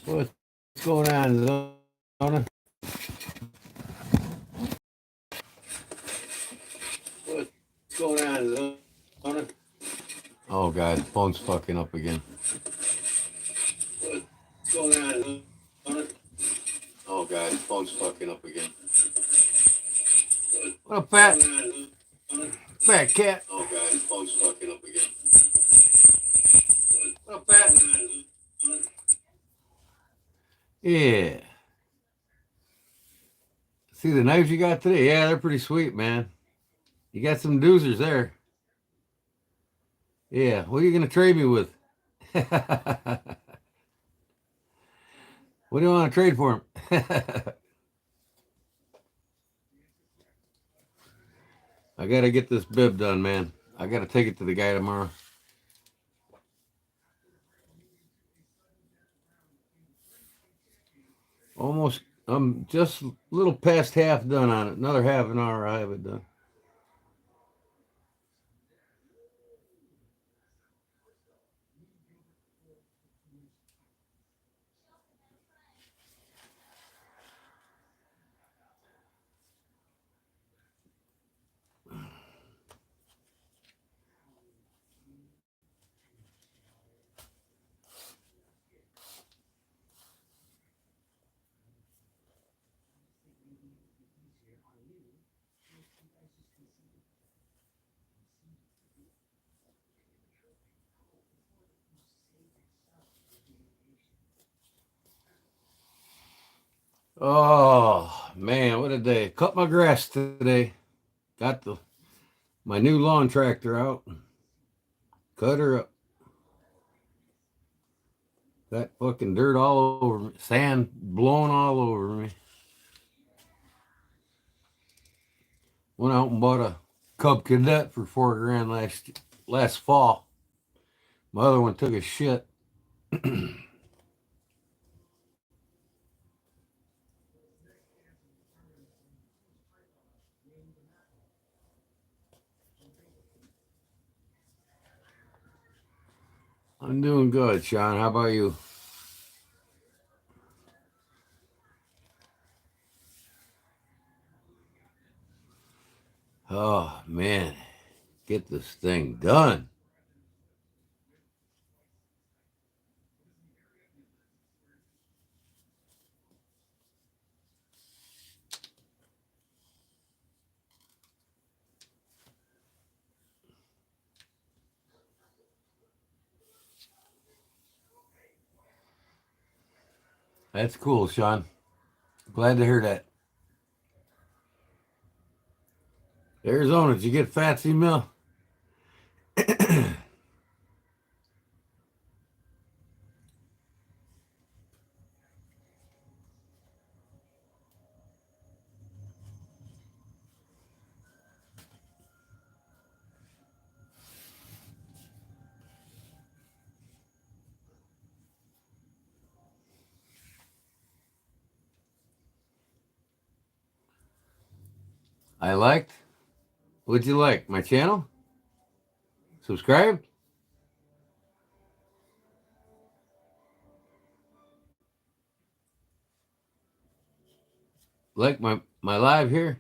What's going on, Zona? What's going on, Zona? Oh god, phone's fucking up again. What's going on, Zona? Oh god, phone's fucking up again. What up, fat? Fat cat. Oh god, phone's fucking up again. What up, fat? Yeah. See the knives you got today? Yeah, they're pretty sweet, man. You got some doozers there. Yeah, what are you going to trade me with? What do you want to trade for him? I got to get this bib done, man. I got to take it to the guy tomorrow. Almost, I'm just a little past half done on it. Another half an hour, I have it done. Oh, man, what a day. Cut my grass today. Got my new lawn tractor out. Cut her up. Got fucking dirt all over me. Sand blowing all over me. Went out and bought a Cub Cadet for $4,000 last fall. My other one took a shit. I'm doing good, Sean. How about you? Oh, man. Get this thing done. That's cool, Sean. Glad to hear that. Arizona, did you get Fatsy Mill? I liked. What'd you like? My channel? Subscribe? Like my live here?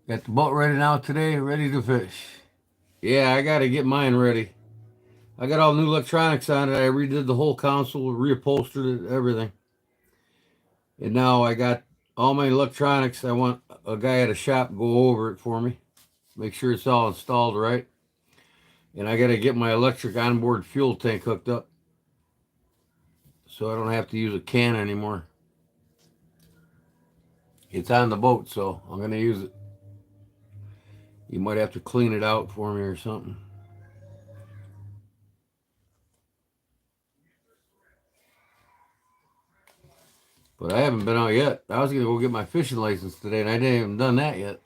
Got the boat ready now today, ready to fish. Yeah, I gotta get mine ready. I got all new electronics on it. I redid the whole console, reupholstered it, everything. And now I got all my electronics. I want a guy at a shop go over it for me, make sure it's all installed right. And I got to get my electric onboard fuel tank hooked up so I don't have to use a can anymore. It's on the boat, so I'm going to use it. You might have to clean it out for me or something. But I haven't been out yet. I was going to go get my fishing license today, and I didn't even done that yet.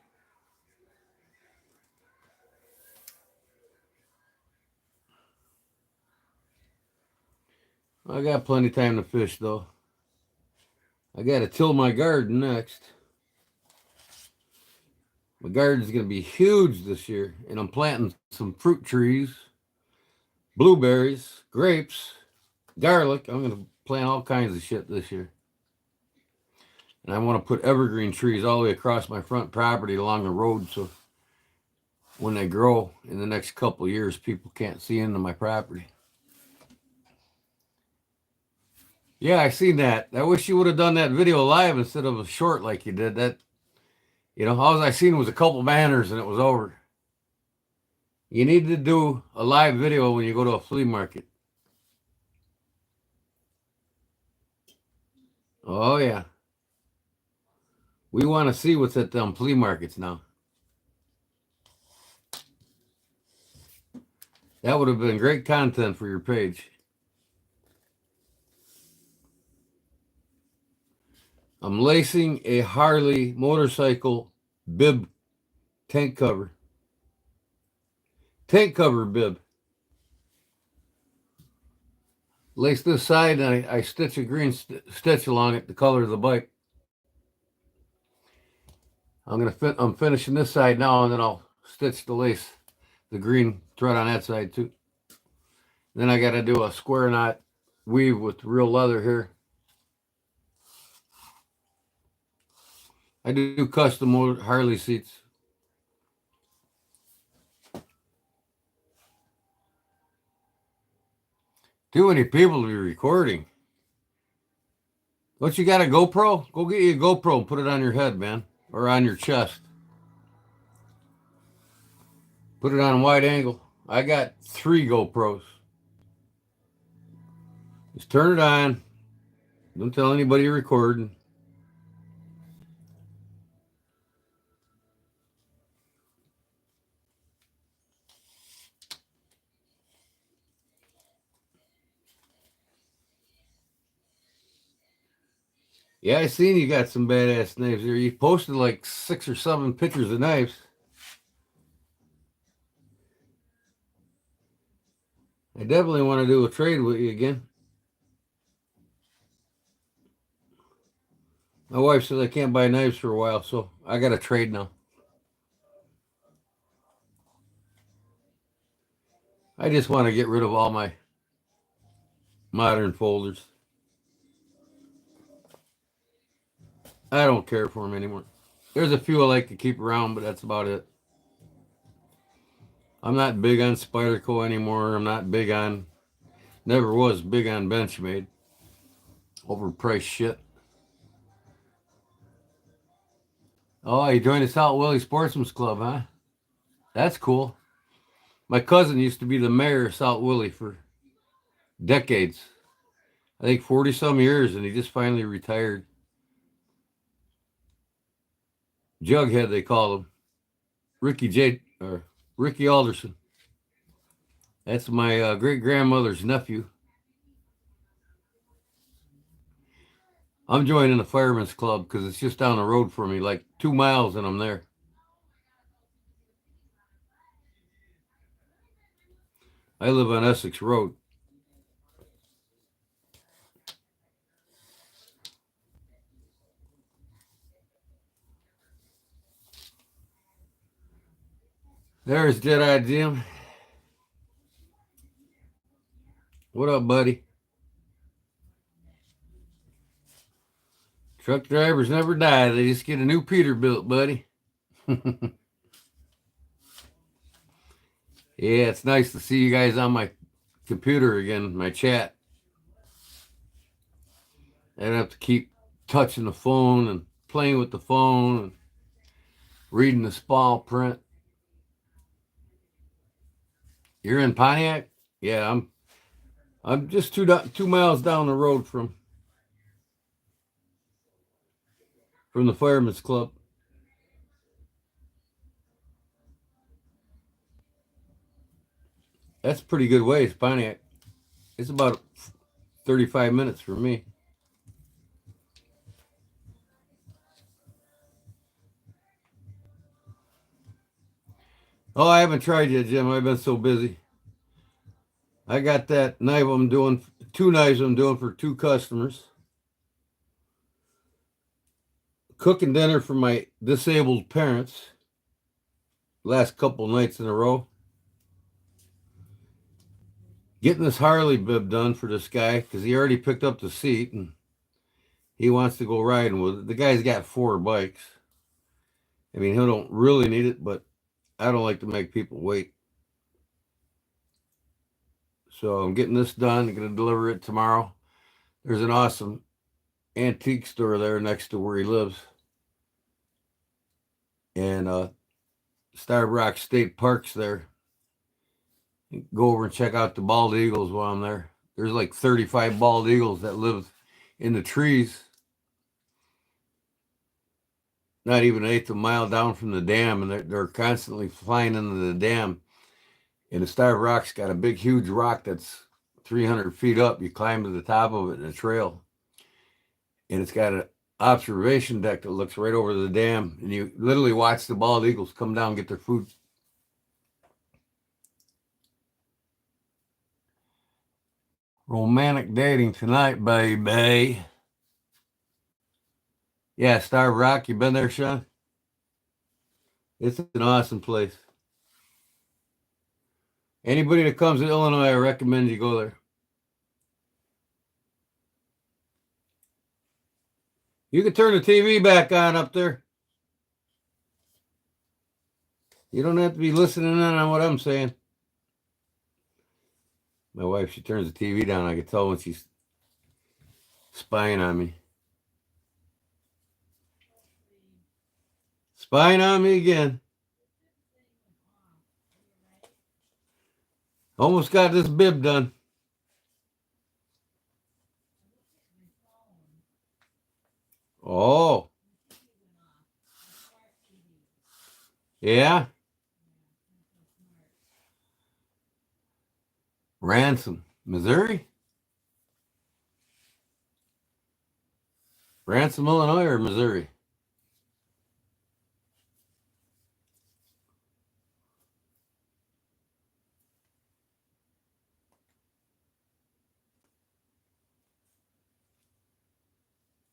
I got plenty of time to fish, though. I got to till my garden next. My garden's going to be huge this year, and I'm planting some fruit trees, blueberries, grapes, garlic. I'm going to plant all kinds of shit this year. And I want to put evergreen trees all the way across my front property along the road so when they grow in the next couple of years, people can't see into my property. Yeah, I seen that. I wish you would have done that video live instead of a short like you did. That, all I seen was a couple banners and it was over. You need to do a live video when you go to a flea market. Oh, yeah. We want to see what's at them flea markets now. That would have been great content for your page. I'm lacing a Harley motorcycle bib tank cover. Tank cover bib. Lace this side and I stitch a green stitch along it, the color of the bike. I'm finishing this side now, and then I'll stitch the lace, the green thread on that side too. Then I got to do a square knot weave with real leather here. I do custom Harley seats. Too many people to be recording. Don't you got a GoPro? Go get you a GoPro and put it on your head, man, or on your chest. Put it on wide angle. I got 3 GoPros. Just turn it on. Don't tell anybody you're recording. Yeah, I seen you got some badass knives there. You posted like 6 or 7 pictures of knives. I definitely want to do a trade with you again. My wife says I can't buy knives for a while, so I got to trade now. I just want to get rid of all my modern folders. I don't care for them anymore. There's a few I like to keep around, but that's about it. I'm not big on Spyderco anymore. Never was big on Benchmade. Overpriced shit. Oh, you joined the South Willie Sportsman's Club, huh? That's cool. My cousin used to be the mayor of South Willie for decades. I think 40 some years, and he just finally retired. Jughead, they call him. Ricky Alderson. That's my great grandmother's nephew. I'm joining the Fireman's Club because it's just down the road from me, like 2 miles, and I'm there. I live on Essex Road. There's Jedi Jim. What up, buddy? Truck drivers never die. They just get a new Peterbilt, buddy. Yeah, it's nice to see you guys on my computer again, my chat. I don't have to keep touching the phone and playing with the phone and reading the small print. You're in Pontiac? Yeah, I'm just 2 miles down the road from the Fireman's Club. That's a pretty good ways, Pontiac. It's about 35 minutes for me. Oh, I haven't tried yet, Jim. I've been so busy. I got that knife I'm doing, 2 knives I'm doing for 2 customers. Cooking dinner for my disabled parents. last couple nights in a row. Getting this Harley bib done for this guy because he already picked up the seat and he wants to go riding with it. The guy's got 4 bikes. I mean, he don't really need it, but I don't like to make people wait. So I'm getting this done. I'm going to deliver it tomorrow. There's an awesome antique store there next to where he lives. And Star Rock State Park's there. Go over and check out the bald eagles while I'm there. There's like 35 bald eagles that live in the trees. Not even an eighth of a mile down from the dam, and they're constantly flying into the dam. And the Star Rock's got a big, huge rock that's 300 feet up. You climb to the top of it in a trail. And it's got an observation deck that looks right over the dam. And you literally watch the bald eagles come down and get their food. Romantic dating tonight, baby. Yeah, Star Rock, you been there, Sean? It's an awesome place. Anybody that comes to Illinois, I recommend you go there. You can turn the TV back on up there. You don't have to be listening in on what I'm saying. My wife, she turns the TV down. I can tell when she's spying on me. Spying on me again. Almost got this bib done. Oh. Yeah. Ransom, Missouri? Ransom, Illinois or Missouri?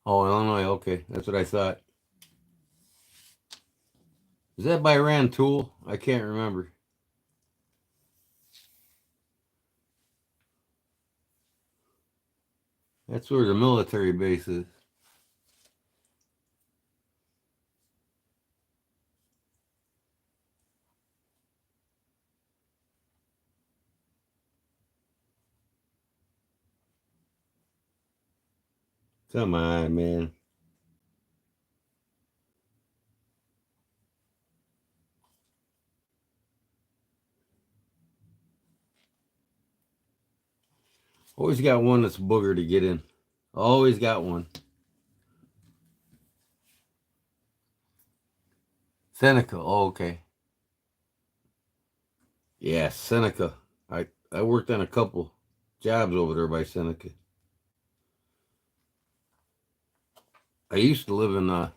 Oh, Illinois. Okay. That's what I thought. Is that by Rantoul? I can't remember. That's where the military base is. Come on, man. Always got one that's booger to get in. Always got one. Seneca. Oh, okay. Yeah, Seneca. I worked on a couple jobs over there by Seneca. I used to live in I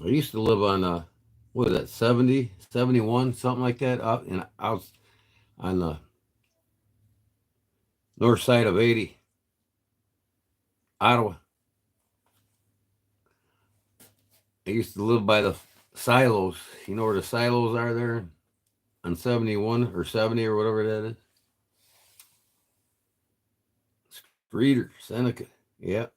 used to live on what is that, 70, 71, something like that, out on the north side of 80, Ottawa. I used to live by the silos. You know where the silos are there on 71 or 70 or whatever that is? Streeter, Seneca. Yeah.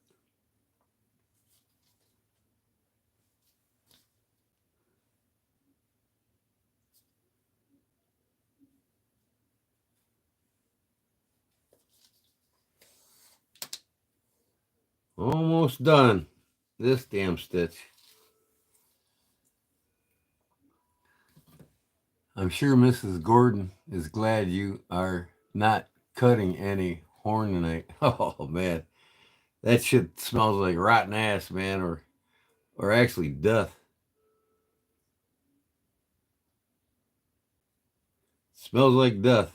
Almost done. This damn stitch. I'm sure Mrs. Gordon is glad you are not cutting any horn tonight. Oh man, that shit smells like rotten ass, man, or actually death. Smells like death.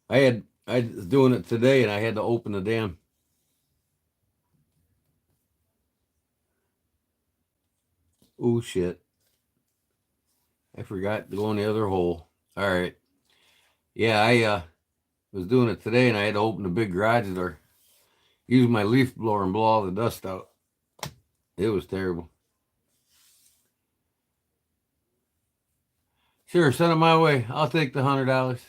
I was doing it today and I had to open the damn. Oh shit. I forgot to go in the other hole. All right. Yeah, I was doing it today and I had to open the big garage door. Use my leaf blower and blow all the dust out. It was terrible. Sure, send it my way. I'll take the $100.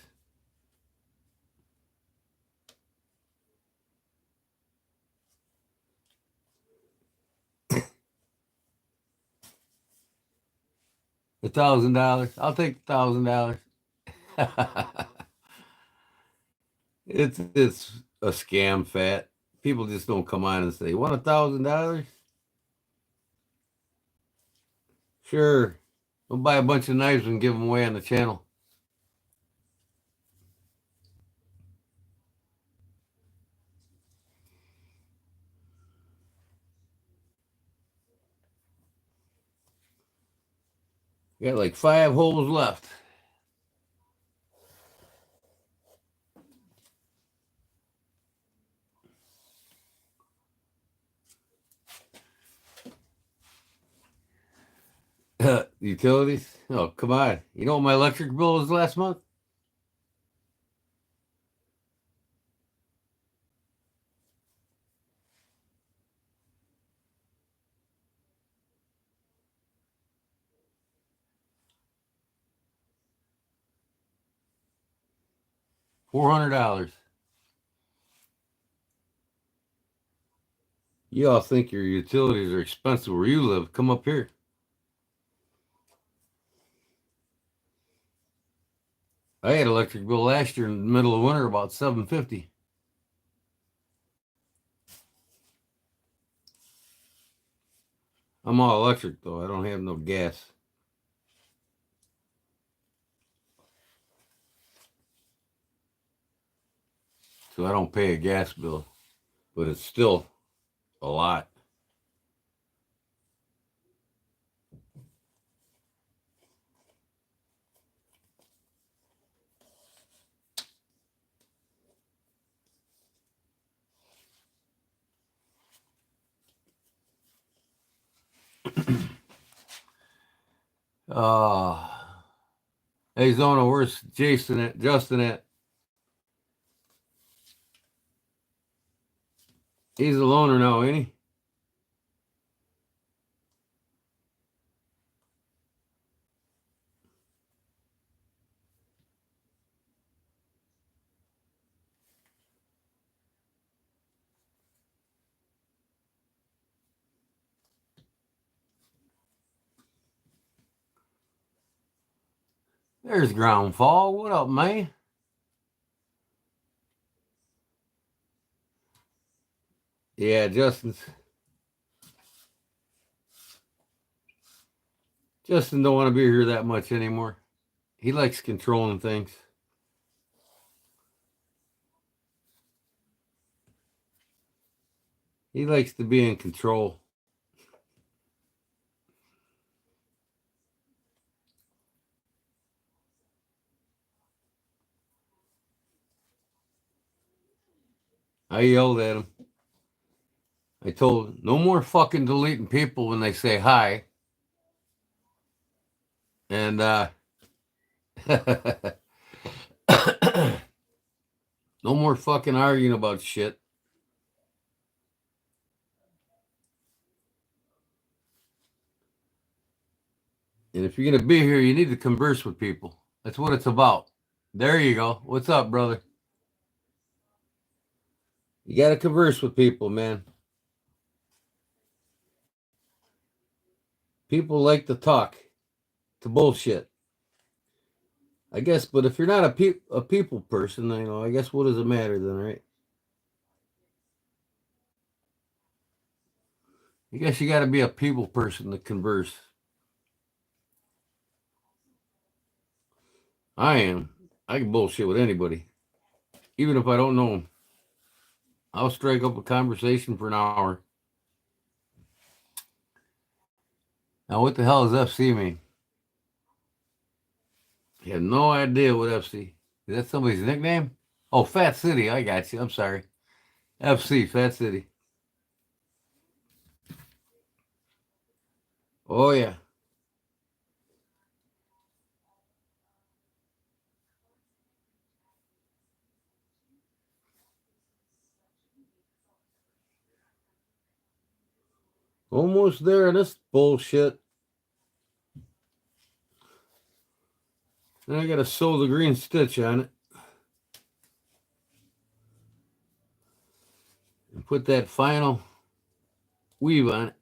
$1,000. I'll take $1,000. It's a scam, fat. People just don't come on and say, "Want $1,000?" Sure. We'll buy a bunch of knives and give them away on the channel. Got like 5 holes left. Utilities? Oh, come on. You know what my electric bill was last month? $400. You all think your utilities are expensive where you live. Come up here. I had electric bill last year in the middle of winter about $750. I'm all electric though. I don't have no gas. So I don't pay a gas bill. But it's still a lot. uh Hey Zona, where's Justin at? He's a loner now, ain't he? There's Groundfall. What up, man? Yeah, Justin don't want to be here that much anymore. He likes controlling things. He likes to be in control. I yelled at him. I told him, no more fucking deleting people when they say hi. And no more fucking arguing about shit. And if you're going to be here, you need to converse with people. That's what it's about. There you go. What's up, brother? You got to converse with people, man. People like to talk to bullshit. I guess, but if you're not a people person, I guess what does it matter then, right? I guess you got to be a people person to converse. I am. I can bullshit with anybody, even if I don't know them. I'll strike up a conversation for an hour. Now, what the hell does FC mean? I have no idea what FC. Is that somebody's nickname? Oh, Fat City. I got you. I'm sorry. FC, Fat City. Oh, yeah. Almost there in this bullshit. Then I got to sew the green stitch on it. And put that final weave on it.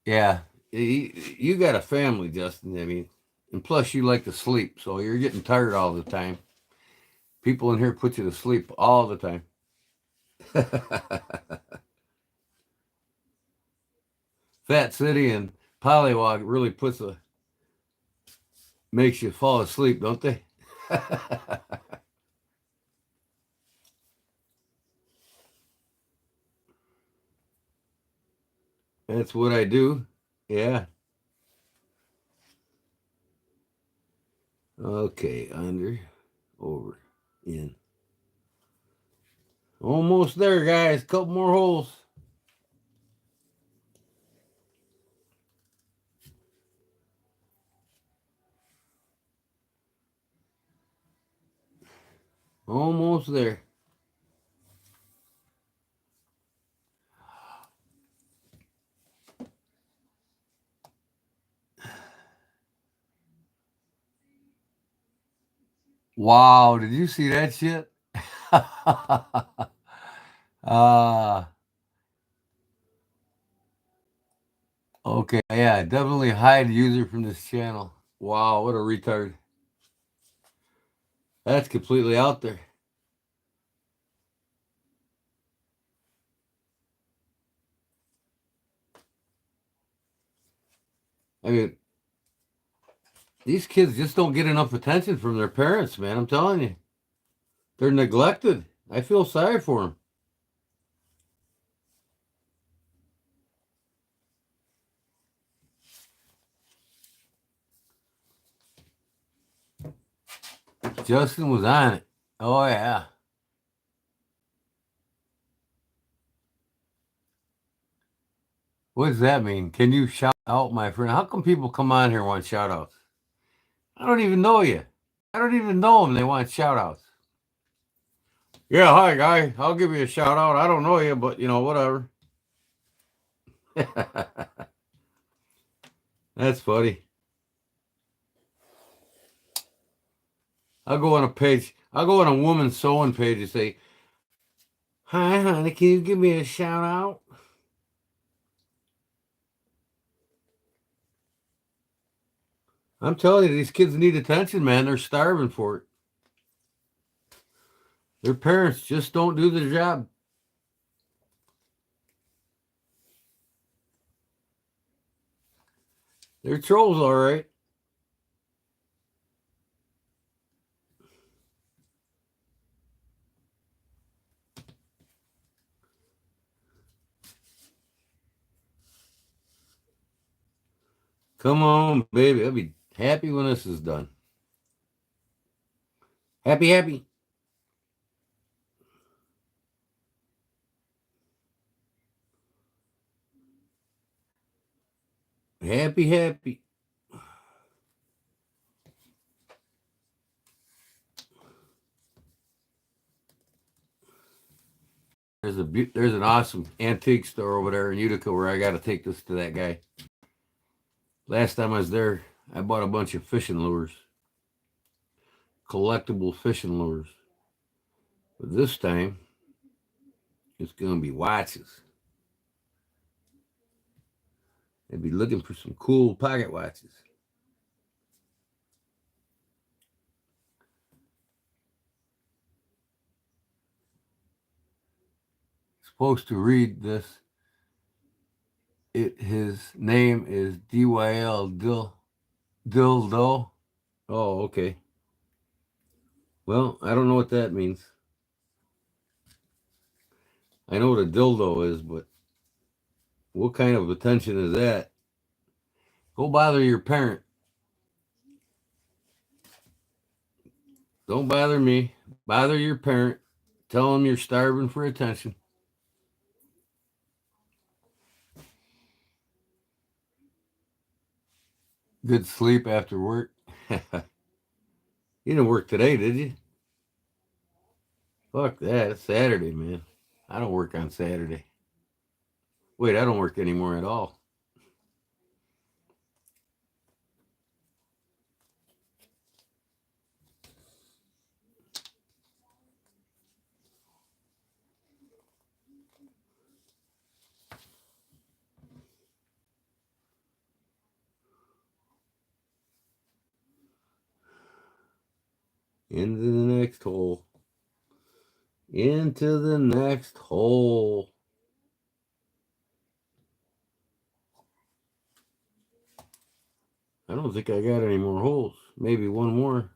Yeah, you got a family, Justin. I mean, and plus you like to sleep, so you're getting tired all the time. People in here put you to sleep all the time. Fat City and Pollywog really makes you fall asleep, don't they? That's what I do. Yeah. Okay, under, over, in. Almost there, guys. Couple more holes. Almost there. Wow, did you see that shit? Ah, okay. Yeah, definitely hide user from this channel. Wow, what a retard. That's completely out there. I mean, these kids just don't get enough attention from their parents, man. I'm telling you. They're neglected. I feel sorry for them. Justin was on it. Oh, yeah. What does that mean? Can you shout out, my friend? How come people come on here and want shout outs? I don't even know you. I don't even know them. They want shout outs. Yeah, hi, guy. I'll give you a shout out. I don't know you, but, whatever. That's funny. I'll go on a page. I'll go on a woman's sewing page and say, hi, honey, can you give me a shout out? I'm telling you, these kids need attention, man. They're starving for it. Their parents just don't do their job. They're trolls, all right. Come on, baby. I'll be happy when this is done. Happy, happy. Happy, happy. There's an awesome antique store over there in Utica where I got to take this to that guy. Last time I was there, I bought a bunch of fishing lures, collectible fishing lures. But this time, it's going to be watches. I'd be looking for some cool pocket watches. Supposed to read this. His name is DYL Dildo. Oh, okay. Well, I don't know what that means. I know what a dildo is, but what kind of attention is that? Go bother your parent. Don't bother me. Bother your parent. Tell them you're starving for attention. Good sleep after work. You didn't work today, did you? Fuck that. It's Saturday, man. I don't work on Saturday. Wait, I don't work anymore at all. Into the next hole. Into the next hole. I don't think I got any more holes. Maybe one more.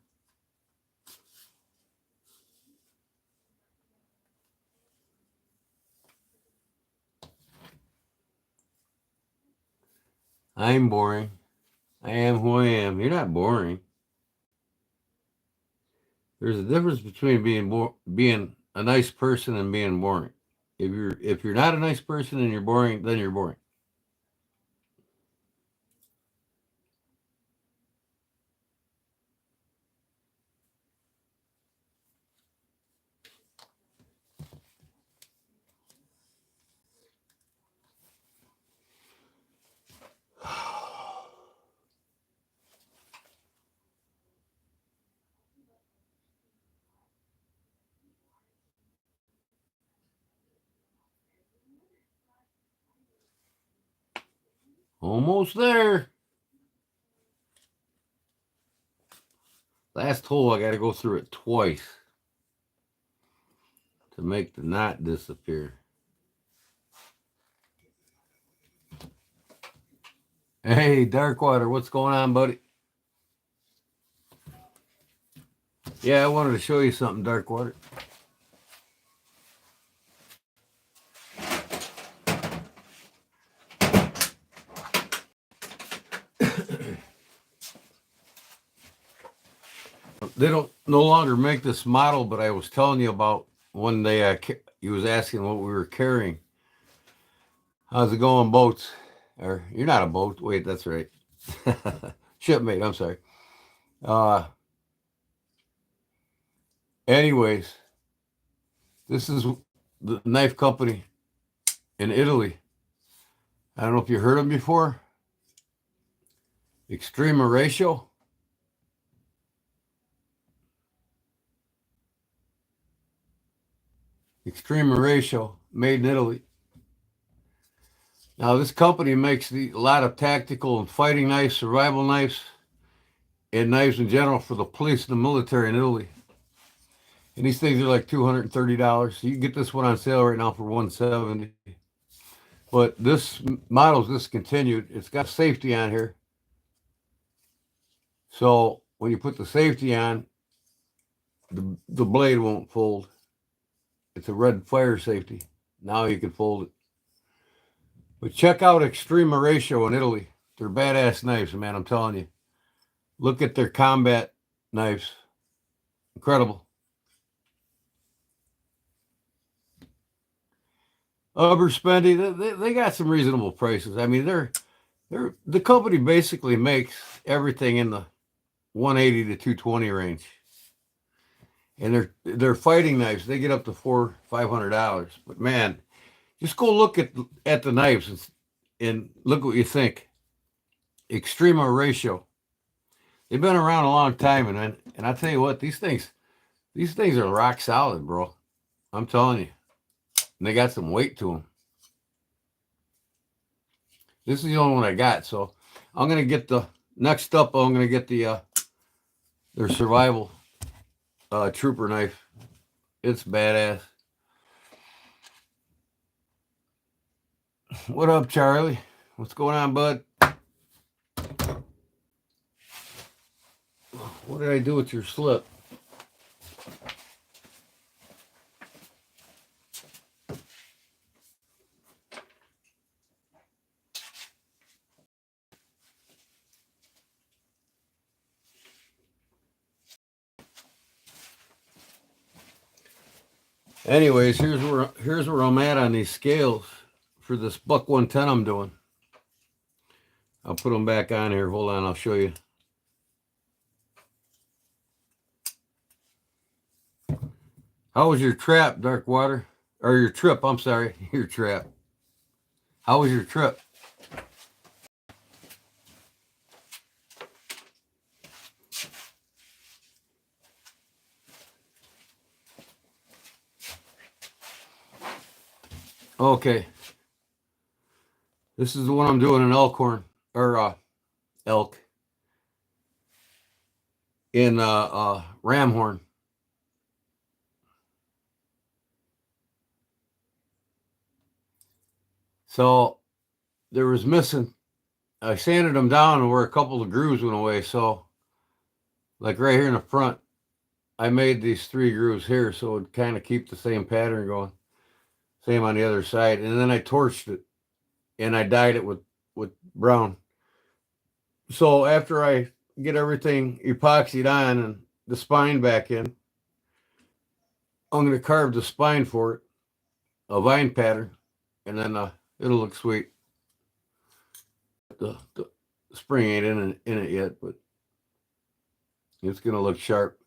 I'm boring. I am who I am. You're not boring. There's a difference between being a nice person and being boring. If you're not a nice person and you're boring, then you're boring. Almost there. Last hole, I got to go through it twice to make the knot disappear. Hey, Darkwater, what's going on, buddy? Yeah, I wanted to show you something, Darkwater. They don't no longer make this model, but I was telling you about one day. He was asking what we were carrying. How's it going, boats? Or you're not a boat. Wait, that's right. Shipmate. I'm sorry. Uh, anyways, this is the knife company in Italy. I don't know if you heard them before. Extreme Ratio. Extreme Ratio, made in Italy. Now, this company makes a lot of tactical and fighting knives, survival knives, and knives in general for the police and the military in Italy. And these things are like $230. You can get this one on sale right now for $170. But this model's discontinued. It's got safety on here. So when you put the safety on, the blade won't fold. It's a red fire safety. Now you can fold it. But check out Extreme Ratio in Italy. They're badass knives, man. I'm telling you. Look at their combat knives. Incredible. Spendy, they got some reasonable prices. I mean, the company basically makes everything in the 180 to 220 range. And they're fighting knives. They get up to $400-500. But man, just go look at the knives and look what you think. Extreme Ratio. They've been around a long time, and I tell you what, these things are rock solid, bro. I'm telling you. And they got some weight to them. This is the only one I got, so I'm gonna get the next up. I'm gonna get their survival trooper knife. It's badass. What up, Charlie? What's going on, bud? What did I do with your slip? Anyways, here's where I'm at on these scales for this buck 110 I'm doing. I'll put them back on here. Hold on, I'll show you. How was your trap, Darkwater? Or your trip, I'm sorry. Your trap. How was your trip? Okay. This is the one I'm doing in Elkhorn. Or elk. In Ramhorn. So there was missing. I sanded them down where a couple of grooves went away. So, like right here in the front, I made these 3 grooves here so it would kind of keep the same pattern going. Same on the other side. And then I torched it and I dyed it with brown. So after I get everything epoxied on and the spine back in, I'm going to carve the spine for it, a vine pattern, and then it'll look sweet. The spring ain't in it yet, but it's going to look sharp.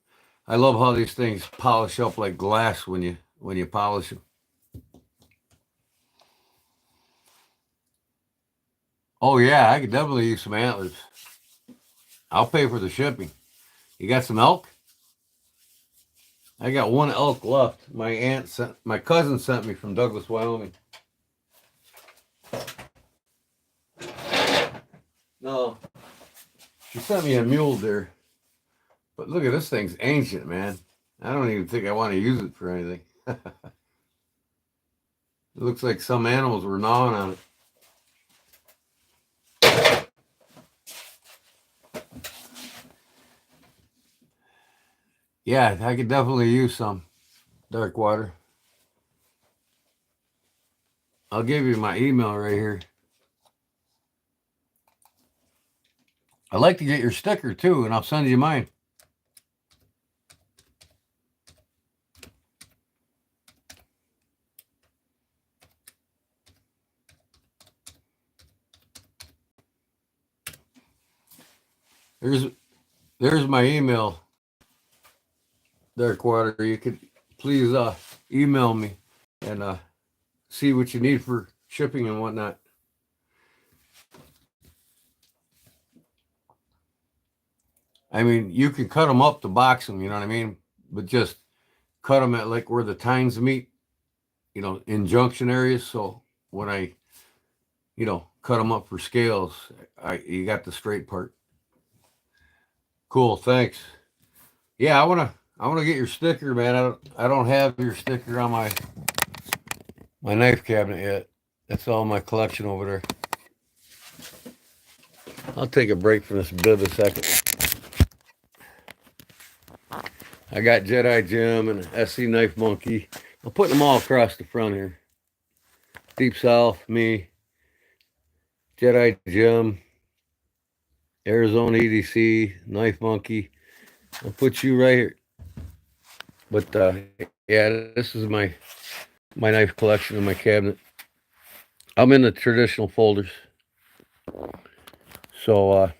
I love how these things polish up like glass when you polish them. Oh yeah, I could definitely use some antlers. I'll pay for the shipping. You got some elk? I got 1 elk left. My cousin sent me from Douglas, Wyoming. No, she sent me a mule deer. But look at this thing's ancient, man. I don't even think I want to use it for anything. It looks like some animals were gnawing on it. Yeah, I could definitely use some Darkwater. I'll give you my email right here. I'd like to get your sticker too, and I'll send you mine. There's my email, Darkwater. You could please email me and see what you need for shipping and whatnot. I mean, you can cut them up to box them, you know what I mean? But just cut them at like where the tines meet, in junction areas. So when I, cut them up for scales, you got the straight part. Cool, thanks. Yeah, I wanna get your sticker, man. I don't have your sticker on my knife cabinet yet. That's all my collection over there. I'll take a break from this bib a second. I got Jedi Jim and SC Knife Monkey. I'm putting them all across the front here. Deep South, me, Jedi Jim, Arizona EDC, Knife Monkey. I'll put you right here. But yeah, this is my knife collection in my cabinet. I'm in the traditional folders. So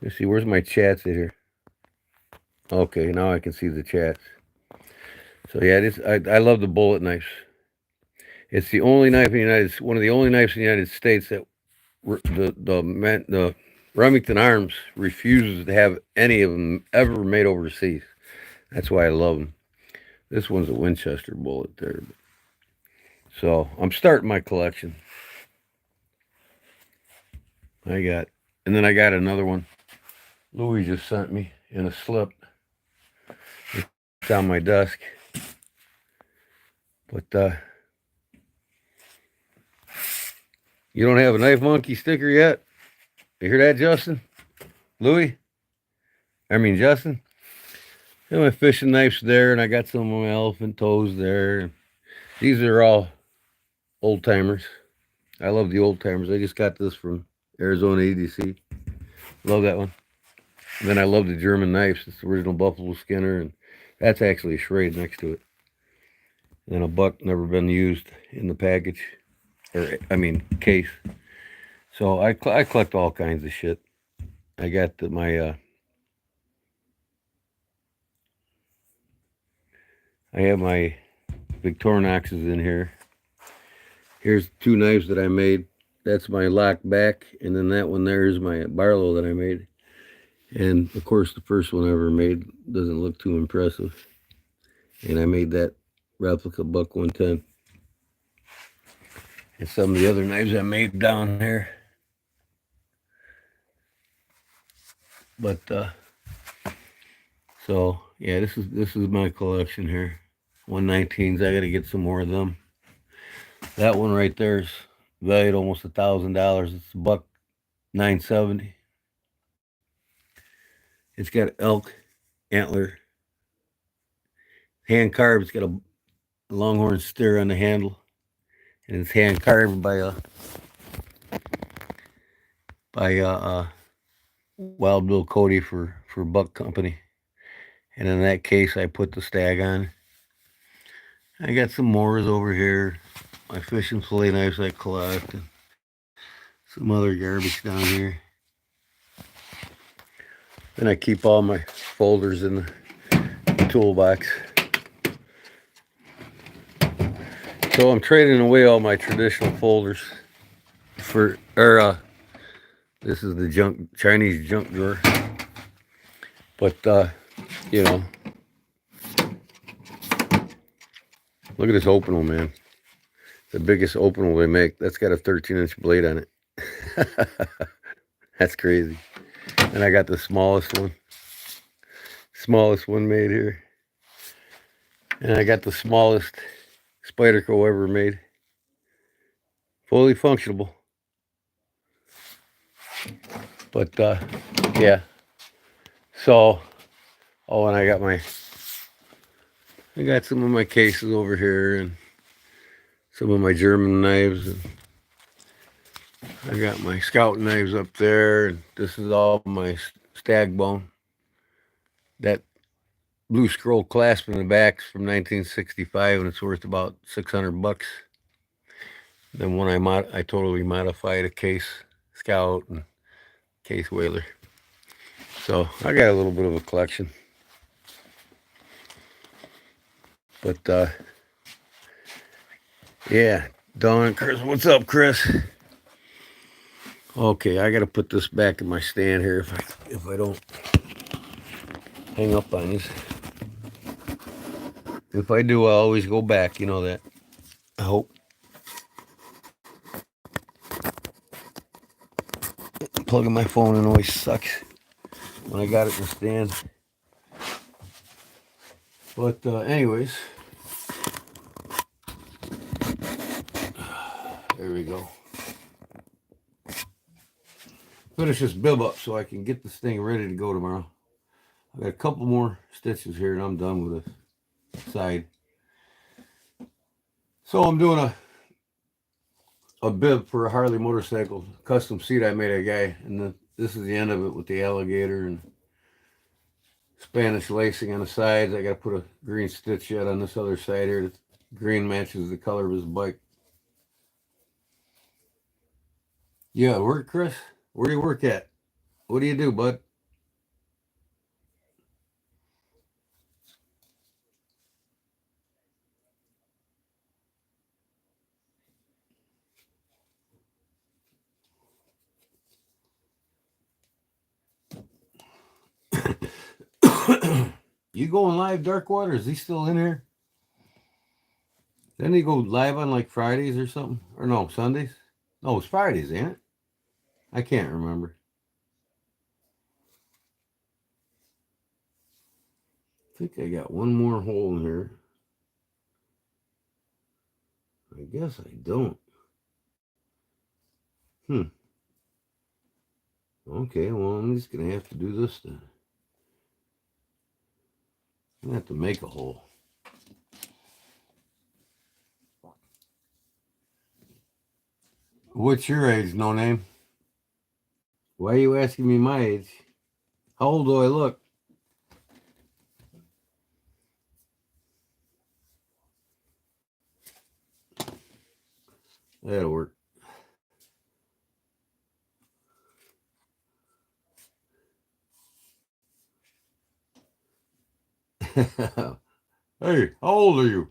let's see, where's my chats at here? Okay, now I can see the chats. So yeah, I love the bullet knives. It's the only knife in the one of the only knives in the United States that the Remington Arms refuses to have any of them ever made overseas. That's why I love them. This one's a Winchester bullet there. So I'm starting my collection. And then I got another one. Louis just sent me in a slip. It's on my desk. But you don't have a Knife Monkey sticker yet? You hear that, Justin? Louis? Justin? And my fishing knives there, and I got some of my elephant toes there. These are all old timers. I love the old timers. I just got this from Arizona EDC. Love that one. And then I love the German knives. It's the original Buffalo Skinner, and that's actually a Schrade next to it. And then a buck never been used in the package, case. So I collect all kinds of shit. I got my I have my Victorinoxes in here. Here's 2 knives that I made. That's my lock back, and then that one there is my Barlow that I made. And of course, the first one I ever made doesn't look too impressive. And I made that replica buck 110. And some of the other knives I made down here. But so yeah, this is my collection here. 119s. I got to get some more of them. That one right there is valued almost $1,000. It's a buck 970. It's got elk antler, hand carved. It's got a longhorn steer on the handle, and it's hand carved by Wild Bill Cody for Buck Company. And in that case, I put the stag on. I got some Moors over here, my fishing fillet knives I collect, and some other garbage down here. Then I keep all my folders in the toolbox. So I'm trading away all my traditional folders for, this is the Chinese junk drawer. But, you know, look at this Opinel, man. The biggest Opinel they make. That's got a 13-inch blade on it. That's crazy. And I got the smallest one made here. And I got the smallest Spyderco ever made. Fully functional. But, yeah. So, oh, and I got some of my cases over here and some of my German knives. And I got my scout knives up there. And this is all my stag bone. That blue scroll clasp in the back's from 1965, and it's worth about $600. Then when I totally modified a case scout and case whaler. So I got a little bit of a collection. But yeah, Dawn, Chris, what's up, Chris? Okay, I gotta put this back in my stand here if I don't hang up on these. If I do, I always go back. You know that. I hope. Plugging my phone in always sucks when I got it in the stand. But anyways, there we go. Finish this bib up so I can get this thing ready to go tomorrow. I got a couple more stitches here and I'm done with the side. So I'm doing a bib for a Harley motorcycle, custom seat I made a guy, and this is the end of it with the alligator and Spanish lacing on the sides. I got to put a green stitch yet on this other side here. The green matches the color of his bike. Yeah, work, Chris? Where do you work at? What do you do, bud? You going live, Darkwater? Is he still in here? Didn't he go live on like Fridays or something? Or no, Sundays? No, it's Fridays, ain't it? I can't remember. I think I got one more hole in here. I guess I don't. Okay, well, I'm just going to have to do this then. I'm going to have to make a hole. What's your age, no name? Why are you asking me my age? How old do I look? That'll work. Hey, how old are you?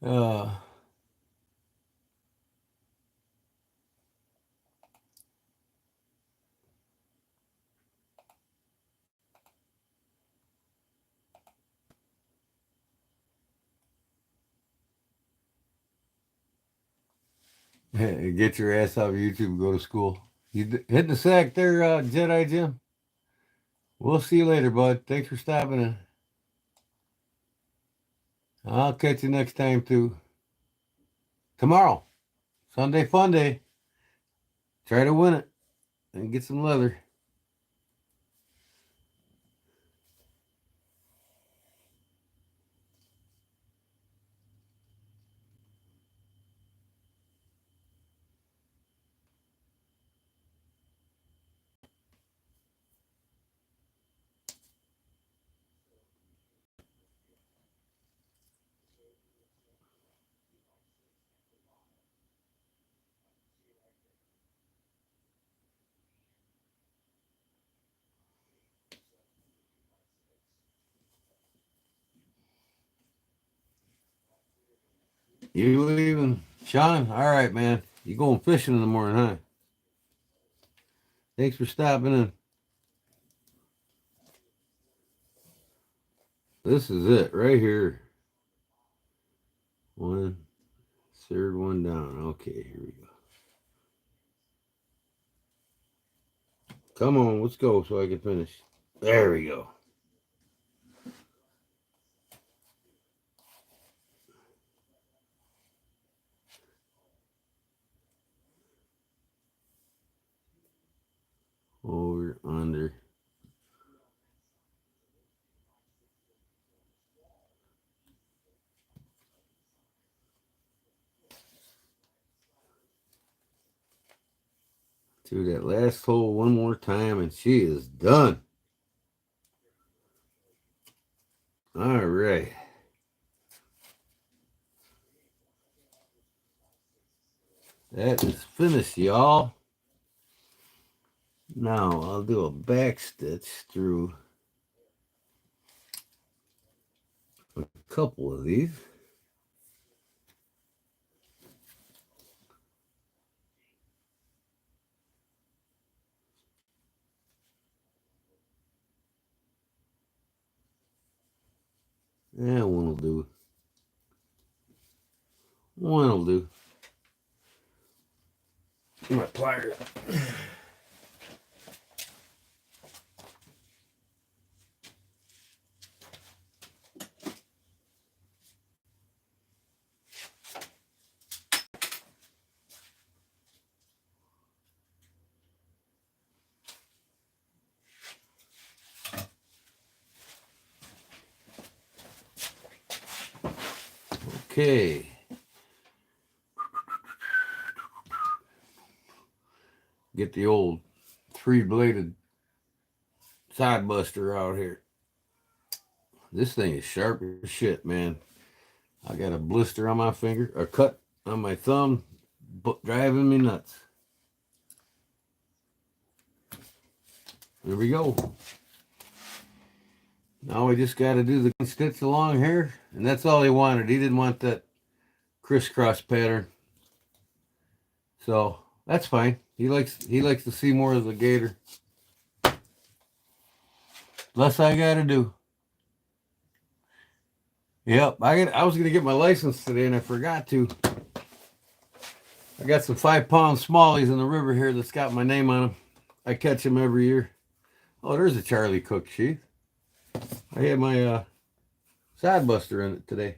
Uh, get your ass off of YouTube and go to school. You hitting the sack there, Jedi Jim? We'll see you later, bud. Thanks for stopping in. I'll catch you next time, too. Tomorrow, Sunday Fun Day. Try to win it and get some leather. You leaving? Sean? All right, man. You going fishing in the morning, huh? Thanks for stopping in. This is it right here. One, third one down. Okay, here we go. Come on, let's go so I can finish. There we go. Over, under. To that last hole one more time, and she is done. All right. That is finished, y'all. Now I'll do a back stitch through a couple of these. Yeah, one will do. One will do. My pliers. Okay. Get the old three-bladed side buster out here. This thing is sharp as shit, man. I got a blister on my finger, a cut on my thumb, driving me nuts. There we go. Now we just got to do the stitch along here, and that's all he wanted. He didn't want that crisscross pattern, so that's fine. He likes to see more of the gator. Less I got to do. Yep, I was gonna get my license today, and I forgot to. I got some 5-pound smallies in the river here that's got my name on them. I catch them every year. Oh, there's a Charlie Cook sheath. I had my side buster in it today.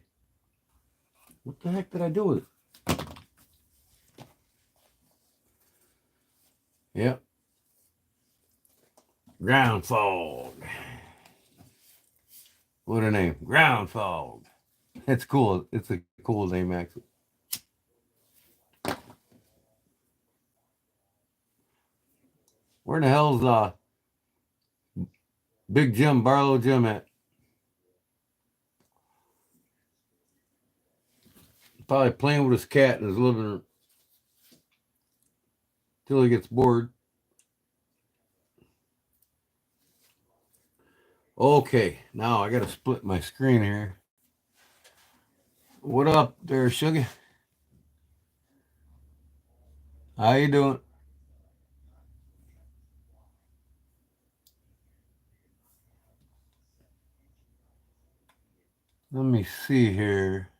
What the heck did I do with it? Yep. Ground fog. What a name. Ground fog. It's cool. It's a cool name, actually. Where in the hell's Big Jim, Barlow Jim at? Probably playing with his cat in his living room till he gets bored. Okay, now I got to split my screen here. What up there, Sugar? How you doing? Let me see here.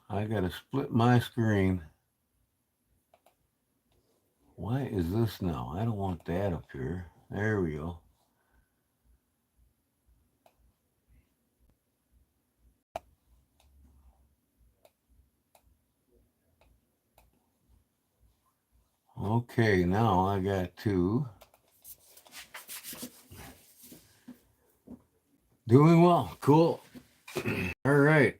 I got to split my screen. Why is this now? I don't want that up here. There we go. Okay, now I got to. Doing well. Cool. All right.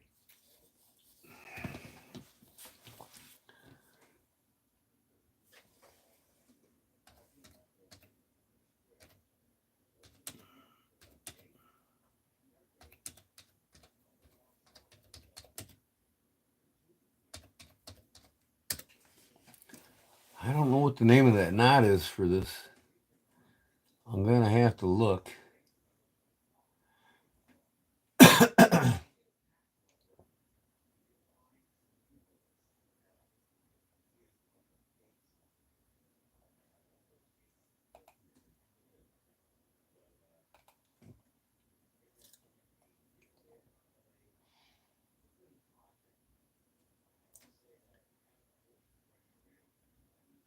I don't know what the name of that knot is for this. I'm going to have to look.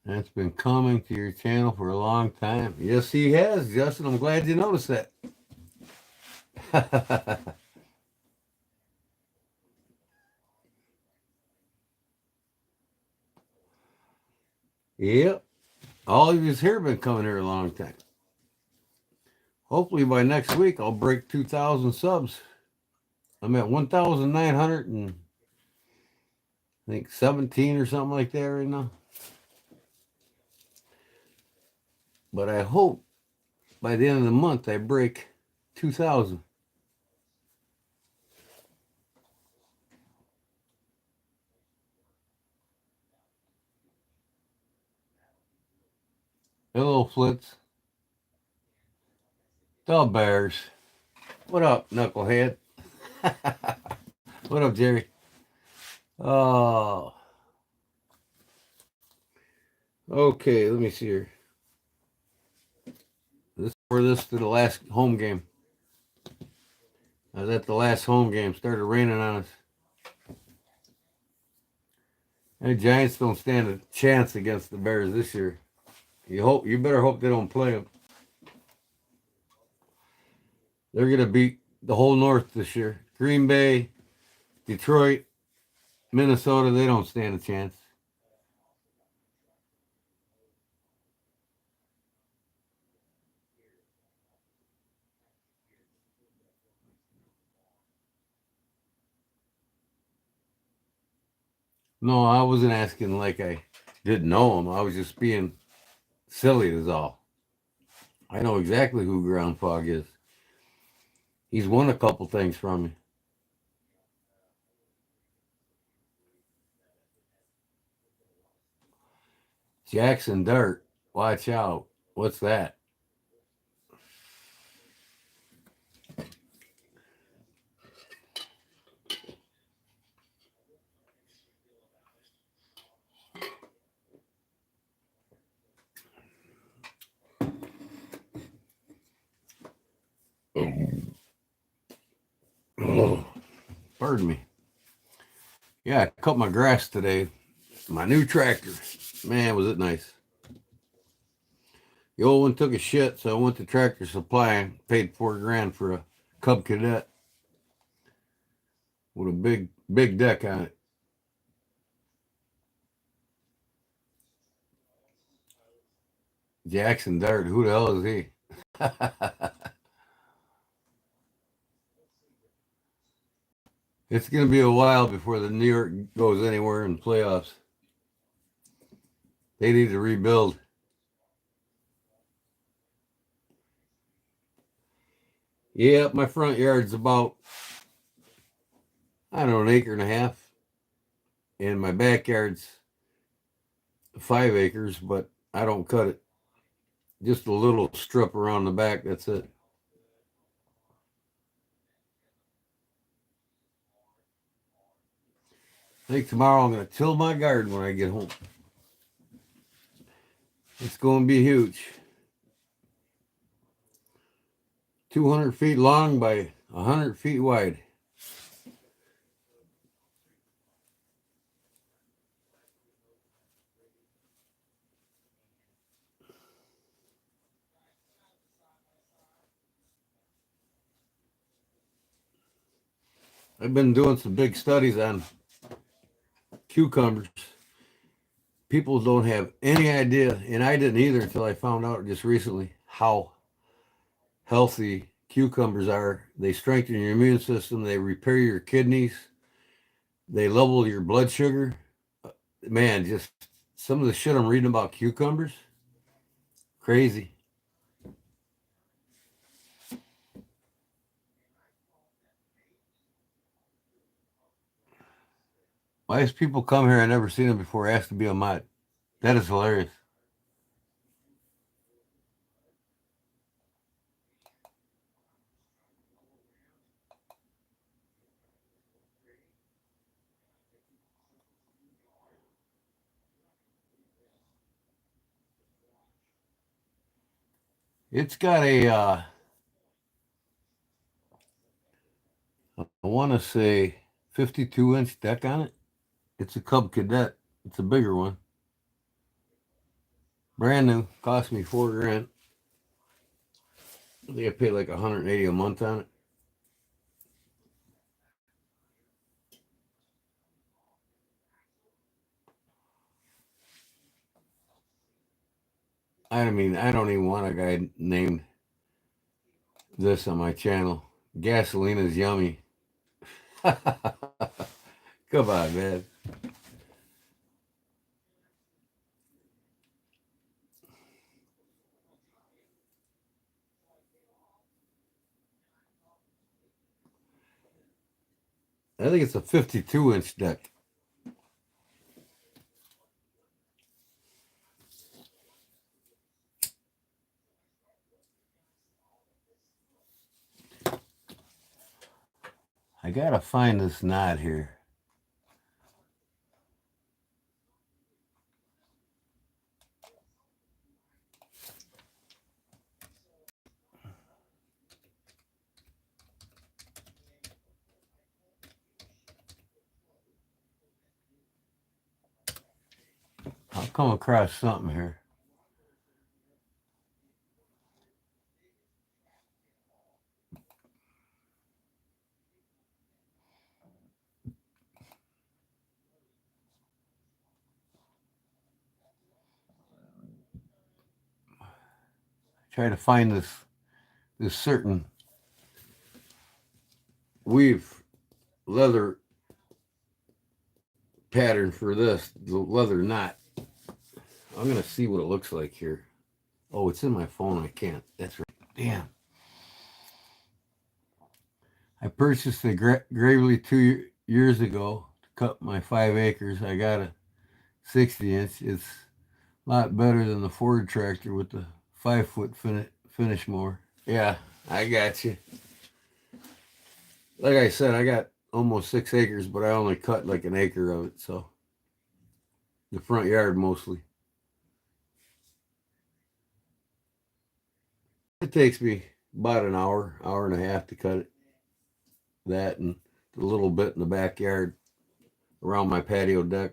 That's been coming to your channel for a long time. Yes, he has, Justin. I'm glad you noticed that. Yep. All of his hair been coming here a long time. Hopefully by next week I'll break 2,000 subs. I'm at 1,900 and I think 17 or something like that right now. But I hope by the end of the month I break 2,000. Hello, Flitz. The Bears. What up, knucklehead? What up, Jerry? Oh. Okay, let me see here. This to the last home game. I was at the last home game. Started raining on us. The Giants don't stand a chance against the Bears this year. You better hope they don't play them. They're gonna beat the whole North this year. Green Bay, Detroit, Minnesota, they don't stand a chance. No, I wasn't asking like I didn't know him. I was just being silly is all. I know exactly who Ground Fog is. He's won a couple things from me. Jackson Dart, watch out. What's that? Oh, pardon me. Yeah, I cut my grass today. My new tractor. Man, was it nice. The old one took a shit, so I went to Tractor Supply and paid $4,000 for a Cub Cadet with a big deck on it. Jackson Dart, who the hell is he? It's going to be a while before the New York goes anywhere in playoffs. They need to rebuild. Yeah, my front yard's about, I don't know, an acre and a half. And my backyard's 5 acres, but I don't cut it. Just a little strip around the back. That's it. I think tomorrow I'm going to till my garden when I get home. It's going to be huge. 200 feet long by 100 feet wide. I've been doing some big studies on cucumbers. People don't have any idea, and I didn't either until I found out just recently how healthy cucumbers are. They strengthen your immune system, they repair your kidneys, they level your blood sugar. Man, just some of the shit I'm reading about cucumbers, crazy. Why does people come here? I never seen them before. Ask to be a mod. That is hilarious. It's got a, I want to say 52-inch deck on it. It's a Cub Cadet. It's a bigger one. Brand new. Cost me $4 grand. I think I paid like 180 a month on it. I mean, I don't even want a guy named this on my channel. Gasoline is yummy. Come on, man. I think it's a 52-inch deck. I gotta find this knot here. I'll come across something here. Try to find this certain weave leather pattern for this, the leather knot. I'm gonna see what it looks like here. Oh, it's in my phone. I can't. That's right. Damn. I purchased a Gravely 2 years ago to cut my 5 acres. I got a 60-inch. It's a lot better than the Ford tractor with the 5 foot finish mower. Yeah, I got you. Like I said, I got almost 6 acres, but I only cut like an acre of it. So the front yard mostly. It takes me about an hour, hour and a half to cut it. That and a little bit in the backyard around my patio deck.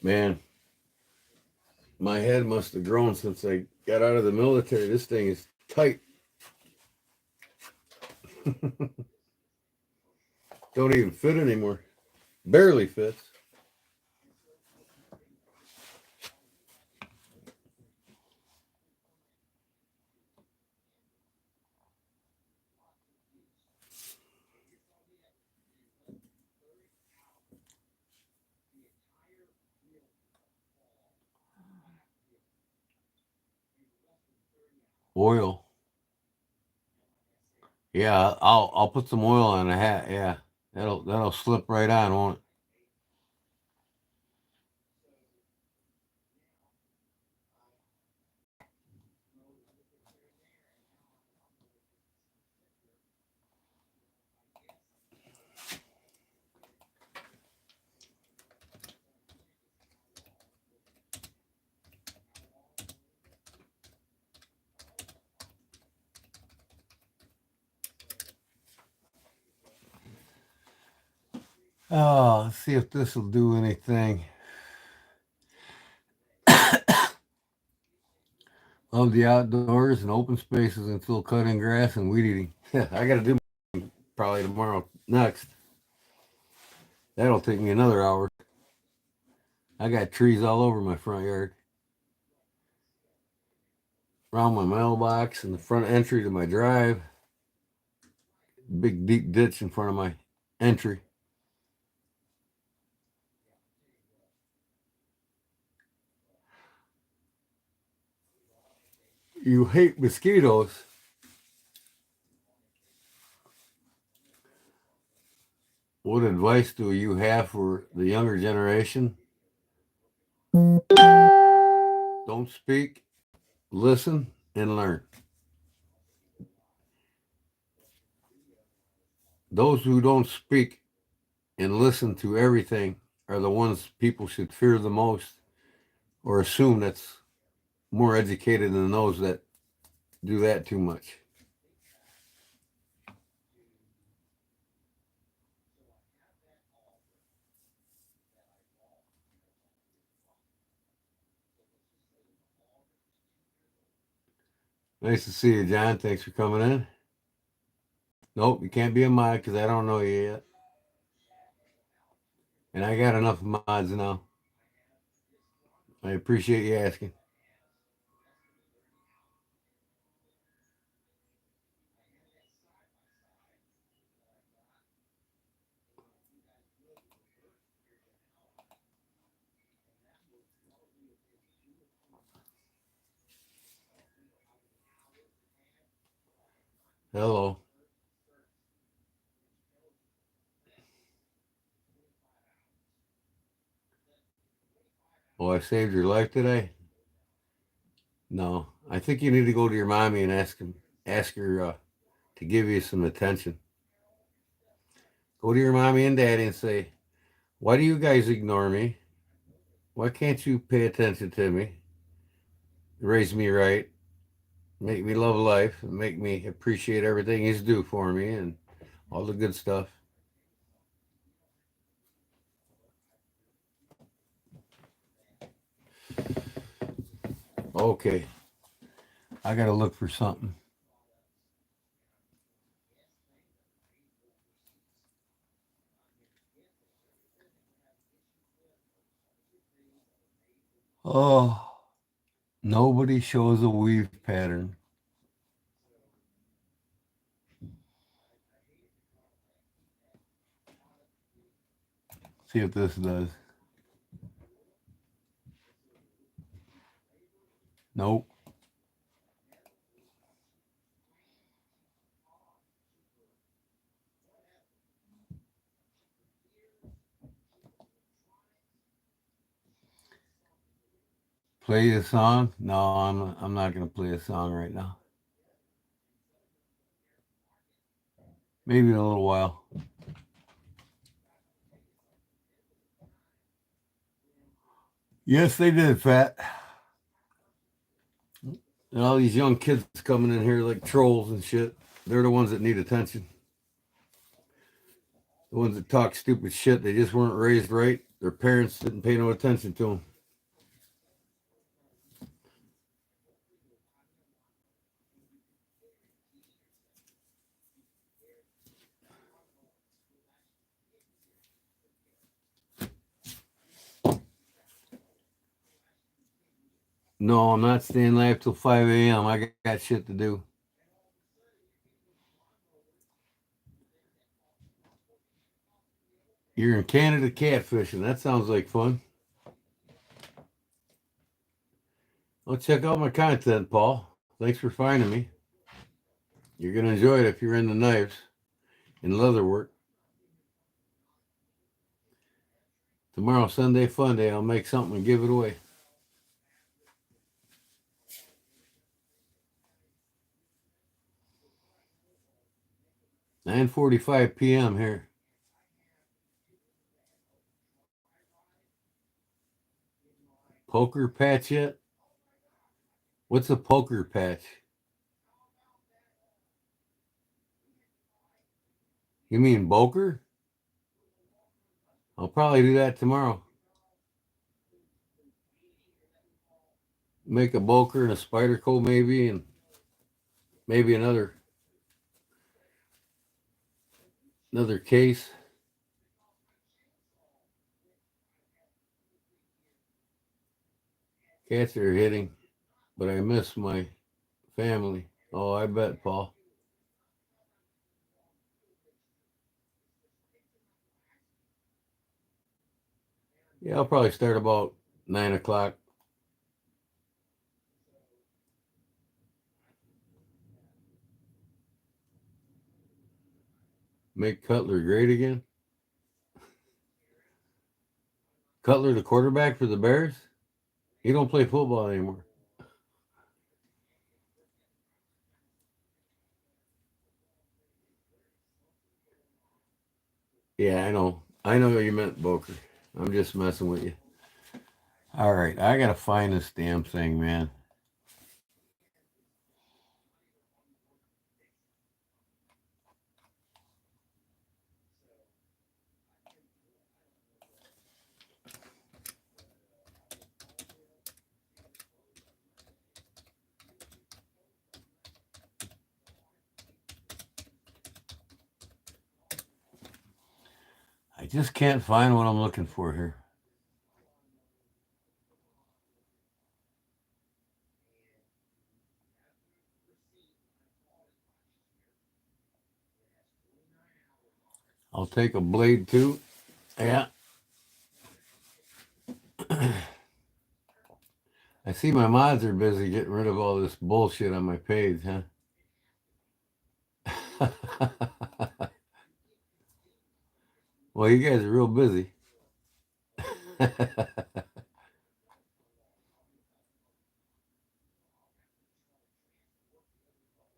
Man, my head must have grown since I got out of the military. This thing is tight. Don't even fit anymore. Barely fits. Oil. Yeah, I'll put some oil on the hat. Yeah, that'll slip right on, won't it? Oh, let's see if this will do anything. Love the outdoors and open spaces until cutting grass and weed eating. Yeah, I got to do probably tomorrow next. That'll take me another hour. I got trees all over my front yard, around my mailbox and the front entry to my drive. Big deep ditch in front of my entry. You hate mosquitoes. What advice do you have for the younger generation? Don't speak, listen, and learn. Those who don't speak and listen to everything are the ones people should fear the most or assume that's more educated than those that do that too much. Nice to see you, John. Thanks for coming in. Nope, you can't be a mod because I don't know you yet. And I got enough mods now. I appreciate you asking. Hello. Oh, I saved your life today? No. I think you need to go to your mommy and ask her to give you some attention. Go to your mommy and daddy and say, why do you guys ignore me? Why can't you pay attention to me? Raise me right, make me love life, and make me appreciate everything he's do for me and all the good stuff. Okay, I gotta look for something. Oh, nobody shows a weave pattern. See if this does. Nope. Play a song? No, I'm not gonna play a song right now. Maybe in a little while. Yes, they did, Fat. And all these young kids coming in here like trolls and shit. They're the ones that need attention. The ones that talk stupid shit. They just weren't raised right. Their parents didn't pay no attention to them. No, I'm not staying live till 5 a.m. I got shit to do. You're in Canada catfishing. That sounds like fun. Well, check out my content, Paul. Thanks for finding me. You're going to enjoy it if you're into knives and leather work. Tomorrow, Sunday Fun Day, I'll make something and give it away. 9:45 p.m. here. Poker patch yet? What's a poker patch? You mean boker? I'll probably do that tomorrow. Make a boker and a spider coat maybe, and maybe another case. Cats are hitting, but I miss my family. Oh, I bet, Paul. Yeah, I'll probably start about 9 o'clock. Make Cutler great again. Cutler, the quarterback for the Bears, he don't play football anymore. Yeah, I know. I know you meant Boker. I'm just messing with you. All right, I gotta find this damn thing, man. I just can't find what I'm looking for here. I'll take a blade too. Yeah. I see my mods are busy getting rid of all this bullshit on my page, huh? Well, you guys are real busy.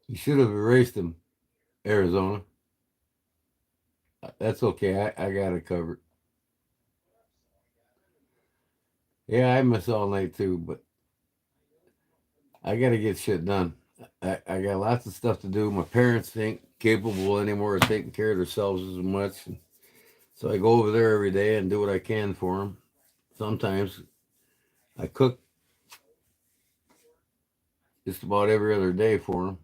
You should have erased them, Arizona. That's okay. I got it covered. Yeah, I miss all night too, but I got to get shit done. I got lots of stuff to do. My parents ain't capable anymore of taking care of themselves as much. So I go over there every day and do what I can for them. Sometimes I cook just about every other day for them.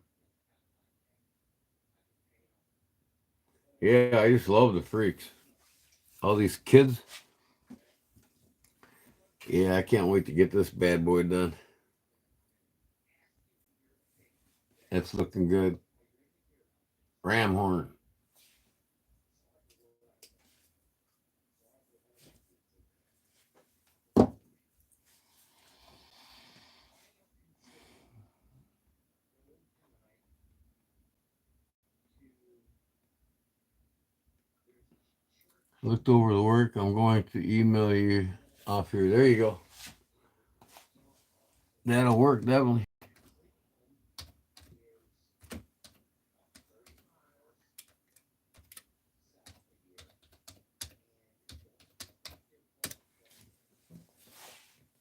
Yeah, I just love the freaks. All these kids. Yeah, I can't wait to get this bad boy done. That's looking good. Ram horn. Looked over the work. I'm going to email you off here. There you go. That'll work definitely.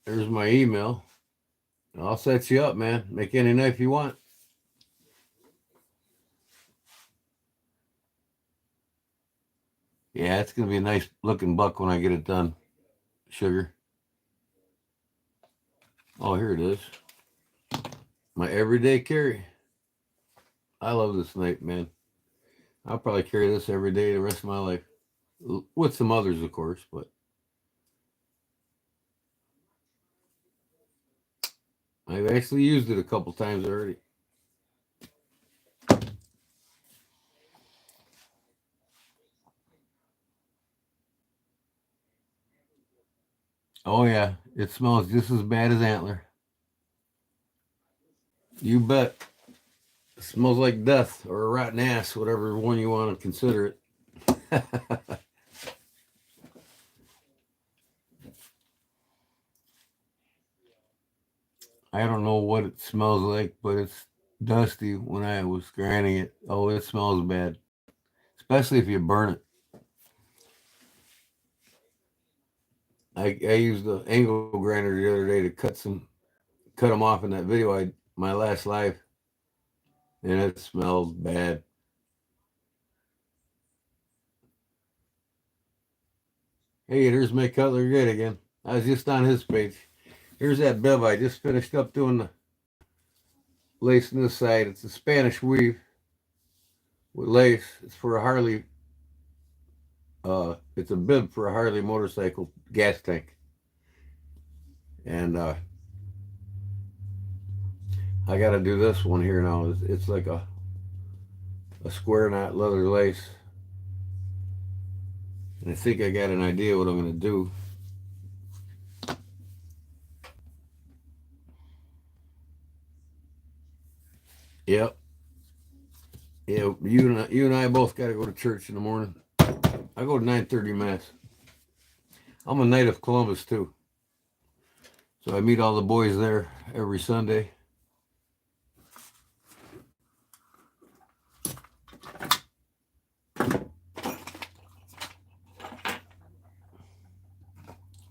There's my email. I'll set you up, man. Make any knife you want. Yeah, it's gonna be a nice looking buck when I get it done. Sugar. Oh, here it is. My everyday carry. I love this knife, man. I'll probably carry this every day the rest of my life. With some others, of course, but I've actually used it a couple times already. Oh yeah, it smells just as bad as antler. You bet. It smells like death or a rotten ass, whatever one you want to consider it. I don't know what it smells like, but it's dusty when I was grinding it. Oh, it smells bad, especially if you burn it. I used the angle grinder the other day to cut them off in that video my last live, and it smelled bad. Hey, there's my Cutler Good again. I was just on his page. Here's that bib I just finished up doing the lace on this side. It's a Spanish weave with lace. It's for a Harley. It's a bib for a Harley motorcycle gas tank, and I got to do this one here now. It's like a square knot leather lace, and I think I got an idea what I'm going to do. Yep. Yeah, you and I both got to go to church in the morning. I go to 9:30 mass. I'm a Knight of Columbus too, so I meet all the boys there every Sunday.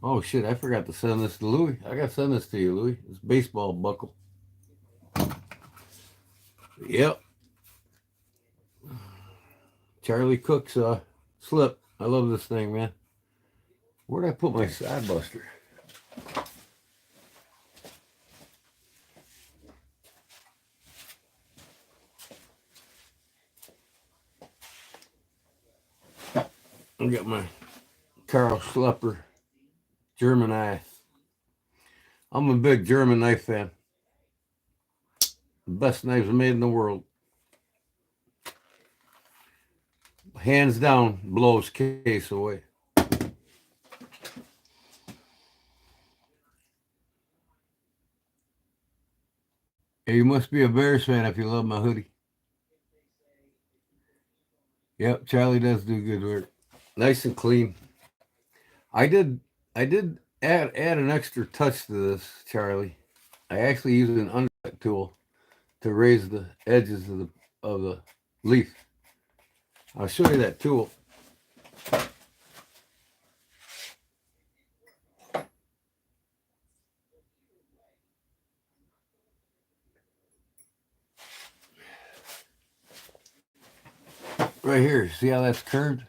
Oh shit! I forgot to send this to Louis. I got to send this to you, Louis. It's baseball buckle. Yep. Charlie Cook's slip. I love this thing, man. Where'd I put my side buster? I got my Karl Schlepper German knife. I'm a big German knife fan. The best knives made in the world. Hands down, blows case away. Hey, you must be a Bears fan if you love my hoodie. Yep, Charlie does do good work. Nice and clean. I did add an extra touch to this, Charlie. I actually used an undercut tool to raise the edges of the leaf. I'll show you that tool. Right here. See how that's curved?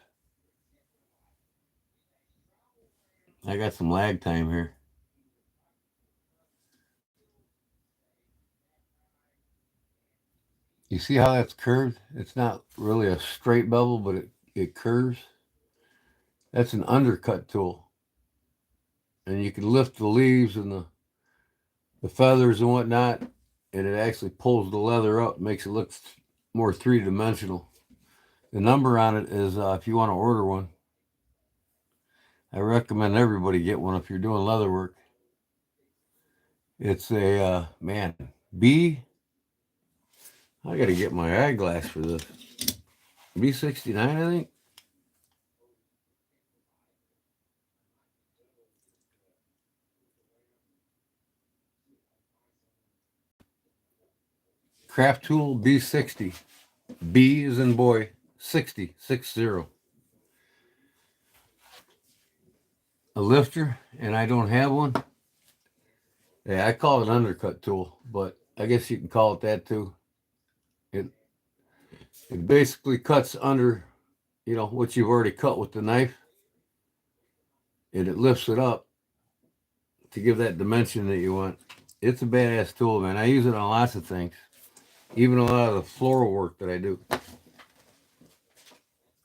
I got some lag time here. You see how that's curved? It's not really a straight bevel, but it curves. That's an undercut tool. And you can lift the leaves and the feathers and whatnot, and it actually pulls the leather up, makes it look more three-dimensional. The number on it is, if you want to order one, I recommend everybody get one if you're doing leather work. It's a, man, I got to get my eyeglass for this. B69, I think. Craft Tool B60. B is in boy, 60, 60. A lifter, and I don't have one. Yeah, I call it an undercut tool, but I guess you can call it that too. It basically cuts under, what you've already cut with the knife, and it lifts it up to give that dimension that you want. It's a badass tool, man. I use it on lots of things, even a lot of the floral work that I do.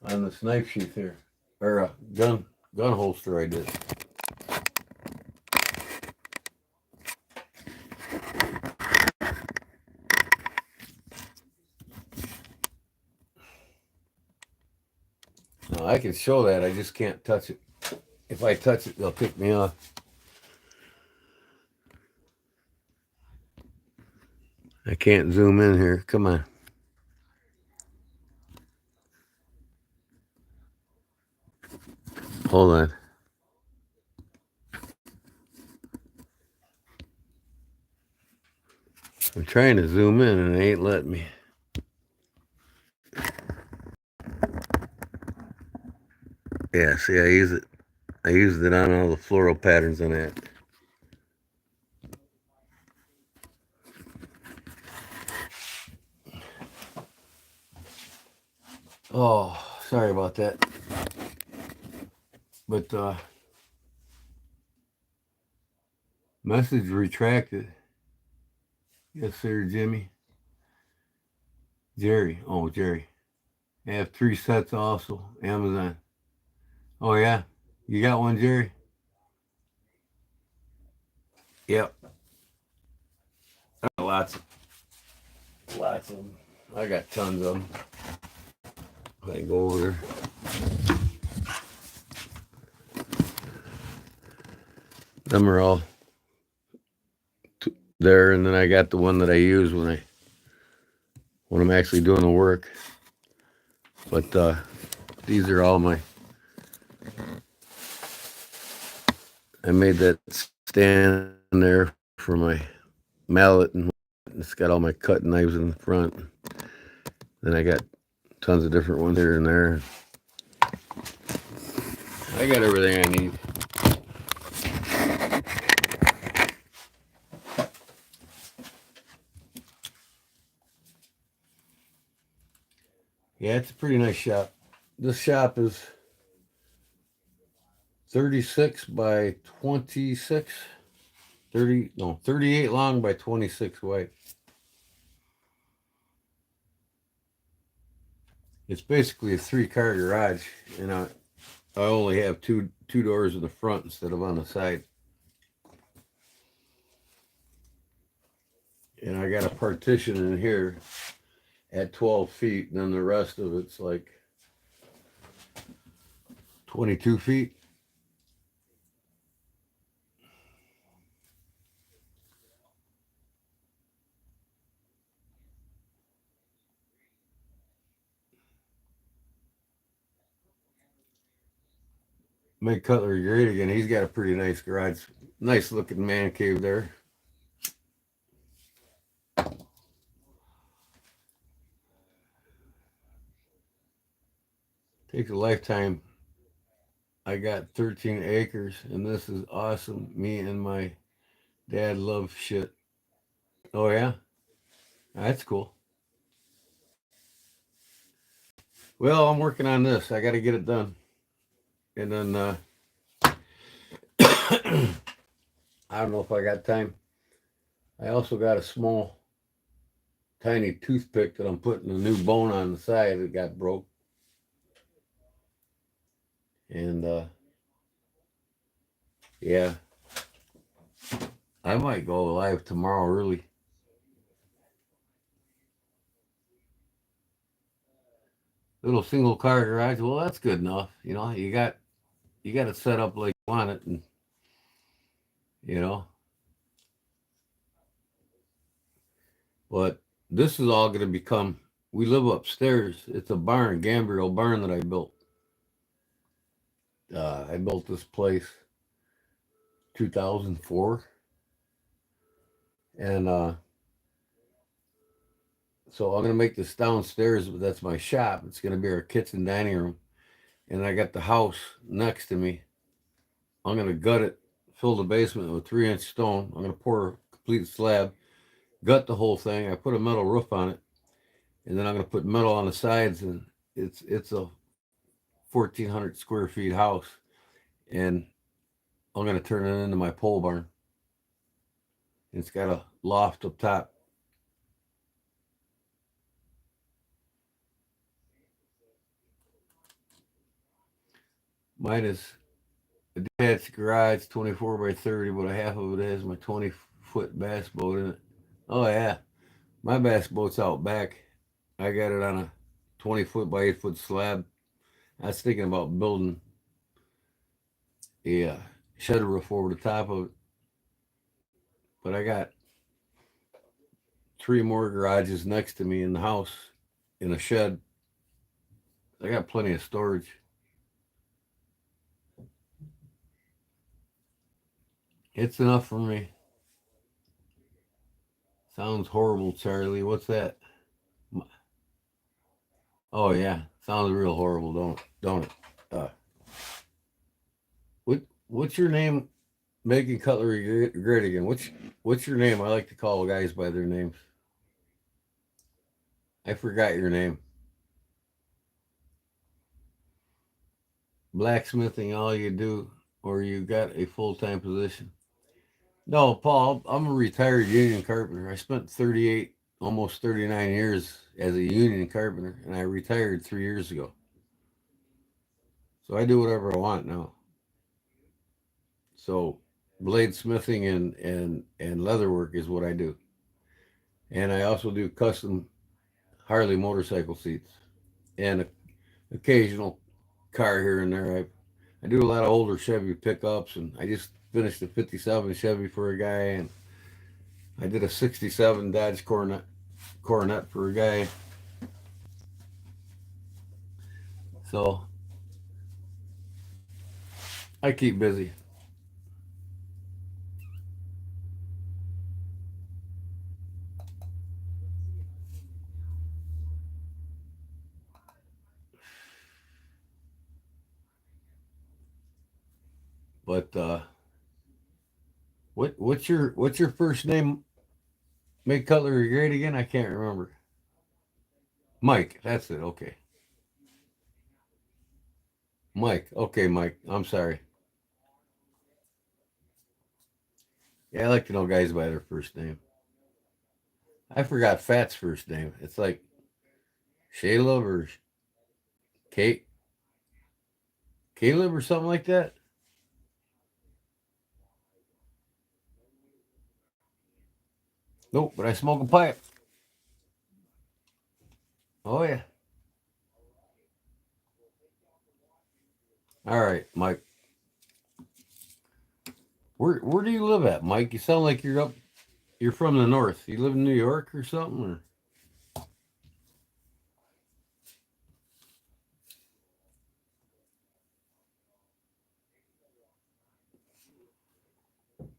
On this knife sheath here, or a gun holster I did. Now I can show that, I just can't touch it. If I touch it, they'll kick me off. I I can't zoom in here. Come on. Hold on. I'm trying to zoom in and it ain't letting me. Yeah, see, I used it on all the floral patterns on that. Oh, sorry about that. But message retracted. Yes, sir, Jimmy. Jerry. Oh, Jerry. I have 3 sets also. Amazon. Oh, yeah? You got one, Jerry? Yep. I got lots of them. I got tons of them. I can go over there. Them are all there, and then I got the one that I use when I'm actually doing the work. But these are all my. I made that stand there for my mallet, and it's got all my cutting knives in the front. Then I got tons of different ones here and there. I got everything I need. Yeah, it's a pretty nice shop. This shop is 36 by 26. 38 long by 26 wide. It's basically a 3-car garage, and I only have two doors in the front instead of on the side. And I got a partition in here at 12 feet, and then the rest of it's like 22 feet. Make Cutlery great again. He's got a pretty nice garage. Nice looking man cave there. Takes a lifetime. I got 13 acres, and this is awesome. Me and my dad love shit. Oh, yeah? That's cool. Well, I'm working on this. I got to get it done. And then, I don't know if I got time. I also got a small, tiny toothpick that I'm putting a new bone on the side that got broke. And, yeah, I might go live tomorrow early. Little single car garage. Well, that's good enough. You got it set up like you want it, and you know. But this is all going to become. We live upstairs. It's a barn, Gambriel barn that I built. I built this place 2004, and so I'm going to make this downstairs. But that's my shop. It's going to be our kitchen dining room, and I got the house next to me. I'm going to gut it, fill the basement with 3-inch stone. I'm going to pour a complete slab, gut the whole thing. I put a metal roof on it, and then I'm going to put metal on the sides, and it's a 1,400 square feet house, and I'm going to turn it into my pole barn. It's got a loft up top. Mine is a detached garage, 24 by 30, but a half of it has my 20-foot bass boat in it. Oh, yeah. My bass boat's out back. I got it on a 20-foot by 8-foot slab. I was thinking about building a shutter roof over the top of it. But I got 3 more garages next to me in the house, in a shed. I got plenty of storage. It's enough for me. Sounds horrible, Charlie. What's that? Oh yeah, sounds real horrible, don't it? Uh, what's your name? Making cutlery great again. What's your name? I like to call guys by their names. I forgot your name. Blacksmithing, all you do, or you got a full-time position? No, Paul. I'm a retired union carpenter. I spent 38, almost 39 years as a union carpenter, and I retired 3 years ago. So I do whatever I want now. So bladesmithing and leatherwork is what I do. And I also do custom Harley motorcycle seats and occasional car here and there. I do a lot of older Chevy pickups, and I just finished a '57 Chevy for a guy, and I did a '67 Dodge Coronet for a guy. So I keep busy. But what's your first name? Make cutlery great again? I can't remember. Mike, that's it. Okay, Mike. Okay, Mike. I'm sorry. Yeah, I like to know guys by their first name. I forgot Fat's first name. It's like Shayla or Kate, Caleb or something like that. Nope, but I smoke a pipe. Oh yeah. All right, Mike. Where do you live at, Mike? You sound like you're up. You're from the north. You live in New York or something? Or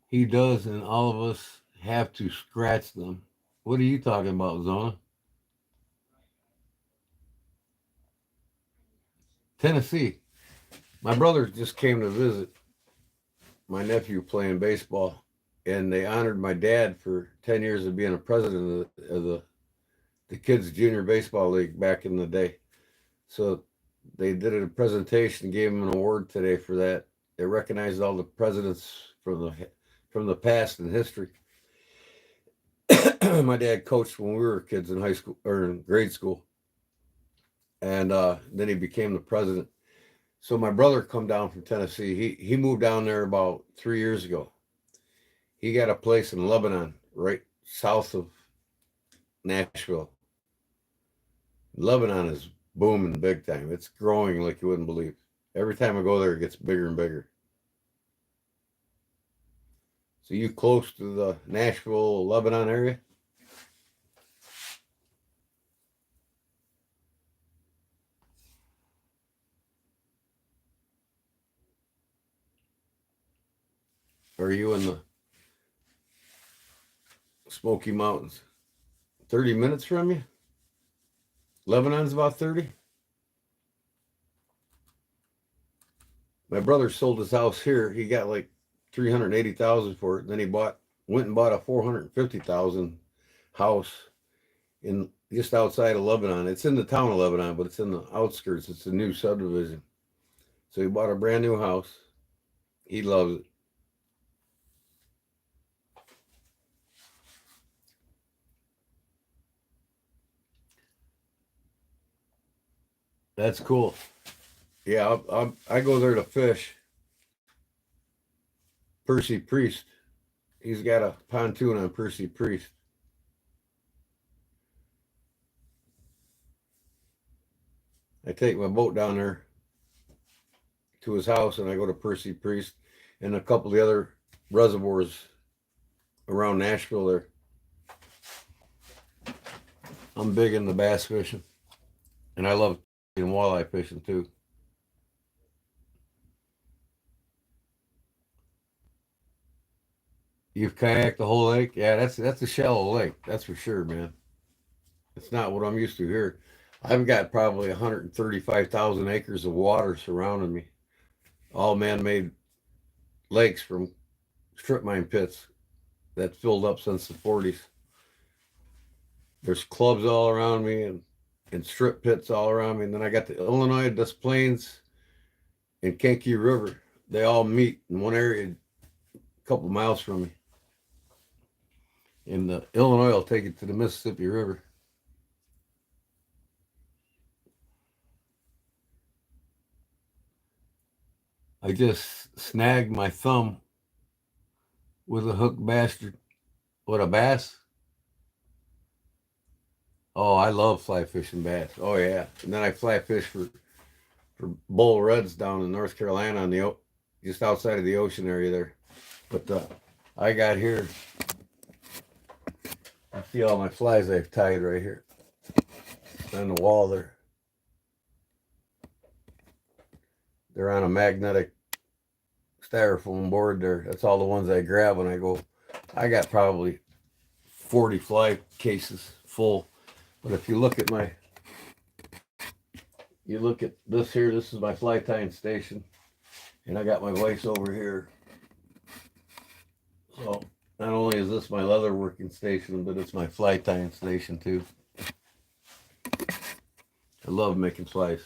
he does, and all of us have to scratch them. What are you talking about, Zona? Tennessee. My brother just came to visit my nephew playing baseball, and they honored my dad for 10 years of being a president of the kids' junior baseball league back in the day. So they did a presentation, gave him an award today for that. They recognized all the presidents from the past in history. My dad coached when we were kids in high school or in grade school, and then he became the president. So my brother come down from Tennessee. He moved down there about 3 years ago. He got a place in Lebanon, right south of Nashville. Lebanon is booming big time. It's growing like you wouldn't believe. Every time I go there, it gets bigger and bigger. So you close to the Nashville, Lebanon area? Or are you in the Smoky Mountains? 30 minutes from you? Lebanon's about 30? My brother sold his house here. He got like 380,000 for it. Then he went and bought a 450,000 house in just outside of Lebanon. It's in the town of Lebanon, but it's in the outskirts. It's a new subdivision. So he bought a brand new house. He loves it. That's cool. Yeah, I go there to fish. Percy Priest. He's got a pontoon on Percy Priest. I take my boat down there to his house, and I go to Percy Priest and a couple of the other reservoirs around Nashville there. I'm big into bass fishing, and I love walleye fishing too. You've kayaked the whole lake? Yeah, that's a shallow lake. That's for sure, man. It's not what I'm used to here. I've got probably 135,000 acres of water surrounding me, all man-made lakes from strip mine pits that filled up since the 40s. There's clubs all around me and strip pits all around me. And then I got the Illinois Des Plaines and Kankakee River. They all meet in one area a couple miles from me. And the Illinois will take it to the Mississippi River. I just snagged my thumb with a hook bastard. What, a bass? Oh, I love fly fishing bass. Oh yeah. And then I fly fish for bull reds down in North Carolina on the just outside of the ocean area there. But I got here. You see all my flies I've tied right here on the wall there. They're on a magnetic styrofoam board there. That's all the ones I grab when I go. I got probably 40 fly cases full. But if you look at this here, this is my fly tying station. And I got my vise over here. So not only is this my leather working station, but it's my fly tying station too. I love making flies.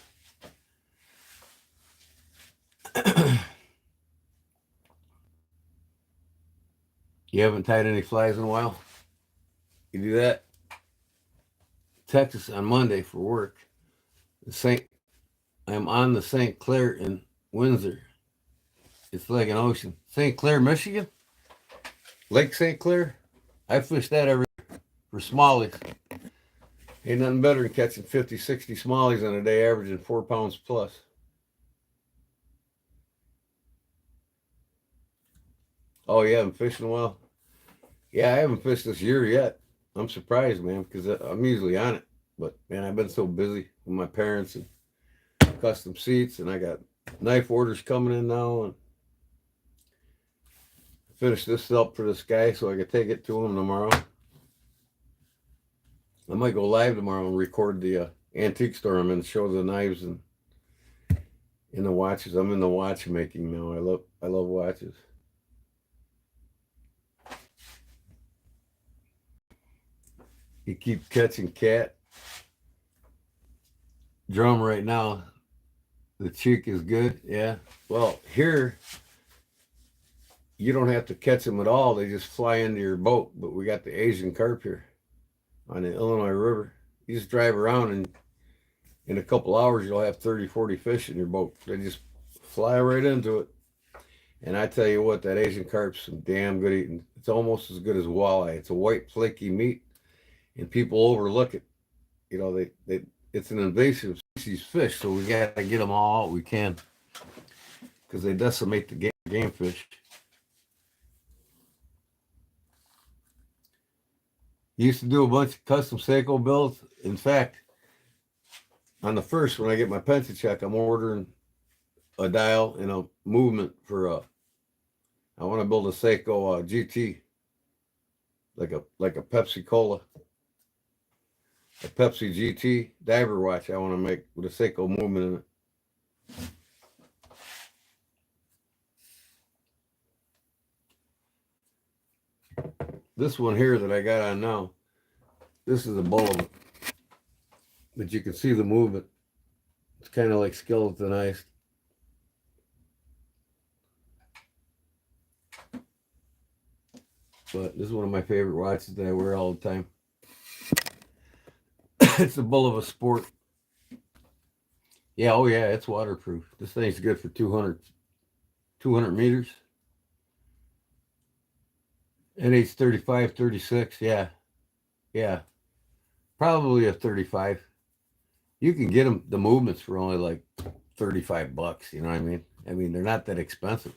You haven't tied any flies in a while? You do that? Texas on Monday for work. I'm on the St. Clair in Windsor. It's like an ocean. St. Clair, Michigan? Lake St. Clair? I fish that every year for smallies. Ain't nothing better than catching 50, 60 smallies in a day, averaging 4 pounds plus. Oh, you haven't fished in a while? Yeah, I haven't fished this year yet. I'm surprised, man, because I'm usually on it. But, man, I've been so busy with my parents and custom seats, and I got knife orders coming in now. And finish this up for this guy so I can take it to him tomorrow. I might go live tomorrow and record the antique store I'm in, show the knives and in the watches. I'm in the watchmaking now. I love watches. You keep catching cat. Drum right now. The cheek is good. Yeah. Well, here you don't have to catch them at all. They just fly into your boat. But we got the Asian carp here on the Illinois River. You just drive around and in a couple hours you'll have 30, 40 fish in your boat. They just fly right into it. And I tell you what, that Asian carp's some damn good eating. It's almost as good as walleye. It's a white flaky meat, and people overlook it. You know, it's an invasive species fish, so we got to get them all out we can because they decimate the game fish. Used to do a bunch of custom Seiko builds. In fact, on the first, when I get my pension check, I'm ordering a dial and a movement for I want to build a Seiko GT, like a Pepsi Cola, a Pepsi GT diver watch. I want to make with a Seiko movement in it. This one here that I got on now, this is a bullet, but you can see the movement. It's kind of like skeletonized. But this is one of my favorite watches that I wear all the time. It's a bull of a sport. Yeah, oh yeah, it's waterproof. This thing's good for 200 meters. NH 35, 36, yeah. Yeah. Probably a 35. You can get them, the movements for only like $35, you know what I mean? I mean, they're not that expensive.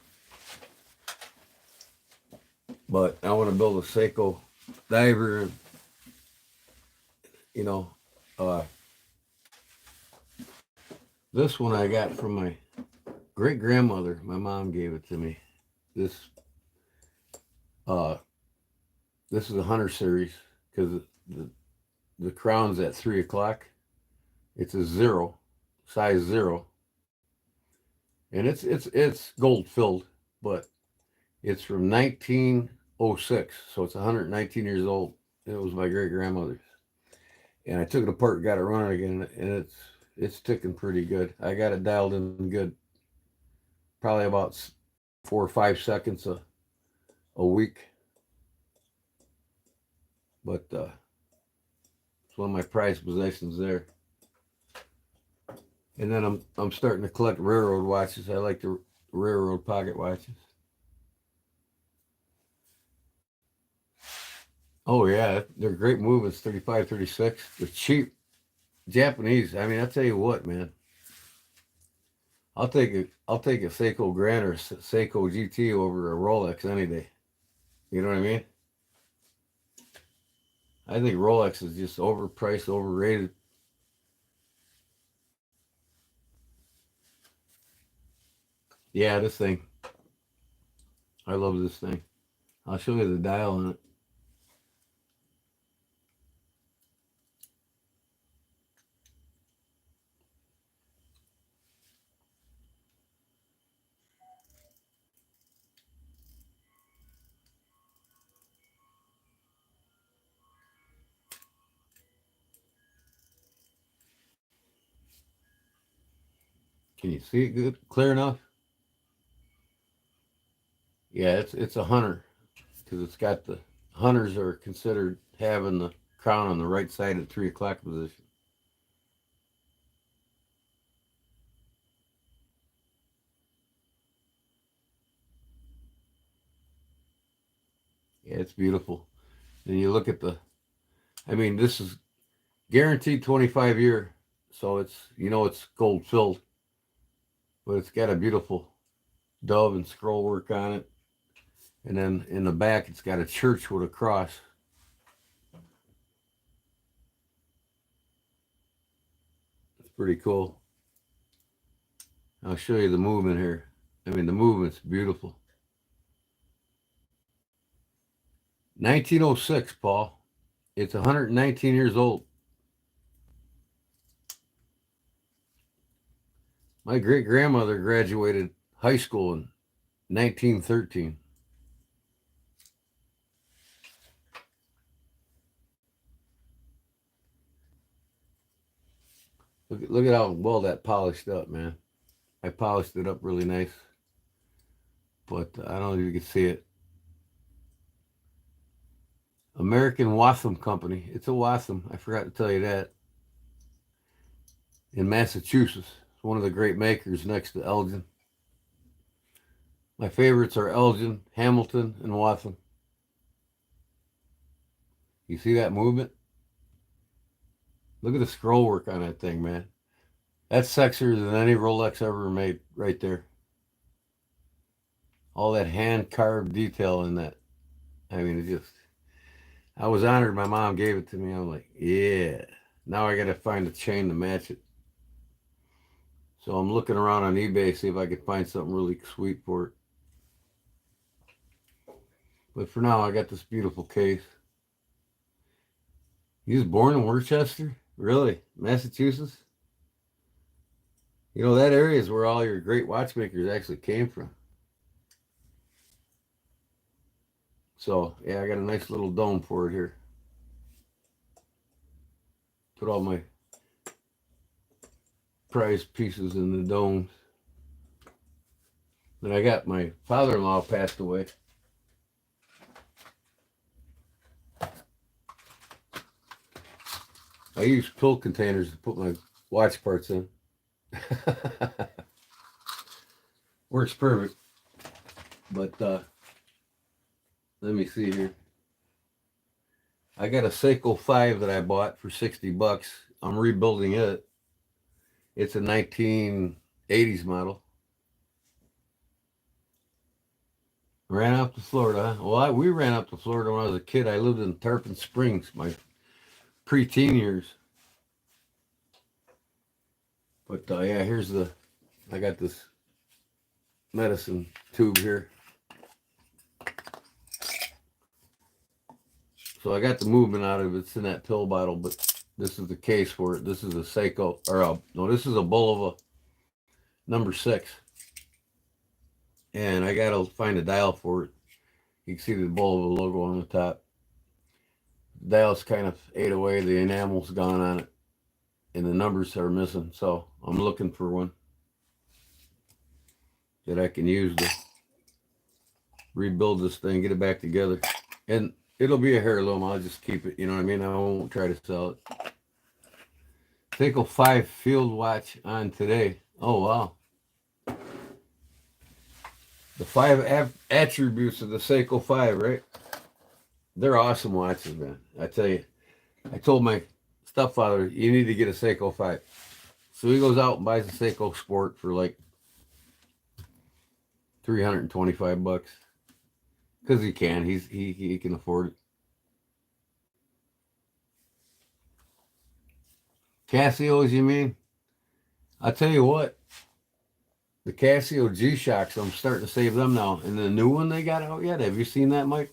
But I want to build a Seiko diver you know, uh, this one I got from my great grandmother. My mom gave it to me. This uh, this is a hunter series because the crown's at 3 o'clock. It's a zero, size zero, and it's gold filled, but it's from 1906, so it's 119 years old. It was my great grandmother's, and I took it apart, got it running again, and it's ticking pretty good. I got it dialed in good, probably about 4 or 5 seconds a week, but it's one of my prized possessions there. And then I'm starting to collect railroad watches. I like the railroad pocket watches. Oh yeah, they're great movements. 35, 36. They're cheap. Japanese. I mean, I tell you what, man. I'll take a Seiko Grand or Seiko GT over a Rolex any day. You know what I mean? I think Rolex is just overpriced, overrated. Yeah, this thing. I love this thing. I'll show you the dial on it. Can you see it good, clear enough? Yeah, it's a hunter because it's got the hunters are considered having the crown on the right side at 3 o'clock position. Yeah, it's beautiful. And you look at I mean, this is guaranteed 25-year, so it's gold filled, but it's got a beautiful dove and scroll work on it. And then in the back, it's got a church with a cross. It's pretty cool. I'll show you the movement here. I mean, the movement's beautiful. 1906, Paul. It's 119 years old. My great grandmother graduated high school in 1913. Look at how well that polished up, man. I polished it up really nice, but I don't know if you can see it. American Waltham Company. It's a Waltham. I forgot to tell you that. In Massachusetts. It's one of the great makers next to Elgin. My favorites are Elgin, Hamilton, and Waltham. You see that movement? Look at the scroll work on that thing, man. That's sexier than any Rolex ever made right there. All that hand carved detail in that. I mean, I was honored my mom gave it to me. I'm like, yeah. Now I got to find a chain to match it. So I'm looking around on eBay, see if I could find something really sweet for it. But for now, I got this beautiful case. He was born in Worcester? Really? Massachusetts? You know, that area is where all your great watchmakers actually came from. So, yeah, I got a nice little dome for it here. Put all my prize pieces in the domes. Then I got my father-in-law passed away. I use pill containers to put my watch parts in. Works perfect. But let me see here. I got a Seiko 5 that I bought for $60. I'm rebuilding it. It's a 1980s model. Ran up to Florida. Well, we ran up to Florida when I was a kid. I lived in Tarpon Springs. My pre-teen years. But yeah, I got this medicine tube here. So I got the movement out of it. It's in that pill bottle, but this is the case for it. This is a Seiko, no, this is a Bulova number 6. And I got to find a dial for it. You can see the Bulova logo on the top. The dial's kind of ate away. The enamel's gone on it. And the numbers are missing. So I'm looking for one that I can use to rebuild this thing, get it back together. And it'll be a heirloom. I'll just keep it. You know what I mean? I won't try to sell it. Seiko 5 field watch on today. Oh, wow. The 5 attributes of the Seiko 5, right? They're awesome watches, man. I tell you. I told my stepfather, you need to get a Seiko 5. So he goes out and buys a Seiko Sport for like $325. Because he can. He can afford it. Casios, you mean? I'll tell you what. The Casio G-Shocks, I'm starting to save them now. And the new one they got out yet? Have you seen that, Mike?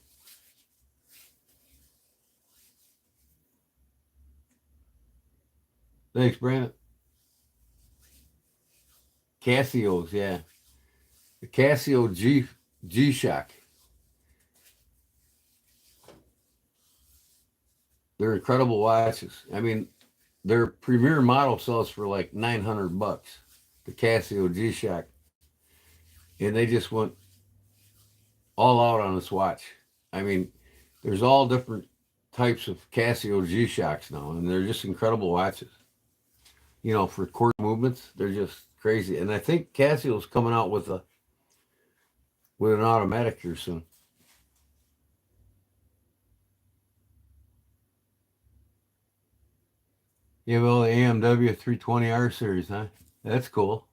Thanks, Brandon. Casios, yeah. The Casio G-Shock. They're incredible watches. I mean, their premier model sells for like $900. The Casio G-Shock. And they just went all out on this watch. I mean, there's all different types of Casio G-Shocks now, and they're just incredible watches. You know, for quarter movements, they're just crazy. And I think Casio's coming out with an automatic here soon. You have all the AMW 320R series, huh? That's cool.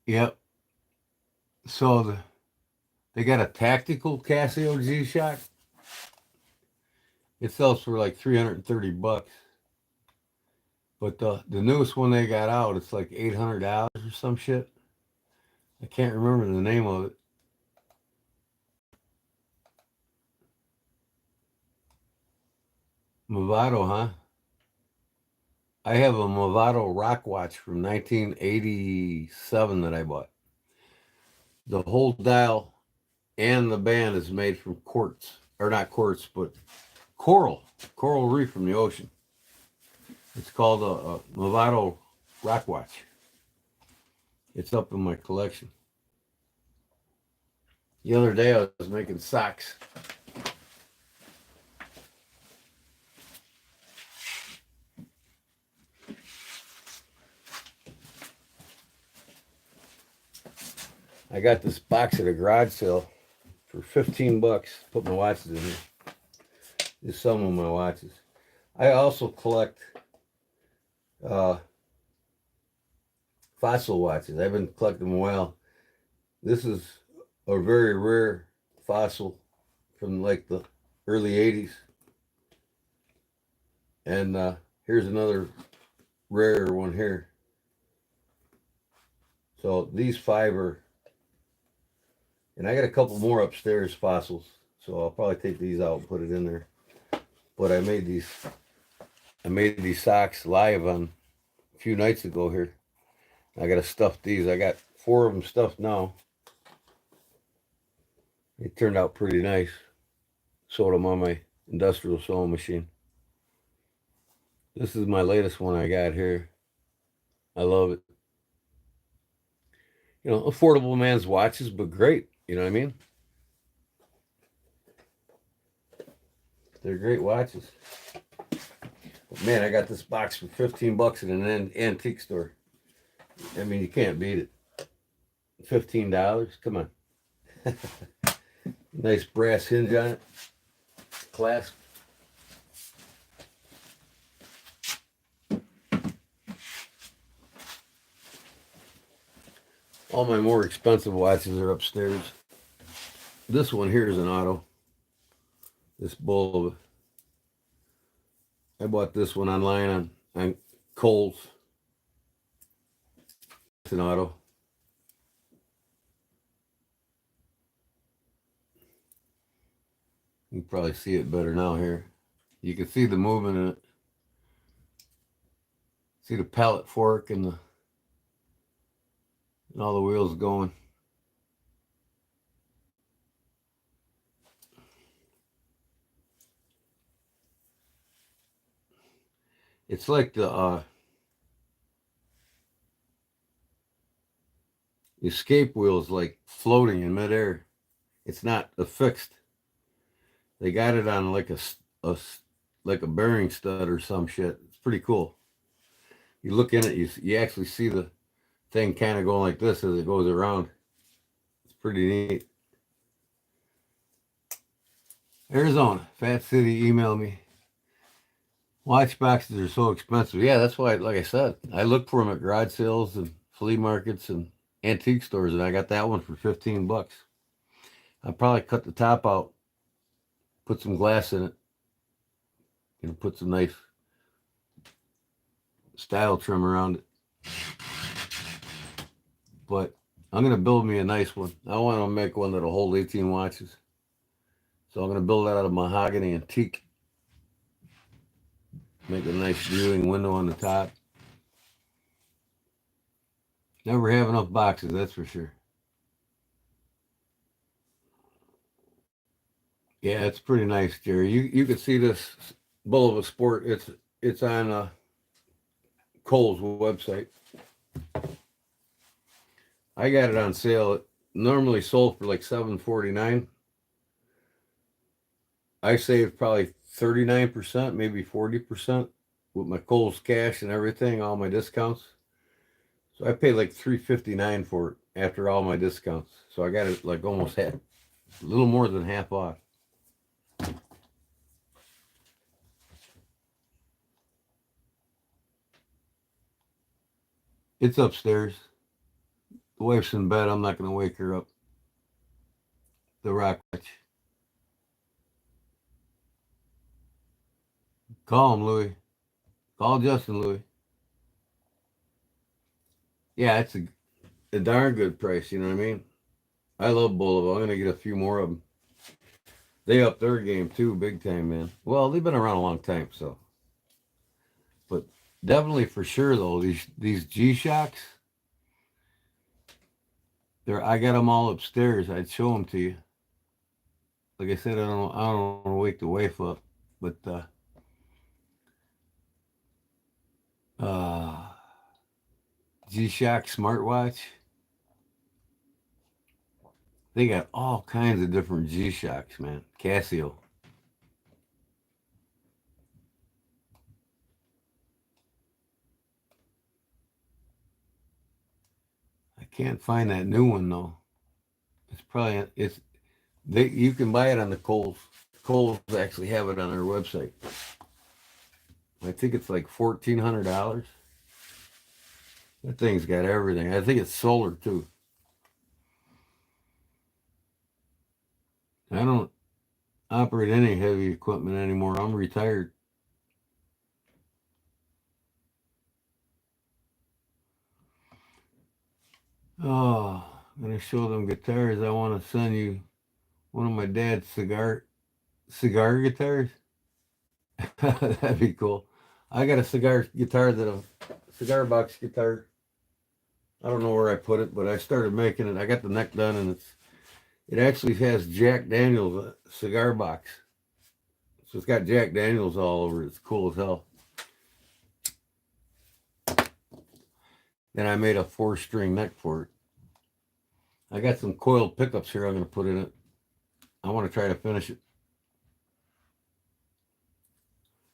Yep. So they got a tactical Casio G-Shock. It sells for like $330. But the newest one they got out, it's like $800 or some shit. I can't remember the name of it. Movado, huh? I have a Movado rock watch from 1987 that I bought. The whole dial and the band is made from quartz. Or not quartz, but coral reef from the ocean. It's called a Movado rock watch. It's up in my collection. The other day I was making socks. I got this box at a garage sale for $15. Put my watches in here. Just some of my watches. I also collect fossil watches. I've been collecting them a while. This is a very rare fossil from like the early 80s. And here's another rarer one here. So these 5 are, and I got a couple more upstairs fossils. So I'll probably take these out and put it in there. But I made these socks live on a few nights ago here. I got to stuff these. I got 4 of them stuffed now. They turned out pretty nice. Sewed them on my industrial sewing machine. This is my latest one I got here. I love it. You know, affordable man's watches, but great. You know what I mean? They're great watches. But man, I got this box for $15 at an antique store. I mean, you can't beat it. $15. Come on. Nice brass hinge on it. Clasp. All my more expensive watches are upstairs. This one here is an auto. This bulb. I bought this one online on Kohl's. It's an auto. You can probably see it better now here. You can see the movement in it. See the pallet fork and all the wheels going. It's like the escape wheels, like floating in midair. It's not affixed. They got it on like a bearing stud or some shit. It's pretty cool. You look in it, you actually see the thing kind of going like this as it goes around. It's pretty neat. Arizona, Fat City, email me. Watch boxes are so expensive. Yeah, that's why, like I said, I look for them at garage sales and flea markets and antique stores, and I got that one for $15. I probably cut the top out, put some glass in it, and put some nice style trim around it. But I'm going to build me a nice one. I want to make one that'll hold 18 watches. So I'm going to build that out of mahogany and teak. Make a nice viewing window on the top. Never have enough boxes, that's for sure. Yeah, it's pretty nice, Jerry. You can see this Bull of a Sport. It's on Kohl's website. I got it on sale. It normally sold for like $7.49. I saved probably 39%, maybe 40% with my Kohl's cash and everything, all my discounts. So I paid like $3.59 for it after all my discounts. So I got it like almost half, a little more than half off. It's upstairs. The wife's in bed. I'm not going to wake her up. The rock watch. Call him, Louis. Call Justin, Louis. Yeah, it's a darn good price. You know what I mean? I love Boulevard. I'm going to get a few more of them. They up their game too, big time, man. Well, they've been around a long time, so. But definitely for sure though, these G-Shocks, I got them all upstairs. I'd show them to you. Like I said, I don't want to wake the wife up, but G-Shock smartwatch. They got all kinds of different G-Shocks, man. Casio. I can't find that new one though. You can buy it on the Kohl's. Kohl's actually have it on their website. I think it's like $1,400. That thing's got everything. I think it's solar too. I don't operate any heavy equipment anymore. I'm retired. Oh, I'm gonna show them guitars. I want to send you one of my dad's cigar guitars. That'd be cool. I got a cigar box guitar. I don't know where I put it, but I started making it. I got the neck done, and it actually has Jack Daniel's cigar box. So it's got Jack Daniel's all over it. It's cool as hell. Then I made a 4-string neck for it. I got some coiled pickups here I'm going to put in it. I want to try to finish it.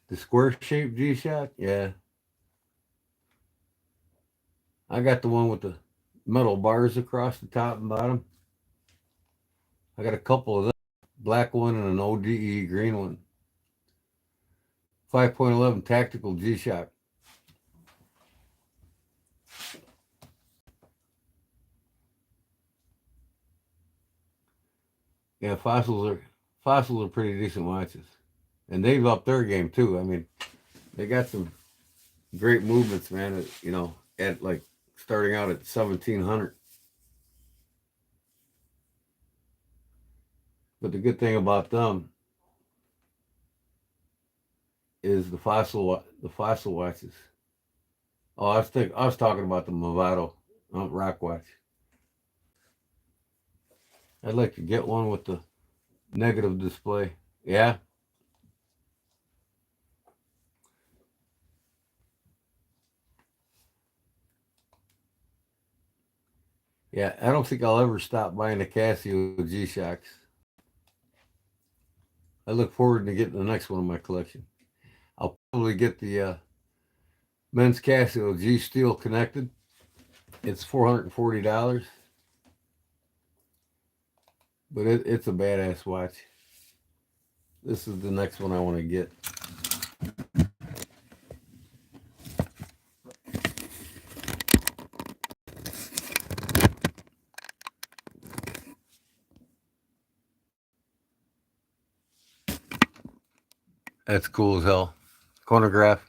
The square-shaped G-Shock? Yeah. I got the one with the metal bars across the top and bottom. I got a couple of them, black one and an ODE green one. 5.11 tactical G-Shock. Yeah, fossils are pretty decent watches, and they've upped their game too. I mean, they got some great movements, man. You know, at like starting out at 1700. But the good thing about them is the fossil watches. Oh, I was talking about the Movado rock watch. I'd like to get one with the negative display. Yeah, yeah. I don't think I'll ever stop buying the Casio G-Shocks. I look forward to getting the next one in my collection. I'll probably get the men's Casio G Steel connected. It's $440, but it's a badass watch. This is the next one I want to get. That's cool as hell. Chronograph.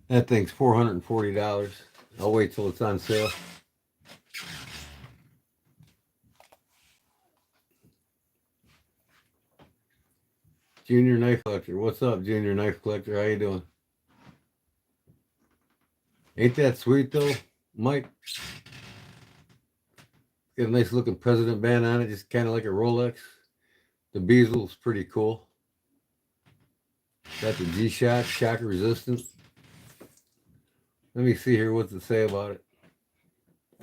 That thing's $440. I'll wait till it's on sale. Junior Knife Collector. What's up, Junior Knife Collector? How you doing? Ain't that sweet though, Mike? Got a nice looking president band on it, just kind of like a Rolex. The bezel's pretty cool. Got the G-Shock, shock resistant. Let me see here what's it say about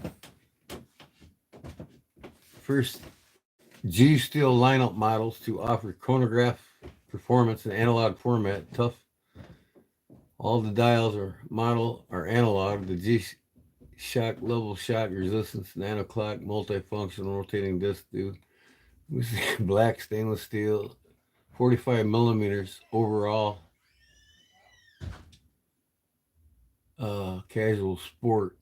it. First G Steel lineup models to offer chronograph performance in analog format. Tough. All the dials are analog. The G-Shock level shock resistance, nano clock, multifunction, rotating disc, dude. We see black stainless steel, 45 millimeters overall. Casual sport.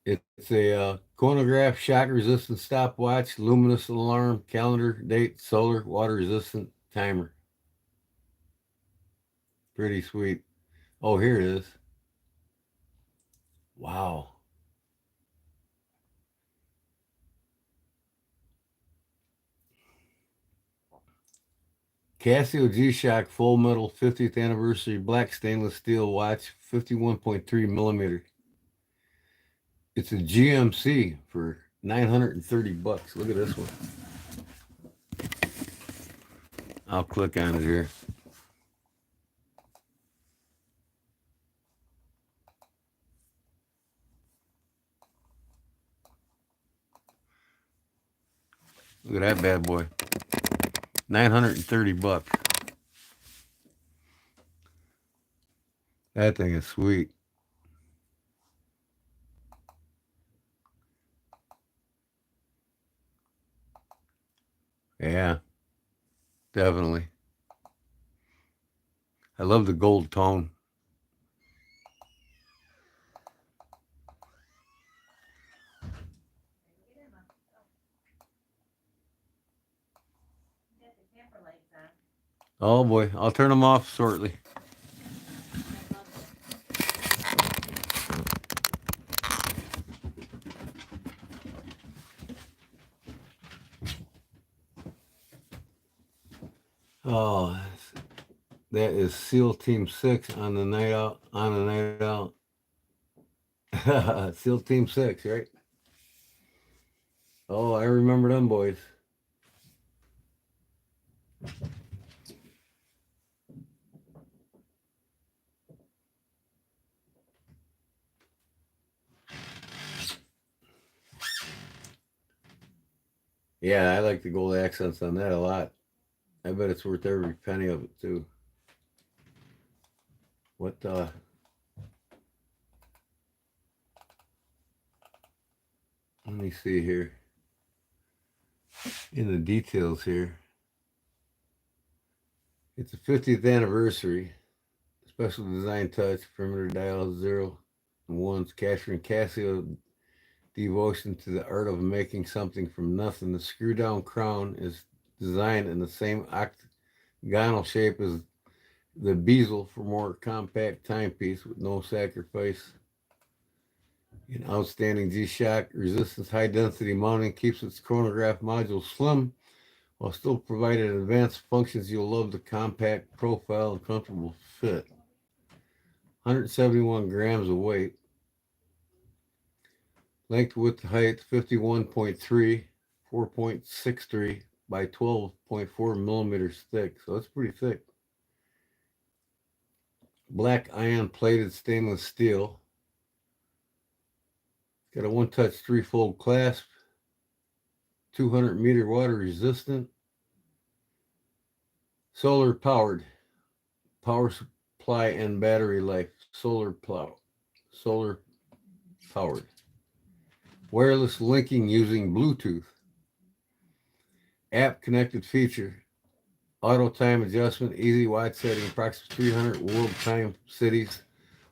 It's a chronograph, shock resistant stopwatch, luminous alarm, calendar, date, solar, water resistant timer. Pretty sweet. Oh, here it is. Wow. Casio G-Shock full metal 50th anniversary black stainless steel watch, 51.3 millimeter. It's a GMC for $930. Look at this one. I'll click on it here. Look at that bad boy. $930. That thing is sweet. Yeah, definitely. I love the gold tone. Oh boy, I'll turn them off shortly. Oh, that is SEAL Team 6 on the night out. On the night out. SEAL Team 6, right? Oh, I remember them boys. Yeah, I like the gold accents on that a lot. I bet it's worth every penny of it too. What let me see here. In the details here. It's the 50th anniversary. Special design touch, perimeter dial 0 and 1s, capturing Casio devotion to the art of making something from nothing. The screw down crown is designed in the same octagonal shape as the bezel for more compact timepiece with no sacrifice. An outstanding G-Shock resistance high density mounting keeps its chronograph module slim while still providing advanced functions. You'll love the compact profile and comfortable fit. 171 grams of weight. Length, width, height 51.3, 4.63 by 12.4 millimeters thick. So that's pretty thick. Black ion plated stainless steel. Got a one-touch three-fold clasp. 200-meter water resistant. Solar powered. Power supply and battery life. Solar powered. Wireless linking using Bluetooth. App connected feature. Auto time adjustment, easy watch setting, approximately 300 world time cities,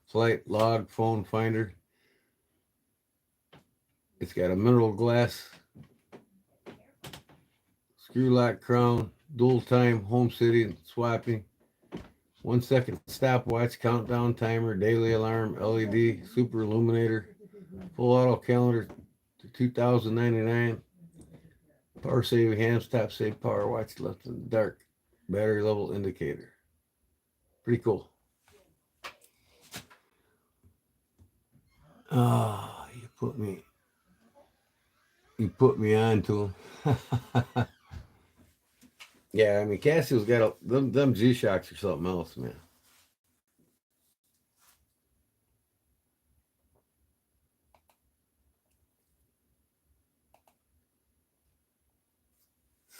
flight, log, phone finder. It's got a mineral glass, screw lock crown, dual time, home city and swapping, 1 second stopwatch, countdown timer, daily alarm, LED, super illuminator, full auto calendar to 2099, power saving hands, top save power watch left in the dark, battery level indicator. Pretty cool. Oh, you put me on to him. Yeah, I mean Casio's got them G-Shocks or something else, man.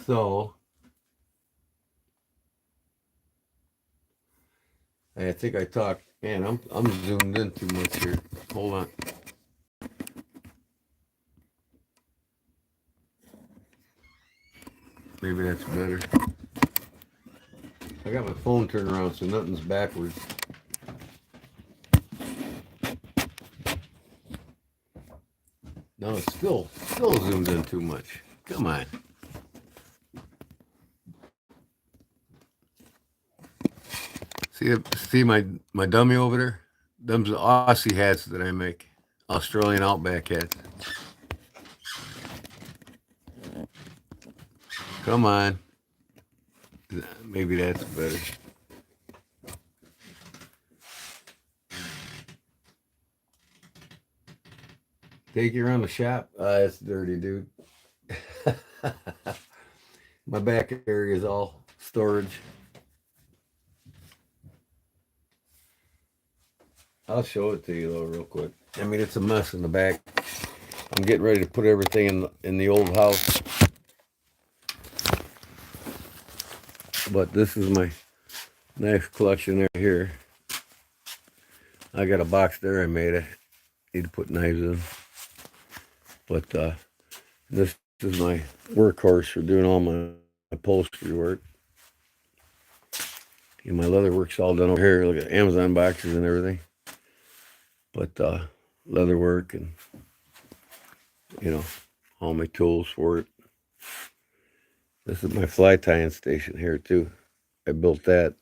So I think I talked. Man, I'm zoomed in too much here. Hold on. Maybe that's better. I got my phone turned around so nothing's backwards. No, it's still zoomed in too much. Come on. See my dummy over there? Them's the Aussie hats that I make. Australian Outback hats. Come on. Maybe that's better. Take you around the shop. It's dirty, dude. My back area is all storage. I'll show it to you though, real quick. I mean, it's a mess in the back. I'm getting ready to put everything in the old house. But this is my knife collection right here. I got a box there I made. I need to put knives in. But this is my workhorse for doing all my upholstery work. And my Leatherwork's all done over here. Look at Amazon boxes and everything. But Leatherwork and, all my tools for it. This is my fly tying station here too. I built that.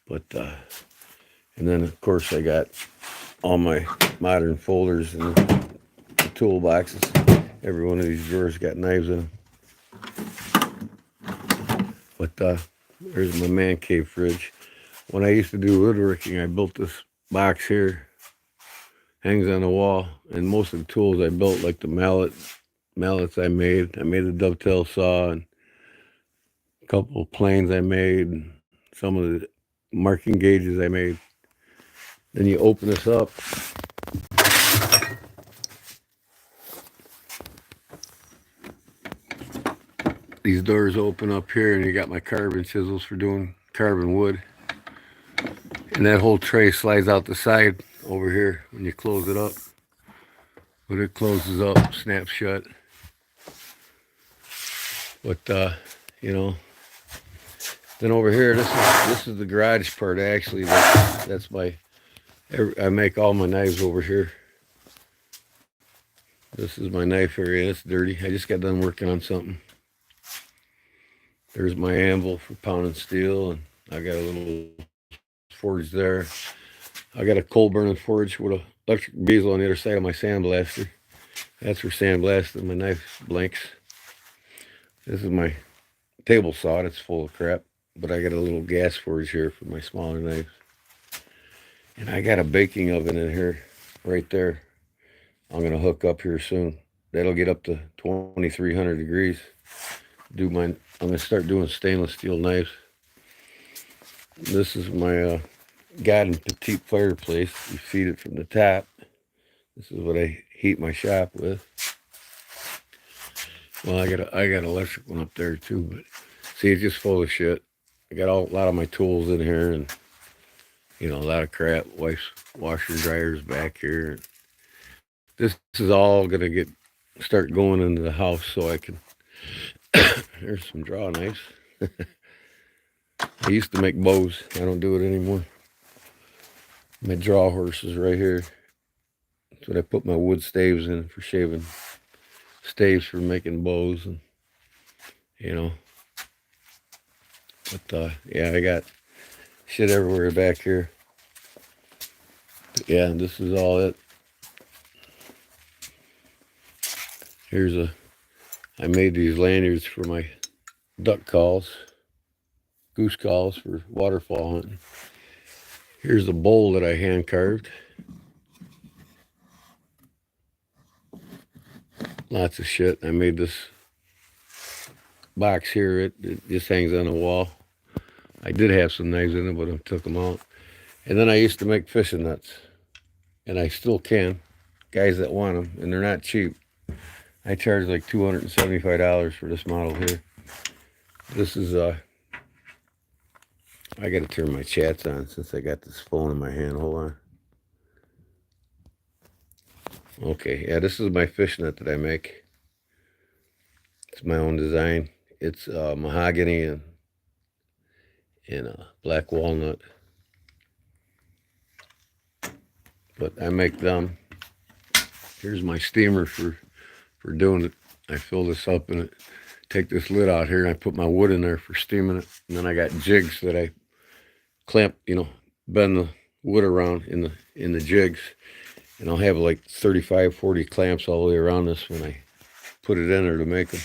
But, and then of course I got all my modern folders and the toolboxes. Every one of these drawers got knives in them. But there's my man cave fridge. When I used to do woodworking, I built this box here. Hangs on the wall. And most of the tools I built, like the mallets I made a dovetail saw and a couple of planes I made, and some of the marking gauges I made. Then you open this up. these doors open up here, and you got my carbon chisels for doing carbon wood. And that whole tray slides out the side over here when you close it up. But it closes up, snaps shut. But you know, then over here, this is the garage part. Actually, that's my. I make all my knives over here. This is my knife area. It's dirty. I just got done working on something. There's my anvil for pounding steel, and I got a little forge there. I got a coal burning forge with a electric bezel on the other side of my sandblaster. That's for sandblasting my knife blanks. This is my table saw. It's full of crap, but I got a little gas forge here for my smaller knives. And I got a baking oven in here, right there. I'm gonna hook up here soon. That'll get up to 2,300 degrees. I'm gonna start doing stainless steel knives. This is my Garden Petite fireplace. You feed it from the top. This is what I heat my shop with. Well, I got an electric one up there too, but see, it's just full of shit. I got a lot of my tools in here, and you know, a lot of crap. Wife's washer and dryers back here. This is all gonna start going into the house so I can. There's some draw knives. I used to make bows. I don't do it anymore. My draw horses right here. That's what I put my wood staves in for shaving. Staves for making bows, and you know. But yeah, I got shit everywhere back here. But yeah, this is all it. I made these lanyards for my duck calls, goose calls for waterfall hunting. Here's a bowl that I hand carved. Lots of shit. I made this box here. It just hangs on the wall. I did have some knives in it, but I took them out. And then I used to make fishing nets, and I still can. Guys that want them, and they're not cheap. I charge like $275 for this model here. This is I got to turn my chats on since I got this phone in my hand. Hold on. Okay, yeah, this is my fish net that I make. It's my own design. It's mahogany and black walnut. But I make them. Here's my steamer for doing it. I fill this up and take this lid out here, and I put my wood in there for steaming it. And then I got jigs that I clamp, bend the wood around in the jigs. And I'll have like 35, 40 clamps all the way around this when I put it in there to make them.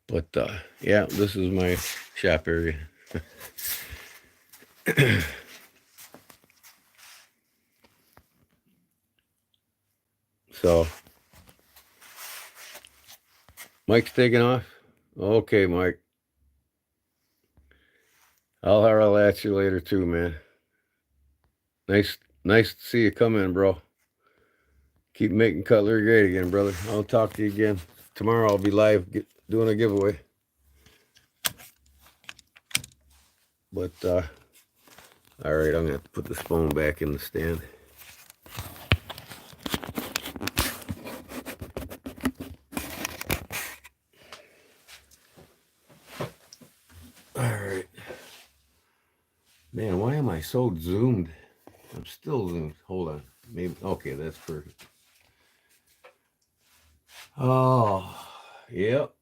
But yeah, this is my shop area. So, Mike's taking off? Okay, Mike. I'll holler at you later too, man. Nice to see you come in, bro. Keep making cutlery great again, brother. I'll talk to you again. Tomorrow I'll be live doing a giveaway. But, all right, I'm going to have to put this phone back in the stand. All right. Man, why am I so zoomed? I'm still zoomed. Hold on. Maybe. Okay, that's perfect. Oh, yep.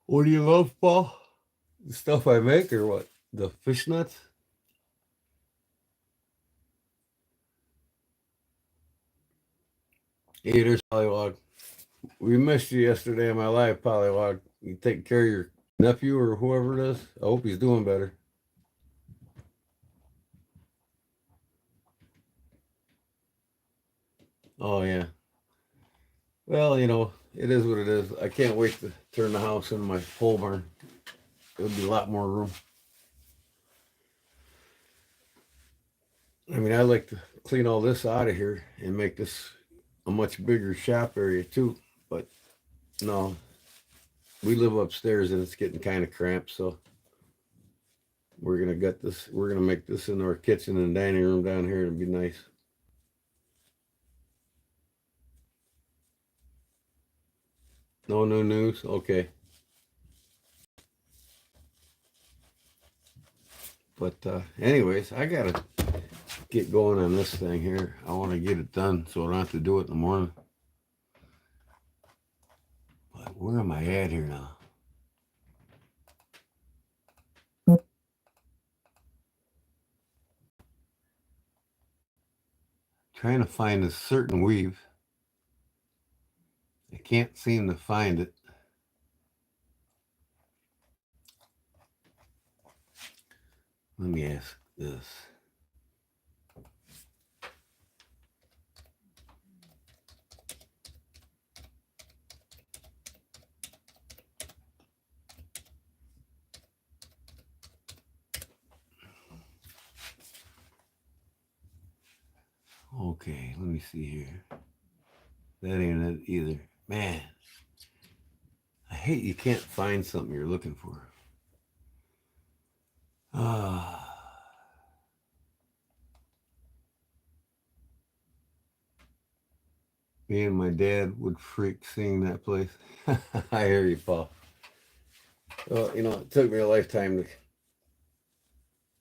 What do you love, Paul? The stuff I make or what? The fish nuts? Hey, there's Pollywog. We missed you yesterday in my life, Pollywog. You take care of your nephew or whoever it is? I hope he's doing better. Oh, yeah. Well, it is what it is. I can't wait to turn the house into my pole barn. It would be a lot more room. I mean, I like to clean all this out of here and make this a much bigger shop area too. But no, we live upstairs and it's getting kind of cramped. So we're gonna gut this. We're gonna make this into our kitchen and dining room down here. It'd be nice. No new news. Okay. But anyways, I gotta get going on this thing here. I want to get it done so I don't have to do it in the morning. But where am I at here now? Trying to find a certain weave. I can't seem to find it. Let me ask this. Okay, let me see here. That ain't it either. Man, I hate you can't find something you're looking for. Me and my dad would freak seeing that place. I hear you, Paul. Well, it took me a lifetime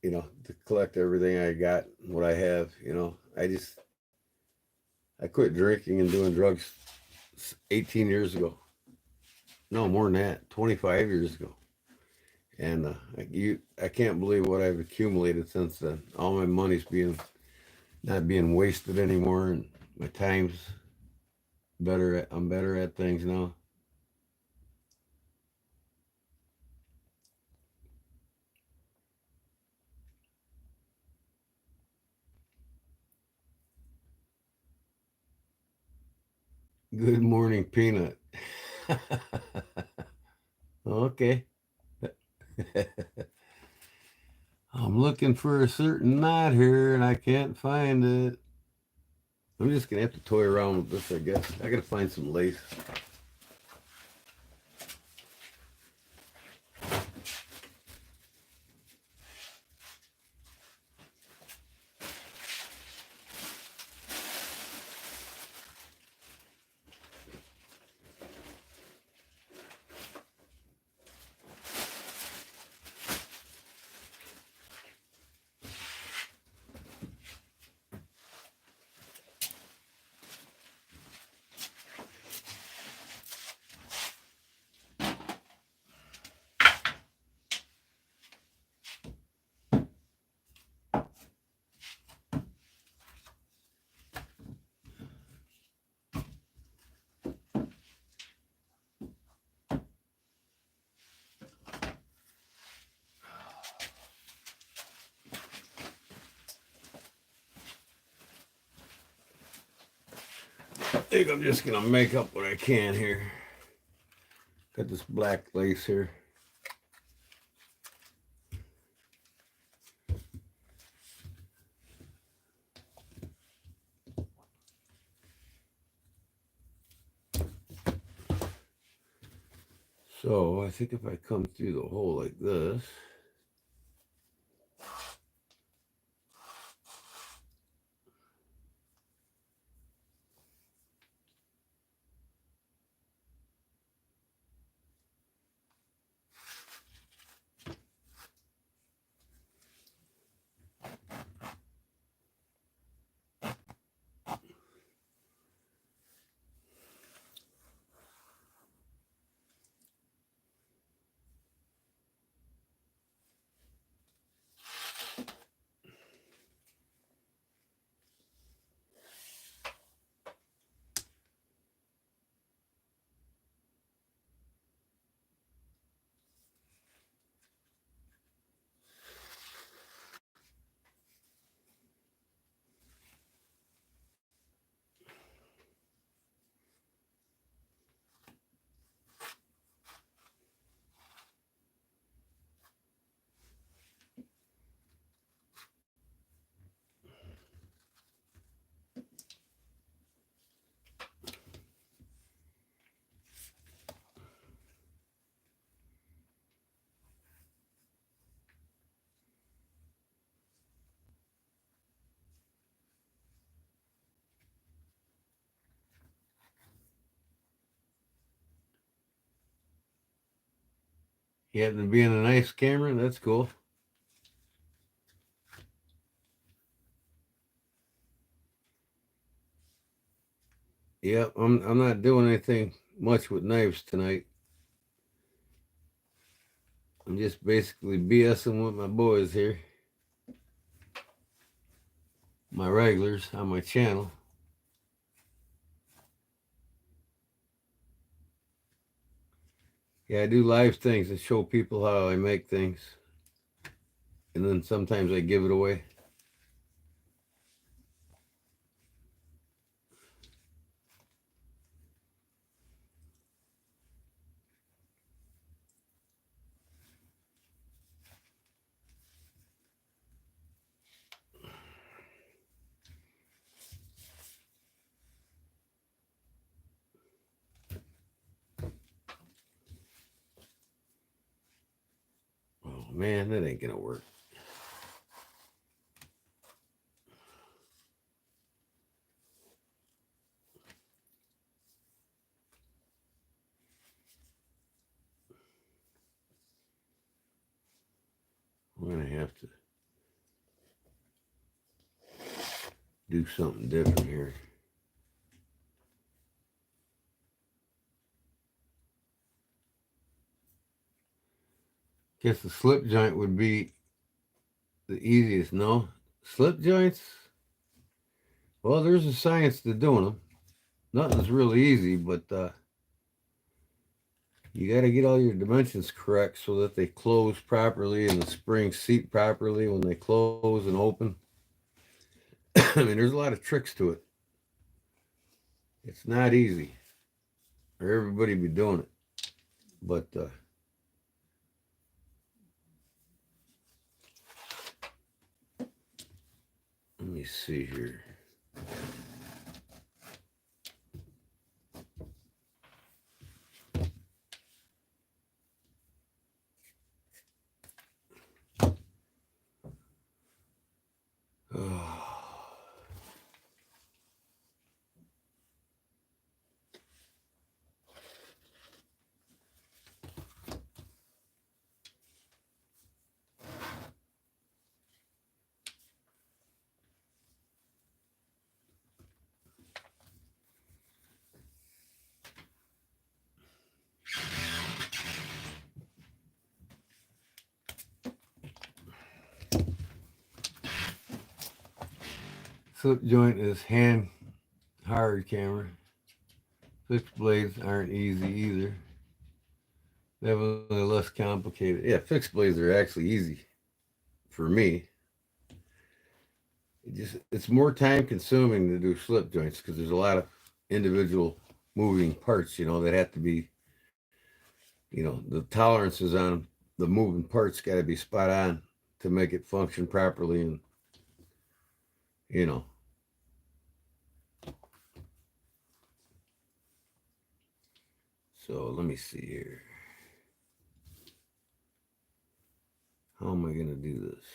to collect everything I got, what I have. I quit drinking and doing drugs 18 years ago. No, more than that, 25 years ago. And I can't believe what I've accumulated since then. All my money's not being wasted anymore, and my time's better. I'm better at things now. Good morning, Peanut. Okay. I'm looking for a certain knot here and I can't find it. I'm just gonna have to toy around with this, I guess. I gotta find some lace. I think I'm just gonna make up what I can here. Got this black lace here. So I think if I come through the hole like this, You happen to be in a nice camera? That's cool. Yep, I'm not doing anything much with knives tonight. I'm just basically BSing with my boys here. My regulars on my channel. Yeah, I do live things to show people how I make things. And then sometimes I give it away. Oh man, that ain't gonna work. I'm gonna have to do something different here. Guess the slip joint would be the easiest, no? Slip joints? Well, there's a science to doing them. Nothing's really easy, but you got to get all your dimensions correct so that they close properly and the springs seat properly when they close and open. I mean, there's a lot of tricks to it. It's not easy, or everybody be doing it. But let me see here. Slip joint is hand hard camera. Fixed blades aren't easy either. Definitely less complicated. Yeah, fixed blades are actually easy for me. It's more time consuming to do slip joints because there's a lot of individual moving parts, that have to be, the tolerances on the moving parts got to be spot on to make it function properly, and so let me see here. How am I going to do this?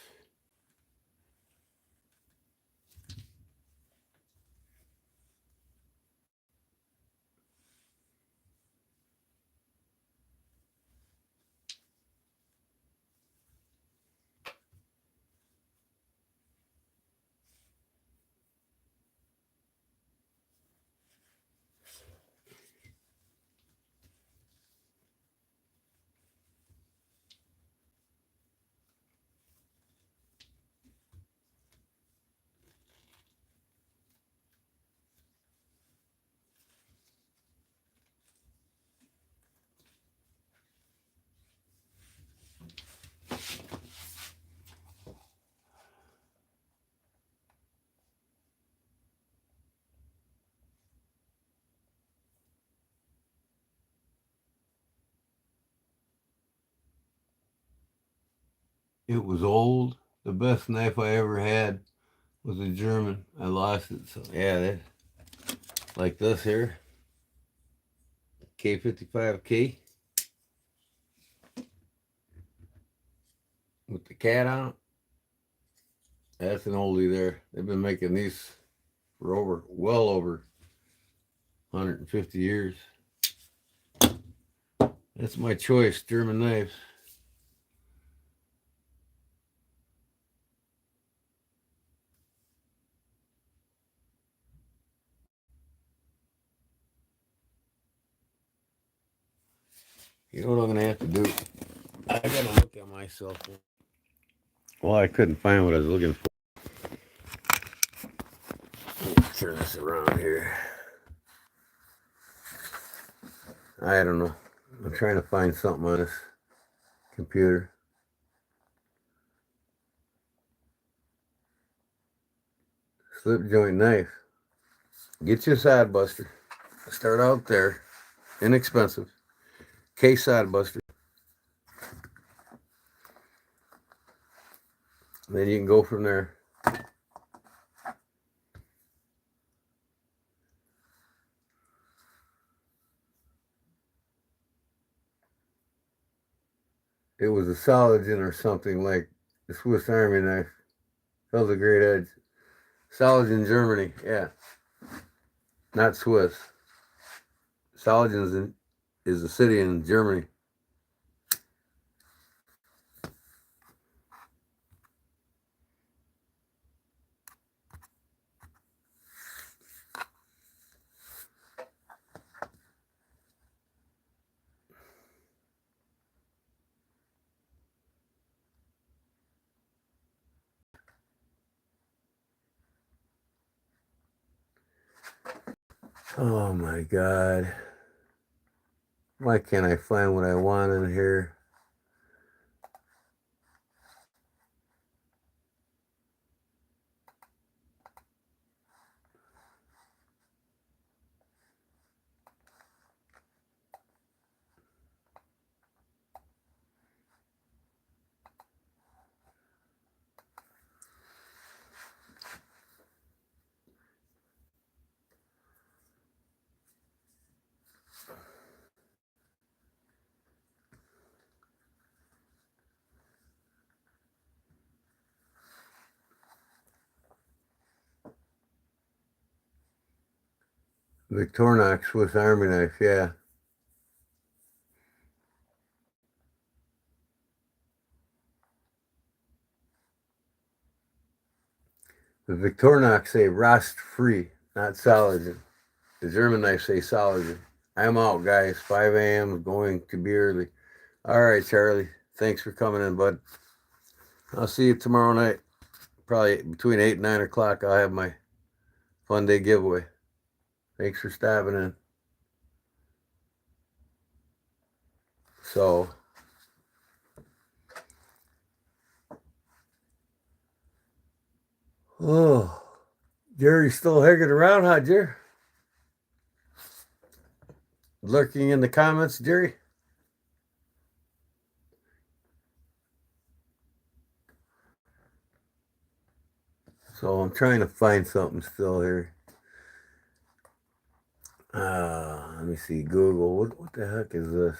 It was old. The best knife I ever had was a German. I lost it. So yeah, like this here, K55K with the cat on it. That's an oldie there. They've been making these for well over 150 years. That's my choice, German knives. You know what I'm gonna have to do? I gotta look at my cell phone. Well, I couldn't find what I was looking for. Let's turn this around here. I don't know. I'm trying to find something on this computer. Slip joint knife. Get you a side buster. Start out there. Inexpensive. Case side buster. Then you can go from there. It was a Solingen or something like the Swiss Army knife. That was a great edge. Solingen, Germany. Yeah. Not Swiss. Solingen is a city in Germany. Oh my God. Why can't I find what I want in here? Victorinox Swiss Army knife, yeah. The Victorinox say rust free, not Solingen. The German knife say Solingen. I'm out, guys. 5 a.m. going to be early. All right, Charlie. Thanks for coming in, bud. I'll see you tomorrow night. Probably between 8 and 9 o'clock. I'll have my fun day giveaway. Thanks for stopping in. So, oh, Jerry's still hanging around, huh, Jerry? Lurking in the comments, Jerry? So I'm trying to find something still here. Let me see. Google. What the heck is this?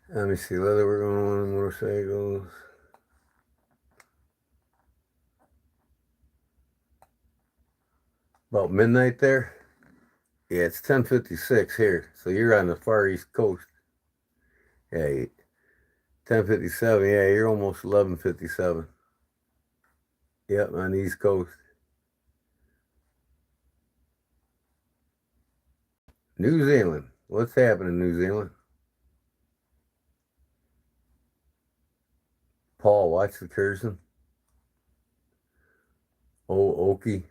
Let me see. Leatherwork on motorcycles. About midnight there? Yeah, it's 10:56 here. So you're on the far east coast. Yeah, 10:57. Yeah, you're almost 11:57. Yep, on the east coast. New Zealand. What's happening in New Zealand? Paul, watch the cursing. Oh, Okie.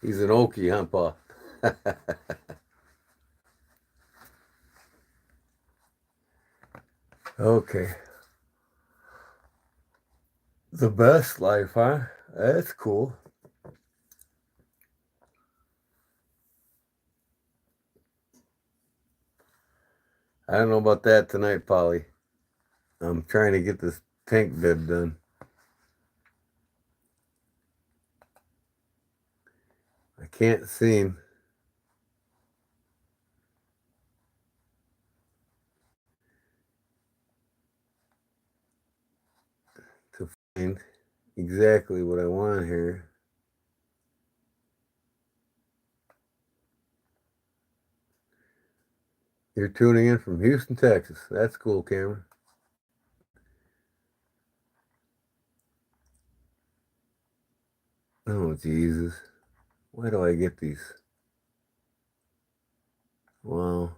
He's an Okie, huh, Paul? Okay. The best life, huh? That's cool. I don't know about that tonight, Polly. I'm trying to get this tank bed done. I I can't seem to find exactly what I want here. You're tuning in from Houston, Texas. That's cool, Cameron. Oh, Jesus. Why do I get these? Wow.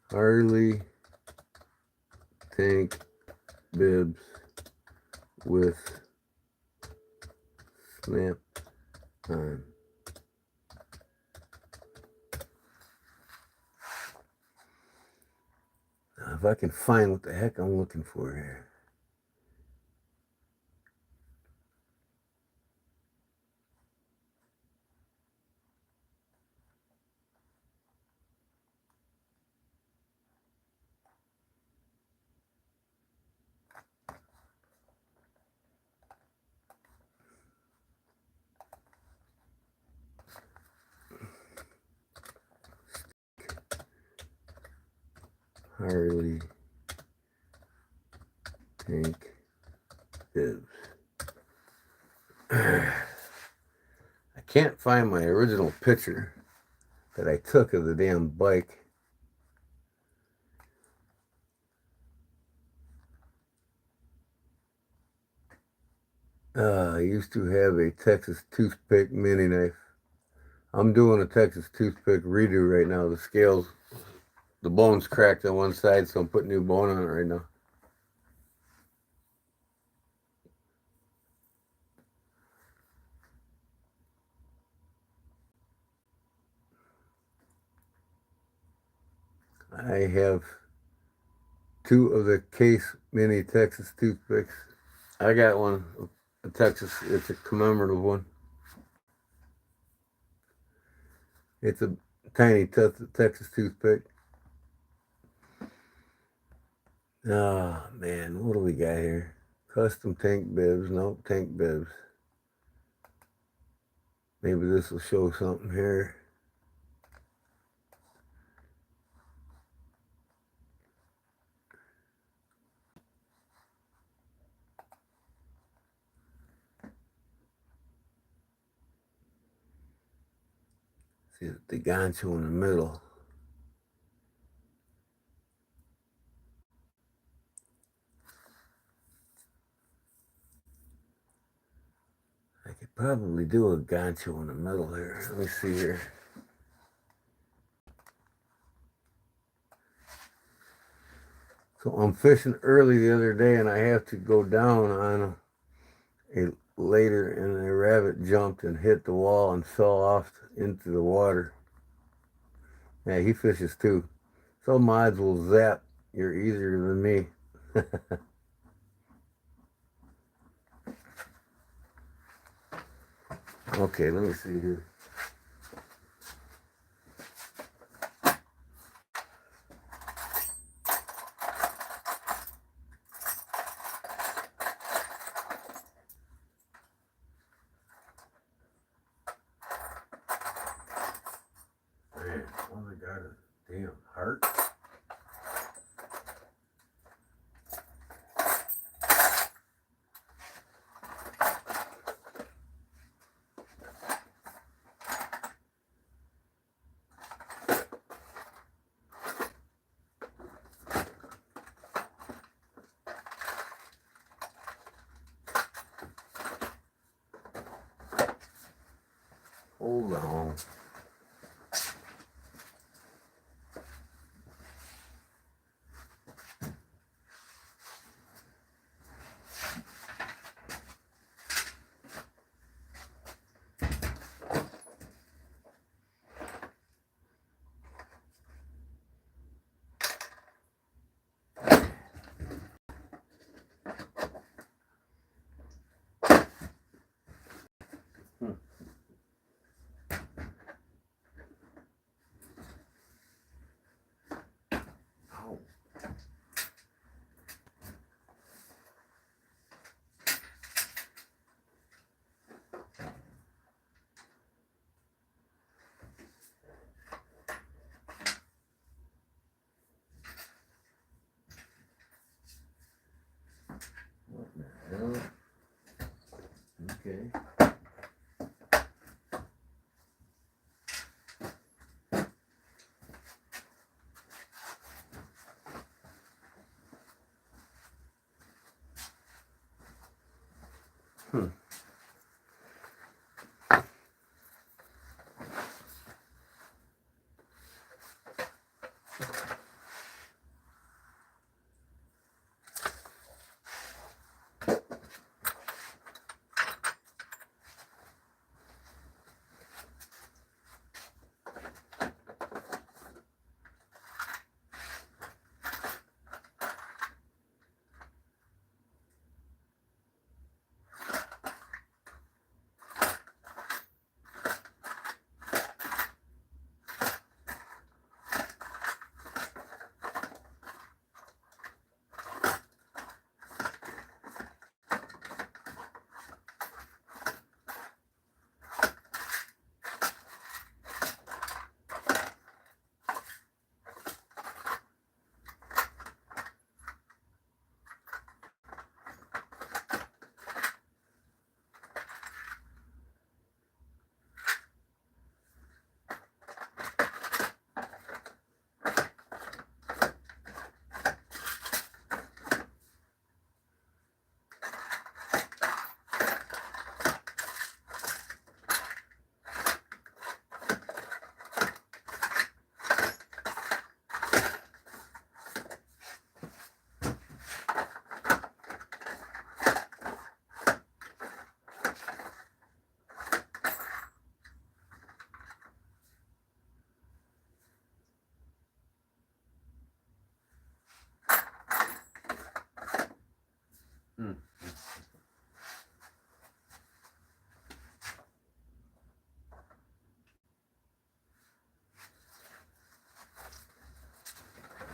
Harley tank bibs with snap on. Now, if I can find what the heck I'm looking for here. Harley tank bibs. I can't find my original picture that I took of the damn bike. I used to have a Texas toothpick mini knife. I'm doing a Texas toothpick redo right now. The scales, the bone's cracked on one side, so I'm putting new bone on it right now. I have 2 of the Case Mini Texas toothpicks. I got one, a Texas, it's a commemorative one. It's a tiny Texas toothpick. Oh, man, what do we got here? Custom tank bibs. Nope, tank bibs. Maybe this will show something here. See the gancho in the middle. I could probably do a gancho in the middle here. Let me see here. So I'm fishing early the other day, and I have to go down on a later, and a rabbit jumped and hit the wall and fell off into the water. Yeah, he fishes too. Some mods will zap. You're easier than me. Okay, let me see here. Man, oh my God, a damn heart. Okay.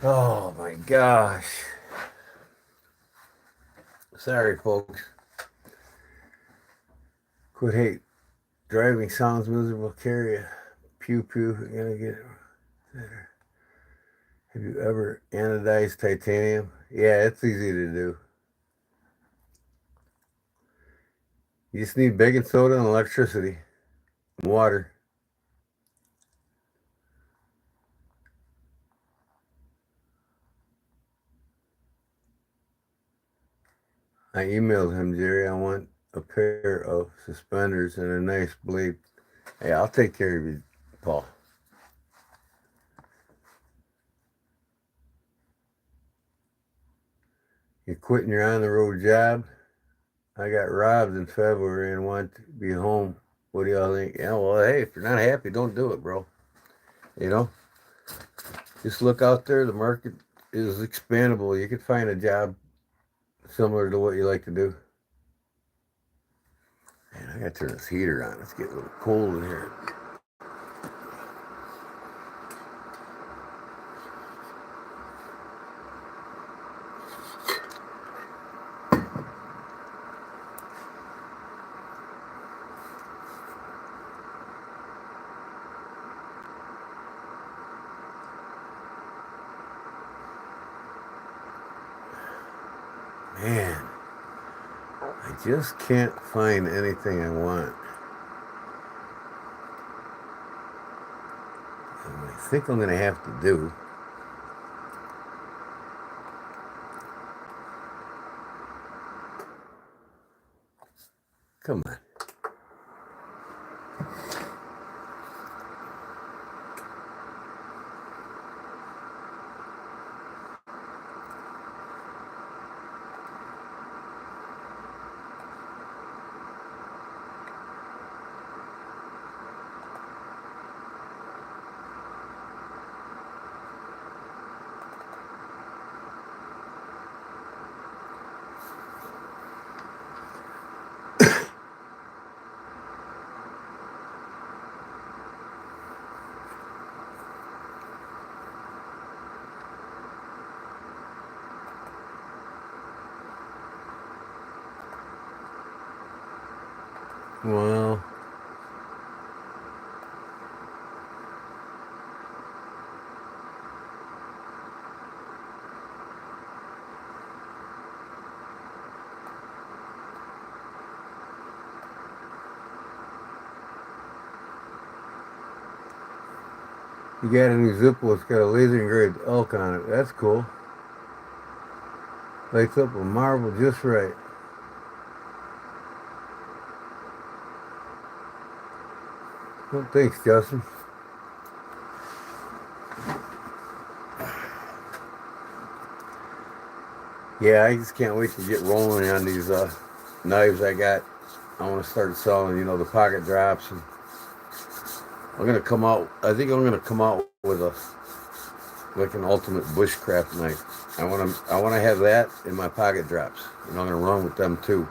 Oh my gosh. Sorry, folks. Quit hate. Driving sounds miserable. Carry a pew pew. You're gonna get better. Have you ever anodized titanium? Yeah, it's easy to do. You just need baking soda and electricity and water. I emailed him, Jerry. I want a pair of suspenders and a nice blade. Hey, I'll take care of you, Paul. You're quitting your on-the-road job? I got robbed in February and want to be home. What do y'all think? Yeah, well, hey, if you're not happy, don't do it, bro. You know, just look out there. The market is expandable. You could find a job similar to what you like to do. Man, I gotta turn this heater on. It's getting a little cold in here. Man, I just can't find anything I want. And what I think I'm gonna have to do. Come on. Well, You got a new Zippo. It's got a laser engraved elk on it. That's cool. Lights up a marble just right. Well, thanks, Justin. Yeah, I just can't wait to get rolling on these knives I got. I want to start selling, you know, the pocket drops. And I'm gonna come out. I think I'm gonna come out with a like an ultimate bushcraft knife. I want to have that in my pocket drops, and I'm gonna run with them too.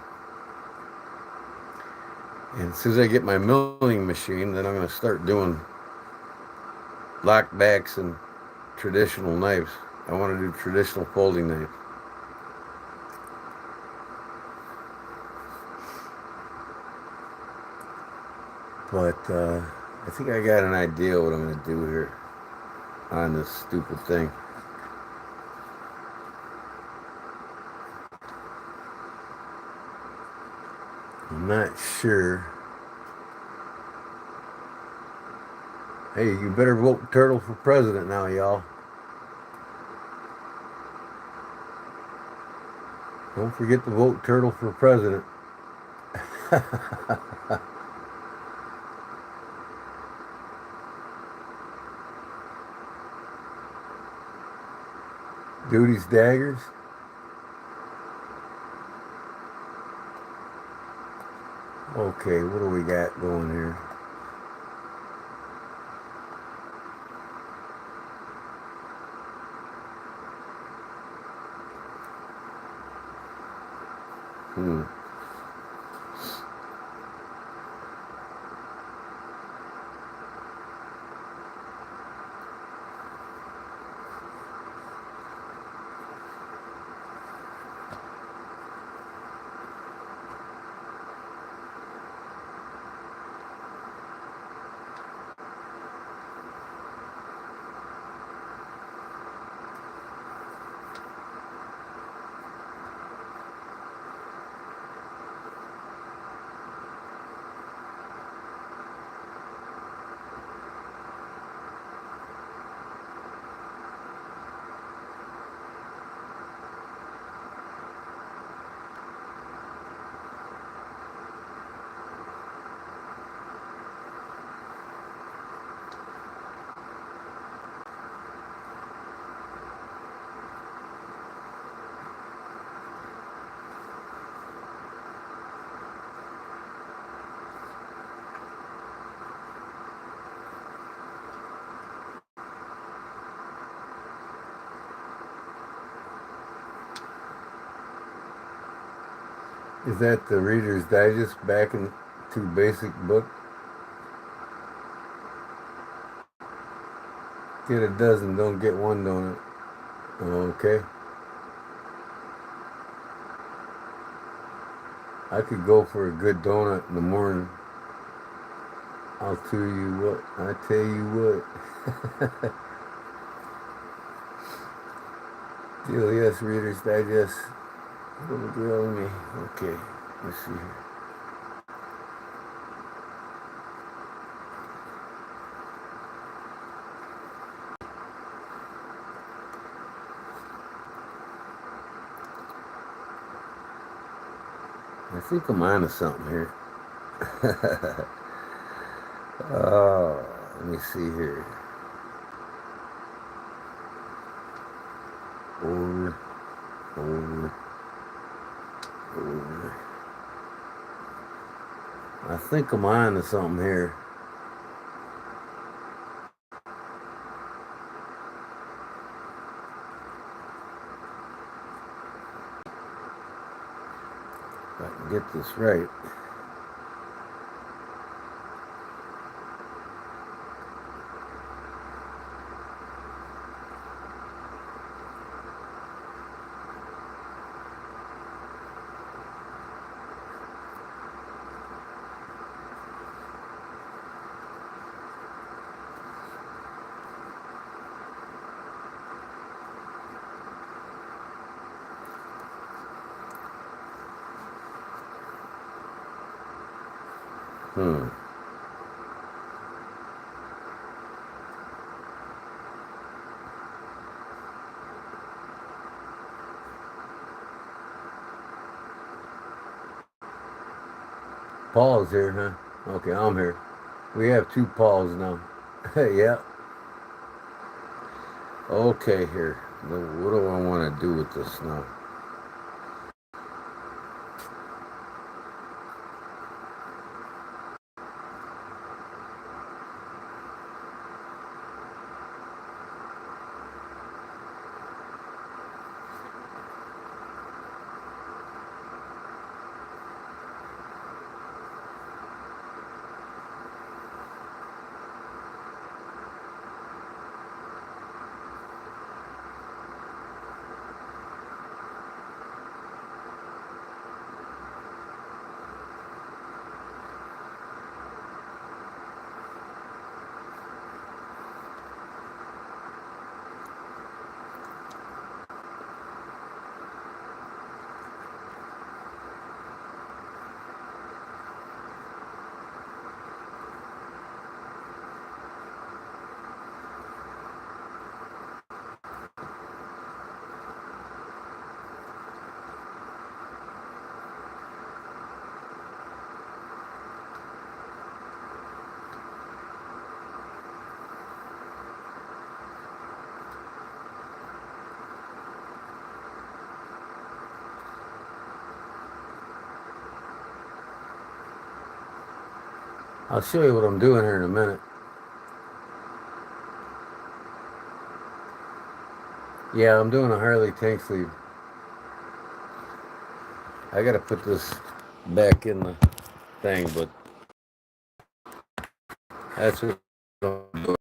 And as soon as I get my milling machine, then I'm gonna start doing lockbacks and traditional knives. I want to do traditional folding knives. But I think I got an idea what I'm going to do here on this stupid thing. I'm not sure. Hey, you better vote Turtle for president now, y'all. Don't forget to vote Turtle for president. Duty's daggers. Okay, what do we got going here? Is that the Reader's Digest back into basic book? Get a dozen, don't get one donut. Okay. I could go for a good donut in the morning. I'll tell you what. I tell you what. Deal, yes, Reader's Digest. Little girl in me. Okay, let's see here. I think I'm onto something here. Oh, let me see here. Over. I think I'm onto something here. If I can get this right. Paul's here, huh? Okay, I'm here. We have two Pauls now. Yeah. Okay, here. What do I want to do with this now? I'll show you what I'm doing here in a minute. Yeah, I'm doing a Harley tank sleeve. I gotta put this back in the thing, but that's what I'm doing.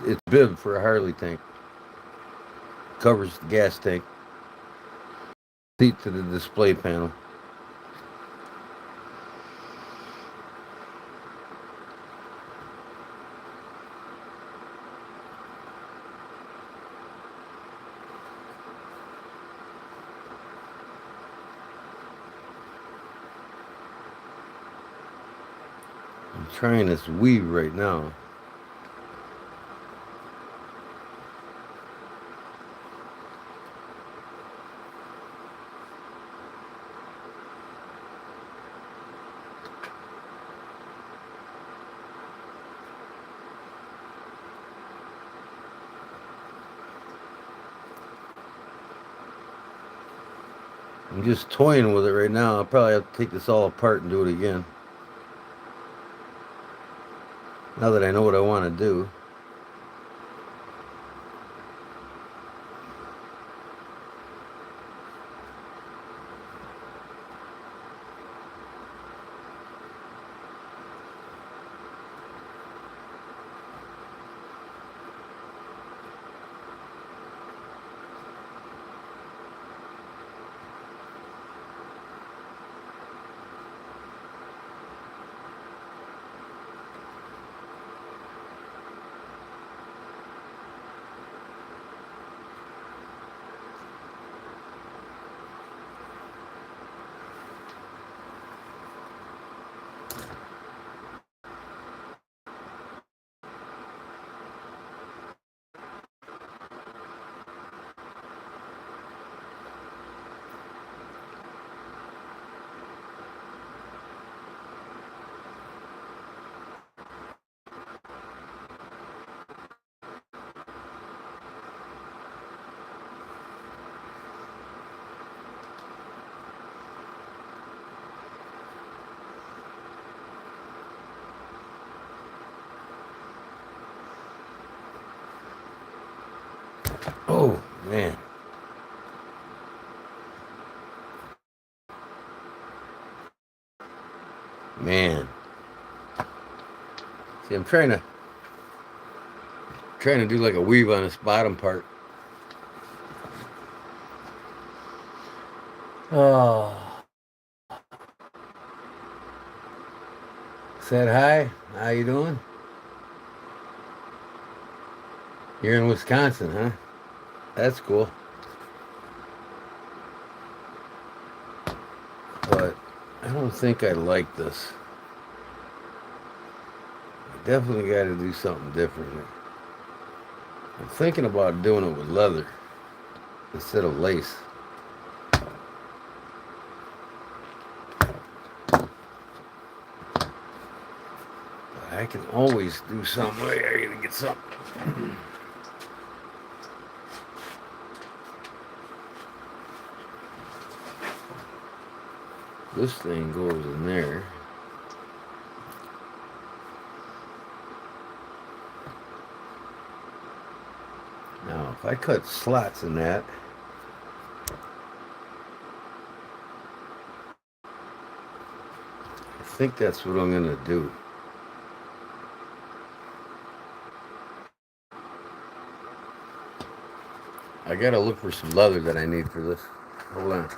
It's bib for a Harley tank. Covers the gas tank. Seat to the display panel. I'm trying this weave right now. I'm just toying with it right now. I'll probably have to take this all apart and do it again. Now that I know what I want to do. Oh, man. Man. See, I'm trying to do like a weave on this bottom part. Oh. Said hi. How you doing? You're in Wisconsin, huh? That's cool. But I don't think I like this. I definitely got to do something different here. I'm thinking about doing it with leather instead of lace. I can always do something. I gotta get some. This thing goes in there. Now, if I cut slots in that, I think that's what I'm gonna do. I gotta look for some leather that I need for this. Hold on.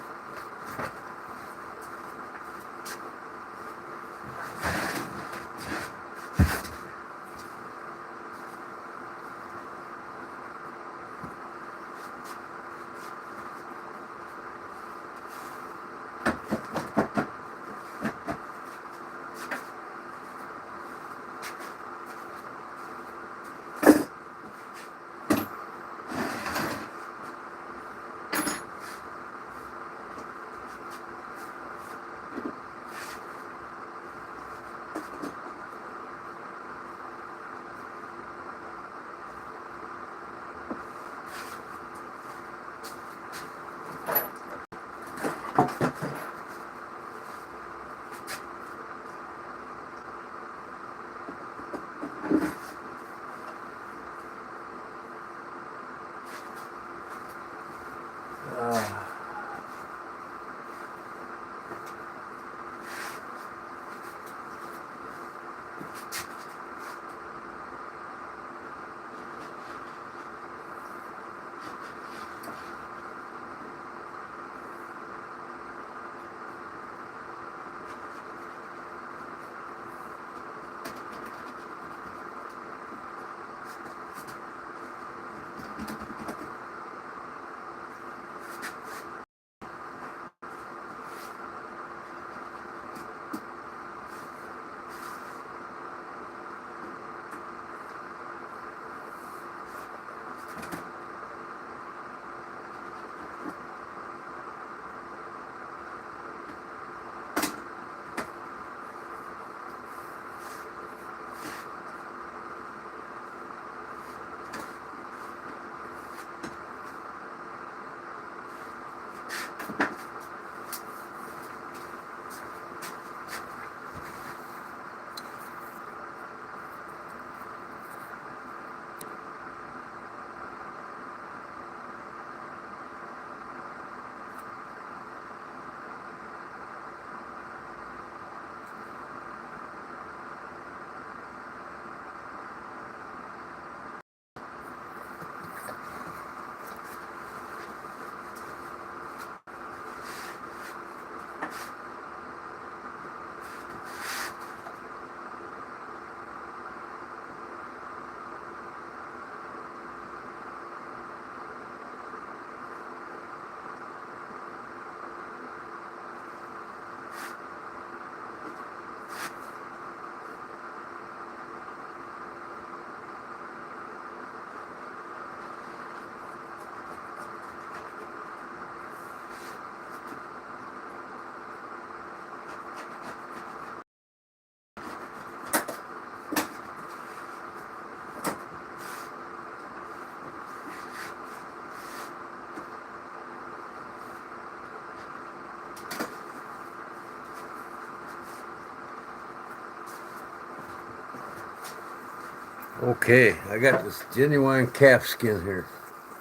Okay, I got this genuine calf skin here,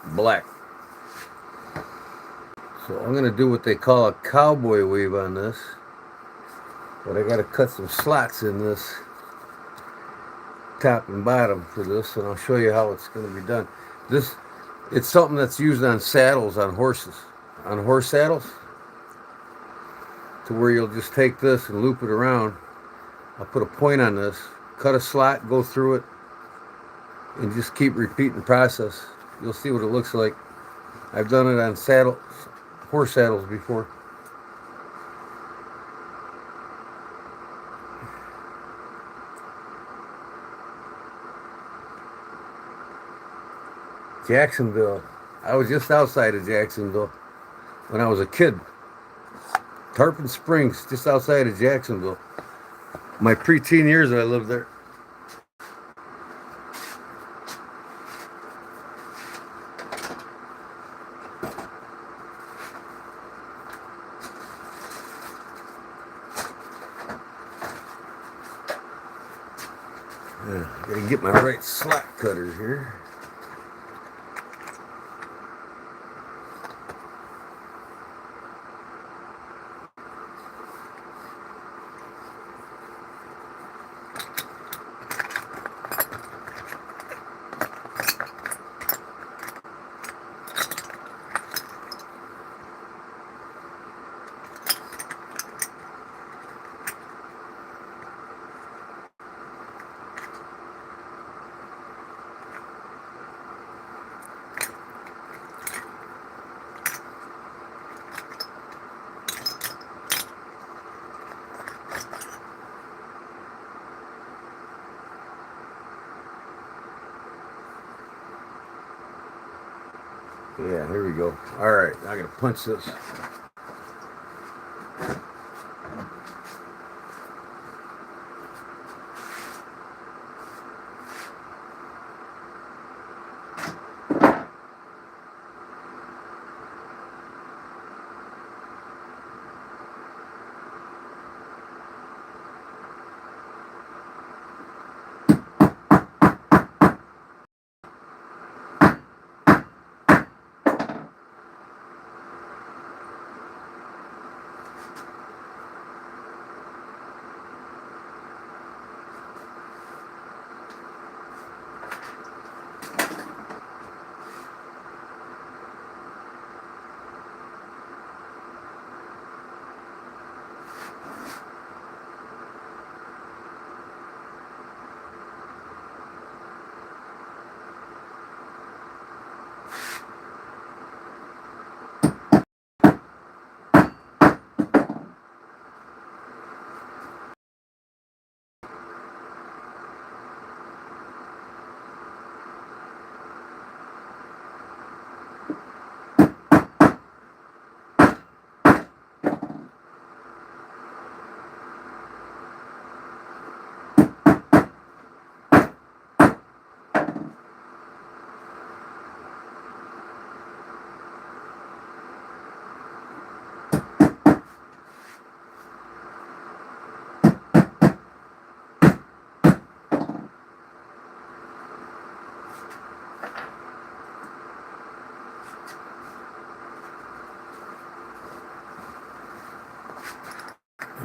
black. So I'm gonna do what they call a cowboy weave on this, but I gotta cut some slots in this top and bottom for this, and I'll show you how it's gonna be done. It's something that's used on saddles, on horses, on horse saddles, to where you'll just take this and loop it around. I'll put a point on this, cut a slot, go through it, and just keep repeating the process. You'll see what it looks like. I've done it on horse saddles before. Jacksonville. I was just outside of Jacksonville when I was a kid. Tarpon Springs, just outside of Jacksonville. My preteen years I lived there. Gotta get my right slat cutter here. Yeah, here we go. All right, I gotta punch this.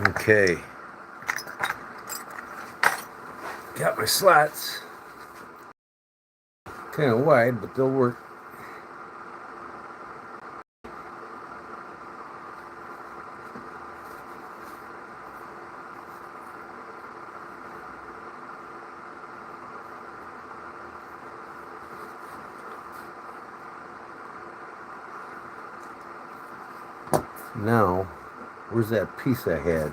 Okay, got my slats. Kind of wide, but they'll work. Now, where's that piece I had?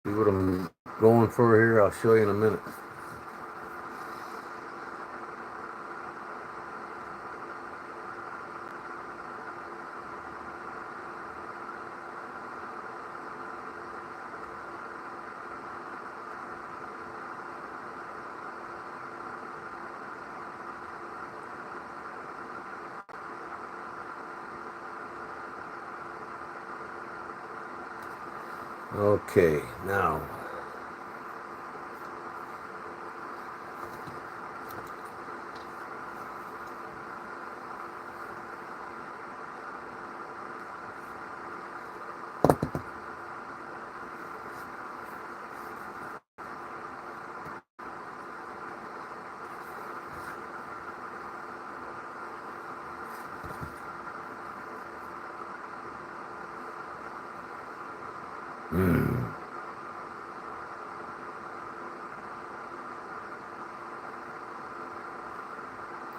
See what I'm going for here? I'll show you in a minute. Okay, now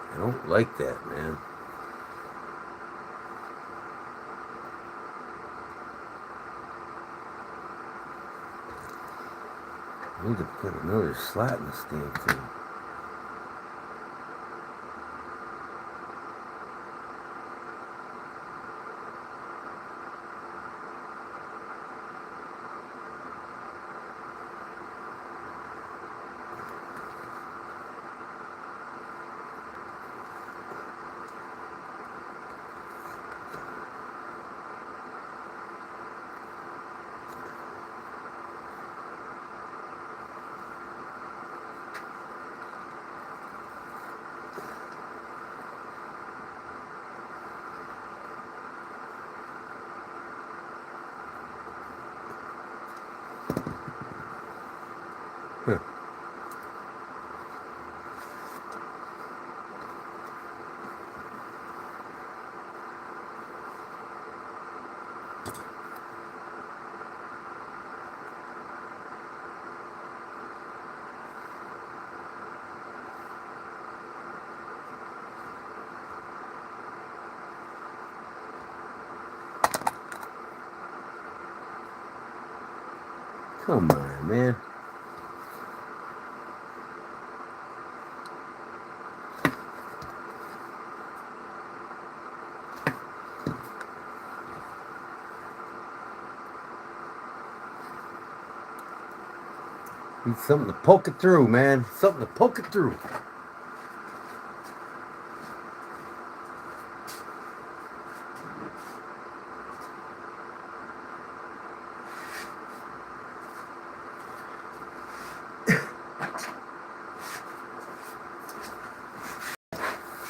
I don't like that, man. I need to put another slat in this damn thing. Come on, man. Need something to poke it through, man. Something to poke it through.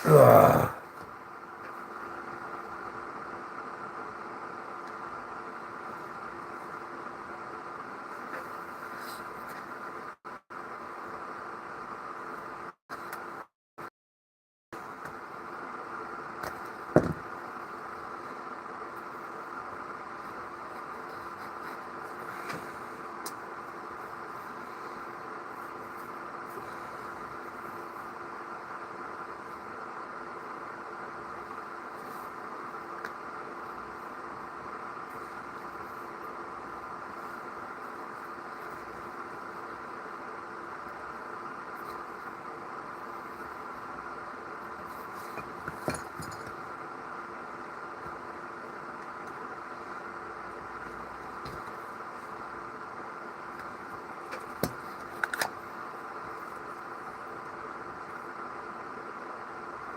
Ugh.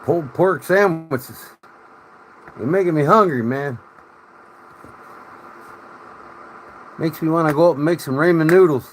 Pulled pork sandwiches. They're making me hungry, man. Makes me want to go up and make some ramen noodles.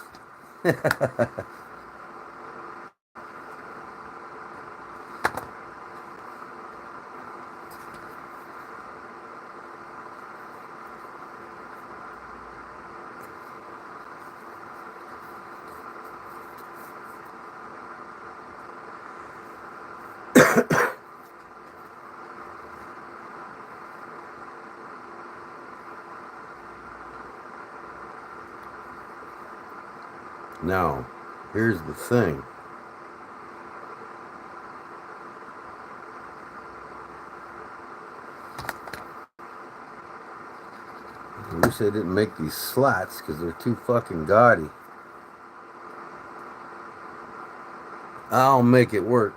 Now, here's the thing. I wish I didn't make these slats because they're too fucking gaudy. I'll make it work.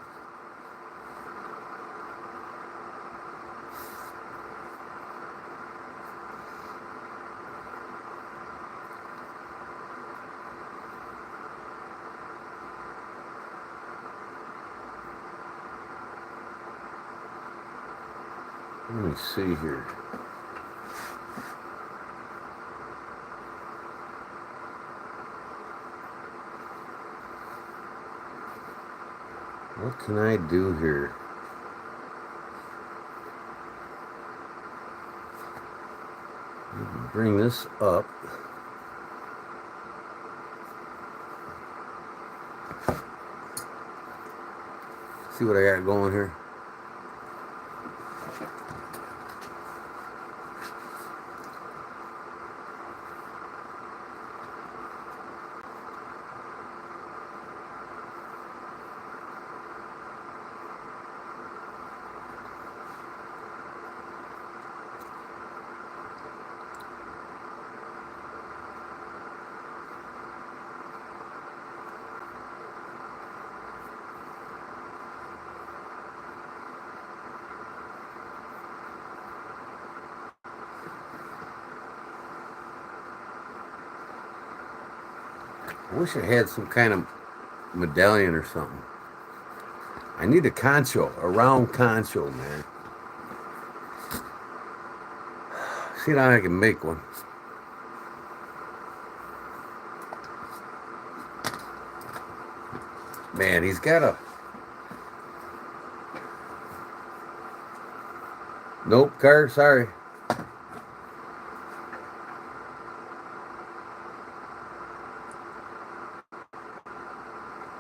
Let me see here. What can I do here? Bring this up. See what I got going here. I wish I had some kind of medallion or something. I need a concho, a round concho, man. See how I can make one. Man, he's got a... Nope, car, sorry.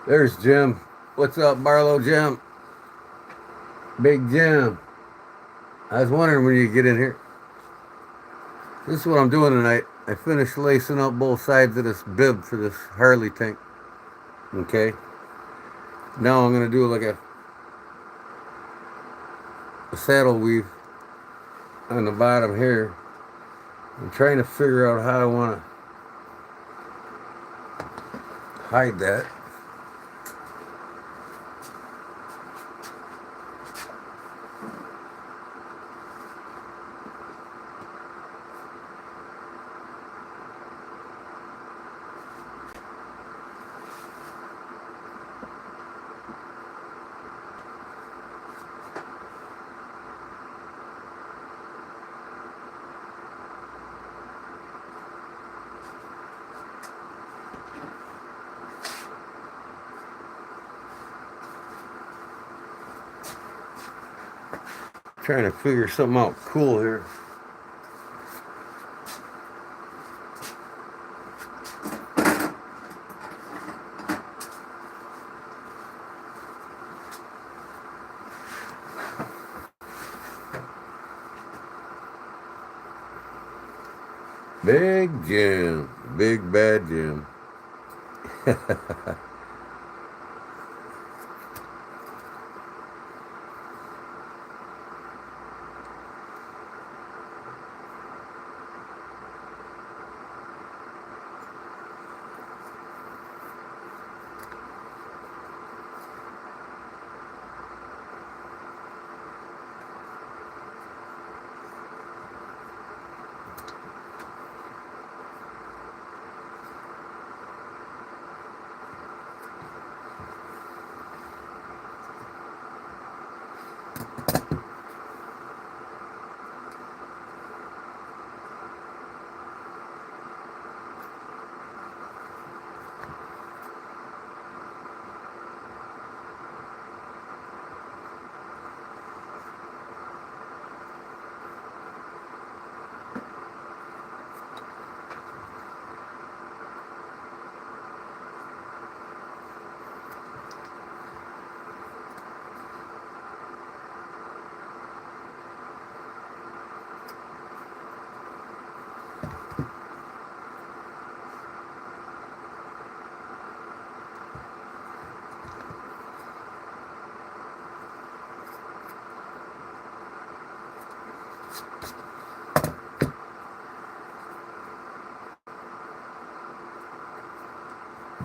There's Jim. What's up, Barlow Jim? Big Jim. I was wondering when you get in here. This is what I'm doing tonight. I finished lacing up both sides of this bib for this Harley tank. Okay. Now I'm going to do like a saddle weave on the bottom here. I'm trying to figure out how I want to hide that. Trying to figure something out cool here. Big Jim. Big bad Jim.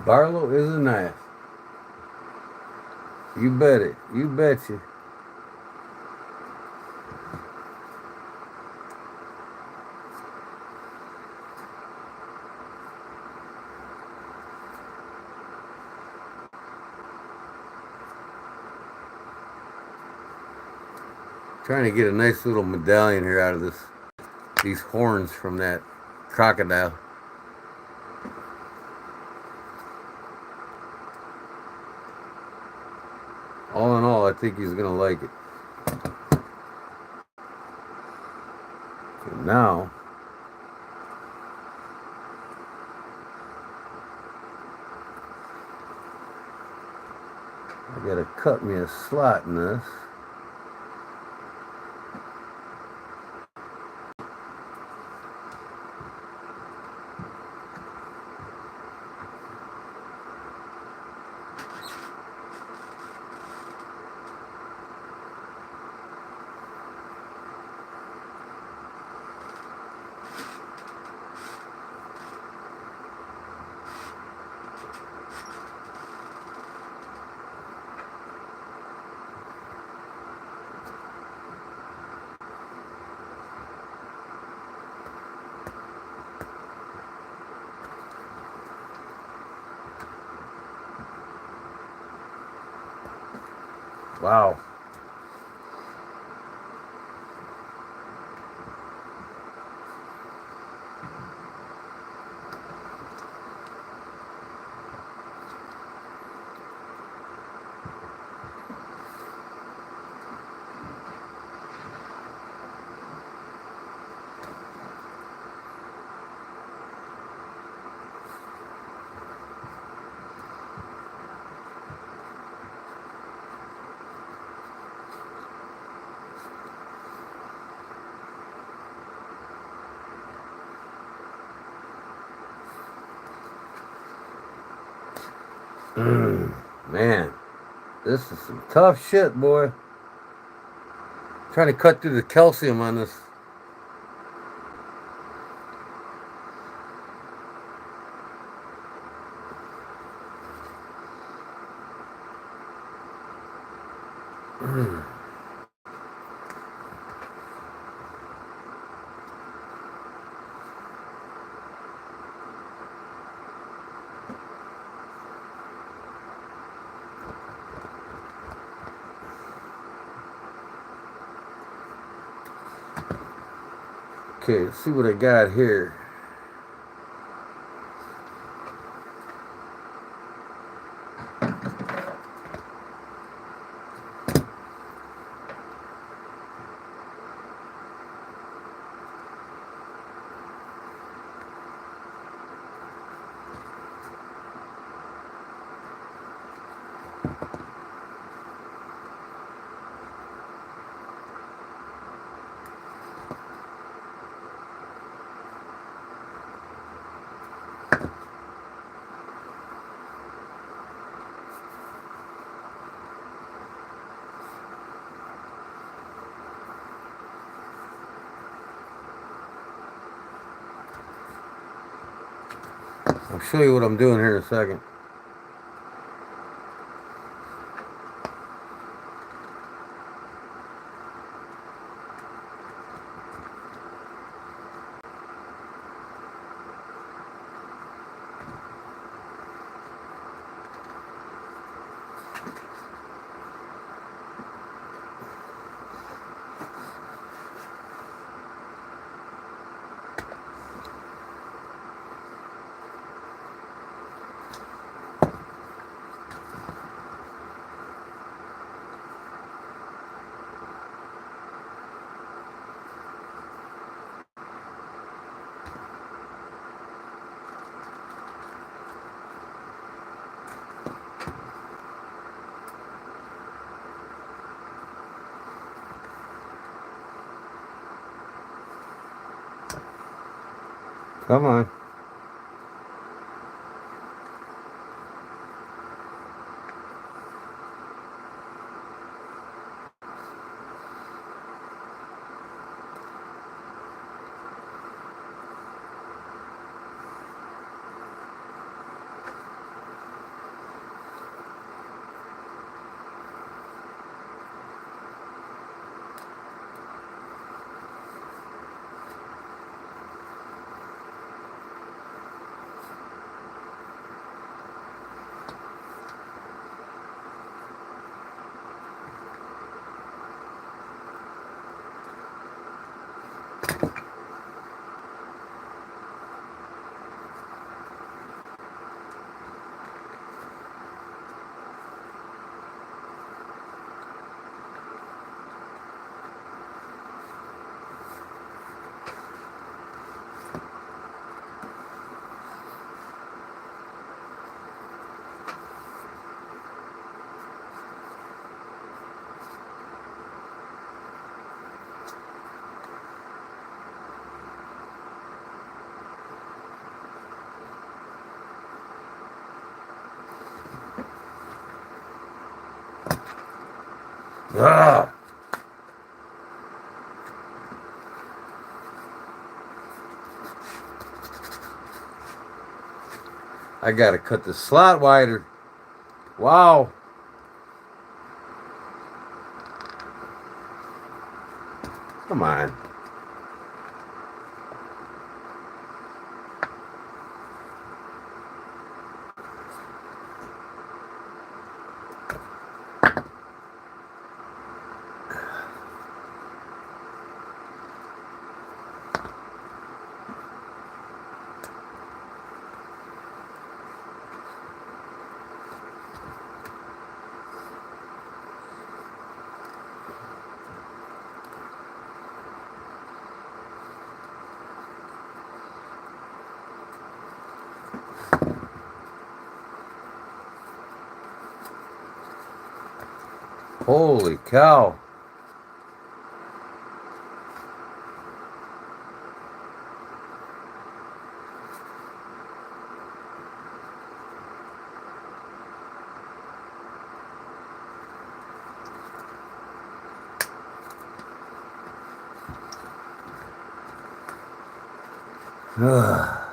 Barlow is a knife. You bet it. You betcha. Trying to get a nice little medallion here out of these horns from that crocodile. All in all, I think he's gonna like it. So now I gotta cut me a slot in this. Wow. Man, this is some tough shit, boy. Trying to cut through the calcium on this. Okay, let's see what I got here. I'll show you what I'm doing here in a second. Come on. Ah! I gotta cut the slot wider. Wow. Come on. Holy cow. Ugh.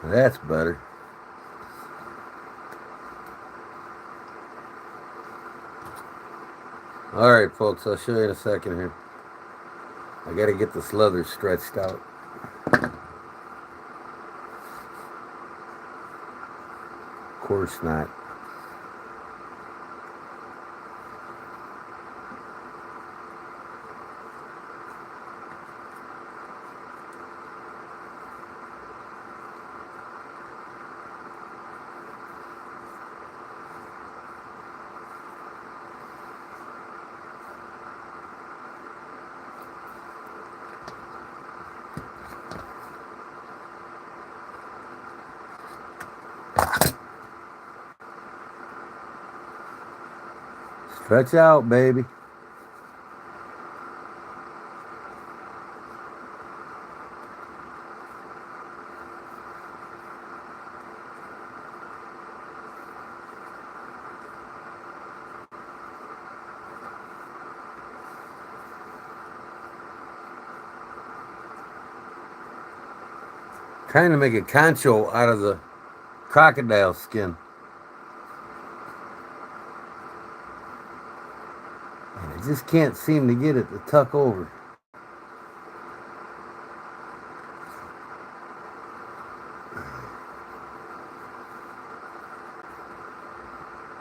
That's better. Alright folks, I'll show you in a second here. I gotta get this leather stretched out. Of course not. Stretch out, baby. Trying to make a concho out of the crocodile skin. And I just can't seem to get it to tuck over.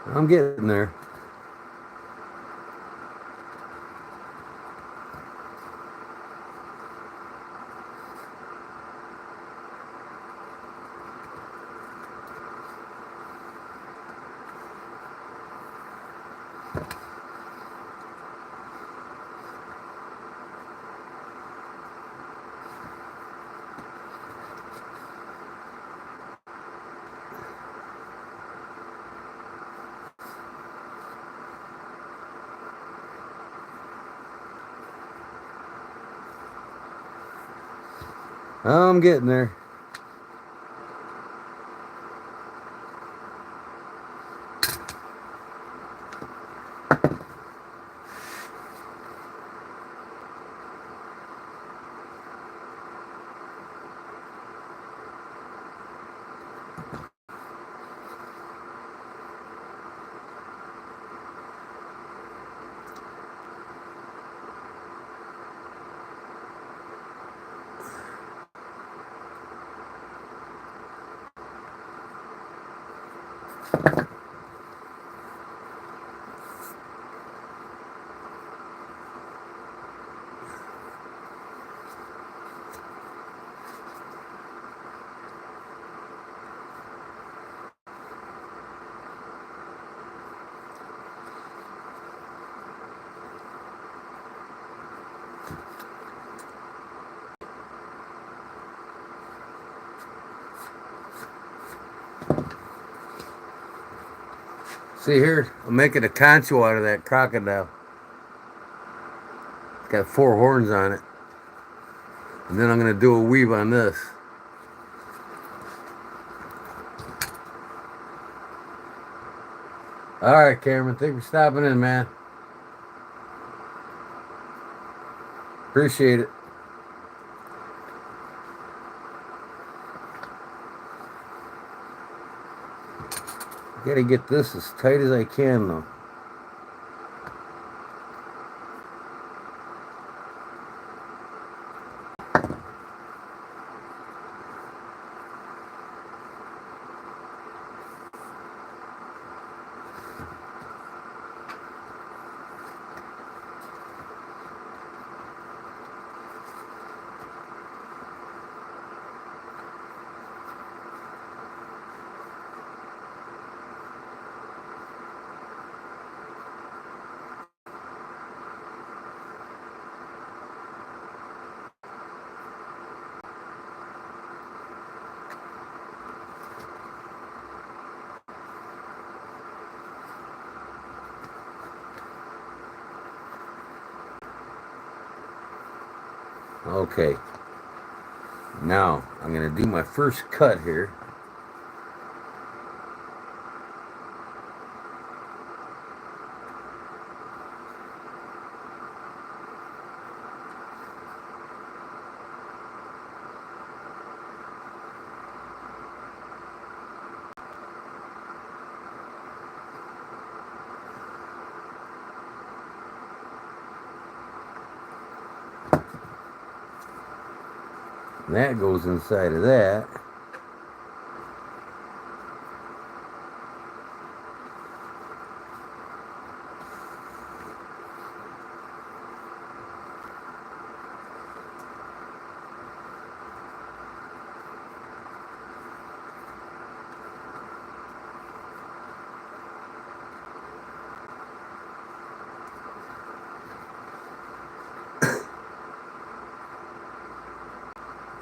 I'm getting there. I'm getting there. See here, I'm making a concho out of that crocodile. It's got 4 horns on it. And then I'm going to do a weave on this. Alright, Cameron, thank you for stopping in, man. Appreciate it. Gotta get this as tight as I can, though. Okay. Now, I'm going to do my first cut here. And that goes inside of that.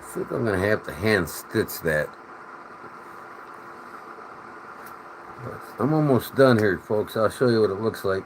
I think I'm going to have to hand stitch that. But I'm almost done here, folks. I'll show you what it looks like.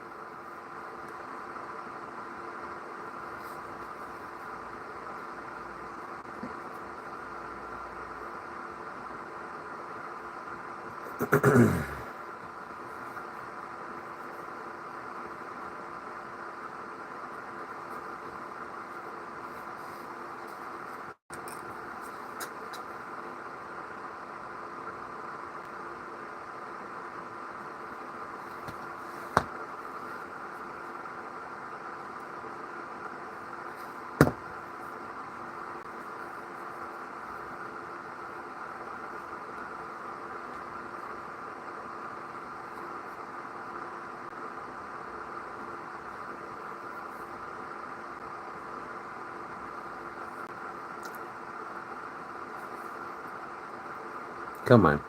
Come on.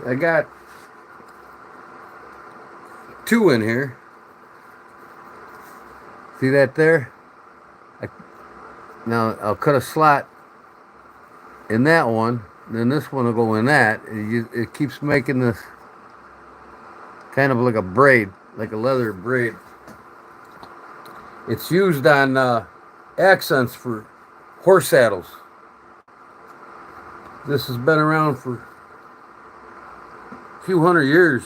I got 2 in here. See that there? Now I'll cut a slot in that one, then this one will go in that. It keeps making this kind of like a braid, like a leather braid. It's used on accents for horse saddles. This has been around for a few hundred years.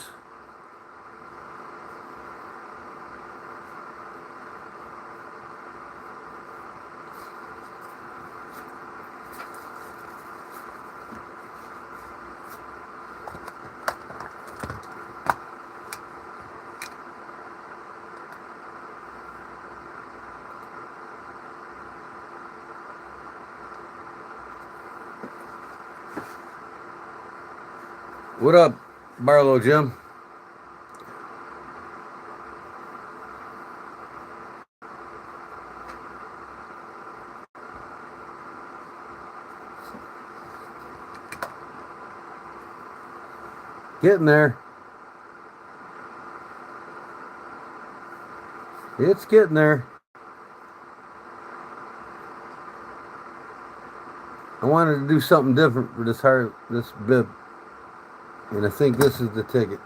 What up, Barlow Jim? Getting there. It's getting there. I wanted to do something different for this bib. And I think this is the ticket.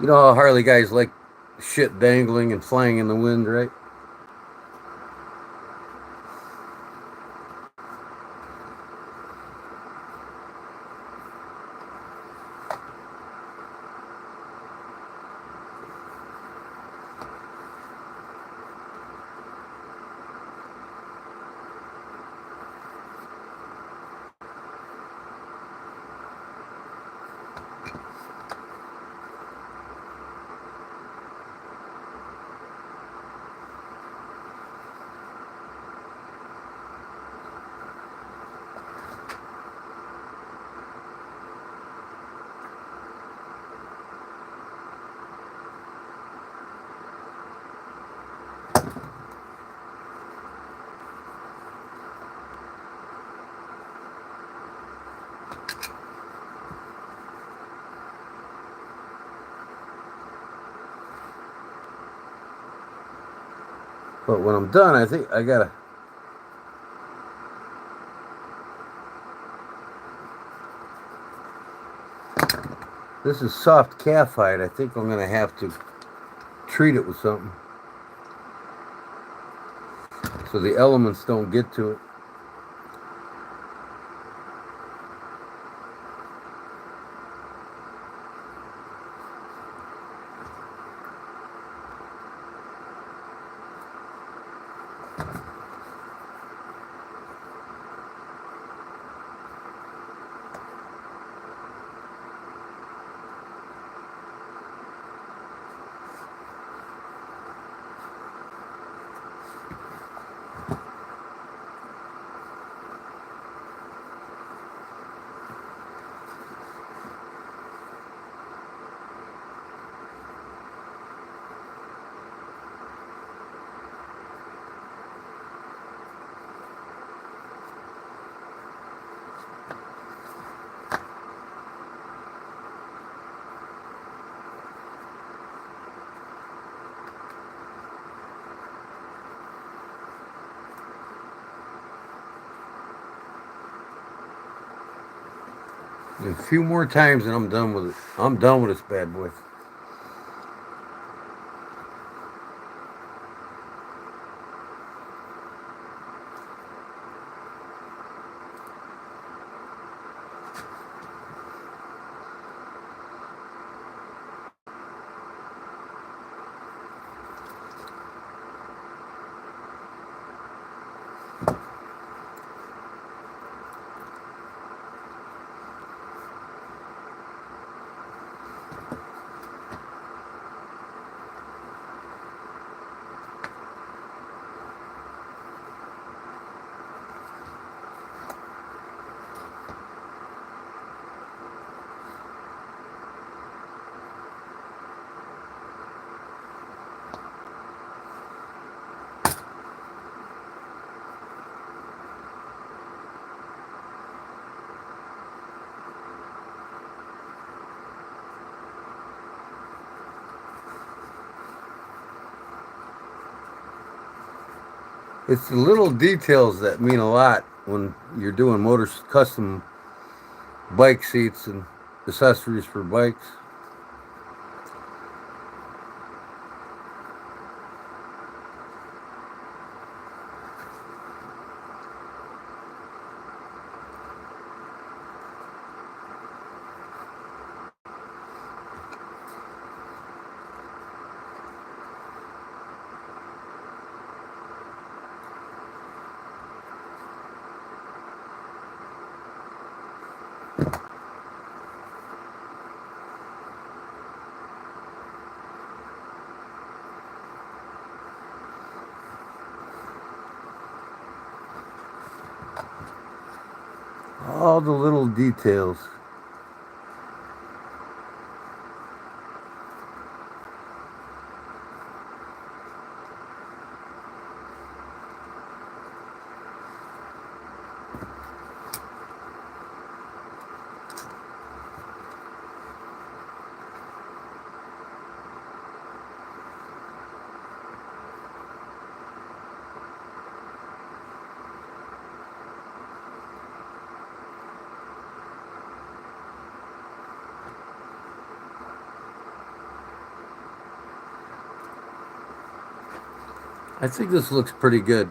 You know how Harley guys like shit dangling and flying in the wind, right? But when I'm done, I think I gotta. This is soft calf hide. I think I'm gonna have to treat it with something so the elements don't get to it. A few more times and I'm done with it. I'm done with this bad boy. It's the little details that mean a lot when you're doing custom bike seats and accessories for bikes. All the little details. I think this looks pretty good.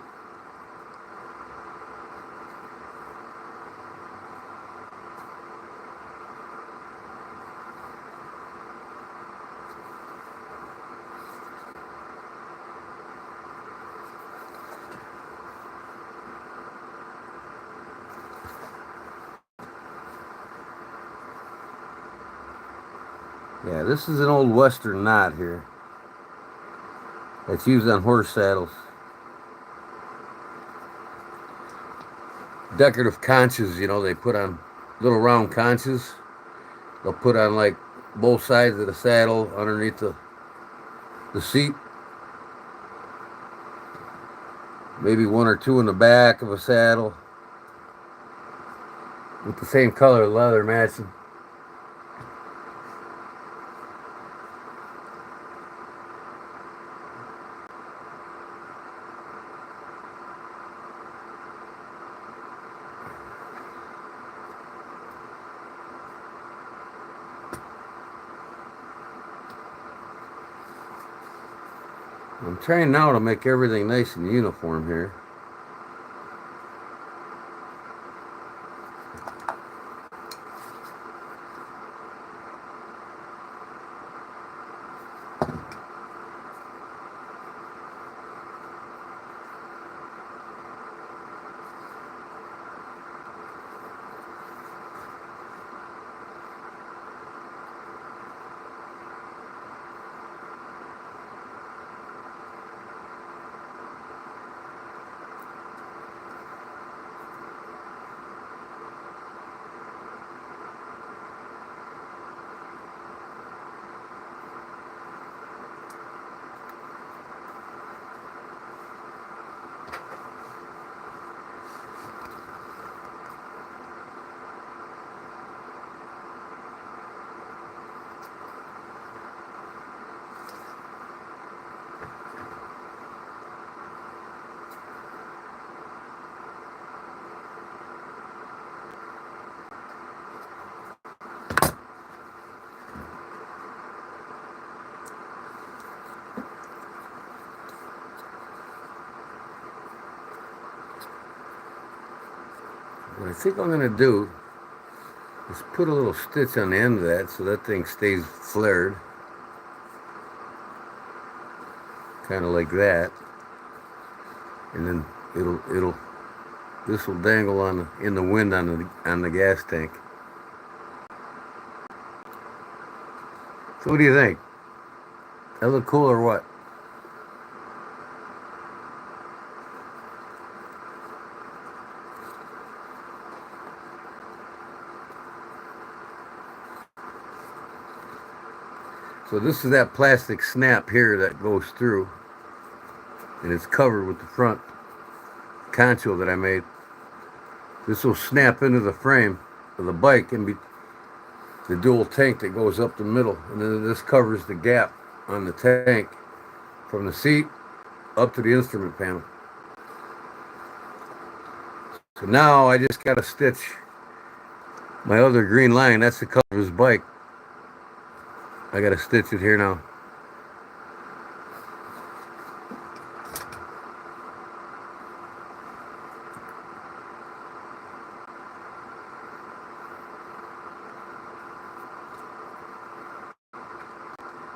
Yeah, this is an old Western knot here. It's used on horse saddles. Decorative conches, they put on little round conches. They'll put on like both sides of the saddle underneath the seat. Maybe one or two in the back of a saddle with the same color leather matching. I'm trying now to make everything nice and uniform here. What I think I'm going to do is put a little stitch on the end of that so that thing stays flared. Kind of like that. And then this will dangle in the wind on the gas tank. So what do you think? That look cool or what? So this is that plastic snap here that goes through, and it's covered with the front concho that I made. This will snap into the frame of the bike and be the dual tank that goes up the middle, and then this covers the gap on the tank from the seat up to the instrument panel. So now I just got to stitch my other green line. That's the color of his bike. I got to stitch it here now.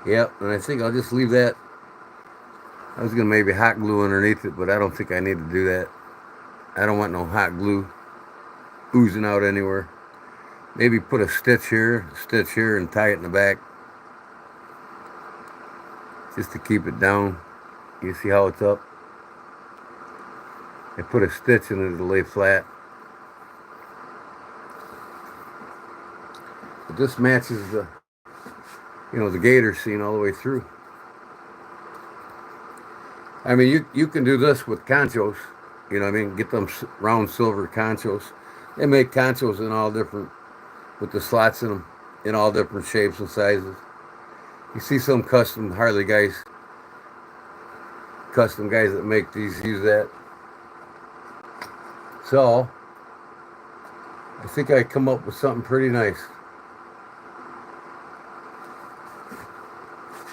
Yep, and I think I'll just leave that. I was going to maybe hot glue underneath it, but I don't think I need to do that. I don't want no hot glue oozing out anywhere. Maybe put a stitch here, and tie it in the back. Just to keep it down. You see how it's up? I put a stitch in it to lay flat. But this matches the gator scene all the way through. I mean, you can do this with conchos. You know what I mean? Get them round silver conchos. They make conchos in all different, with the slots in them, in all different shapes and sizes. You see some custom guys that make these use that. So, I think I come up with something pretty nice.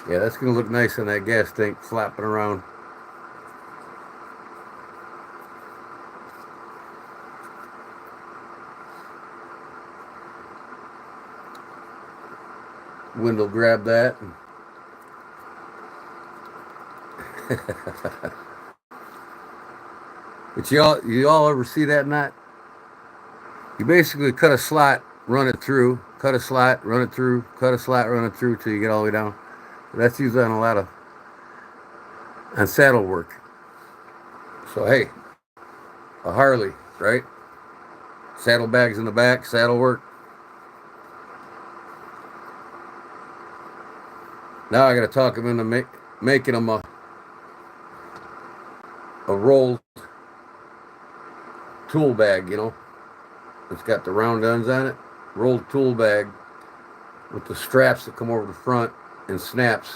Yeah, that's going to look nice on that gas tank flapping around. Wind will grab that. But you all ever see that knot? You basically cut a slot, run it through, cut a slot, run it through, cut a slot, run it through till you get all the way down. That's used on a lot of on saddle work. So hey, a Harley, right? Saddlebags in the back, saddle work. Now I got to talk them into making them a rolled tool bag, you know. It's got the round ends on it. Rolled tool bag with the straps that come over the front and snaps.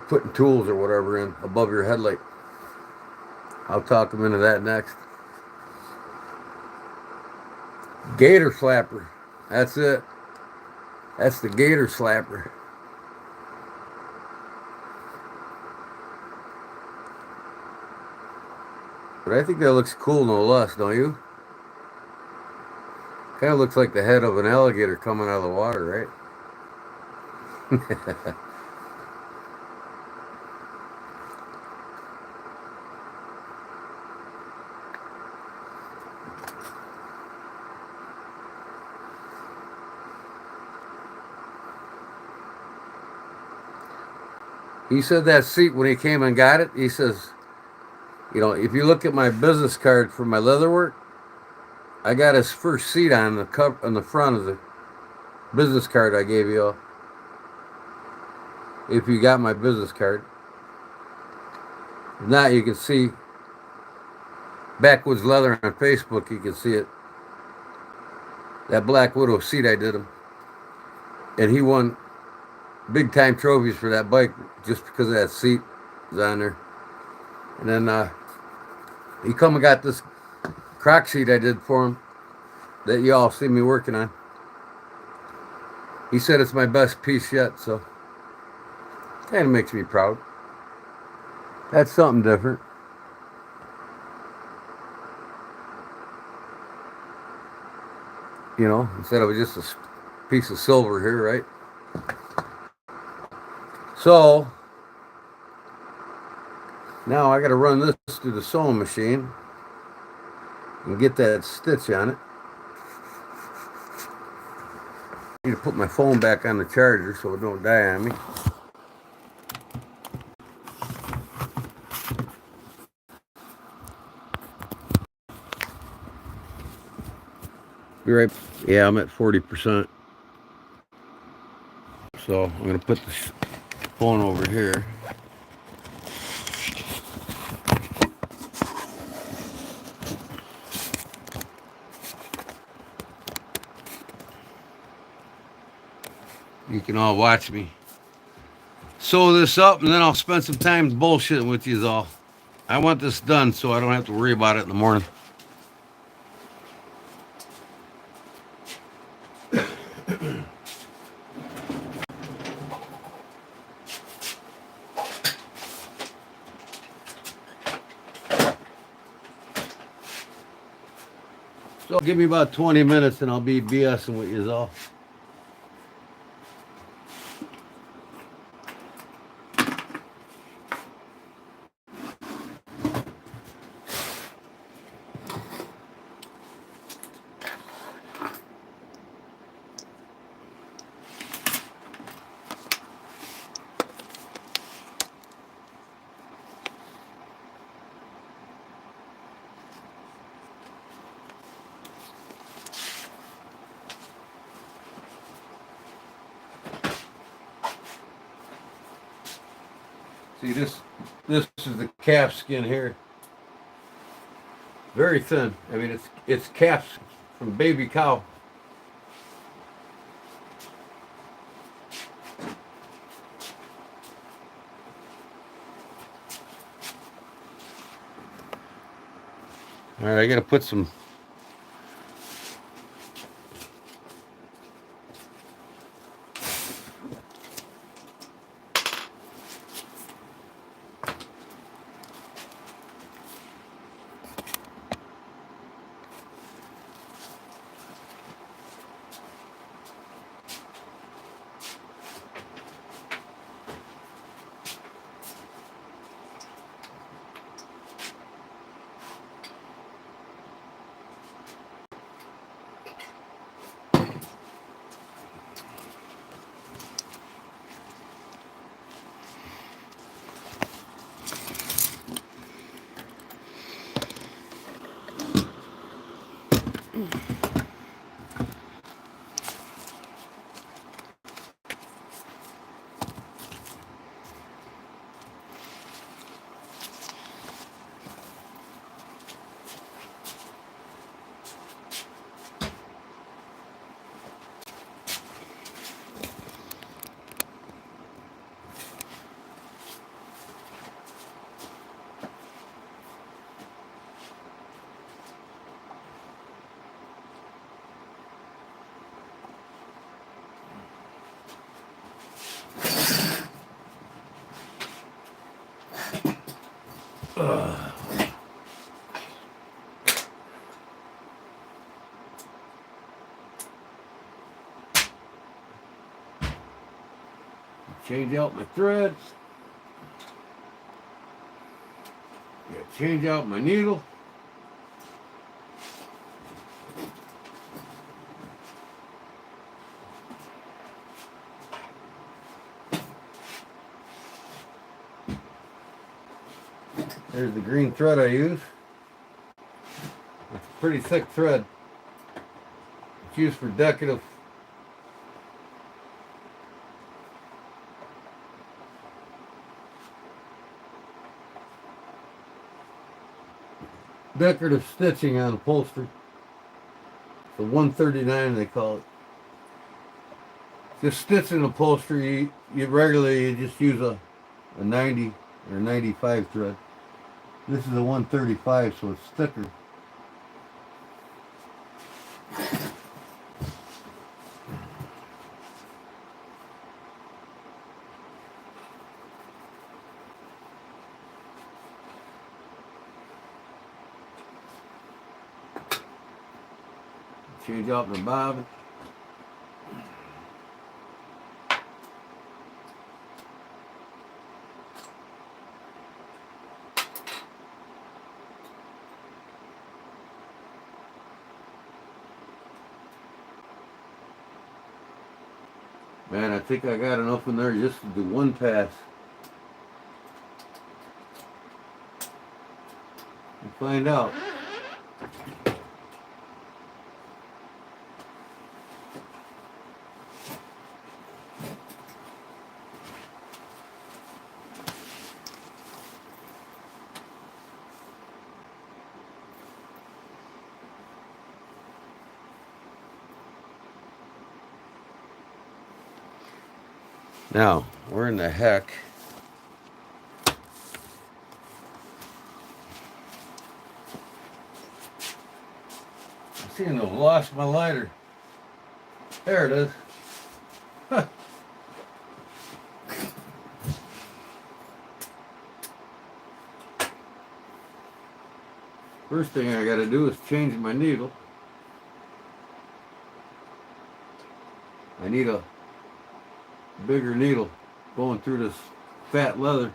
Putting tools or whatever in above your headlight. I'll talk them into that next. Gator slapper. That's it. That's the gator slapper. But I think that looks cool no less, don't you? Kind of looks like the head of an alligator coming out of the water, right? He said that seat when he came and got it, he says, you know, if you look at my business card for my Leatherwork, I got his first seat on the front of the business card I gave you all. If you got my business card. If not, you can see Backwoods Leather on Facebook, you can see it. That Black Widow seat I did him. And he won big time trophies for that bike just because of that seat was on there. And then he come and got this croc seat I did for him that you all see me working on. He said it's my best piece yet, so kind of makes me proud. That's something different. You know, instead of just a piece of silver here, right? So now I got to run this through the sewing machine and get that stitch on it. I need to put my phone back on the charger so it don't die on me. Be right. Yeah, I'm at 40%. So I'm gonna put the phone over here. You can all watch me sew this up, and then I'll spend some time bullshitting with you all. I want this done so I don't have to worry about it in the morning. So give me about 20 minutes and I'll be BSing with you all. See, this is the calf skin here. Very thin. I mean, it's calves from baby cow. All right, I got to put some. Change out my threads. Change out my needle. There's the green thread I use. It's a pretty thick thread. It's used for decorative. Decorative stitching on upholstery. The 139 they call it. Just stitching upholstery, you regularly just use a 90 or 95 thread. This is a 135, so it's thicker. Change out my bobbin. Man, I think I got enough in there just to do one pass. We'll find out. Now, where in the heck I seem to have lost my lighter. There it is. Huh. First thing I gotta do is change my needle. I need a bigger needle going through this fat leather.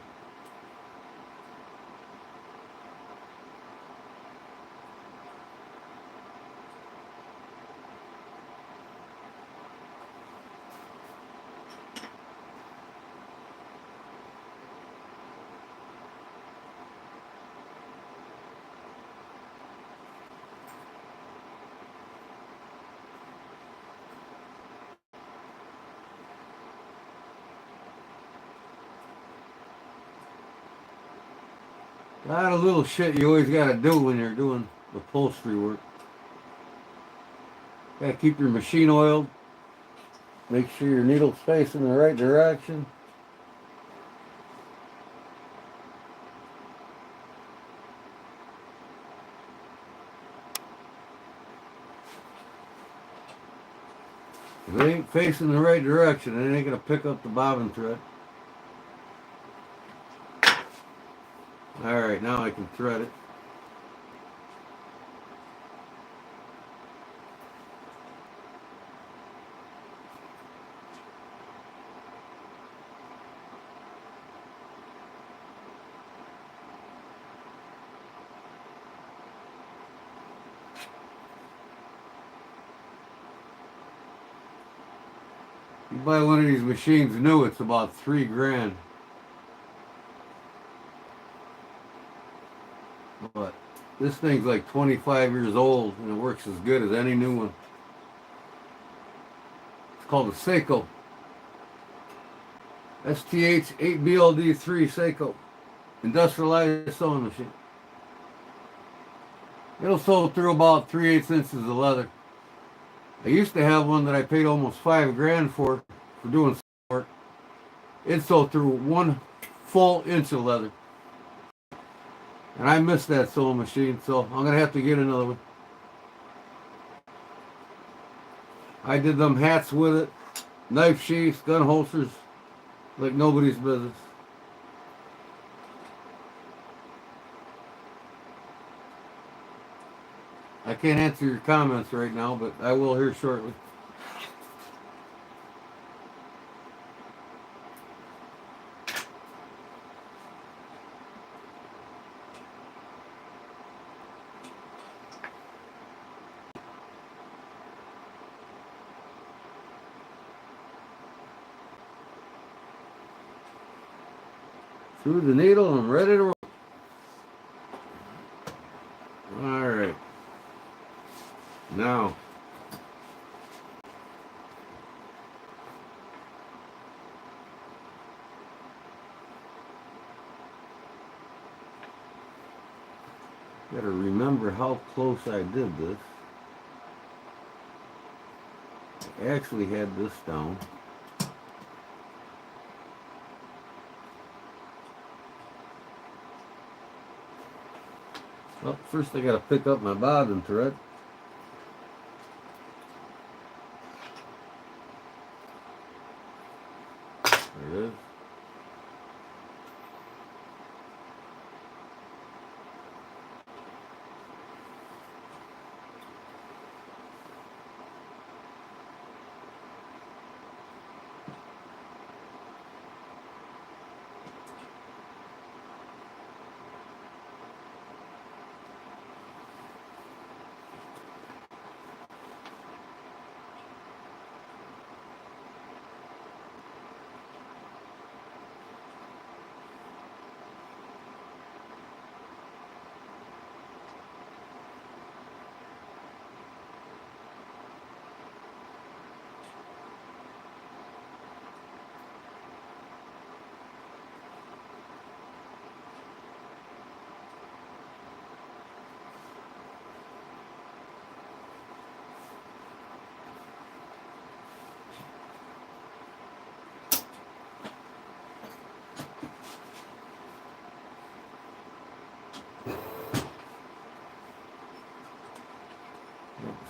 A lot of little shit you always gotta do when you're doing upholstery work. Gotta keep your machine oiled. Make sure your needle's facing the right direction. If it ain't facing the right direction, it ain't gonna pick up the bobbin thread. Alright, now I can thread it. You buy one of these machines new, it's about $3 grand. But this thing's like 25 years old and it works as good as any new one. It's called a Seiko. STH8BLD3 Seiko. Industrialized sewing machine. It'll sew through about 3/8 inches of leather. I used to have one that I paid almost $5 grand for doing work. It sewed through 1 full inch of leather. And I missed that sewing machine, so I'm going to have to get another one. I did them hats with it, knife sheaths, gun holsters, like nobody's business. I can't answer your comments right now, but I will here shortly. Through the needle, I'm ready to roll. All right. Now, gotta remember how close I did this. I actually had this down. Well, first I gotta pick up my bobbin thread. There it is.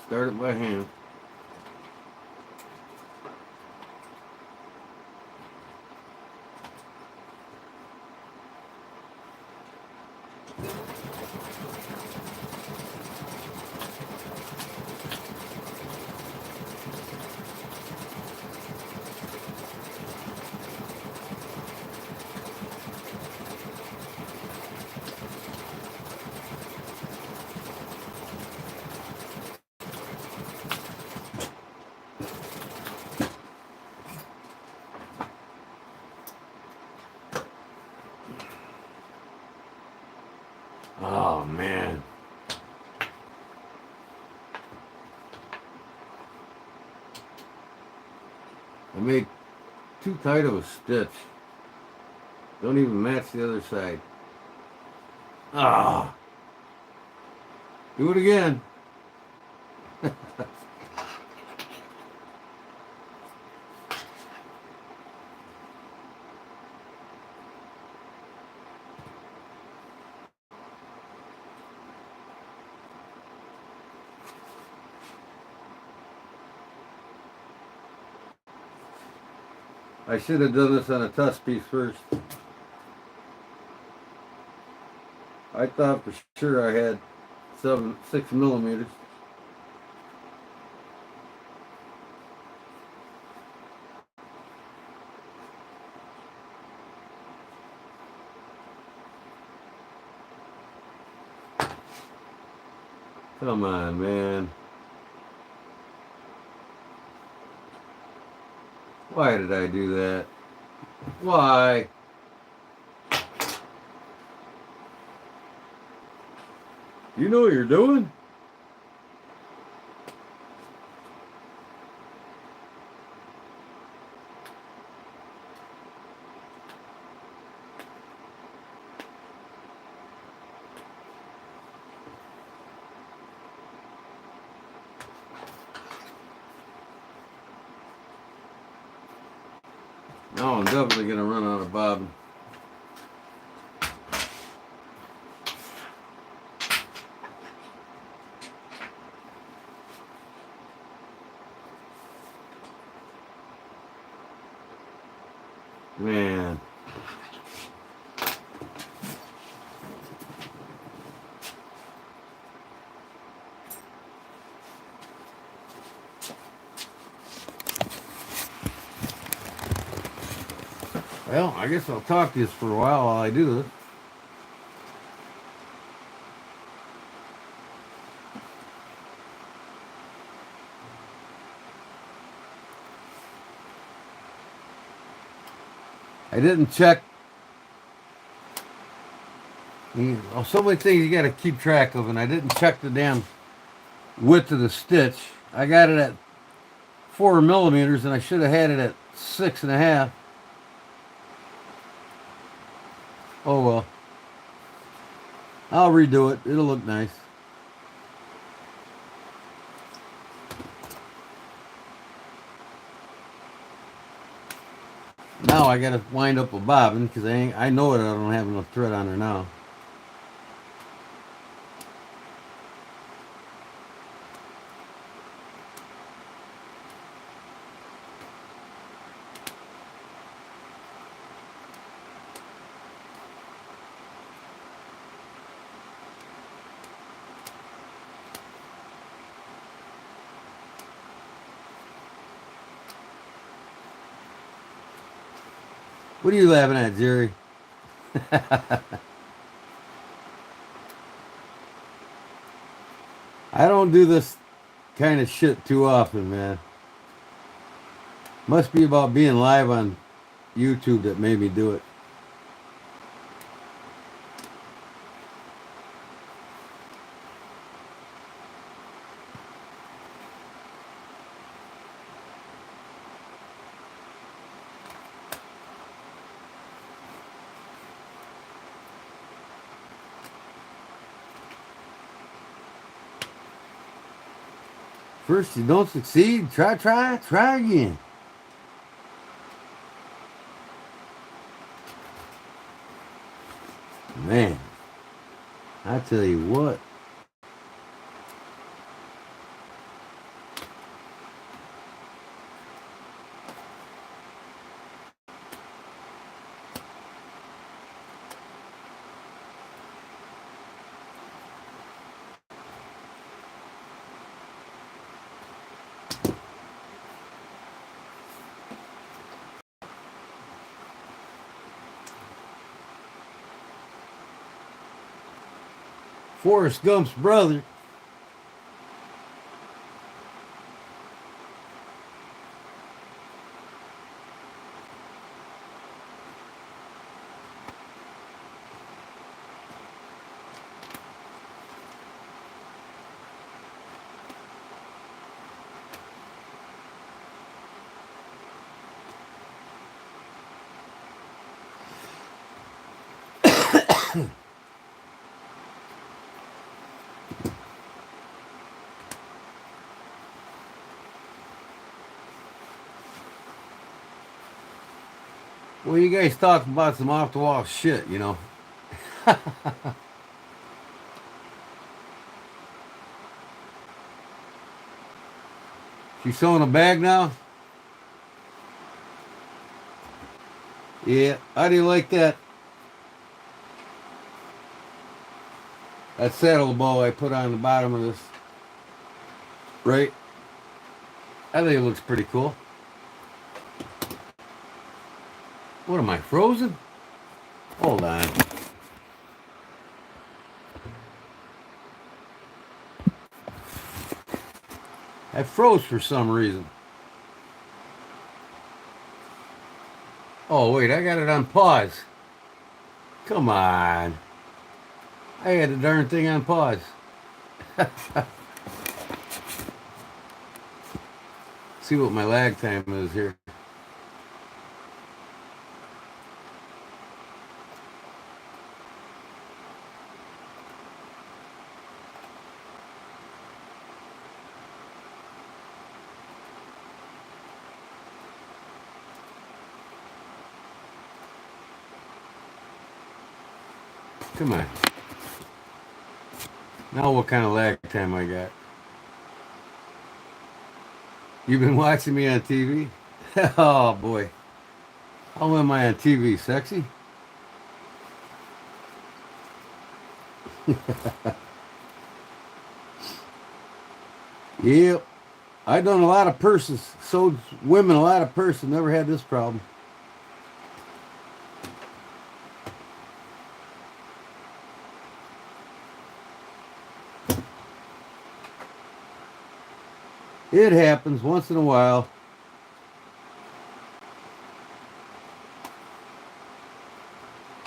Start it by hand. Oh man. I made too tight of a stitch. Don't even match the other side. Ah. Do it again. I should have done this on a tusk piece first. I thought for sure I had 6 millimeters. Come on, man. Why did I do that? Why? You know what you're doing? Now I'm definitely going to run out of bobbin. Man. Well, I guess I'll talk to you for a while I do this. I didn't check. So many things you got to keep track of, and I didn't check the damn width of the stitch. I got it at 4 millimeters, and I should have had it at 6.5. Oh well, I'll redo it. It'll look nice. Now I got to wind up a bobbin because I know it. I don't have enough thread on her now. What are you laughing at, Jerry? I don't do this kind of shit too often, man. Must be about being live on YouTube that made me do it. First you don't succeed, try again. Man, I tell you what. Forrest Gump's brother. Well, you guys talk about some off the wall shit, you know. She's sewing a bag now? Yeah. How do you like that? That saddle bow I put on the bottom of this. Right? I think it looks pretty cool. What am I, frozen? Hold on. I froze for some reason. Oh, wait, I got it on pause. Come on. I had the darn thing on pause. See what my lag time is here. Come on. Now what kind of lag time I got? You've been watching me on TV? Oh boy. How am I on TV? Sexy? Yep. I done a lot of purses. Sold women a lot of purses. Never had this problem. It happens once in a while.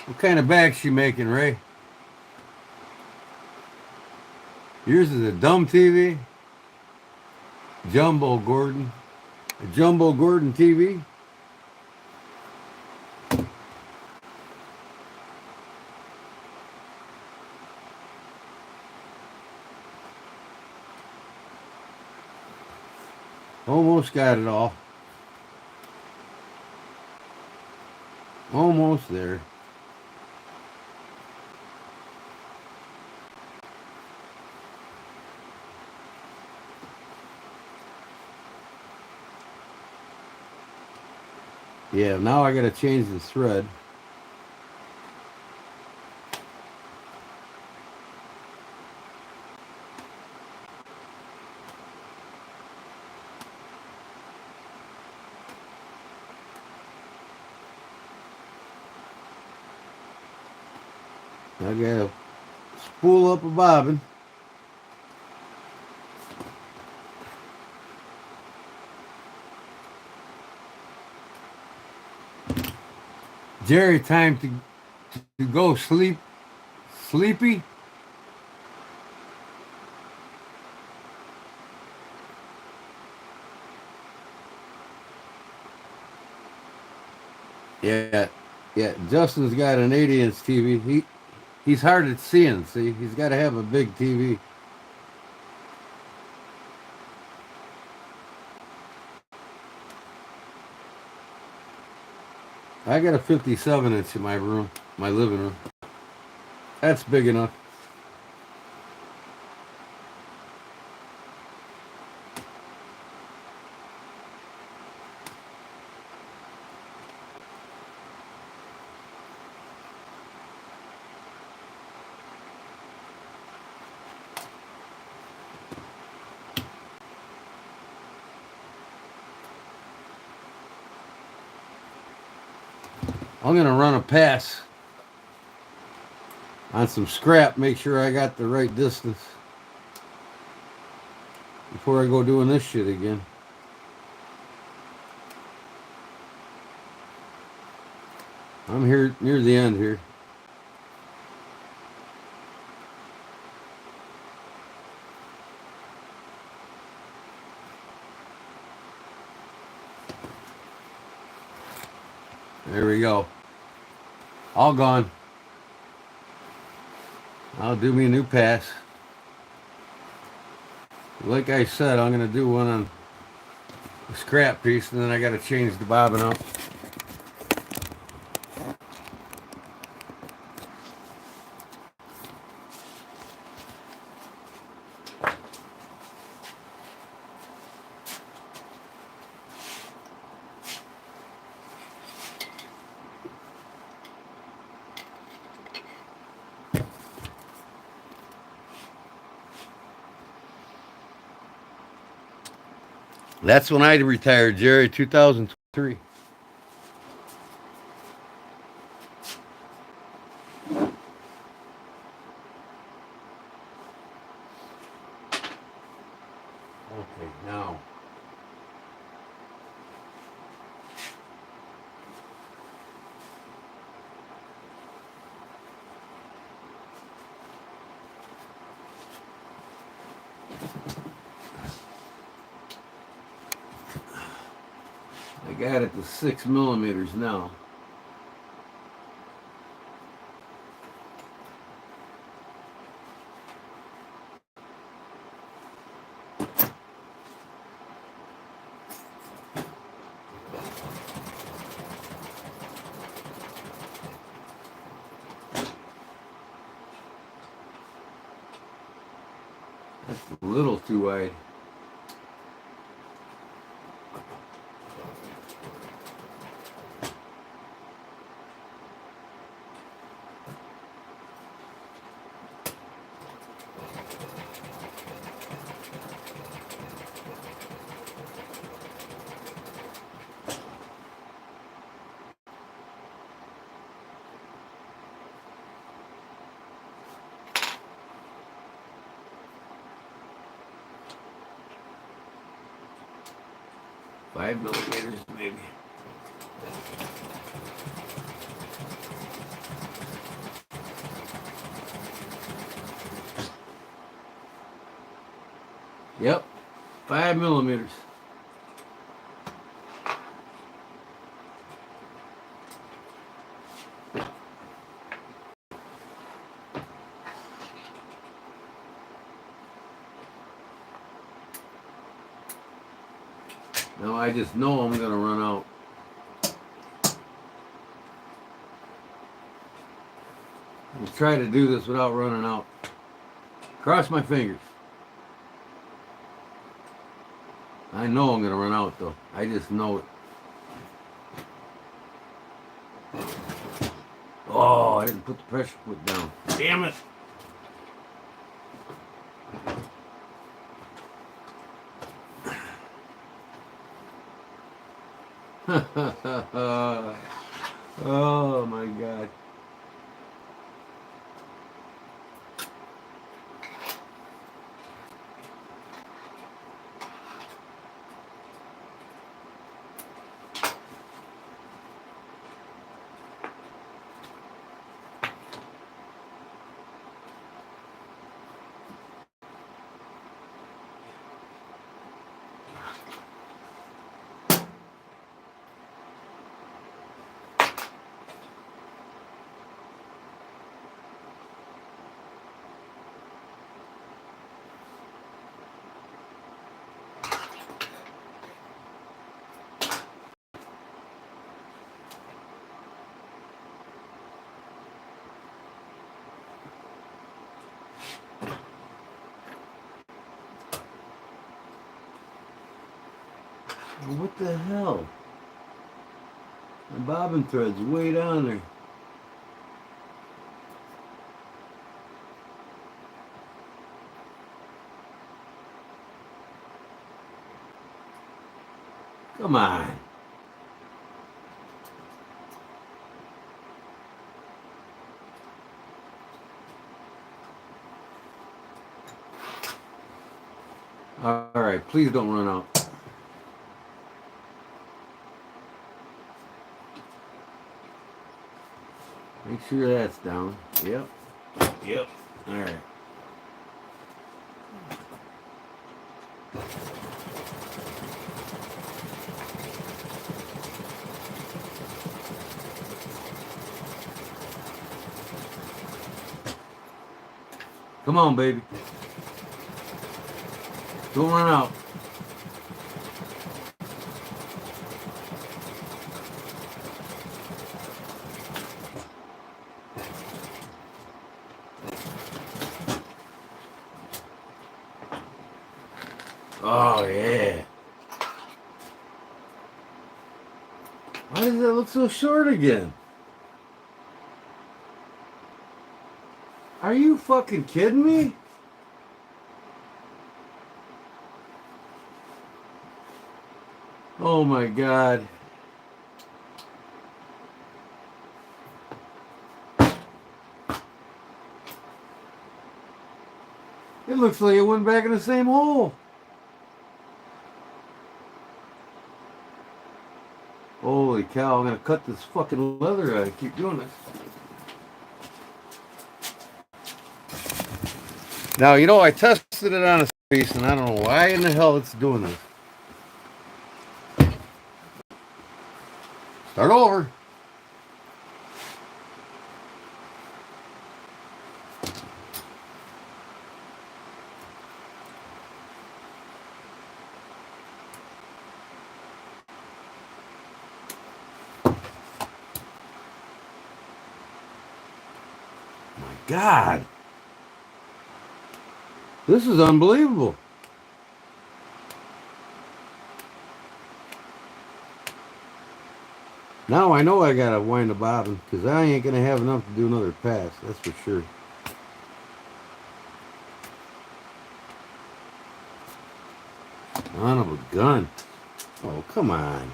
What kind of bag she making, Ray? Yours is a dumb TV? Jumbo Gordon. A Jumbo Gordon TV? Almost got it all. Almost there. Yeah, now I gotta change the thread. I gotta spool up a bobbin. Jerry, time to go sleep. Sleepy? Yeah, yeah. Justin's got an 80-inch TV. He's hard at seeing. See, he's got to have a big TV. I got a 57-inch in my room, my living room. That's big enough. I'm gonna run a pass on some scrap, make sure I got the right distance before I go doing this shit again. I'm here near the end here. There we go. All gone. I'll do me a new pass. Like I said, I'm going to do one on the scrap piece, and then I got to change the bobbin up. That's when I retired, Jerry, 2003. Okay, now. I got it to 6 millimeters now. That's a little too wide. 5 millimeters maybe. Yep, 5 millimeters. Now I just know I'm gonna run out. I'll try to do this without running out. Cross my fingers. I know I'm gonna run out though. I just know it. Oh, I didn't put the pressure foot down. Damn it. Oh my God. What the hell? My bobbin thread's way down there. Come on. All right, please don't run out. Make sure that's down. Yep. Yep. All right. Come on, baby. Don't run out. Oh, yeah. Why does that look so short again? Are you fucking kidding me? Oh my God. It looks like it went back in the same hole. Holy cow, I'm gonna cut this fucking leather. I keep doing this. Now, you know, I tested it on a piece and I don't know why in the hell it's doing this. Start over. My God. This is unbelievable. Now I know I gotta wind the bobbin because I ain't gonna have enough to do another pass, that's for sure. Son of a gun. Oh, come on.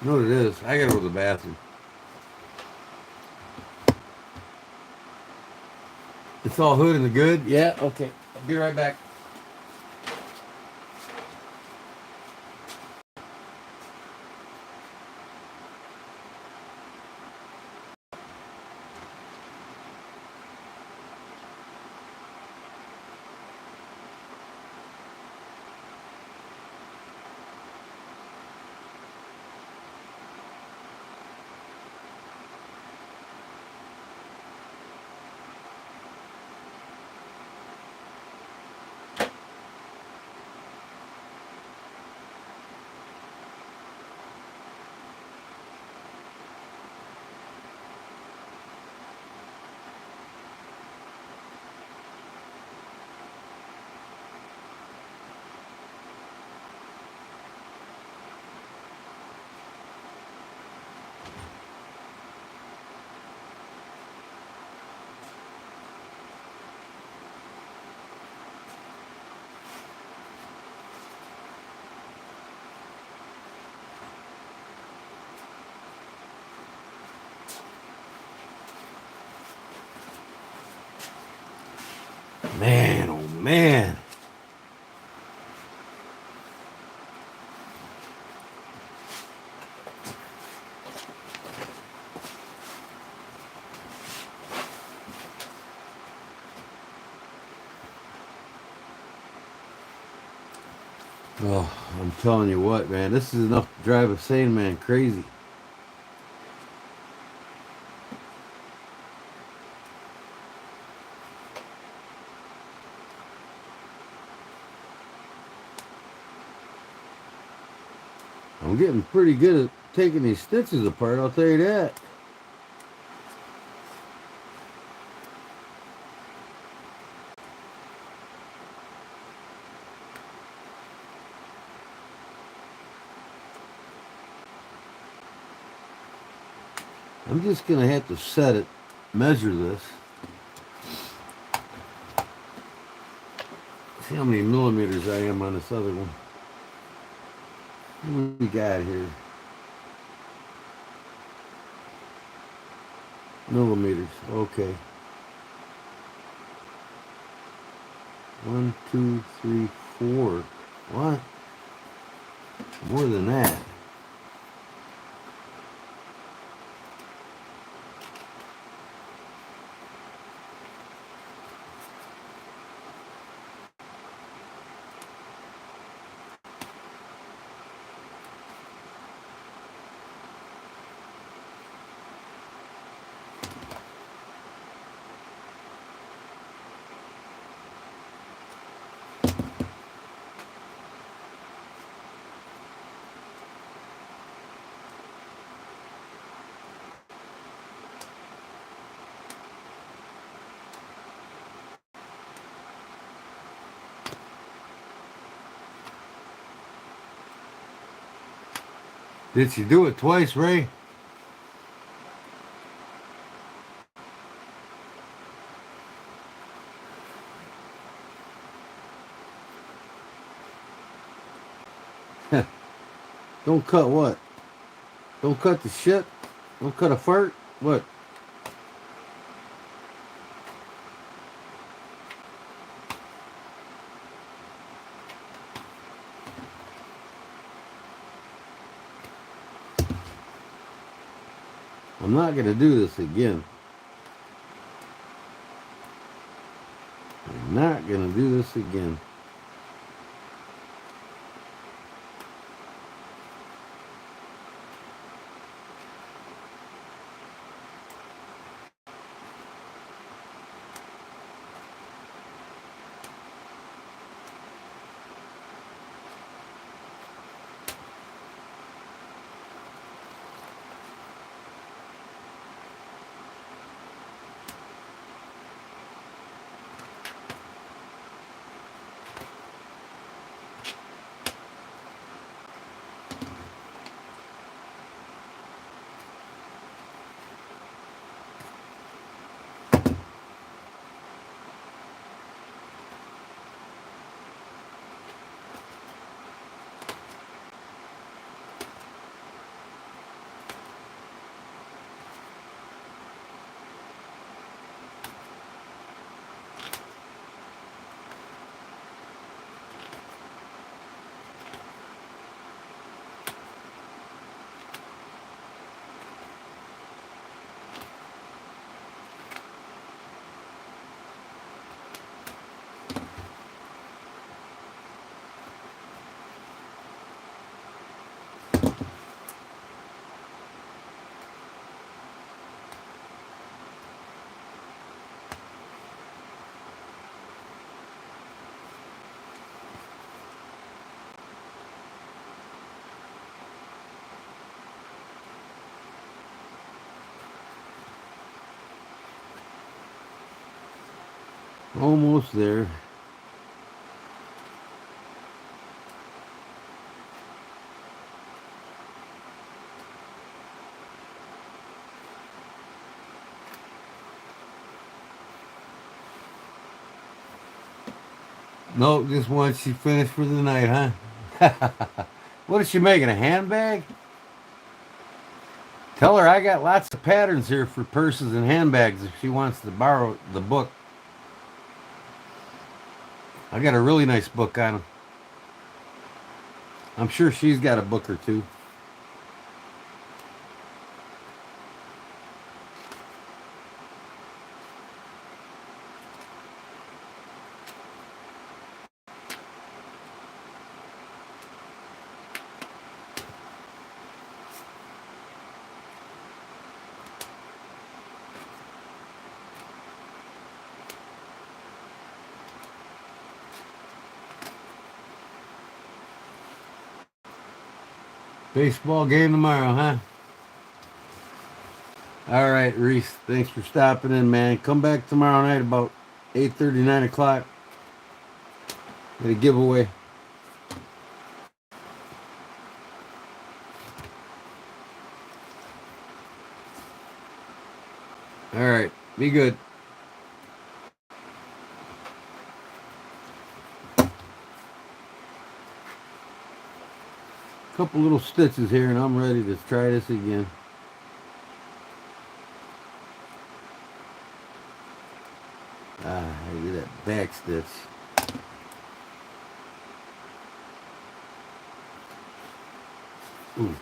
You know what it is? I gotta go to the bathroom. It's all hood and the good? Yeah, okay. I'll be right back. Man, oh man. Oh, I'm telling you what, man, this is enough to drive a sane man crazy. I'm getting pretty good at taking these stitches apart, I'll tell you that. I'm just going to have to set it, measure this. See how many millimeters I am on this other one. What do we got here? Millimeters, okay. 1, 2, 3, 4. What? More than that. Did she do it twice, Ray? Don't cut what? Don't cut the shit? Don't cut a fart? What? I'm not going to do this again. I'm not going to do this again. Almost there. Nope, just once she finished for the night, huh? What is she making, a handbag? Tell her I got lots of patterns here for purses and handbags if she wants to borrow the book. I got a really nice book on him. I'm sure she's got a book or two. Baseball game tomorrow, huh? All right, Reese. Thanks for stopping in, man. Come back tomorrow night about 8:30, 9 o'clock. Get a giveaway. All right. Be good. Couple little stitches here, and I'm ready to try this again. I did that back stitch. Ooh.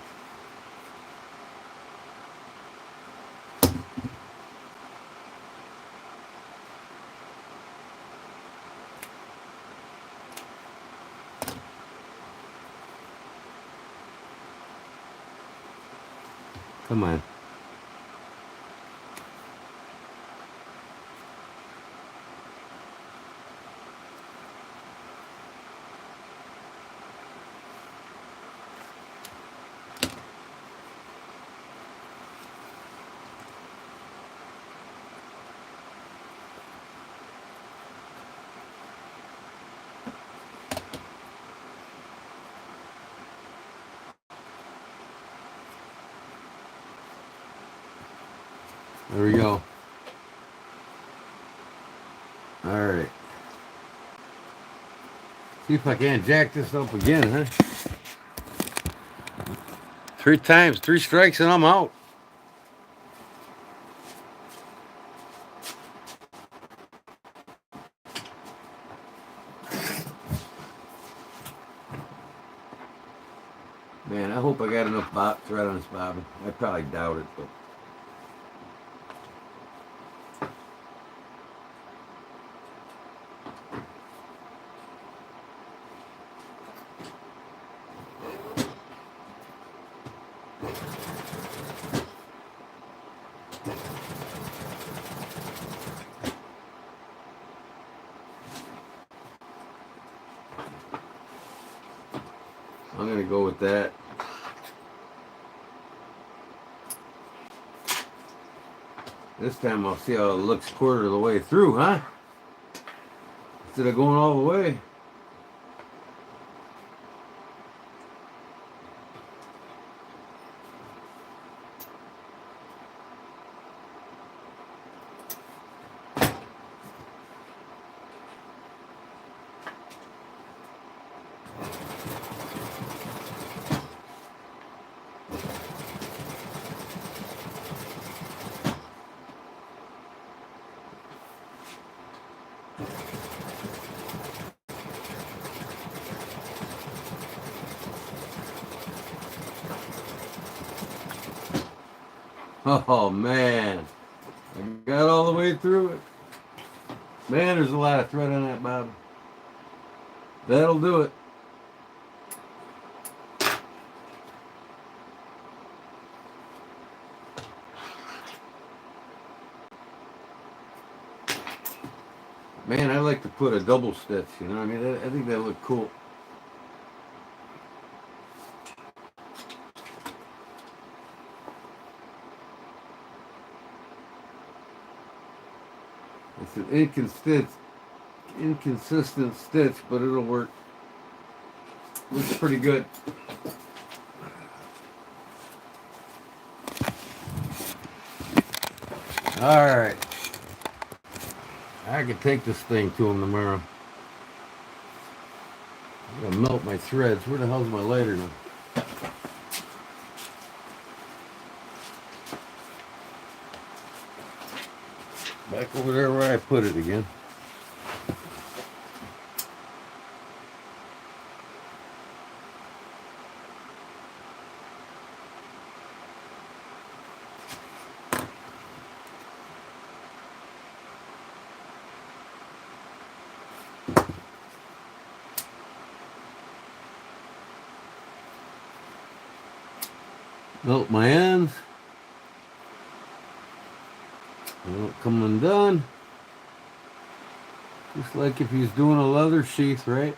Come on. There we go. All right. See if I can't jack this up again, huh? 3 times, 3 strikes, and I'm out. Man, I hope I got enough thread on this bobbin. I probably doubt it, but. I'm going to go with that. This time I'll see how it looks quarter of the way through, huh? Instead of going all the way. Oh man, I got all the way through it. Man, there's a lot of thread on that bobbin. That'll do it. Man, I like to put a double stitch, you know what I mean? I think that look cool. It's an inconsistent stitch, but it'll work. Looks pretty good. All right. I could take this thing to him tomorrow. I'm gonna melt my threads. Where the hell's my lighter now? Back over there where I put it again. Melt my ends. Come undone. Just like if he's doing a leather sheath, right?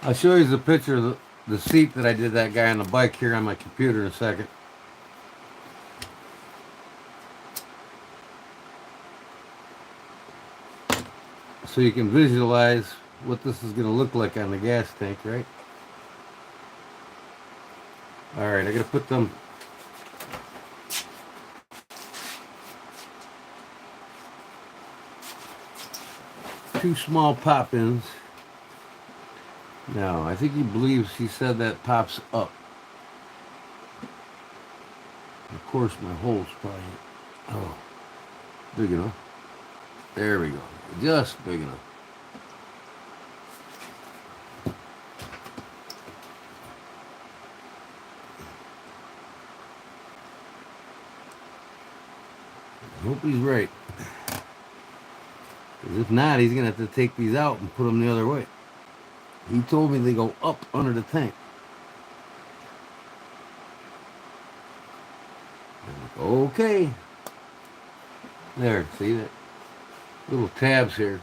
I'll show you the picture of the seat that I did that guy on the bike here on my computer in a second. So you can visualize what this is going to look like on the gas tank, right? Alright, I got to put them two small pop-ins. Now, I think he believes he said that pops up. Of course, my hole's probably, big enough. There we go. Just big enough. I hope he's right. Because if not, he's going to have to take these out and put them the other way. He told me they go up under the tank. I'm like, okay. There, see that? Little tabs here.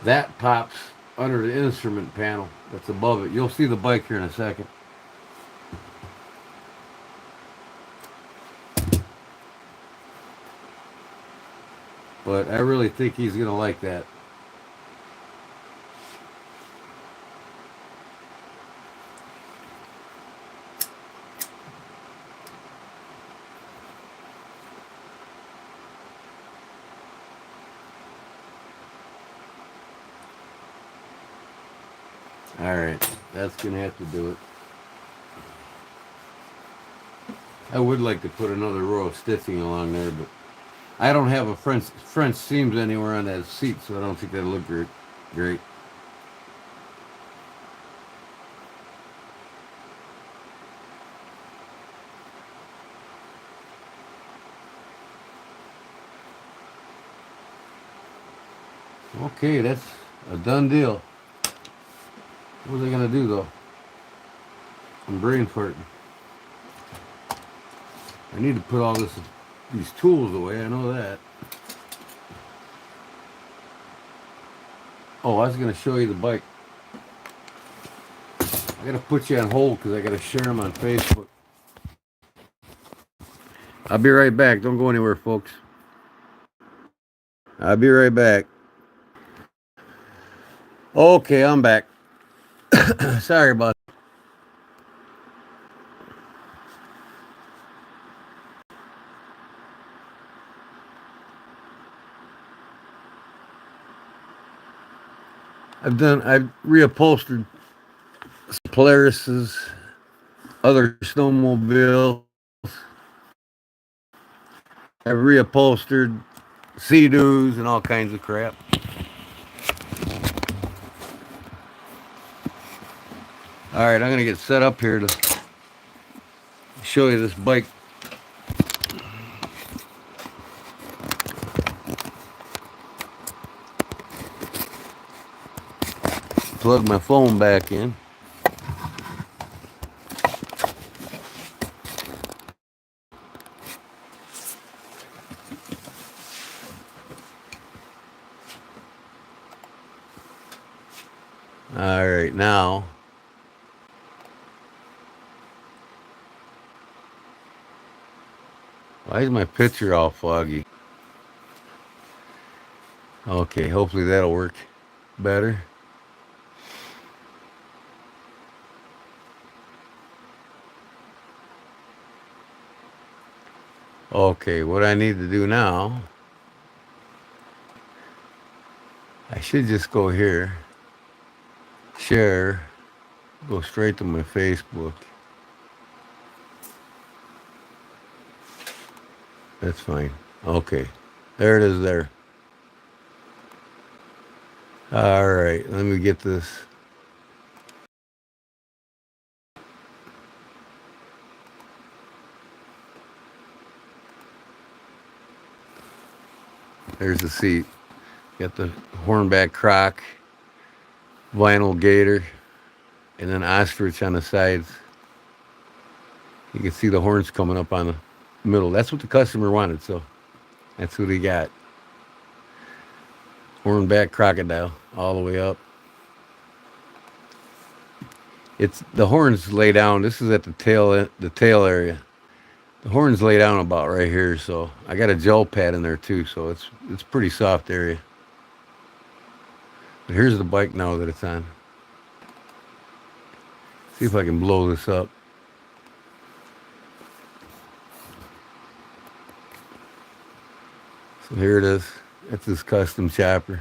That pops under the instrument panel that's above it. You'll see the bike here in a second. But I really think he's going to like that. Alright, that's going to have to do it. I would like to put another row of stitching along there, but I don't have a French seams anywhere on that seat, so I don't think that'll look great. Okay, that's a done deal. What was I gonna do though? I'm brain farting. I need to put all these tools away. I know that. Oh, I was gonna show you the bike. I gotta put you on hold because I gotta share them on Facebook. I'll be right back. Don't go anywhere, folks. I'll be right back. Okay, I'm back. Sorry about that. I've reupholstered Polaris's, other snowmobiles. I've reupholstered Sea-Doos and all kinds of crap. Alright, I'm going to get set up here to show you this bike. Plug my phone back in. Alright, now why is my picture all foggy? Okay, hopefully that'll work better. Okay, what I need to do now, I should just go here, share, go straight to my Facebook. That's fine. Okay. There it is there. All right. Let me get this. There's the seat. Got the hornback croc, vinyl gator, and then ostrich on the sides. You can see the horns coming up on the middle. That's what the customer wanted, so that's what he got. Hornback crocodile all the way up. It's the horns lay down. This is at the tail area. The horns lay down about right here, so I got a gel pad in there too, so it's pretty soft area. But here's the bike now that it's on. See if I can blow this up. So here it is. That's his custom chopper.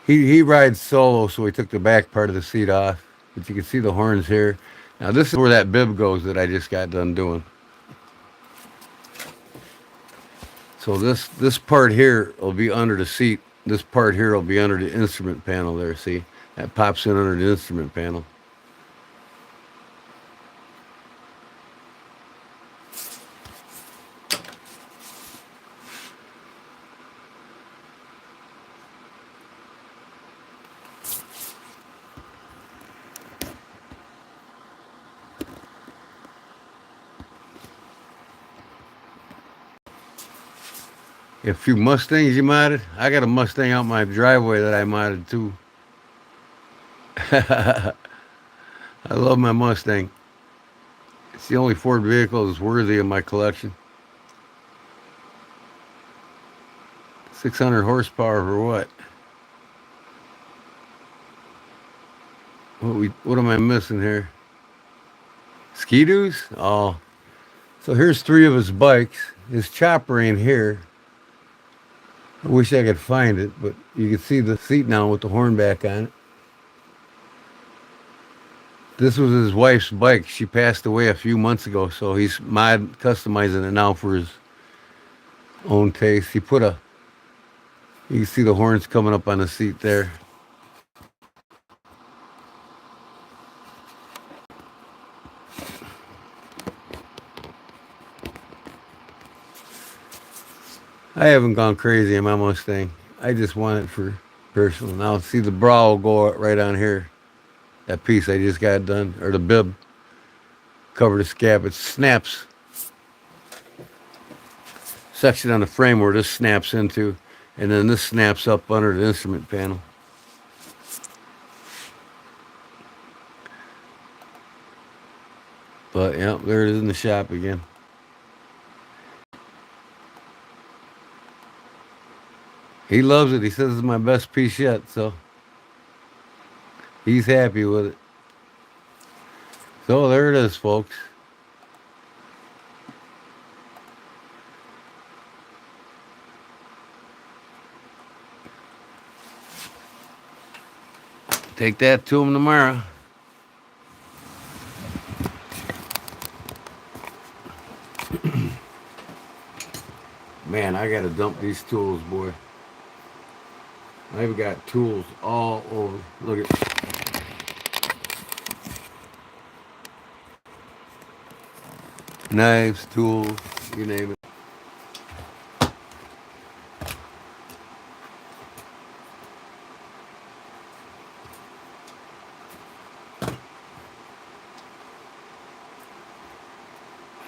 He rides solo, so he took the back part of the seat off. But you can see the horns here. Now this is where that bib goes that I just got done doing. So this part here will be under the seat. This part here will be under the instrument panel there, see? That pops in under the instrument panel. A few Mustangs you modded. I got a Mustang out my driveway that I modded too. I love my Mustang. It's the only Ford vehicle that's worthy of my collection. 600 horsepower for what? What am I missing here? Ski-Doos? Oh. So here's 3 of his bikes. His chopper ain't here. I wish I could find it, but you can see the seat now with the hornback on it. This was his wife's bike. She passed away a few months ago, so he's customizing it now for his own taste. You can see the horns coming up on the seat there. I haven't gone crazy on my Mustang. I just want it for personal. Now see the bra will go right on here. That piece I just got done, or the bib, cover the scab. It snaps. Section on the frame where this snaps into, and then this snaps up under the instrument panel. But yeah, there it is in the shop again. He loves it. He says it's my best piece yet, so he's happy with it. So there it is, folks. Take that to him tomorrow. Man, I gotta dump these tools, boy. I've got tools all over. Look at knives, tools, you name it.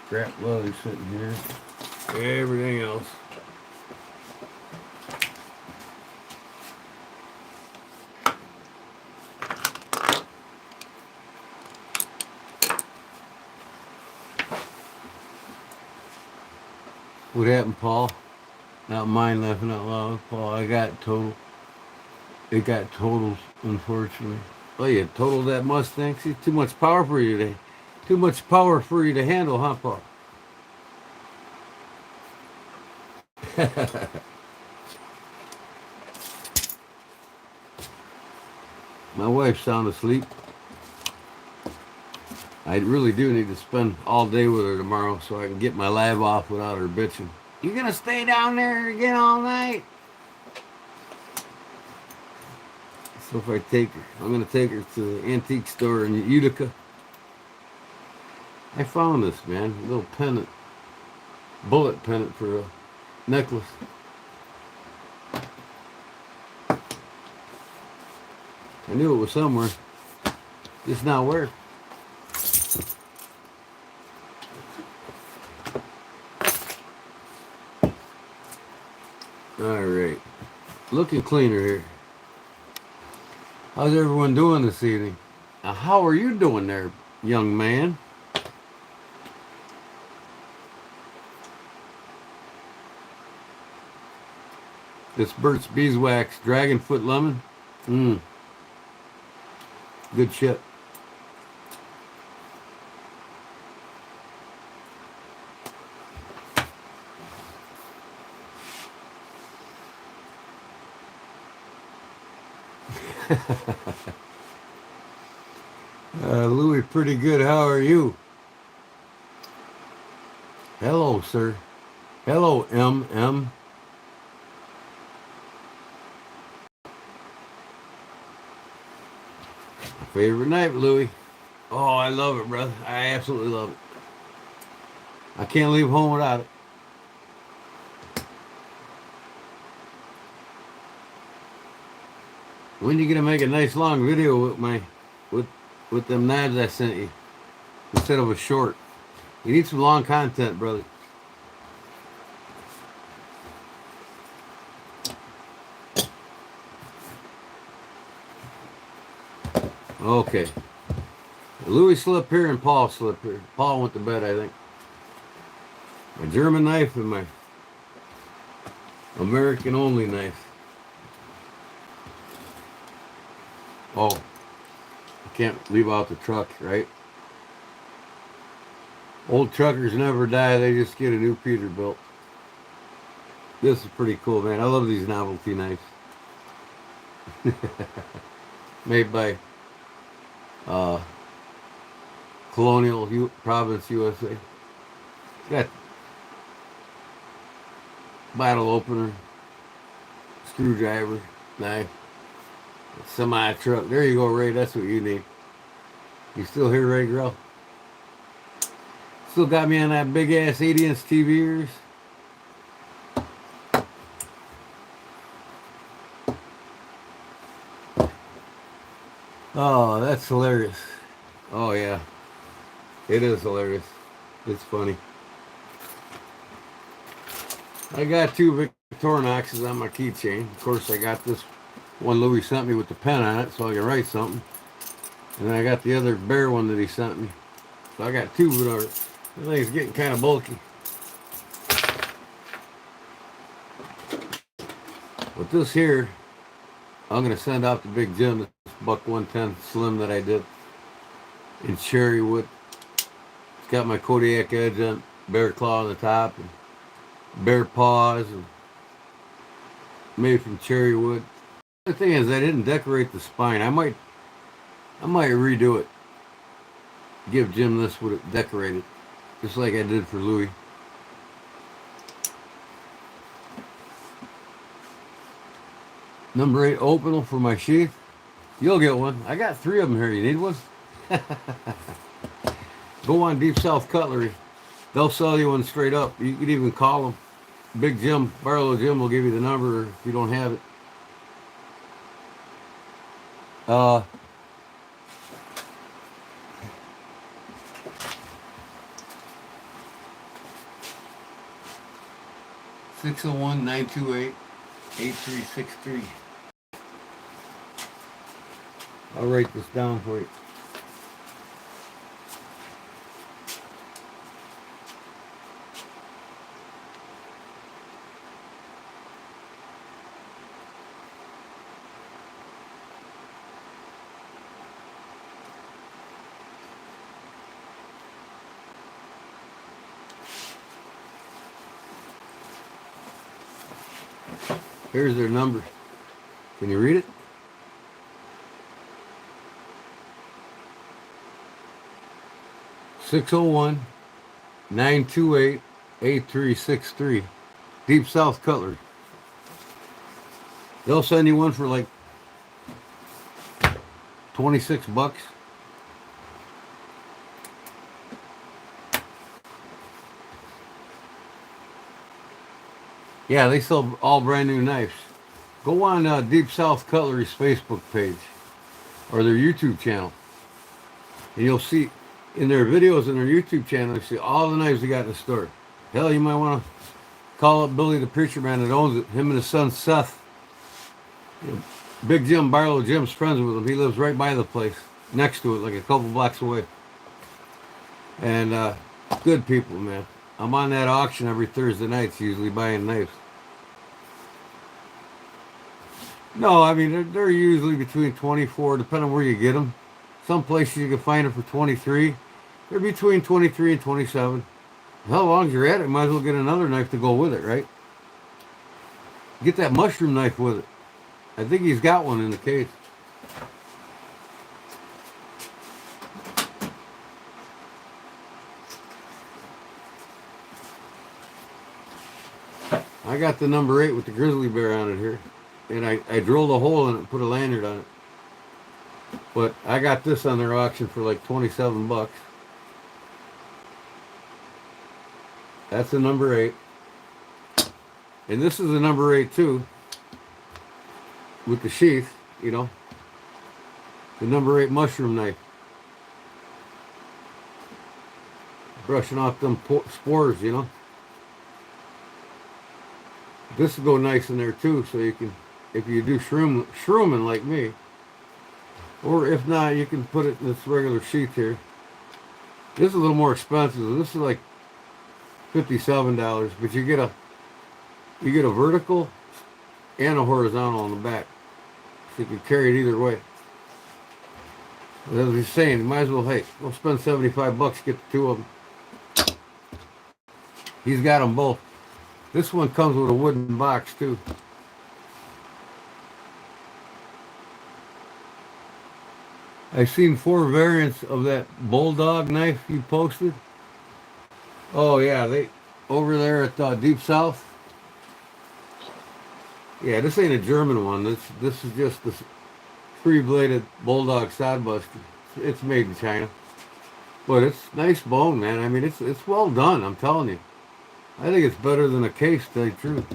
Scrap leather sitting here. Everything else. What happened, Paul? Not mine laughing out loud, Paul. I got total. It got totaled, unfortunately. Oh, you totaled that Mustang? See, too much power for you today. Too much power for you to handle, huh, Paul? My wife's sound asleep. I really do need to spend all day with her tomorrow so I can get my lab off without her bitching. You gonna stay down there again all night? So if I take her, I'm gonna take her to the antique store in Utica. I found this, man, a little pendant, bullet pendant for a necklace. I knew it was somewhere, just not where. All right, looking cleaner here. How's everyone doing this evening? How are you doing there, young man? This Burt's Beeswax Dragonfoot Lemon. Good shit. Louis, pretty good. How are you? Hello, sir. Hello, M.M. Favorite night, Louis. Oh, I love it, brother. I absolutely love it. I can't leave home without it. When you gonna make a nice long video with with them knives I sent you instead of a short? You need some long content, brother. Okay. Louis slept here and Paul slept here. Paul went to bed, I think. My German knife and my American only knife. Oh, I can't leave out the truck, right? Old truckers never die, they just get a new Peterbilt. This is pretty cool, man. I love these novelty knives. Made by Colonial Province, USA. Got bottle opener, screwdriver, knife, semi truck. There you go, Ray. That's what you need. You still here, Ray Grill? Still got me on that big ass 80-inch TV. Oh, that's hilarious. Oh yeah, it is hilarious. It's funny. I got two Victorinoxes on my keychain. Of course, I got this one Louis sent me with the pen on it, so I can write something. And then I got the other bear one that he sent me. So I got two, but the thing's getting kind of bulky. But this here, I'm gonna send out to Big Jim, this buck 110 slim that I did in cherry wood. It's got my Kodiak Edge on, bear claw on the top, and bear paws, and made from cherry wood. The thing is, I didn't decorate the spine. I might redo it. Give Jim this with it decorated, just like I did for Louis. Number 8 opal for my sheath. You'll get one. I got 3 of them here. You need one? Go on Deep South Cutlery. They'll sell you one straight up. You could even call them. Big Jim, Barlow Jim will give you the number if you don't have it. 601-928-8363. I'll write this down for you. Here's their number. Can you read it? 601-928-8363. Deep South Cutlery. They'll send you one for like 26 bucks. Yeah, they sell all brand new knives. Go on Deep South Cutlery's Facebook page or their YouTube channel, and you'll see in their videos and their YouTube channel, you see all the knives they got in the store. Hell, you might want to call up Billy the Preacher Man that owns it. Him and his son Seth. Big Jim Barlow, Jim's friends with him. He lives right by the place, next to it, like a couple blocks away. And good people, man. I'm on that auction every Thursday nights, usually buying knives. No, I mean, they're usually between 24, depending on where you get them. Some places you can find them for 23. They're between 23 and 27. How long as you're at it, might as well get another knife to go with it, right? Get that mushroom knife with it. I think he's got one in the case. I got the number 8 with the grizzly bear on it here. And I drilled a hole in it and put a lanyard on it. But I got this on their auction for like 27 bucks. That's the number 8. And this is the number 8 too. With the sheath, you know. The number 8 mushroom knife. Brushing off them spores, you know. This will go nice in there too, so you can, if you do shrooming like me, or if not, you can put it in this regular sheath here. This is a little more expensive. This is like $57, but you get a vertical and a horizontal on the back, so you can carry it either way. But as I was saying, you might as well, hey, we'll spend 75 bucks to get the two of them. He's got them both. This one comes with a wooden box too. I've seen 4 variants of that bulldog knife you posted. Oh yeah, they over there at Deep South. Yeah, this ain't a German one. This is just this 3-bladed bulldog side buster. It's made in China, but it's nice bone, man. I mean, it's well done. I'm telling you. I think it's better than a case, to tell you the truth.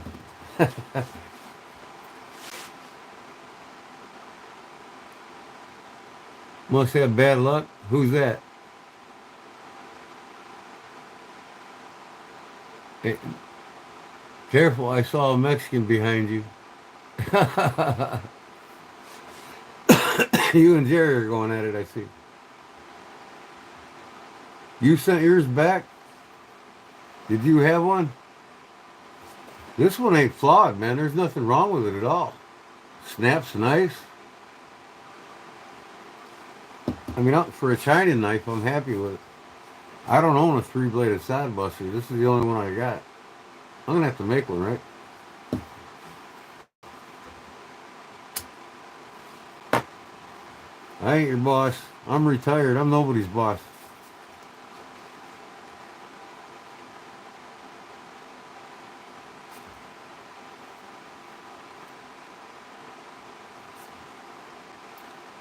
Must have bad luck. Who's that? Hey, careful, I saw a Mexican behind you. You and Jerry are going at it, I see. You sent yours back? Did you have one? This one ain't flawed, man. There's nothing wrong with it at all. Snaps nice. I mean, for a China knife, I'm happy with it. I don't own a 3-bladed side buster. This is the only one I got. I'm going to have to make one, right? I ain't your boss. I'm retired. I'm nobody's boss.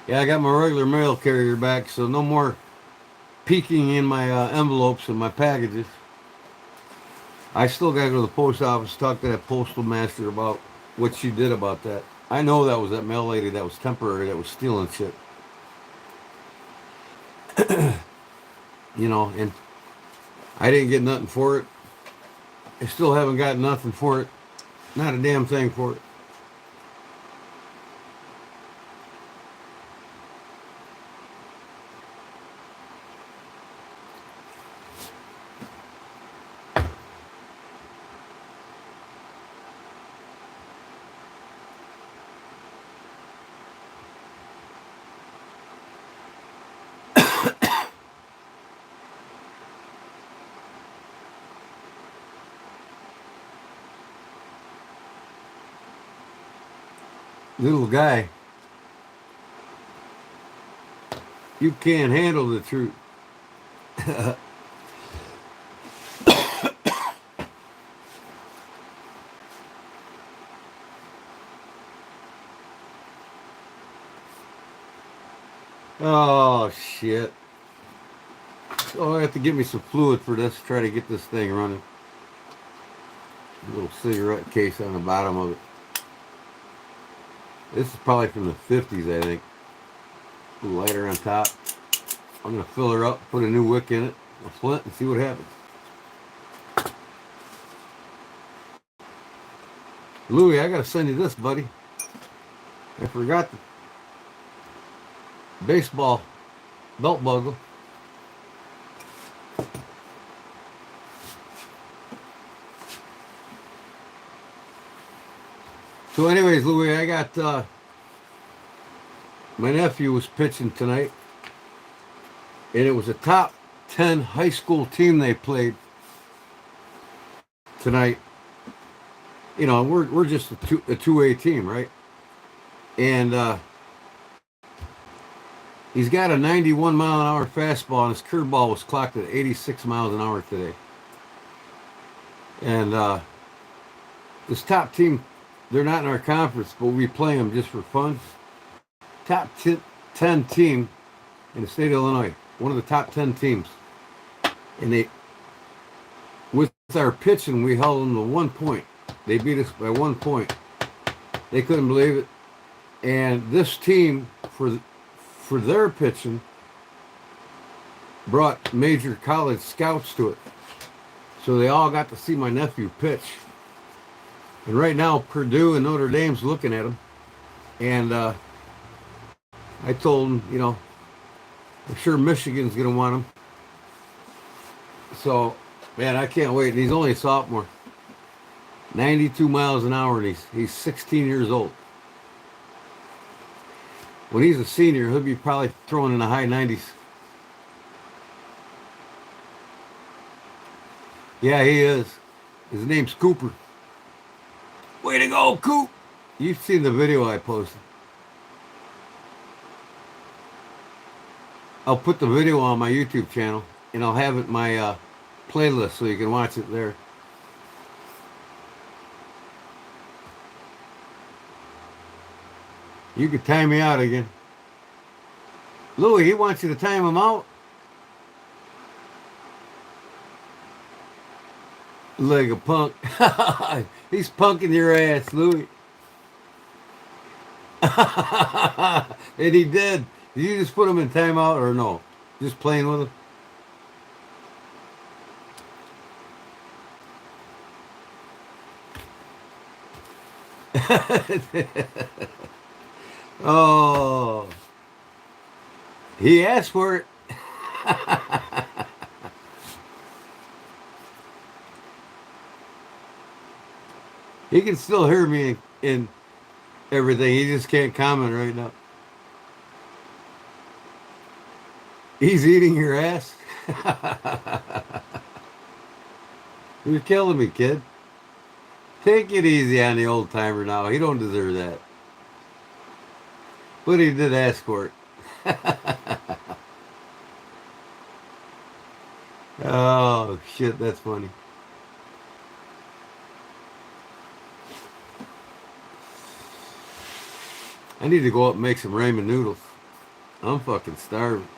Yeah, I got my regular mail carrier back, so no more peeking in my envelopes and my packages. I still got to go to the post office, talk to that postal master about what she did about that. I know that was that mail lady that was temporary, that was stealing shit. You know, and I didn't get nothing for it. I still haven't got nothing for it. Not a damn thing for it. Little guy, you can't handle the truth. Oh shit. Oh, I have to get me some fluid for this, try to get this thing running. A little cigarette case on the bottom of it. This is probably from the 50s, I think. A little lighter on top. I'm going to fill her up, put a new wick in it, a flint, and see what happens. Louie, I got to send you this, buddy. I forgot the baseball belt buckle. So anyways, Louie, I got, my nephew was pitching tonight, and it was a top 10 high school team they played tonight. You know, we're just a 2A team, right? And he's got a 91 mile an hour fastball, and his curveball was clocked at 86 miles an hour today. And this top team, they're not in our conference, but we play them just for fun. Top 10 team in the state of Illinois, one of the top 10 teams. And they, with our pitching, we held them to 1 point. They beat us by 1 point. They couldn't believe it. And this team, for their pitching, brought major college scouts to it. So they all got to see my nephew pitch. And right now, Purdue and Notre Dame's looking at him. And I told him, you know, I'm sure Michigan's going to want him. So, man, I can't wait. And he's only a sophomore. 92 miles an hour, and he's 16 years old. When he's a senior, he'll be probably throwing in the high 90s. Yeah, he is. His name's Cooper. Way to go, Coop! You've seen the video I posted. I'll put the video on my YouTube channel, and I'll have it in my playlist so you can watch it there. You could time me out again. Louie, he wants you to time him out. Like a punk. He's punking your ass, Louie. And he did. Did you just put him in timeout or no? Just playing with him? Oh. He asked for it. He can still hear me in everything. He just can't comment right now. He's eating your ass. You're killing me, kid. Take it easy on the old timer now. He don't deserve that. But he did ask for it. Oh, shit, that's funny. I need to go up and make some ramen noodles. I'm fucking starving.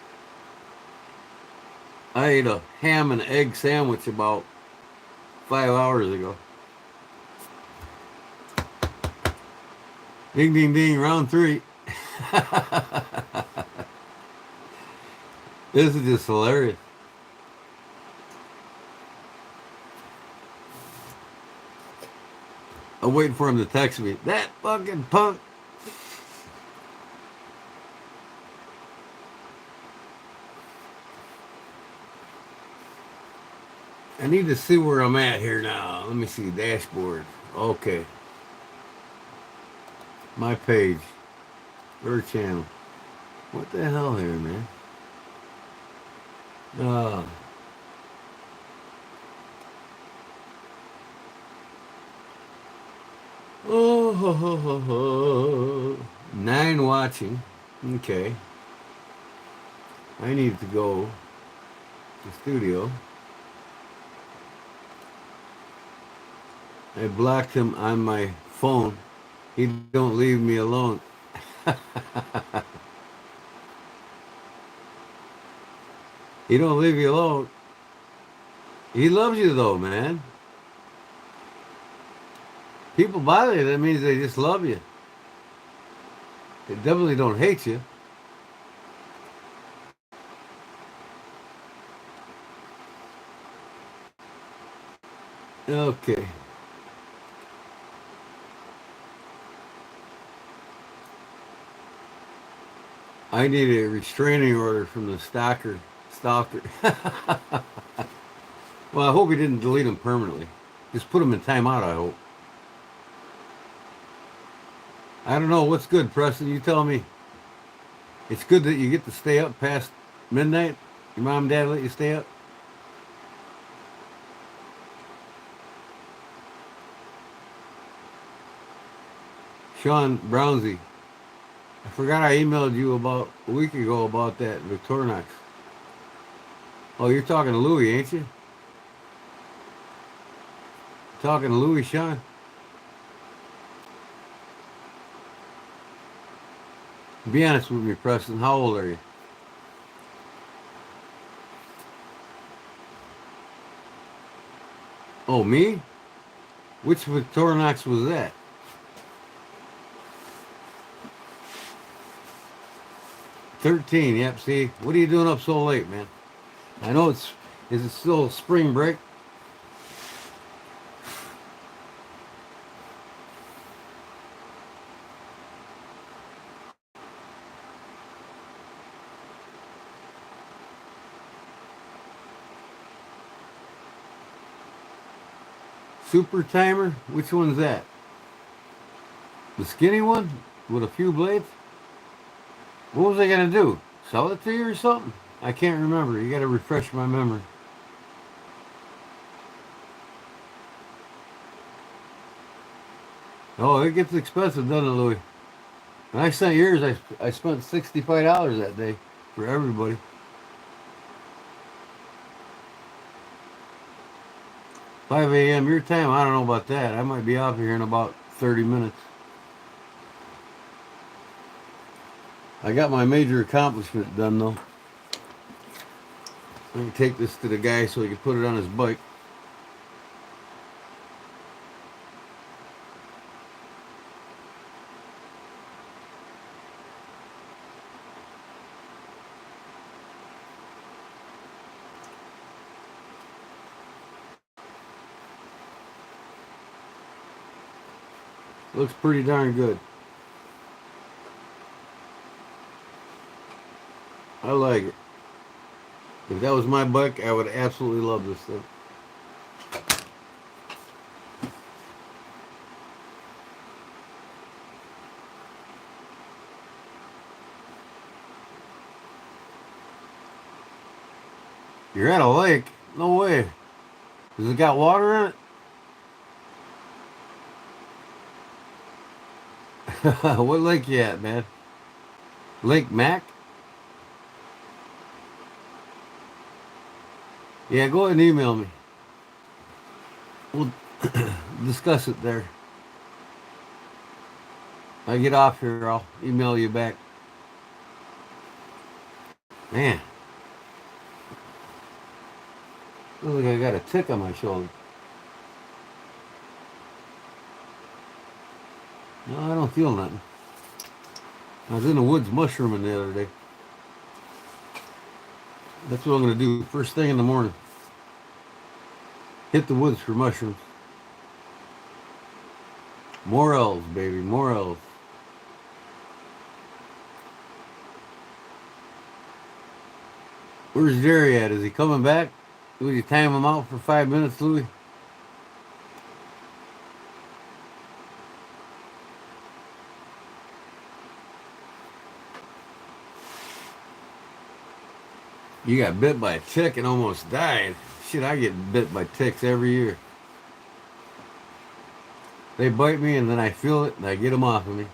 I ate a ham and egg sandwich about 5 hours ago. Ding, ding, ding, round 3. This is just hilarious. I'm waiting for him to text me. That fucking punk. I need to see where I'm at here now. Let me see. Dashboard. Okay. My page. Your channel. What the hell here, man? Oh, ho, ho, ho, ho. 9 watching. Okay. I need to go the studio. I blocked him on my phone. He don't leave me alone. He don't leave you alone. He loves you though, man. People bother you, that means they just love you. They definitely don't hate you. Okay. I need a restraining order from the stalker. Well, I hope he didn't delete them permanently. Just put them in timeout, I hope. I don't know. What's good, Preston? You tell me. It's good that you get to stay up past midnight. Your mom and dad let you stay up? Sean Brownsy. I forgot I emailed you about a week ago about that Victorinox. Oh, you're talking to Louie, ain't you? Talking to Louie, Sean? Be honest with me, Preston. How old are you? Oh, me? Which Victorinox was that? 13, yep, see? What are you doing up so late, man? I know it's... Is it still spring break? Super timer? Which one's that? The skinny one? With a few blades? What was I gonna do? Sell it to you or something? I can't remember. You gotta refresh my memory. Oh, it gets expensive, doesn't it, Louis? When I sent yours, I spent $65 that day for everybody. 5 a.m. your time? I don't know about that. I might be off here in about 30 minutes. I got my major accomplishment done, though. Let me take this to the guy so he can put it on his bike. Looks pretty darn good. I like it. If that was my bike, I would absolutely love this thing. You're at a lake? No way. Has it got water in it? What lake you at, man? Lake Mac? Yeah, go ahead and email me. We'll discuss it there. I get off here, I'll email you back. Man. Looks like I got a tick on my shoulder. No, I don't feel nothing. I was in the woods mushrooming the other day. That's what I'm going to do first thing in the morning. Hit the woods for mushrooms. Morels, baby, morels. Where's Jerry at? Is he coming back? Will you time him out for 5 minutes, Louis? You got bit by a tick and almost died. Shit, I get bit by ticks every year. They bite me and then I feel it and I get them off of me.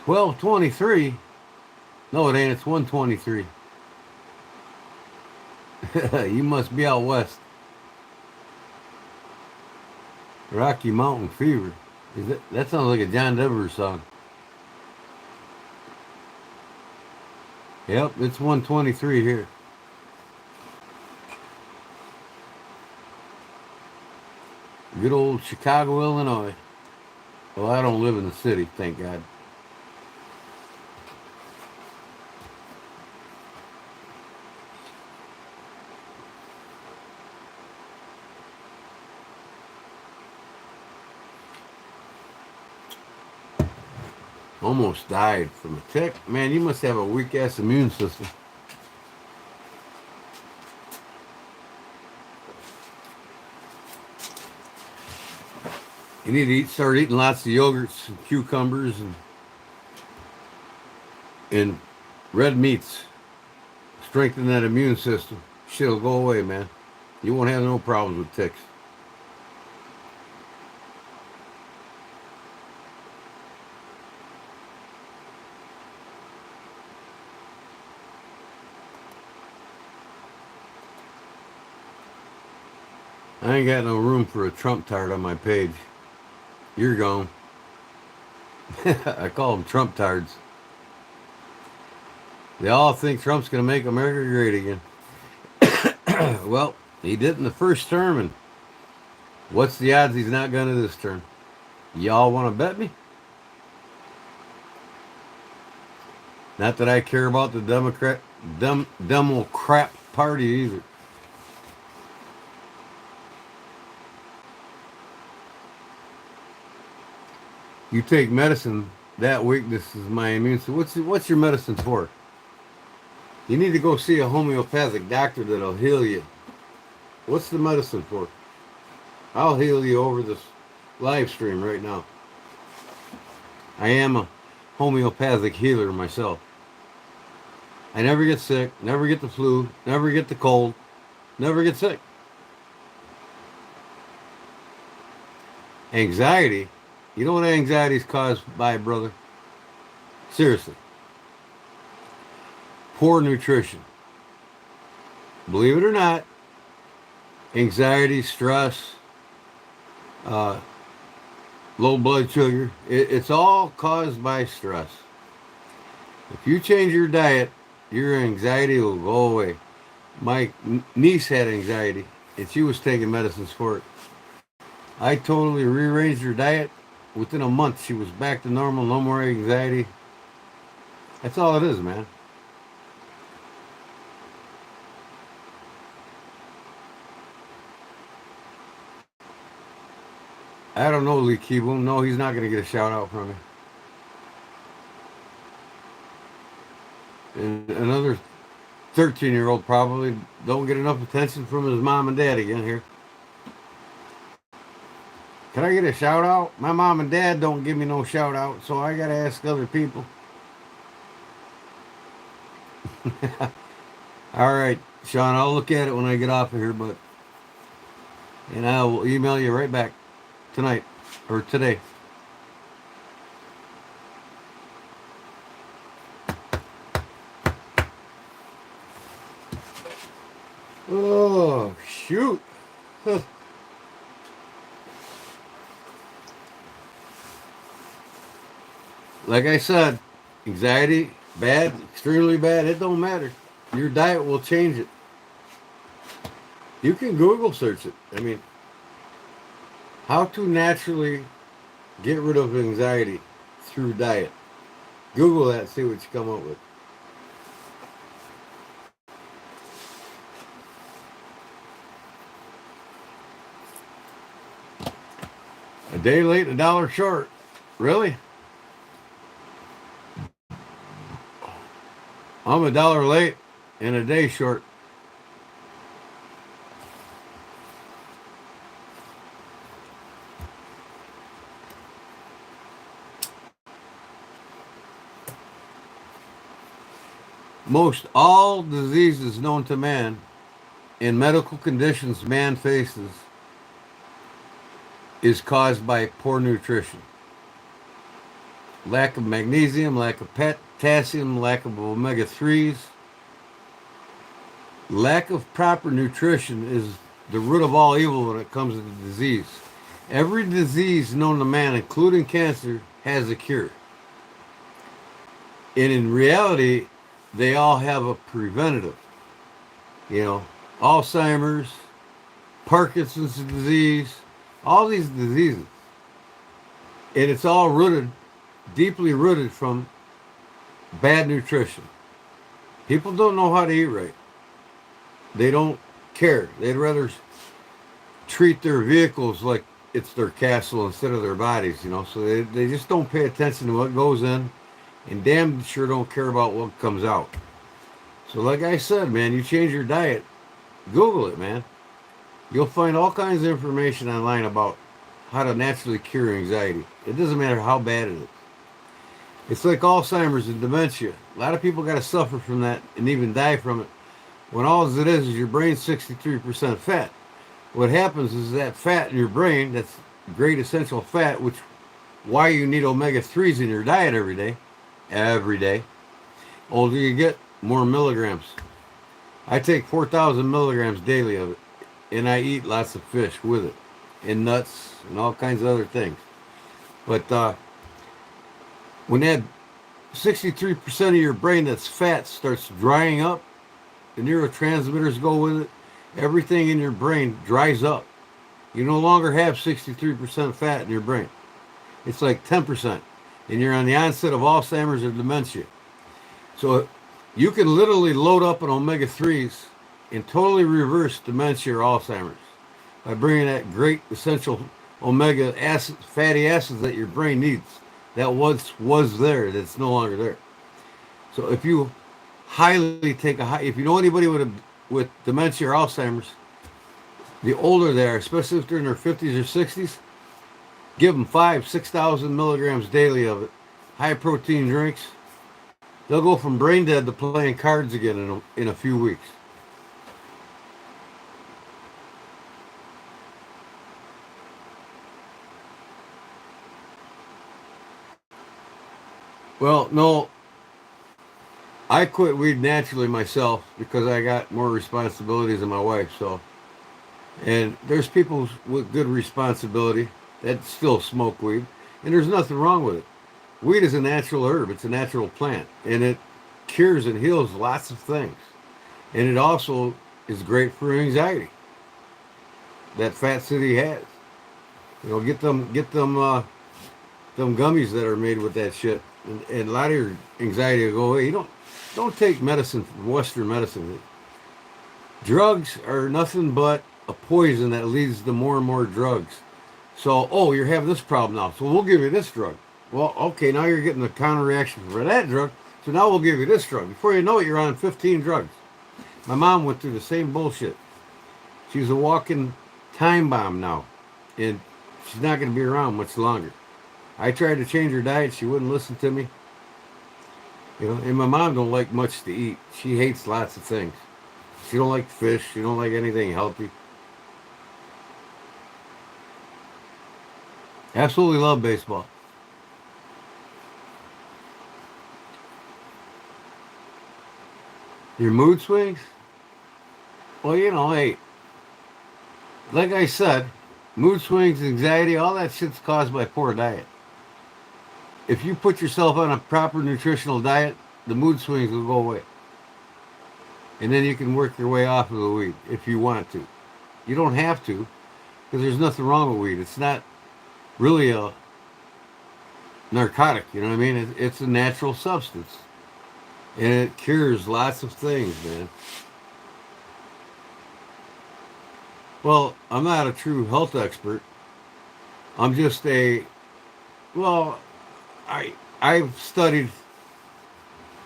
12:23. No, it ain't. It's 123. You must be out west. Rocky Mountain Fever. That sounds like a John Denver song. Yep, it's 123 here. Good old Chicago, Illinois. Well, I don't live in the city, thank God. Almost died from a tick. Man, you must have a weak ass immune system. You need to start eating lots of yogurts and cucumbers and red meats. Strengthen that immune system. Shit'll go away, man. You won't have no problems with ticks. I ain't got no room for a Trump tart on my page. You're gone. I call them Trump tards. They all think Trump's going to make America great again. Well, he did in the first term, and what's the odds he's not going to this term? Y'all want to bet me? Not that I care about the Democrat Party either. You take medicine, that weakness is my immune system. What's your medicine for? You need to go see a homeopathic doctor that'll heal you. What's the medicine for? I'll heal you over this live stream right now. I am a homeopathic healer myself. I never get sick, never get the flu, never get the cold, never get sick. Anxiety? You know what anxiety is caused by, brother? Seriously. Poor nutrition. Believe it or not, anxiety, stress, low blood sugar, it's all caused by stress. If you change your diet, your anxiety will go away. My niece had anxiety, and she was taking medicines for it. I totally rearranged her diet. Within a month, she was back to normal, no more anxiety. That's all it is, man. I don't know, Lee Keeble. No, he's not going to get a shout out from me. And another 13-year-old probably don't get enough attention from his mom and dad again here. Can I get a shout out? My mom and dad don't give me no shout out, so I got to ask other people. All right, Sean, I'll look at it when I get off of here, and I will email you right back tonight or today. Oh, shoot. Like I said, anxiety, bad, extremely bad, it don't matter. Your diet will change it. You can Google search it. I mean, how to naturally get rid of anxiety through diet. Google that, see what you come up with. A day late, $1 short. Really? I'm $1 late and a day short. Most all diseases known to man in medical conditions man faces is caused by poor nutrition. Lack of magnesium, lack of potassium, lack of omega-3s. Lack of proper nutrition is the root of all evil when it comes to disease. Every disease known to man, including cancer, has a cure. And in reality, they all have a preventative. You know, Alzheimer's, Parkinson's disease, all these diseases. And it's all rooted, deeply rooted from bad nutrition. People don't know how to eat right. They don't care. They'd rather treat their vehicles like it's their castle instead of their bodies, you know. So they just don't pay attention to what goes in and damn sure don't care about what comes out. So like I said, man, you change your diet, Google it, man. You'll find all kinds of information online about how to naturally cure anxiety. It doesn't matter how bad it is. It's like Alzheimer's and dementia. A lot of people got to suffer from that and even die from it. When all it is your brain's 63% fat. What happens is that fat in your brain, that's great essential fat, which why you need omega-3s in your diet every day. Older you get, more milligrams. I take 4,000 milligrams daily of it, and I eat lots of fish with it, and nuts, and all kinds of other things. But when that 63% of your brain that's fat starts drying up, the neurotransmitters go with it, everything in your brain dries up. You no longer have 63% fat in your brain. It's like 10%, and you're on the onset of Alzheimer's or dementia. So you can literally load up on omega-3s and totally reverse dementia or Alzheimer's by bringing that great essential omega acid, fatty acids that your brain needs. That was there, that's no longer there. So if you highly take if you know anybody with dementia or Alzheimer's, the older they are, especially if they're in their 50s or 60s, give them 6,000 milligrams daily of it. High protein drinks. They'll go from brain dead to playing cards again in a few weeks. Well, no, I quit weed naturally myself because I got more responsibilities than my wife. So, and there's people with good responsibility that still smoke weed, and there's nothing wrong with it. Weed is a natural herb. It's a natural plant, and it cures and heals lots of things. And it also is great for anxiety. That Fat City has. You know, them gummies that are made with that shit, and a lot of your anxiety will go away. You don't take medicine, Western medicine. Drugs are nothing but a poison that leads to more and more drugs. So, oh, you're having this problem now, so we'll give you this drug. Well, okay, now you're getting the counter reaction for that drug, so now we'll give you this drug. Before you know it, you're on 15 drugs. My mom went through the same bullshit. She's a walking time bomb now, and she's not going to be around much longer. I tried to change her diet. She wouldn't listen to me. You know, and my mom don't like much to eat. She hates lots of things. She don't like fish. She don't like anything healthy. Absolutely love baseball. Your mood swings? Well, you know, hey, like I said, mood swings, anxiety, all that shit's caused by poor diet. If you put yourself on a proper nutritional diet, the mood swings will go away. And then you can work your way off of the weed if you want to. You don't have to, because there's nothing wrong with weed. It's not really a narcotic, you know what I mean? It's a natural substance. And it cures lots of things, man. Well, I'm not a true health expert. I'm just well, I've studied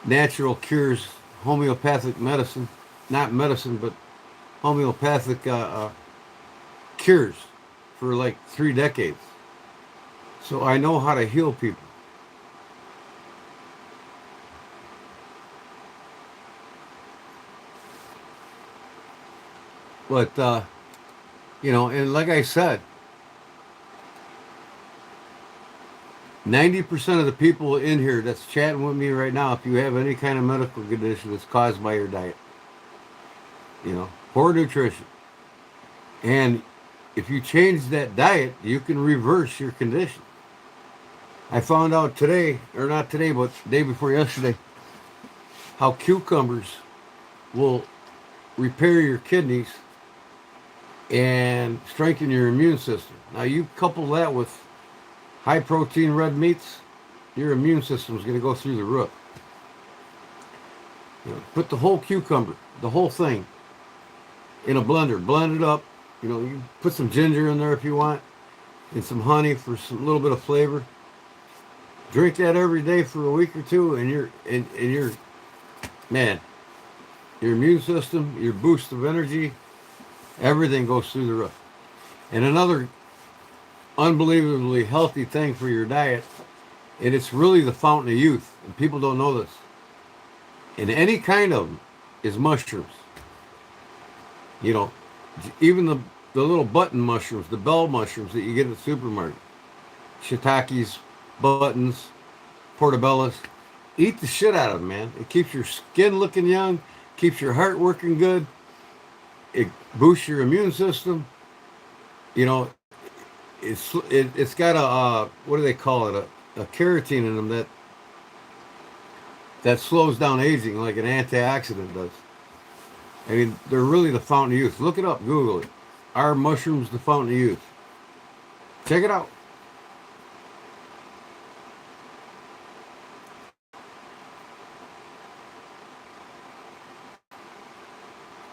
natural cures, homeopathic medicine, not medicine, but homeopathic cures for like 3 decades. So I know how to heal people. But, you know, and like I said, 90% of the people in here that's chatting with me right now, if you have any kind of medical condition, it's caused by your diet. You know, poor nutrition. And if you change that diet, you can reverse your condition. I found out today, or not today, but the day before yesterday, how cucumbers will repair your kidneys and strengthen your immune system. Now, you couple that with high protein red meats, your immune system is going to go through the roof. You know, put the whole cucumber, the whole thing, in a blender, blend it up. You know, you put some ginger in there if you want, and some honey for some little bit of flavor. Drink that every day for a week or two, and you're man, your immune system, your boost of energy, everything goes through the roof. And another unbelievably healthy thing for your diet, and it's really the fountain of youth, and people don't know this. And any kind of them is mushrooms. You know, even the little button mushrooms, the bell mushrooms that you get at the supermarket, shiitakes, buttons, portobellos. Eat the shit out of them, man. It keeps your skin looking young, keeps your heart working good. It boosts your immune system. You know, it's got a what do they call it? A keratin in them that slows down aging like an antioxidant does. I mean, they're really the fountain of youth. Look it up, Google it. Are mushrooms the fountain of youth? Check it out.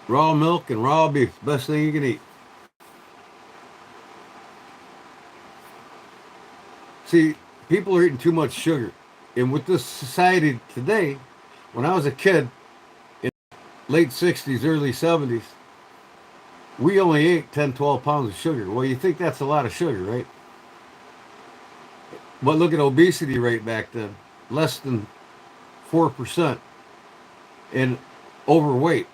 Raw milk and raw beef, best thing you can eat. See, people are eating too much sugar. And with this society today, when I was a kid, in late 60s, early 70s, we only ate 10, 12 pounds of sugar. Well, you think that's a lot of sugar, right? But look at obesity rate back then, less than 4%. And overweight,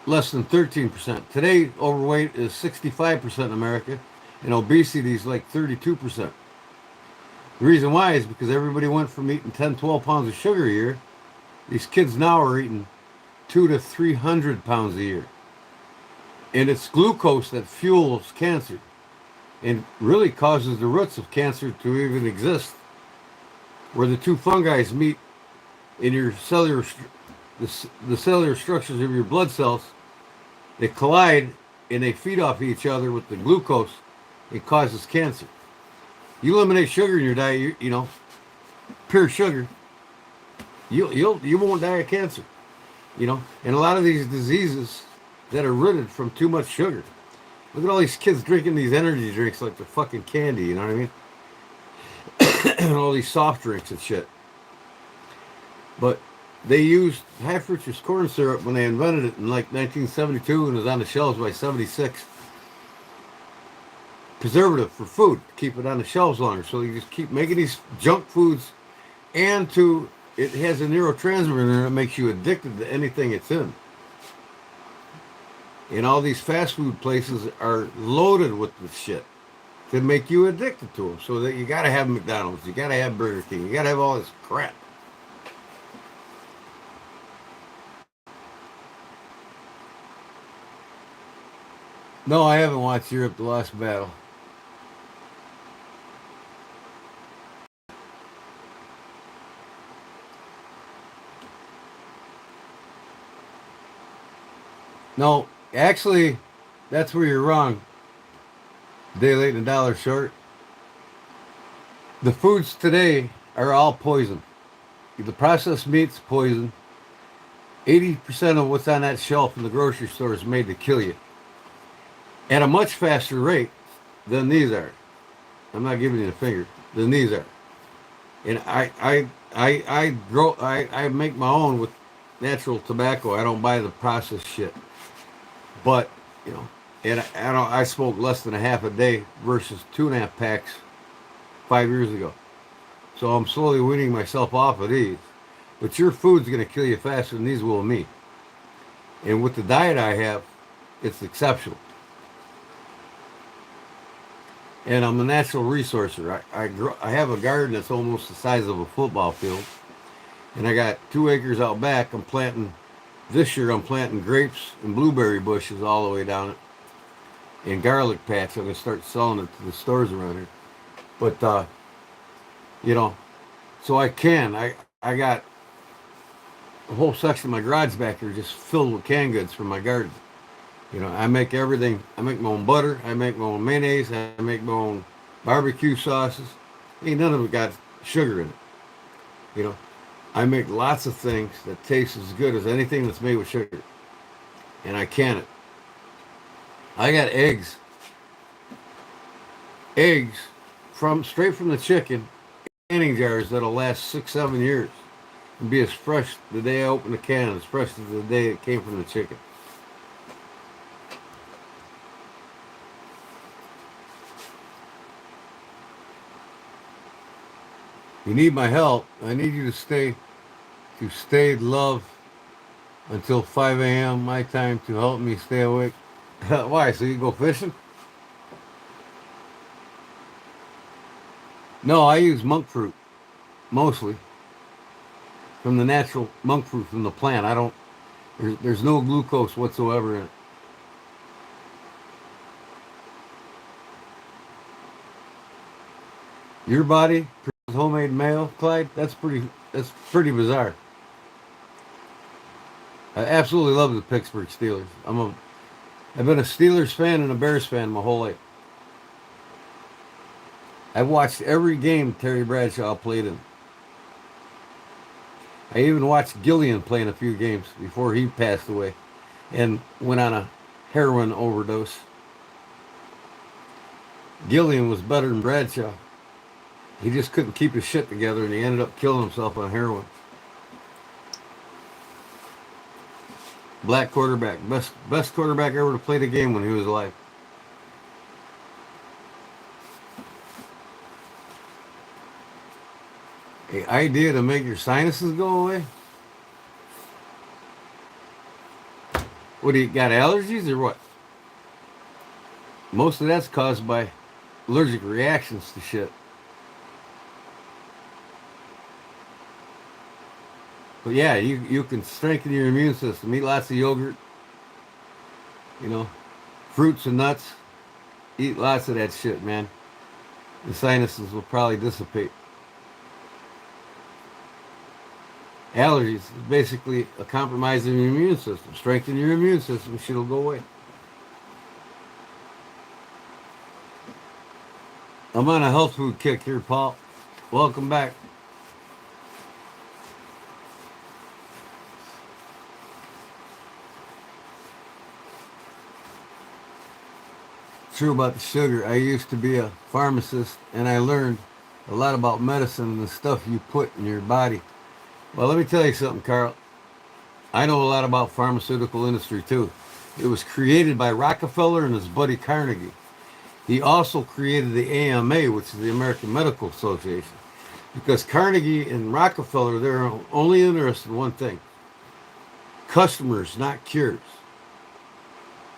less than 13%. Today, overweight is 65% in America, and obesity is like 32%. The reason why is because everybody went from eating 10, 12 pounds of sugar a year. These kids now are eating 200 to 300 pounds a year. And it's glucose that fuels cancer and really causes the roots of cancer to even exist. Where the two fungi meet in your cellular, the cellular structures of your blood cells, they collide and they feed off each other with the glucose. It causes cancer. You eliminate sugar in your diet, you know, pure sugar, you won't die of cancer, you know. And a lot of these diseases that are rooted from too much sugar. Look at all these kids drinking these energy drinks like they're fucking candy, you know what I mean? And all these soft drinks and shit. But they used high fructose corn syrup when they invented it in like 1972 and it was on the shelves by 76. Preservative for food, keep it on the shelves longer. So you just keep making these junk foods, and it has a neurotransmitter in there that makes you addicted to anything it's in. And all these fast food places are loaded with this shit to make you addicted to them. So that you got to have McDonald's, you got to have Burger King, you got to have all this crap. No, I haven't watched Europe: The Lost Battle. No, actually, that's where you're wrong. Day late and a dollar short. The foods today are all poison. The processed meat's poison. 80% of what's on that shelf in the grocery store is made to kill you at a much faster rate than these are. I'm not giving you the finger. Than these are. And I make my own with natural tobacco. I don't buy the processed shit. But, you know, and I smoke less than a half a day versus 2.5 packs 5 years ago. So I'm slowly weaning myself off of these. But your food's going to kill you faster than these will me. And with the diet I have, it's exceptional. and I'm a natural resourcer. I have a garden that's almost the size of a football field, and I got 2 acres out back. This year I'm planting grapes and blueberry bushes all the way down it, and garlic patch. I'm gonna start selling it to the stores around here. But you know, so I got a whole section of my garage back here just filled with canned goods from my garden. You know, I make everything. I make my own butter. I make my own mayonnaise. I make my own barbecue sauces. Ain't none of it got sugar in it. You know, I make lots of things that taste as good as anything that's made with sugar. And I can it. I got eggs. Eggs straight from the chicken, canning jars that'll last 6-7 years and be as fresh the day I open the can as fresh as the day it came from the chicken. You need my help. I need you to stay love until 5 a.m. my time to help me stay awake. Why? So you go fishing? No, I use monk fruit mostly from the natural monk fruit from the plant. There's no glucose whatsoever in it. Your body produces homemade mayo, Clyde? That's pretty bizarre. I absolutely love the Pittsburgh Steelers. I've been a Steelers fan and a Bears fan my whole life. I've watched every game Terry Bradshaw played in. I even watched Gillian play in a few games before he passed away and went on a heroin overdose. Gillian was better than Bradshaw. He just couldn't keep his shit together and he ended up killing himself on heroin. Black quarterback. Best quarterback ever to play the game when he was alive. An idea to make your sinuses go away? What, do you got allergies or what? Most of that's caused by allergic reactions to shit. But yeah, you can strengthen your immune system. Eat lots of yogurt. You know, fruits and nuts. Eat lots of that shit, man. The sinuses will probably dissipate. Allergies is basically a compromise in your immune system. Strengthen your immune system, shit will go away. I'm on a health food kick here, Paul. Welcome back. True about the sugar. I used to be a pharmacist and I learned a lot about medicine and the stuff you put in your body. Well, let me tell you something, Carl. I know a lot about pharmaceutical industry too. It was created by Rockefeller and his buddy Carnegie. He also created the AMA, which is the American Medical Association. Because Carnegie and Rockefeller, they're only interested in one thing. Customers, not cures.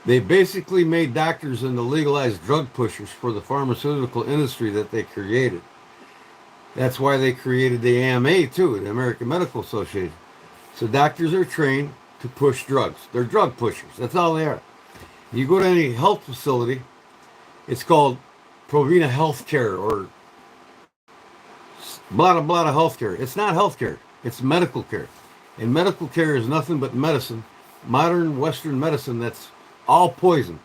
They basically made doctors into legalized drug pushers for the pharmaceutical industry that they created. That's why they created the AMA too, the American Medical Association. So doctors are trained to push drugs. They're drug pushers. That's all they are. You go to any health facility, it's called Provena Healthcare or blah, blah, blah healthcare. It's not healthcare. It's medical care. And medical care is nothing but medicine, modern Western medicine that's all poison.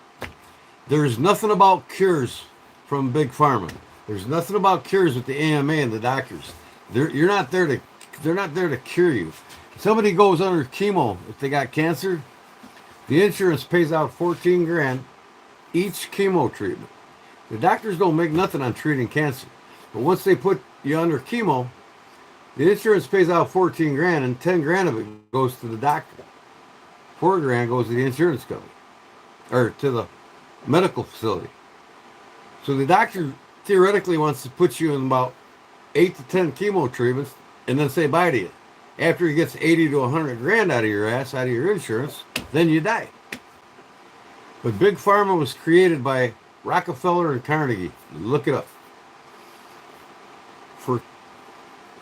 There's nothing about cures from Big Pharma. There's nothing about cures with the AMA and the doctors. They're not there to cure you. If somebody goes under chemo, if they got cancer, the insurance pays out 14 grand each chemo treatment. The doctors don't make nothing on treating cancer. But once they put you under chemo, the insurance pays out 14 grand and 10 grand of it goes to the doctor. 4 grand goes to the insurance company or to the medical facility. So the doctor theoretically wants to put you in about 8 to 10 chemo treatments and then say bye to you. After he gets 80 to 100 grand out of your ass, out of your insurance, then you die. But Big Pharma was created by Rockefeller and Carnegie. Look it up. For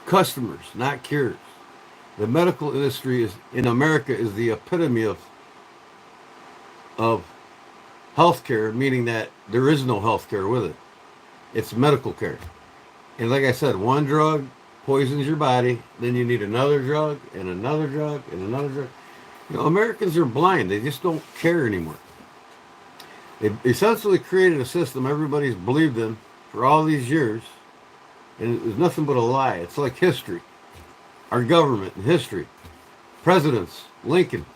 customers, not cures. The medical industry is in America is the epitome of healthcare, meaning that there is no healthcare with it. It's medical care. And like I said, one drug poisons your body, then you need another drug and another drug and another drug. You know, Americans are blind. They just don't care anymore. They essentially created a system everybody's believed in for all these years, and it was nothing but a lie. It's like history. Our government and history. Presidents, Lincoln,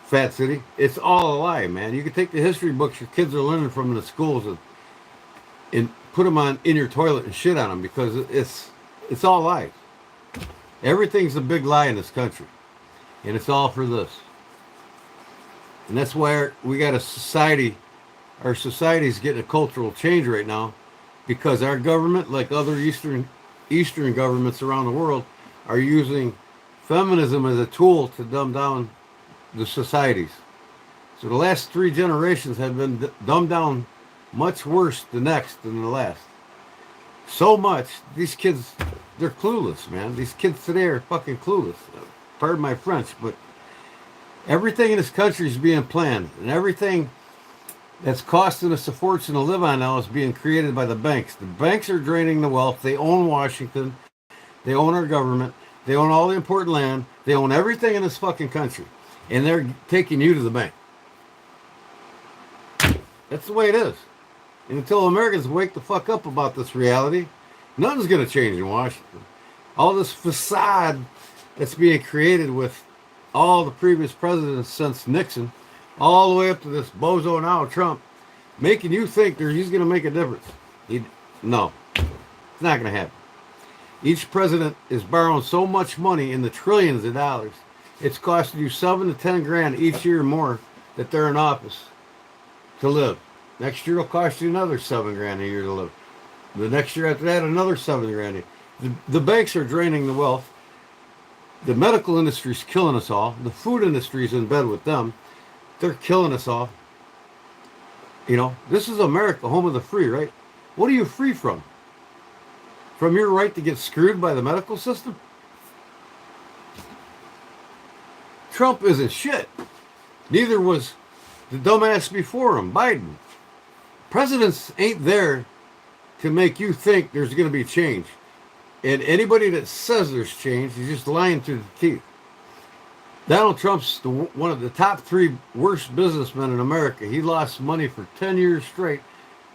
Fat City. It's all a lie, man. You can take the history books your kids are learning from in the schools and put them on in your toilet and shit on them because it's all lies. Everything's a big lie in this country, and it's all for this. And that's why we got a society. Our society's getting a cultural change right now, because our government, like other Eastern governments around the world, are using feminism as a tool to dumb down the societies. So the last 3 generations have been dumbed down much worse the next than the last. So much, these kids, they're clueless, man. These kids today are fucking clueless. Pardon my French, but everything in this country is being planned, and everything that's costing us a fortune to live on now is being created by the banks. The banks are draining the wealth. They own Washington. They own our government. They own all the important land. They own everything in this fucking country. And they're taking you to the bank. That's the way it is. And until Americans wake the fuck up about this reality, nothing's going to change in Washington. All this facade that's being created with all the previous presidents since Nixon, all the way up to this bozo now, Trump, making you think he's going to make a difference. No, it's not going to happen. Each president is borrowing so much money in the trillions of dollars, it's costing you 7 to 10 grand each year more that they're in office to live. Next year it'll cost you another 7 grand a year to live. The next year after that, another 7 grand a year. The banks are draining the wealth. The medical industry's killing us all. The food industry's in bed with them. They're killing us all. You know, this is America, home of the free, right? What are you free from? From your right to get screwed by the medical system? Trump isn't shit. Neither was the dumbass before him, Biden. Presidents ain't there to make you think there's going to be change. And anybody that says there's change is just lying through the teeth. Donald Trump's one of the top 3 worst businessmen in America. He lost money for 10 years straight,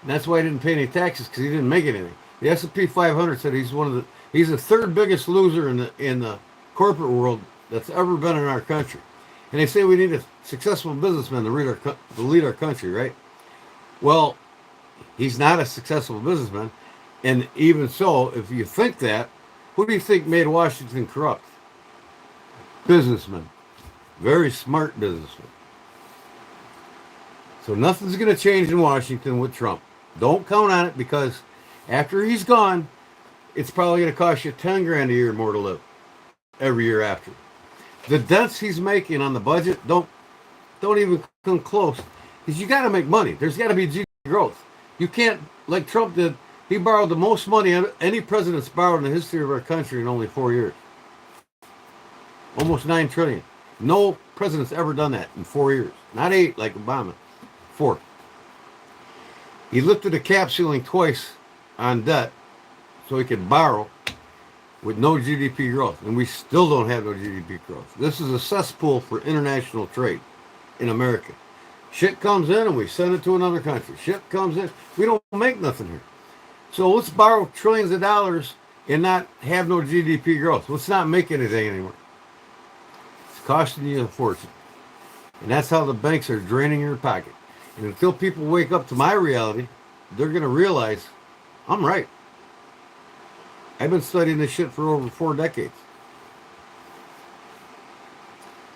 and that's why he didn't pay any taxes, because he didn't make anything. The S&P 500 said he's the 3rd biggest loser in the corporate world that's ever been in our country. And they say we need a successful businessman to lead our country, right? Well, he's not a successful businessman, and even so, if you think that, who do you think made Washington corrupt? Businessmen. Very smart businessmen. So nothing's going to change in Washington with Trump. Don't count on it, because after he's gone, it's probably going to cost you 10 grand a year more to live every year after. The dents he's making on the budget don't even come close, because you got to make money. There's got to be GDP growth. You can't, like Trump did. He borrowed the most money any president's borrowed in the history of our country in only 4 years. Almost $9 trillion. No president's ever done that in 4 years. Not 8 like Obama. 4. He lifted the cap ceiling twice on debt so he could borrow with no GDP growth. And we still don't have no GDP growth. This is a cesspool for international trade in America. Shit comes in and we send it to another country. Shit comes in. We don't make nothing here. So let's borrow trillions of dollars and not have no GDP growth. Let's not make anything anymore. It's costing you a fortune. And that's how the banks are draining your pocket. And until people wake up to my reality, they're going to realize I'm right. I've been studying this shit for over 4 decades.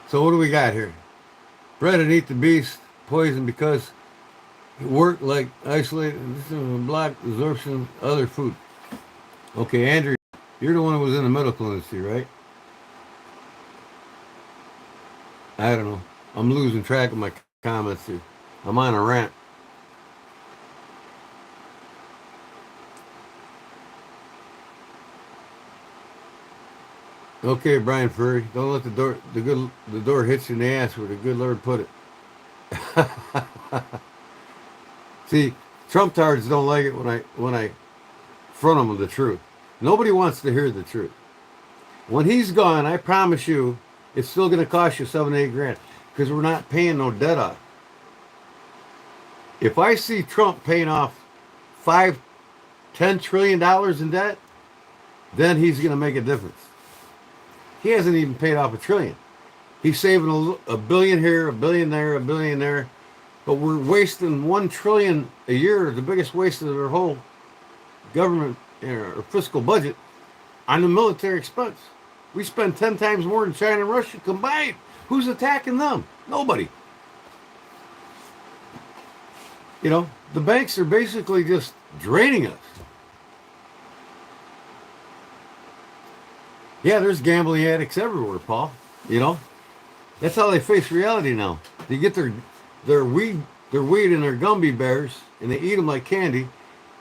So what do we got here? Bread and eat the beast, poison because it worked like isolated, block absorption, other food. Okay, Andrew, you're the one who was in the medical industry, right? I don't know. I'm losing track of my comments here. I'm on a rant. Okay, Brian Furry, don't let the door hit you in the ass where the good Lord put it. See, Trump tards don't like it when I front them with the truth. Nobody wants to hear the truth. When he's gone, I promise you, it's still going to cost you 7 to 8 grand because we're not paying no debt off. If I see Trump paying off $5, $10 trillion in debt, then he's going to make a difference. He hasn't even paid off $1 trillion. He's saving a billion here, a billion there, a billion there, but we're wasting $1 trillion a year, the biggest waste of our whole government or fiscal budget, on the military expense. We spend 10 times more than China and Russia combined. Who's attacking them? Nobody. You know, the banks are basically just draining us. Yeah, there's gambling addicts everywhere, Paul. You know, that's how they face reality now. They get their weed and their gummy bears, and they eat them like candy,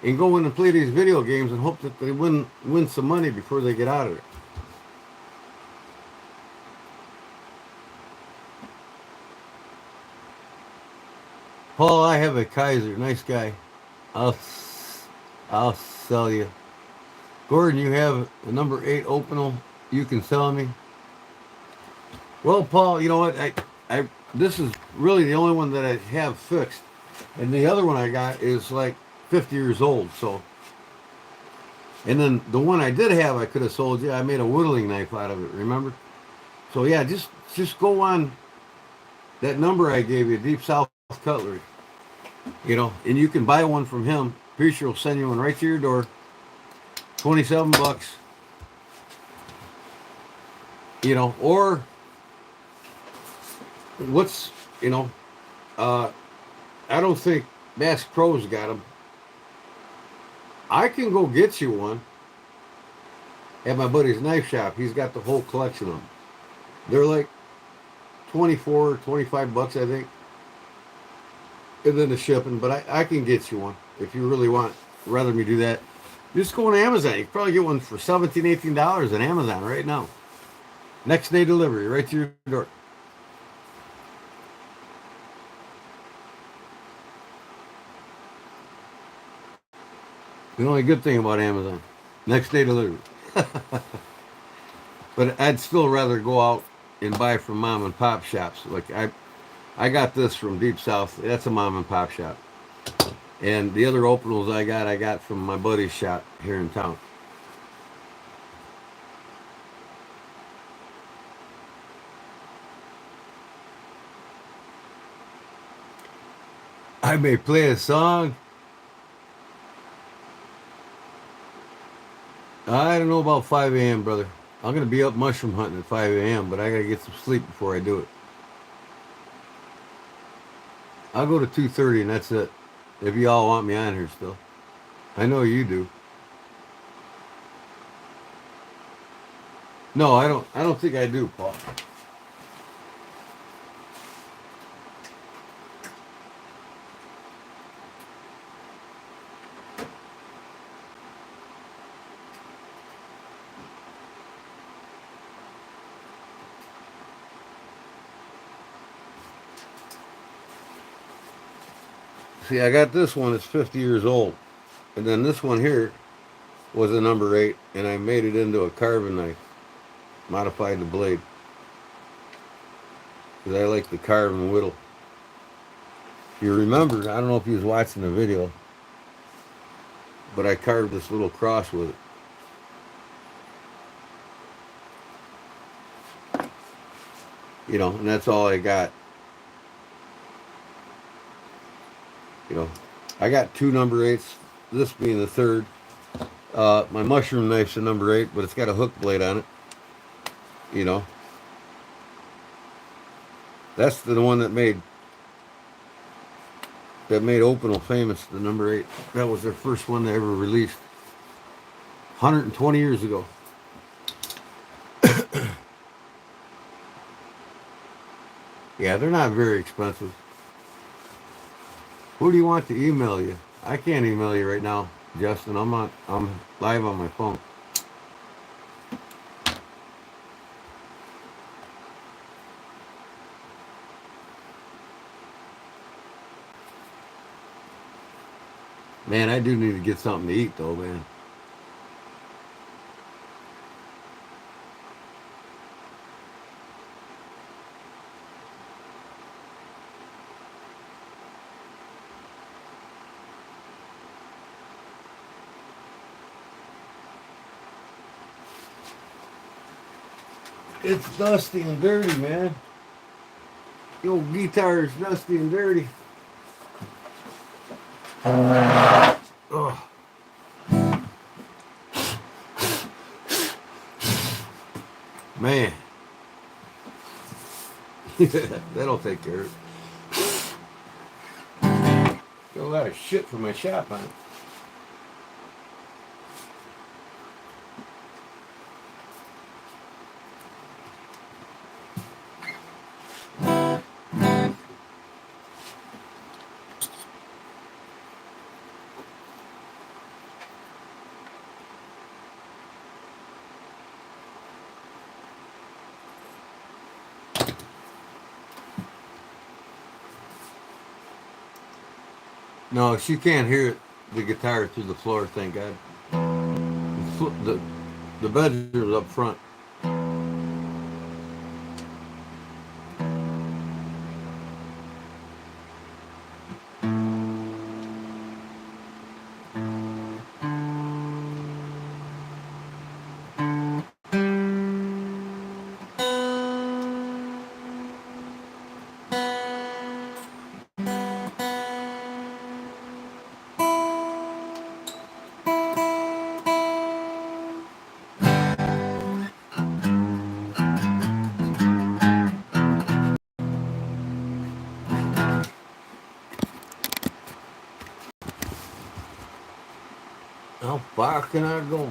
and go in and play these video games and hope that they win some money before they get out of it. Paul, I have a Kaiser, nice guy. I'll I'll sell you. Gordon, you have a number 8 Opinel. You can sell me. Well, Paul, you know what? I this is really the only one that I have fixed, and the other one I got is like 50 years old. So, and then the one I did have, I could have sold you. I made a whittling knife out of it. Remember? So yeah, just go on that number I gave you, Deep South Cutlery. You know, and you can buy one from him. Preacher will send you one right to your door. $27. You know, or what's you know, uh, I don't think Bass Pro's got them. I can go get you one at my buddy's knife shop. He's got the whole collection of them. They're like 24, $25, I think, and then the shipping. But I can get you one if you really want. Rather me do that. Just go on Amazon. You can probably get one for $17, $18 on Amazon right now. Next day delivery, right to your door. The only good thing about Amazon, next day delivery. But I'd still rather go out and buy from mom and pop shops. Like I got this from Deep South. That's a mom and pop shop. And the other Opinels I got from my buddy's shop here in town. I may play a song. I don't know about 5 a.m., brother. I'm going to be up mushroom hunting at 5 a.m., but I got to get some sleep before I do it. I'll go to 2:30 and that's it. If you all want me on here still. I know you do. No, I don't think I do, Paul. See, I got this one. It's 50 years old. And then this one here was a number 8, and I made it into a carving knife. Modified the blade. Because I like to carve and whittle. If you remember, I don't know if you was watching the video, but I carved this little cross with it. You know, and that's all I got. You know, I got 2 number 8s, this being the third. My mushroom knife's a number 8, but it's got a hook blade on it. You know, that's the one that made Opinel famous, the number 8. That was their first one they ever released 120 years ago. Yeah, they're not very expensive. Who do you want to email you? I can't email you right now, Justin. I'm live on my phone. Man, I do need to get something to eat though, man. It's dusty and dirty, man. The old guitar is dusty and dirty. Oh, man. That'll take care of it. Got a lot of shit for my shop on it. No, she can't hear it, the guitar through the floor, thank God. The, the bedroom's up front. How far can I go?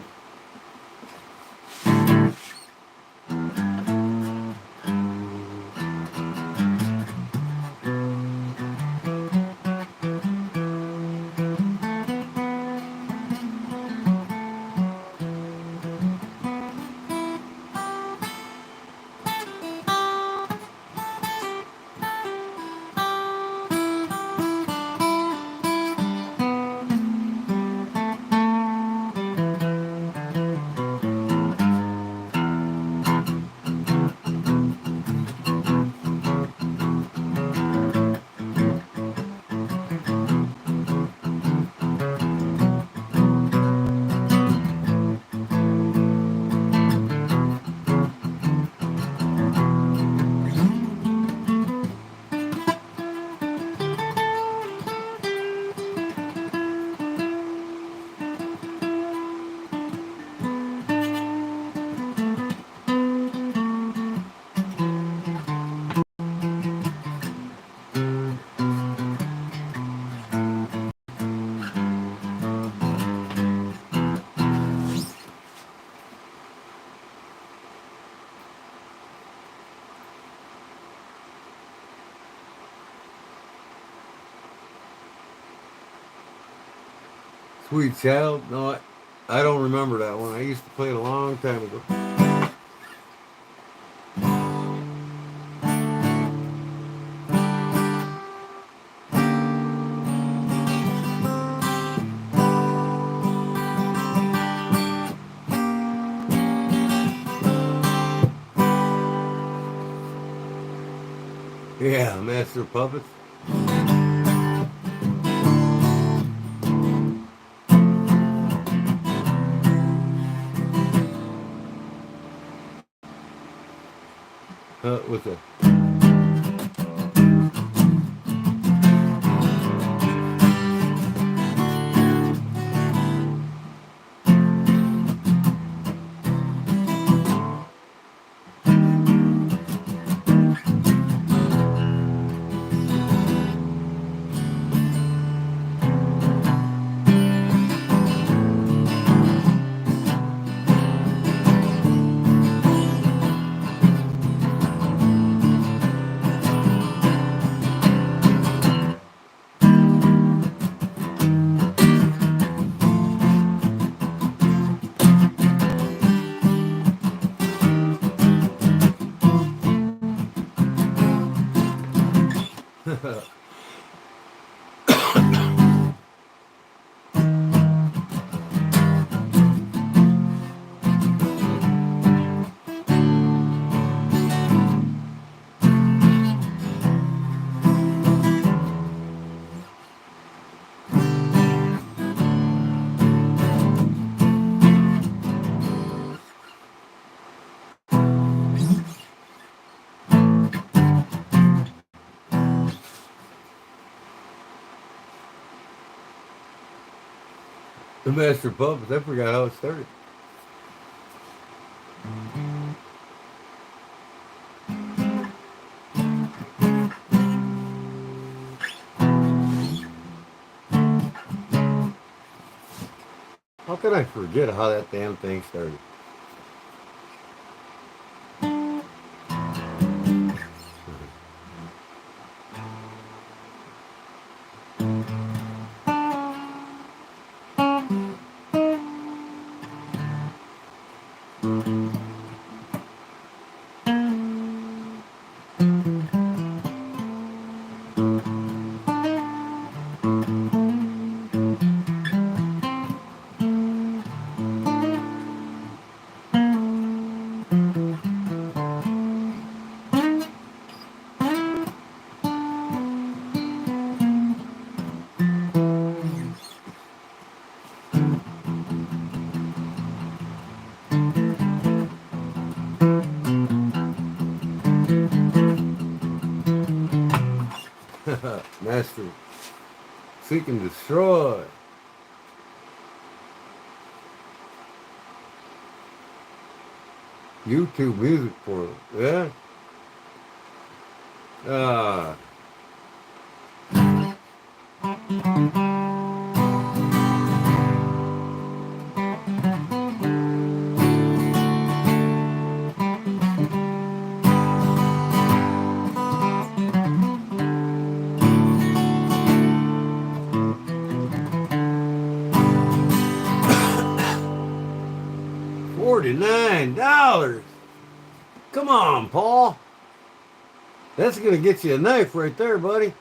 Sweet Child? No, I don't remember that one. I used to play it a long time ago. Yeah, Master of Puppets. With a The Master Puppets. I forgot how it started. How could I forget how that damn thing started? Master Seek and Destroy. YouTube music portal. Yeah? Ah. $49. Come on, Paul. That's going to get you a knife right there, buddy.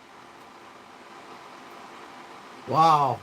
Wow.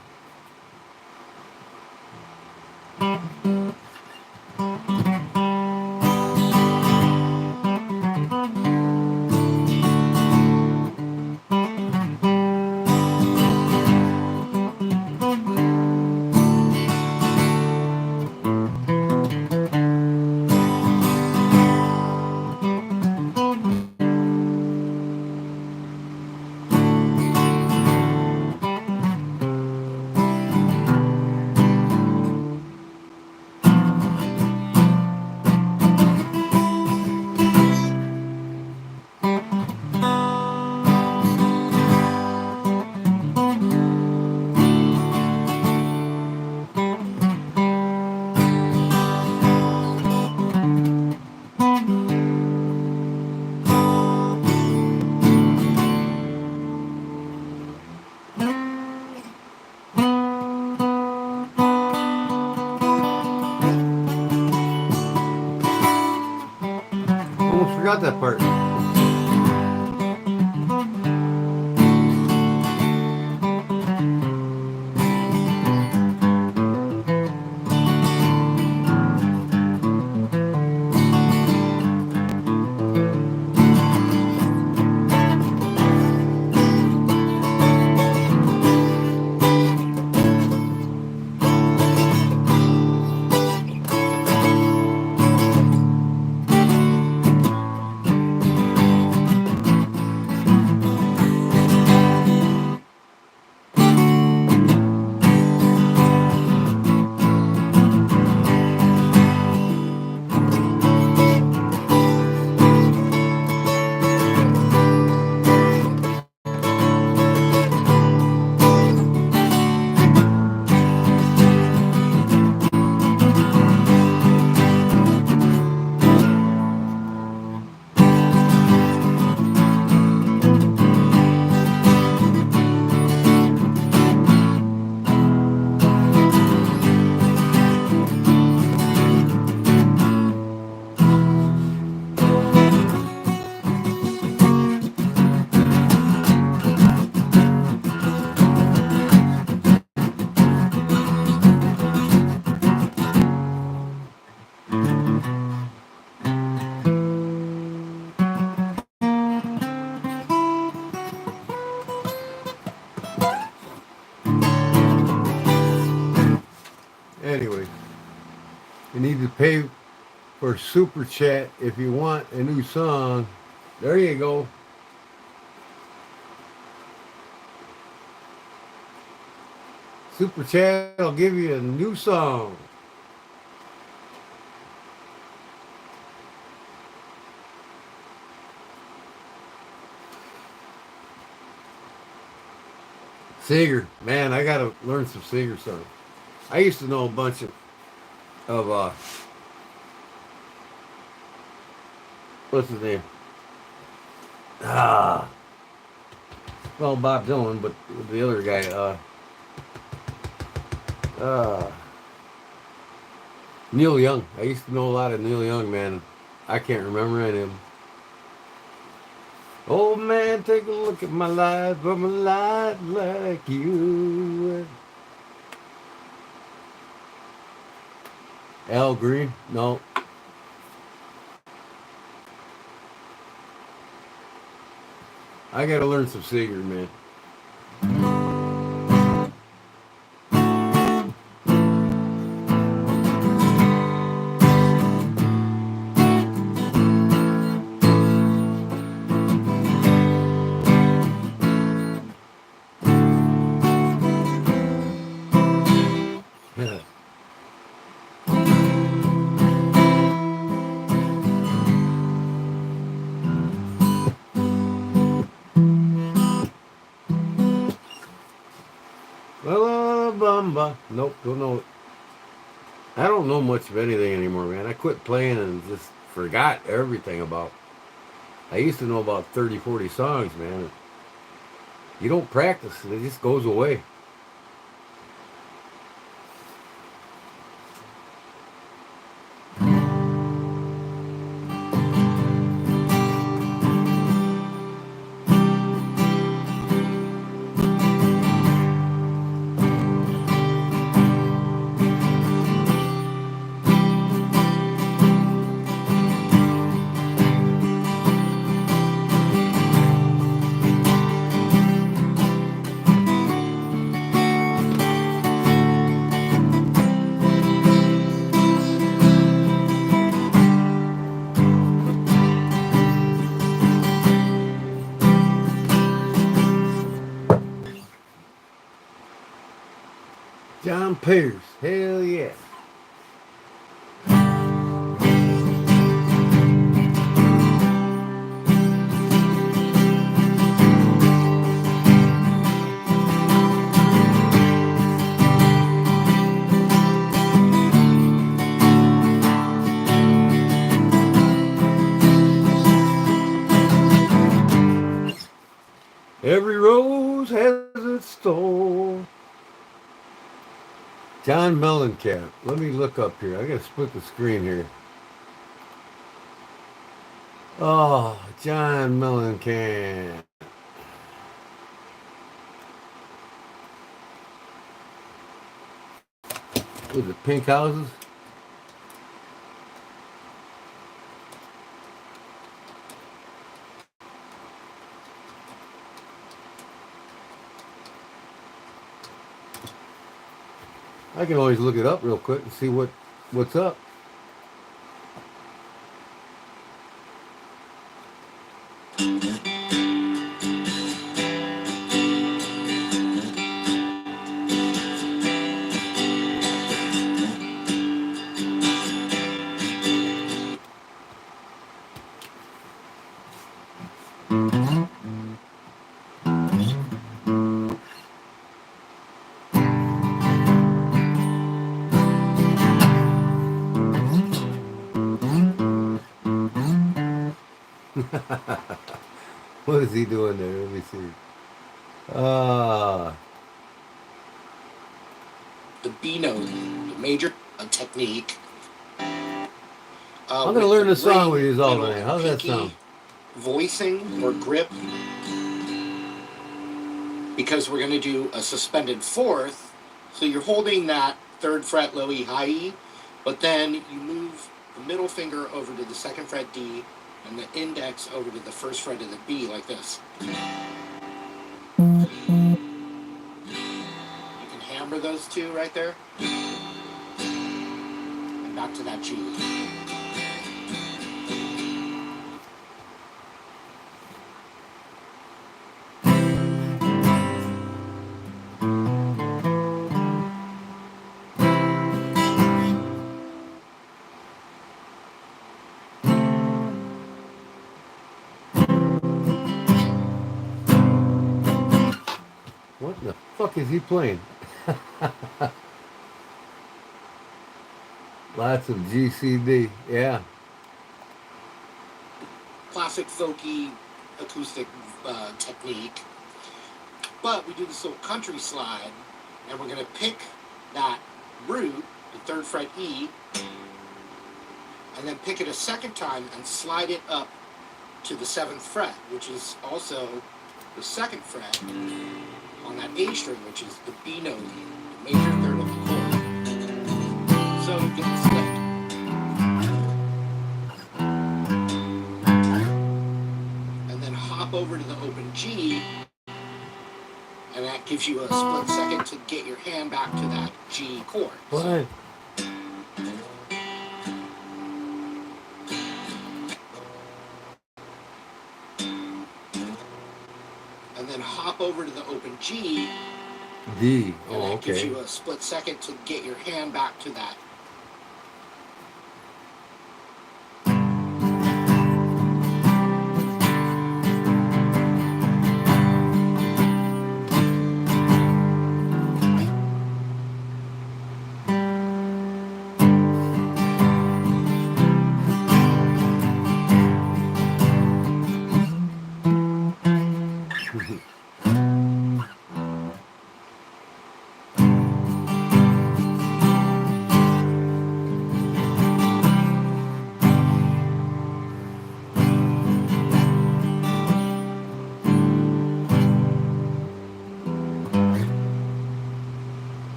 Almost forgot that part. Anyway, you need to pay for Super Chat if you want a new song. There you go. Super chat, I'll give you a new song. Seeger, man, I gotta learn some Seeger songs. I used to know a bunch of what's his name? Ah, well, Bob Dylan, but the other guy, uh, Neil Young. I used to know a lot of Neil Young, man. I can't remember any of them. Oh man, take a look at my life. I'm a lot like you. Al Green? No. I gotta learn some Seeger, man. Well, bamba. Nope, don't know it. I don't know much of anything anymore, man. I quit playing and just forgot everything about. I used to know about 30, 40 songs, man. You don't practice, it just goes away. John Pierce, hell yeah. Every rose has its thorn. John Mellencamp. Let me look up here. I gotta split the screen here. Oh, John Mellencamp. Was it Pink Houses? I can always look it up real quick and see what's up. What is he doing there? Let me see. Ah, The B note, the major technique. I'm gonna learn the song we use all day. How's that sound? Voicing or grip, because we're going to do a suspended fourth. So you're holding that third fret low E high E, but then you move the middle finger over to the second fret D and the index over to the first fret of the B like this. You can hammer those two right there. And back to that G. The fuck is he playing? Lots of GCD. Yeah. Classic folky acoustic technique. But we do this little country slide, and we're going to pick that root, the 3rd fret E, and then pick it a second time and slide it up to the 7th fret, which is also the 2nd fret on that A string, which is the B note, the major 3rd of the chord. So you get the split. And then hop over to the open G, and that gives you a split second to get your hand back to that G chord. What? And then hop over to the open G, D. and Oh, that gives okay. you a split second to get your hand back to that.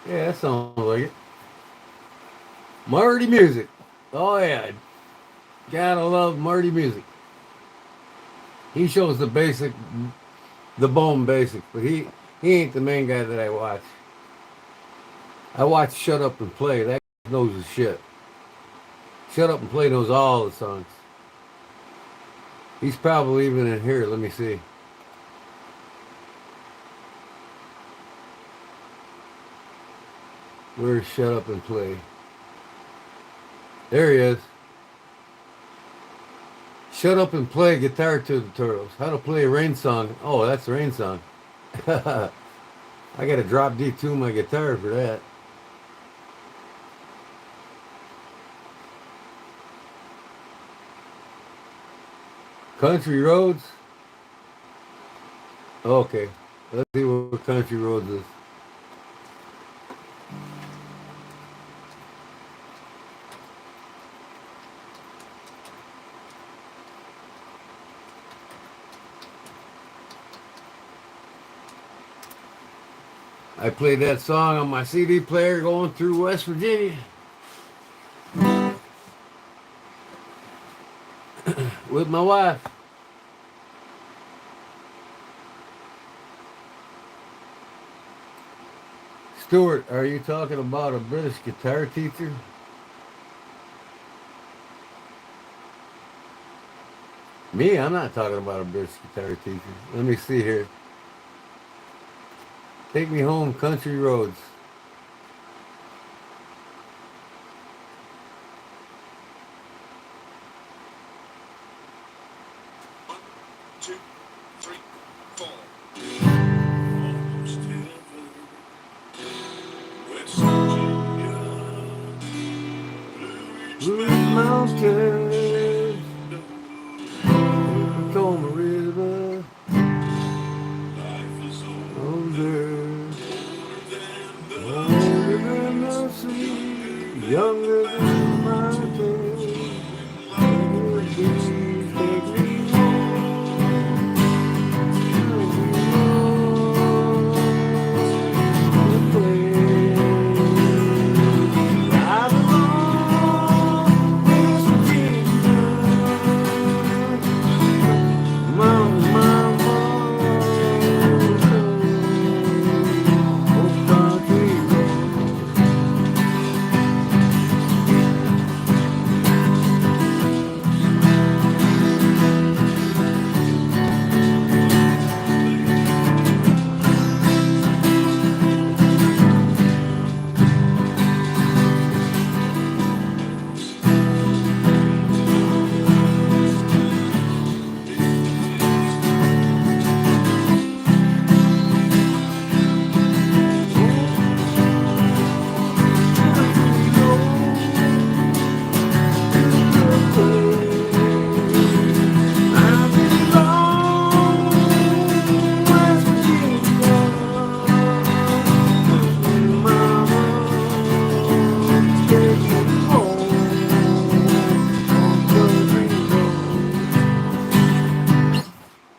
Yeah, that sounds like it. Marty music. Oh yeah. Gotta love Marty music. He shows the basic, the bone basic, but he ain't the main guy that I watch. I watch Shut Up and Play. That knows his shit. Shut Up and Play knows all the songs. He's probably even in here. Let me see. Where's Shut Up and Play? There he is. Shut Up and Play Guitar Tutorials. How to play a rain song. Oh, that's a rain song. I gotta drop D2 my guitar for that. Country Roads. Okay, let's see what Country Roads is. I played that song on my CD player going through West Virginia. With my wife. Stuart, are you talking about a British guitar teacher? Me? I'm not talking about a British guitar teacher. Let me see here. Take me home, Country Roads. Blue mountains, Tacoma River, older than the sea, younger than the mountains. Take me home.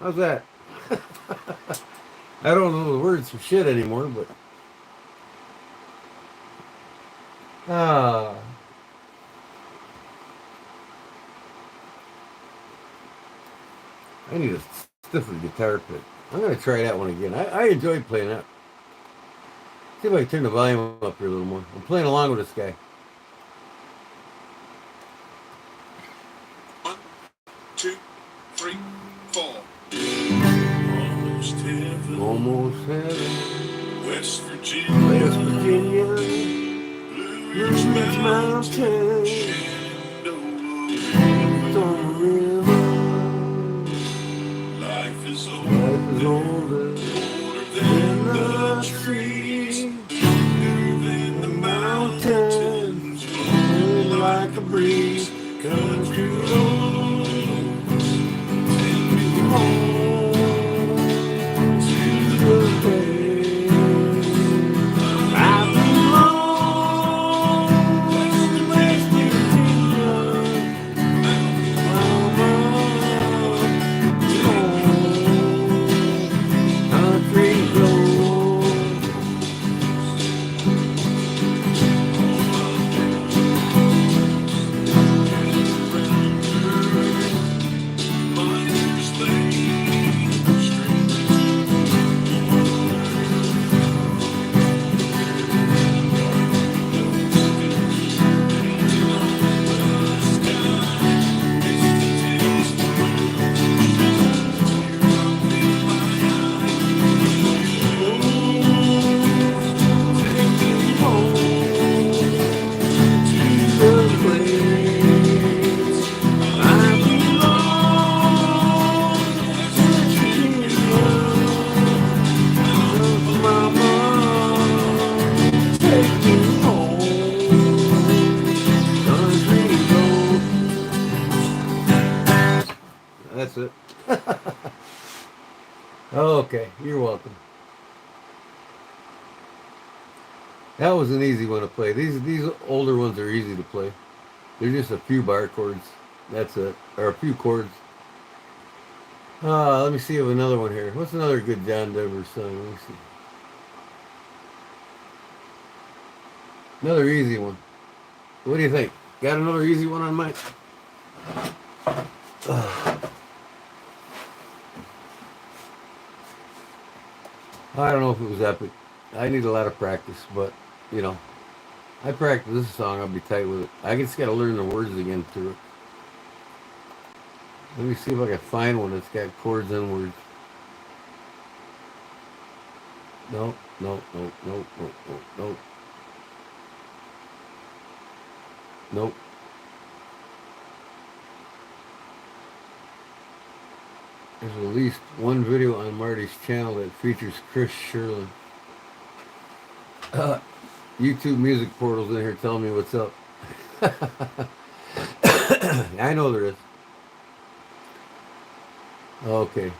How's that? I don't know the words for shit anymore, but ah, I need a stiffer guitar pick. I'm gonna try that one again. I enjoyed playing that. See if I can turn the volume up here a little more. I'm playing along with this guy. 1, 2, 3, 4. Almost heaven. West Virginia. West Virginia. Blue Ridge Mountain. Shenandoah. On the river. Life is Life is older older than than the the trees. trees. Newer than the mountains. Blowing like a breeze. Country roads. Take me home to the place I belong. West Virginia. Country roads. That's it. Okay, you're welcome. That was an easy one to play. These older ones are easy to play. They're just a few bar chords. That's it. Or a few chords. Let me see if another one here. What's another good John Denver song? Let me see. Another easy one. What do you think? Got another easy one on mine? I don't know if it was epic. I need a lot of practice, but, you know, I practice this song, I'll be tight with it. I just got to learn the words again to it. Let me see if I can find one that's got chords and words. Nope, nope, nope, nope, nope, nope, nope. Nope. There's at least one video on Marty's channel that features Chris Sherlin. YouTube music portal's in here telling me what's up. I know there is. Okay.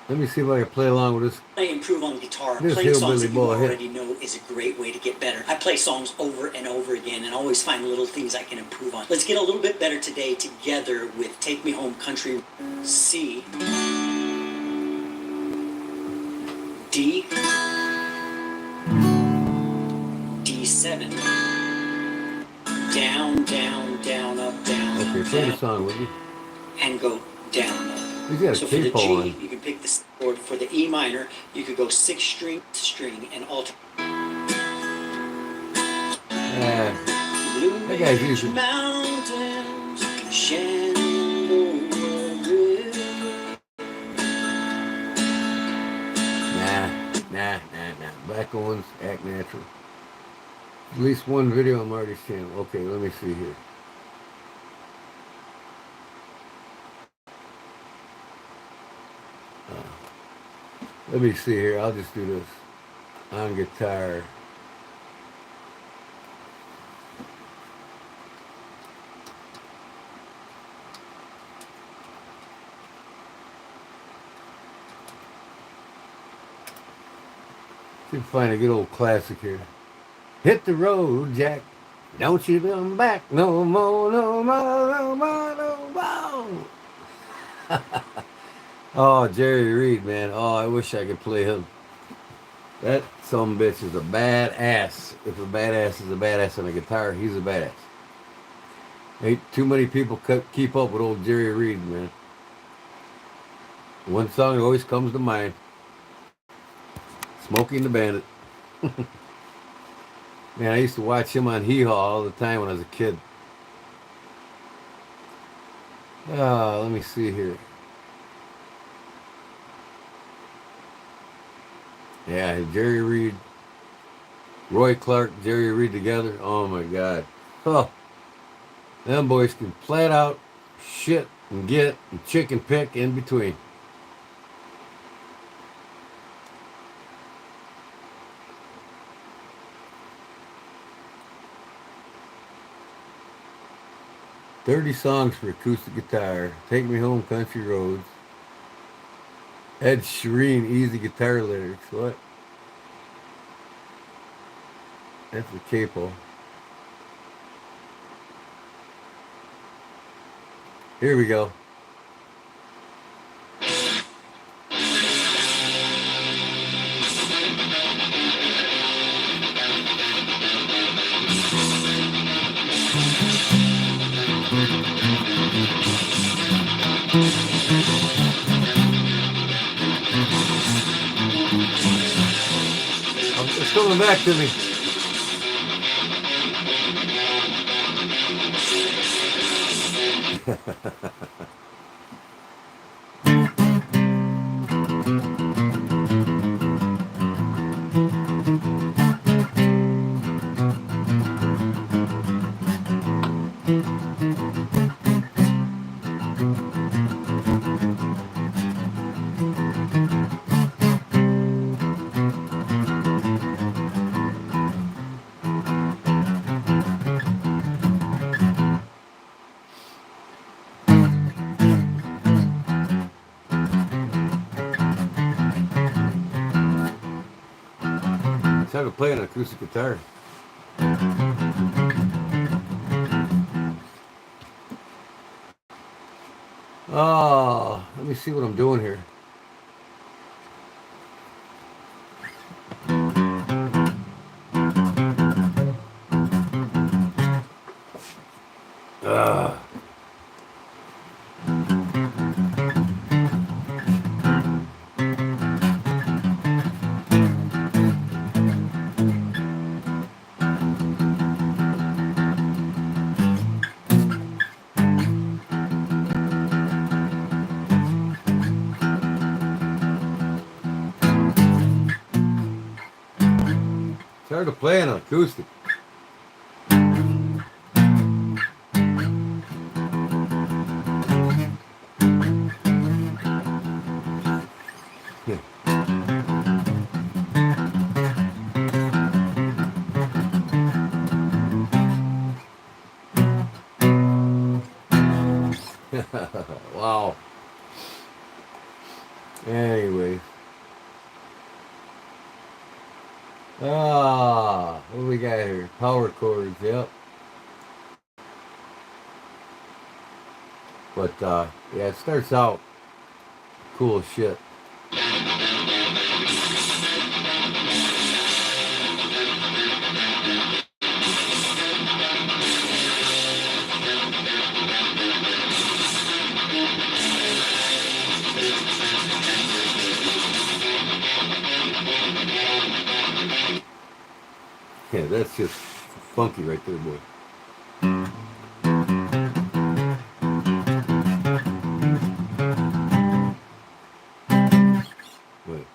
Let me see if I can play along with this. I improve on guitar. This Playing songs hillbilly that you boy here. already know is a great way to get better. I play songs over and over again and always find little things I can improve on. Let's get a little bit better today together with Take Me Home Country. C, D, D7, down, down, down, up, down, Okay, play the down, song with you. and go down, up. He's got a So for the capo G, on. you can pick the chord. For the E minor, you could go 6 string, and alter. Blue That guy's Ridge easy. Mountains, Shenandoah River. Nah. Back ones act natural. At least one video on Marty's channel. Okay, let me see here. Let me see here. I'll just do this on guitar. See if I find a good old classic here. Hit the road, Jack. Don't you come back no more, no more, no more, no more. Oh, Jerry Reed, man. Oh, I wish I could play him. That some bitch is a badass. If a badass is a badass on a guitar, he's a badass. Ain't too many people keep up with old Jerry Reed, man. One song that always comes to mind: "Smokey and the Bandit." Man, I used to watch him on Hee Haw all the time when I was a kid. Let me see here. Yeah, Jerry Reed, Roy Clark, Jerry Reed together. Oh my God. Oh, them boys can flat out shit and get and chicken pick in between. "30 songs for acoustic guitar. Take Me Home, Country Roads." Ed Sheeran, easy guitar lyrics. What? That's the capo. Here we go. It's coming back to me. It's hard to play an acoustic guitar. Oh, let me see what I'm doing here. Ugh. It's hard to play an acoustic. Wow. Anyway. What do we got here? Power chords, yep. But yeah, it starts out cool as shit. Yeah, that's just funky right there, boy. Wait.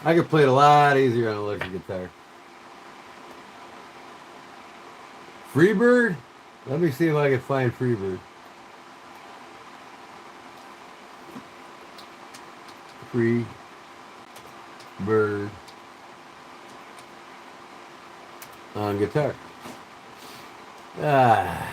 I could play it a lot easier on an electric guitar. Freebird? Let me see if I can find Freebird. Free bird on guitar. Ah.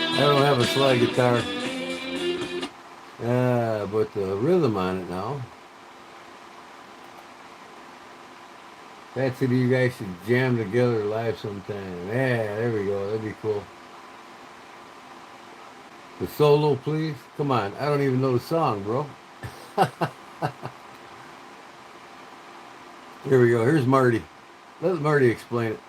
I don't have a slide guitar, but the rhythm on it now. That's it. You guys should jam together live sometime. Yeah, there we go. That'd be cool. The solo, please. Come on. I don't even know the song, bro. Here we go. Here's Marty. Let Marty explain it.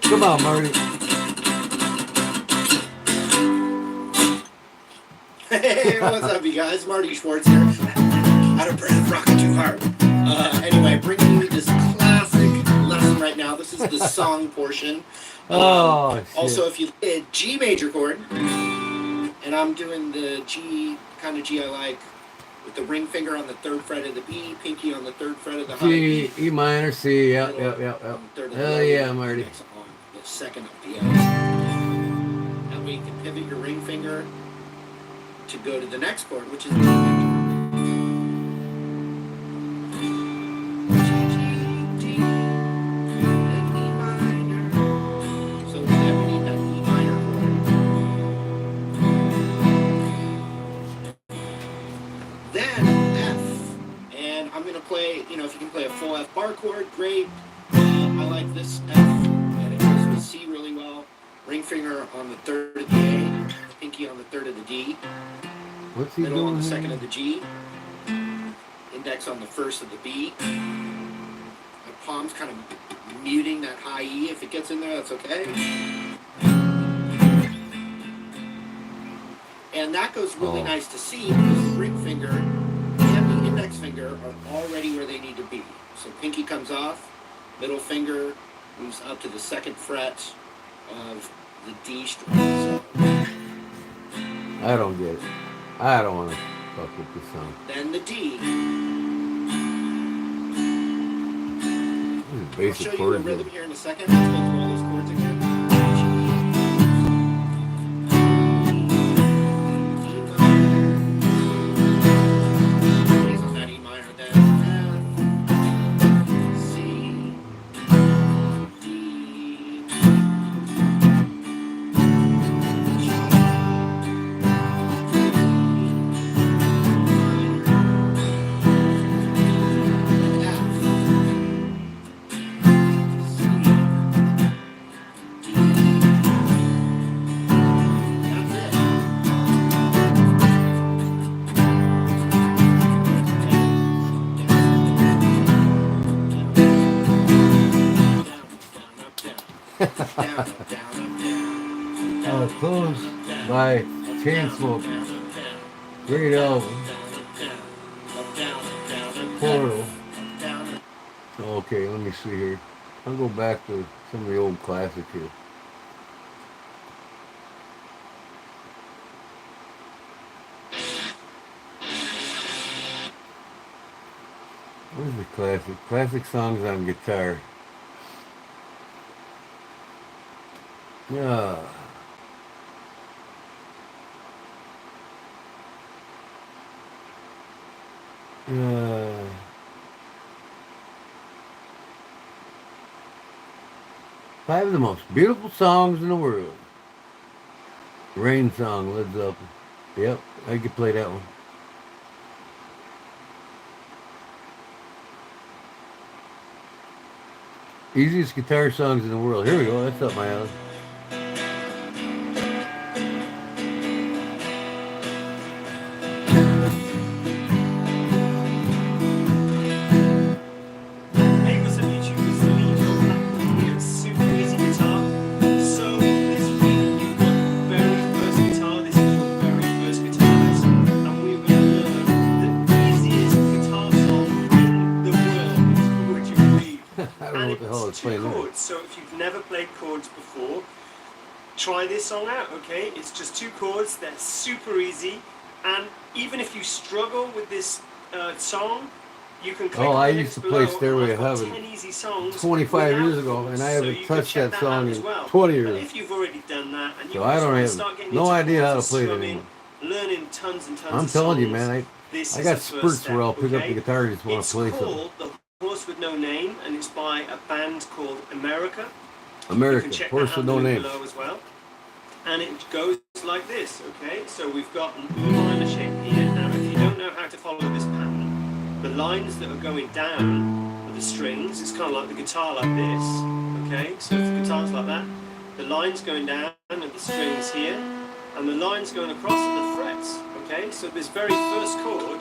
Come on, Marty. Hey, what's up, you guys? Marty Schwartz here. Out of breath, rocking too hard. Anyway, bringing you this classic lesson right now. This is the song portion. Oh, shit. Also, if you hit G major chord, and I'm doing the G, kind of G I like, with the ring finger on the third fret of the B, pinky on the third fret of the high G, B. E minor, C, yep. On the third of the Hell low yeah, B, Marty. next on the second of the F. That way you can pivot your ring finger to go to the next chord, which is the E major. G, D, and E minor. So whenever you need that E minor chord, then F, and I'm gonna play. You know, if you can play a full F bar chord, great. I like this F, and it goes with C really well. Ring finger on the third of the A, pinky on the third of the D. What's he Middle doing on the here? second of the G, index on the first of the B. My palm's kind of muting that high E. If it gets in there, that's okay. And that goes really nice to see because the ring finger and the index finger are already where they need to be. So pinky comes off, middle finger moves up to the second fret of the D string. So I don't get it. I don't want to fuck with this song. then the D. This is I'll basic show you a chord. rhythm here in a second. Let's go through all those chords again. E minor, then F, C, D, Closed by Chainsmoker. Great album. Portal. Okay, let me see here. I'll go back to some of the old classics here. Where's the classic? Classic songs on guitar. Yeah. Uh, 5 of the most beautiful songs in the world. Rain Song, Led Zeppelin. Yep, I could play that one. Easiest guitar songs in the world. Here we go. That's up my alley. Hey, what's up, YouTube? It's the Lee Geographic here. It's super easy guitar. So this week you've got the very first guitar. This is your very first guitar lesson, and we're going to learn the easiest guitar song in the world. Would you believe? I don't know what the hell it's two playing there. chords. So if you've never played chords before, try this song out. Okay, it's just 2 chords. They're super easy, and even if you struggle with this song, you can click on I the used links to play below, Stairway and to I've got Heaven 10 easy songs 25 years without ago, chords, and I so haven't you can touched check that out song as in well. 20 But years. if you've already done that, and you So I don't have start getting no into idea how to chords play it and anymore. strumming, learning tons and tons I'm of telling you, songs, man, this I is got the first spurts step, where I'll pick up okay? the guitar and just want It's to play something. called The Horse with No Name, and it's by a band called America. You America, can check Horse that with out No in the link Name. below as well. And it goes like this, okay? So we've got an E minor shape here. Now, if you don't know how to follow this pattern, the lines that are going down are the strings. It's kind of like the guitar like this, okay? So if the guitar's like that, the lines going down are the strings here, and the lines going across are the frets, okay? So this very first chord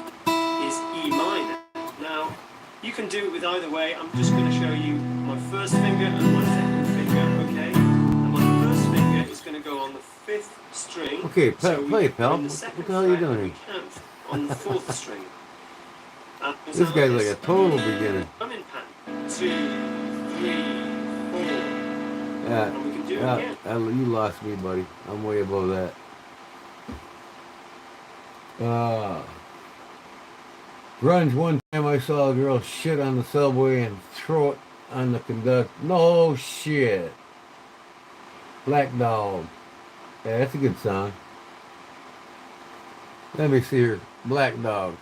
is E minor. Now, you can do it with either way. I'm just going to show you my first finger and my second finger, okay? And my first finger is going to go on the 5th string. Okay, so we play it, are pal. in the What second the hell are you fret, doing and here? we count on the 4th string. This guy's like a total beginner. Drumming pattern. 2, 3, 4. Yeah, And we can do it again. you lost me, buddy. I'm way above that. Grunge, one time I saw a girl shit on the subway and throw it on the conductor. No shit. Black Dog. Yeah, that's a good song. Let me see here. Black Dog.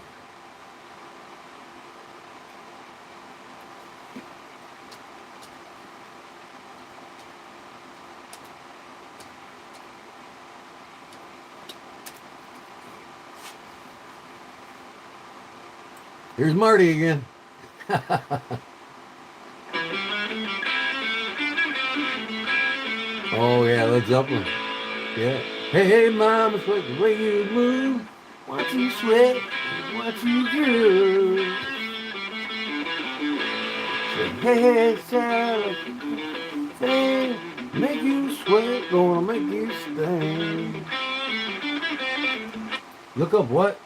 Here's Marty again. Oh yeah, Led Zeppelin. Yeah. Hey, hey, mama, sweat the way you move. Watch you sweat, watch you groove. Say, hey, hey, Sally, hey, make you sweat, gonna make you sting. Look up what?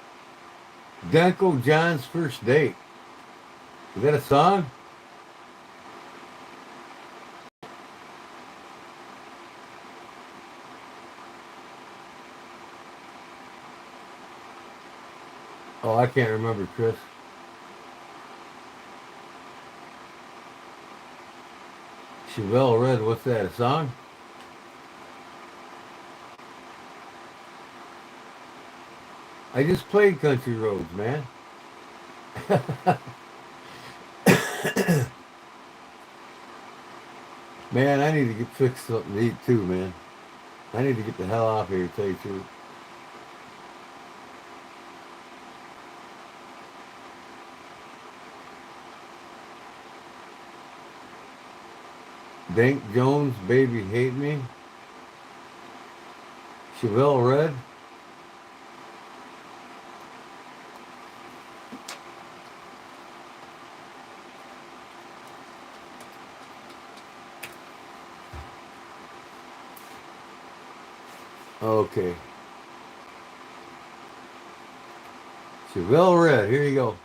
Danko John's First Date. Is that a song? Oh, I can't remember, Chris. Chevelle Red, what's that, a song? I just played Country Roads, man. Man, I need to get fixed something to eat too, man. I need to get the hell off here, to tell you the truth. Dank Jones, Baby Hate Me. Chevelle Red. Okay. Chevelle Red, here you go.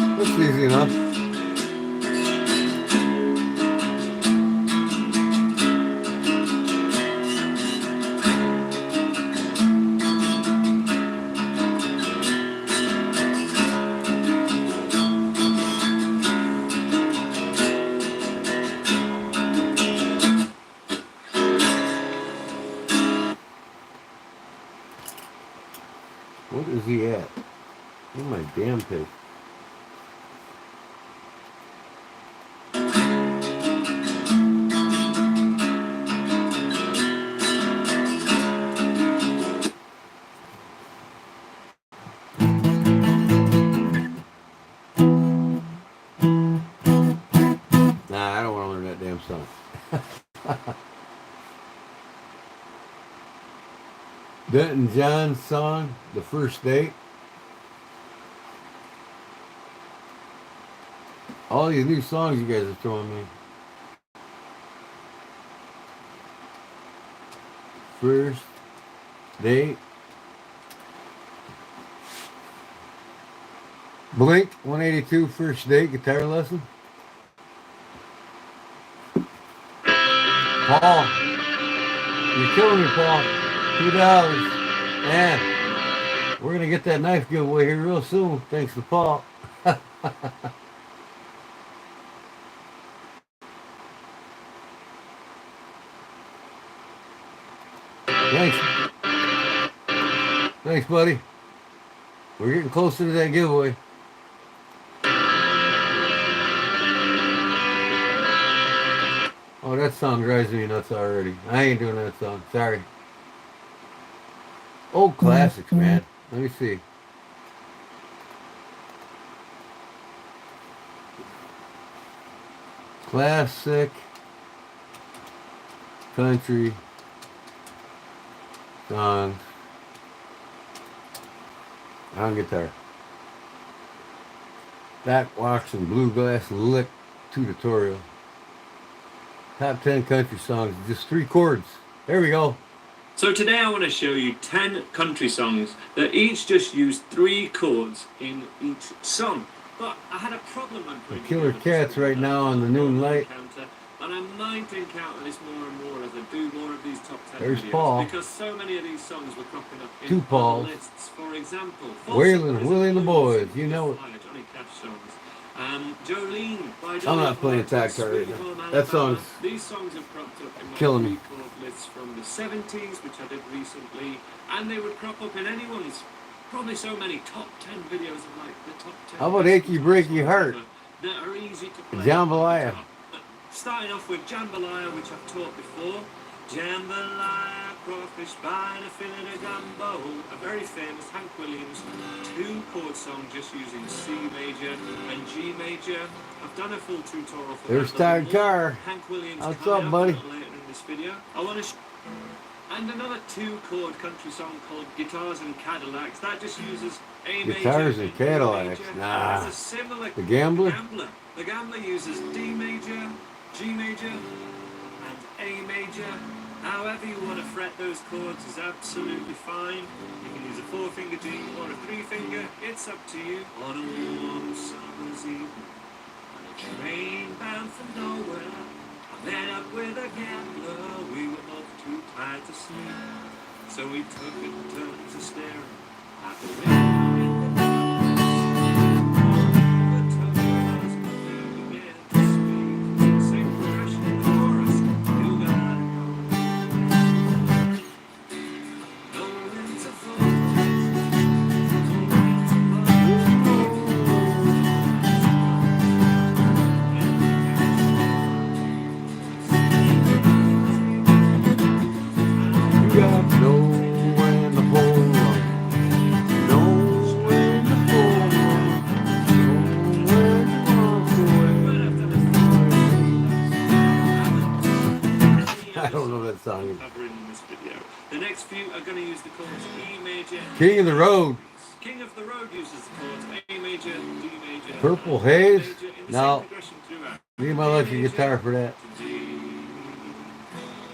That's easy enough. is he at? Oh my damn pig. Nah, I don't want to learn that damn song. Denton John's song, The First Date. All these new songs you guys are throwing me. First Date. Blink 182 First Date guitar lesson. Paul, you're killing me, Paul. $2. Man, we're gonna get that knife giveaway here real soon, thanks to Paul. Thanks. Thanks, buddy. We're getting closer to that giveaway. Oh, that song drives me nuts already. I ain't doing that song. Sorry. Old classics, man. Let me see. Classic country songs on guitar. Back Wax and Bluegrass Lick tutorial. Top 10 country songs, just 3 chords. There we go. So today I want to show you 10 country songs that each just use 3 chords in each song. But I had a problem when The Killer Cats right now on the noon light. And I might encounter this more and more as I do more of these top 10 There's videos. Paul. Because so many of these songs were cropping up in 2 Pauls. lists. For example, Waylon, Willie and the Boys, you know it. Johnny Cash songs. Jolene by I'm Johnny not playing Cash, tag card right Sweet now. Home That Alabama. song's These songs have cropped up in my killing me. record lists from the 70s, which I did recently, and they would crop up in anyone's, probably so many top 10 videos of like the top 10. How about Achy Breaky Heart? That are easy to play. Jambalaya. Starting off with Jambalaya, which I've taught before. Jambalaya, crawfish by a fillet of gumbo. A very famous Hank Williams 2-chord song just using C major and G major. I've done a full tutorial for There's that. Todd Carr. Hank Williams. What's up, buddy? Later in this video. I want to and another 2-chord country song called Guitars and Cadillacs. That just uses A major. Guitars and Cadillacs. Major. Nah. It's a similar The Gambler? The Gambler uses D major, G major, and A major. However you want to fret those chords is absolutely fine. You can use a 4-finger G or a 3-finger. It's up to you. On a warm summer's evening, on a train bound for nowhere, I met up with a gambler. We were both too tired to sleep, so we took it turns of staring at the window in the Song. Covering in this video. The next few are going to use the chords E major. King of the Road. King of the Road uses the chords A major, D major, Purple and Haze. major in the No. same progression throughout. Need my lucky guitar for that. D,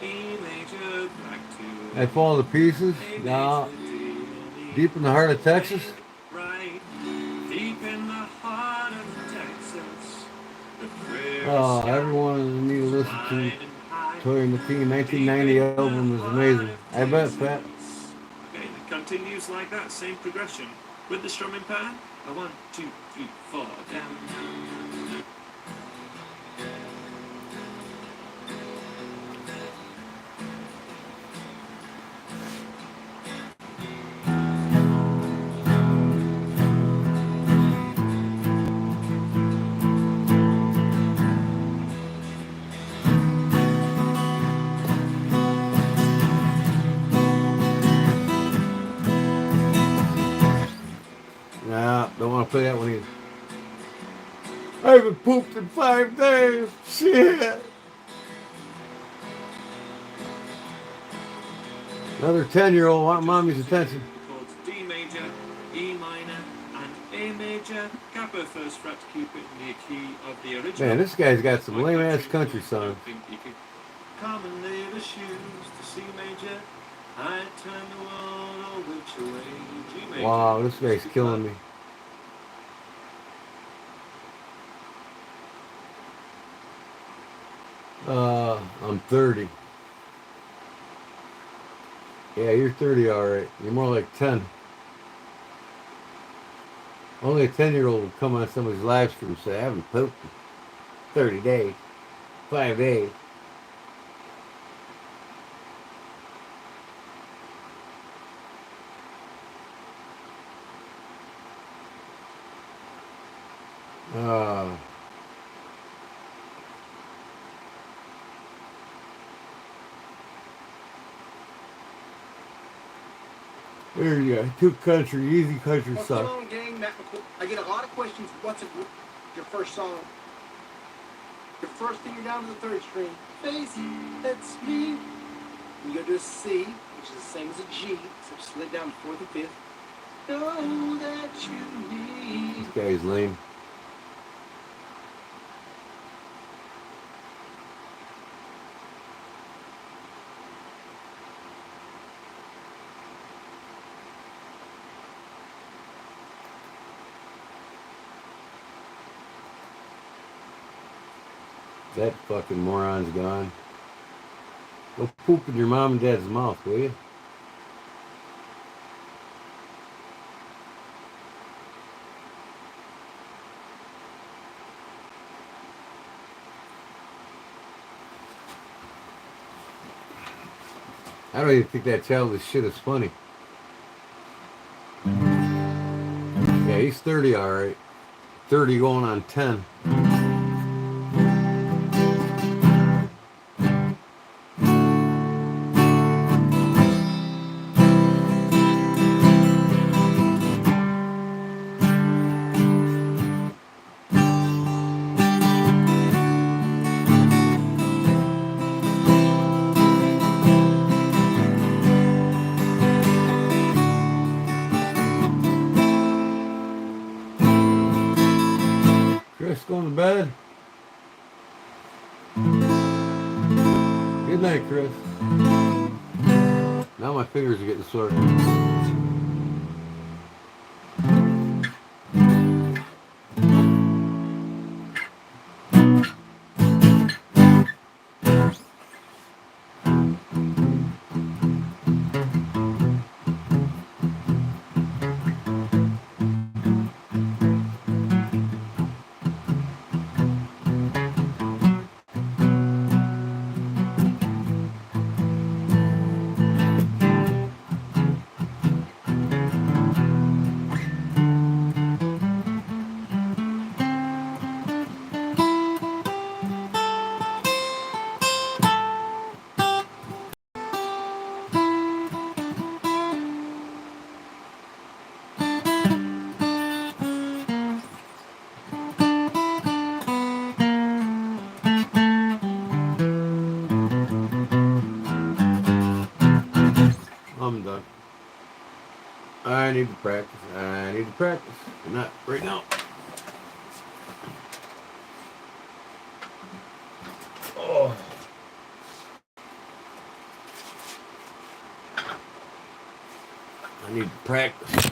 E major, back to I fall to pieces. A No. major, D, Deep in the heart of Texas. right, deep in the heart of Texas. The prairie Oh, sky everyone need to listen to wide and high. Tory McKean 1990 album is amazing. I bet, Pat. Okay, it continues like that, same progression. With the strumming pattern, a 1, 2, 3, 4, down. want to play that one either. I haven't pooped in 5 days. Shit. Another 10-year-old want mommy's attention. Chords D major, E minor, and A major. Capo first fret to keep it in the key of the original. Man, this guy's got some lame ass country songs. Come and lay the shoes to C major. I turn the world all which way. G major. Wow, this guy's killing me. I'm 30. Yeah, you're 30, all right. You're more like 10. Only a 10-year-old would come on somebody's live stream and say, I haven't pooped in 30 days, 5 days. There you go. Two country, easy country What's song. going on, gang? I get a lot of questions. What's your first song? Your first thing, you're down to the third string. Face, that's me. You go to a C, which is the same as a G, so slid down to fourth and fifth. Know that you need. This guy's lame. That fucking moron's gone. Go poop in your mom and dad's mouth, will you? I don't even think that childish shit is funny. Yeah, he's 30, all right. 30 going on 10. Chris, going to bed? Good night, Chris. Now my fingers are getting sore. I'm done. I need to practice. I need to practice. But not right now. Oh. I need to practice.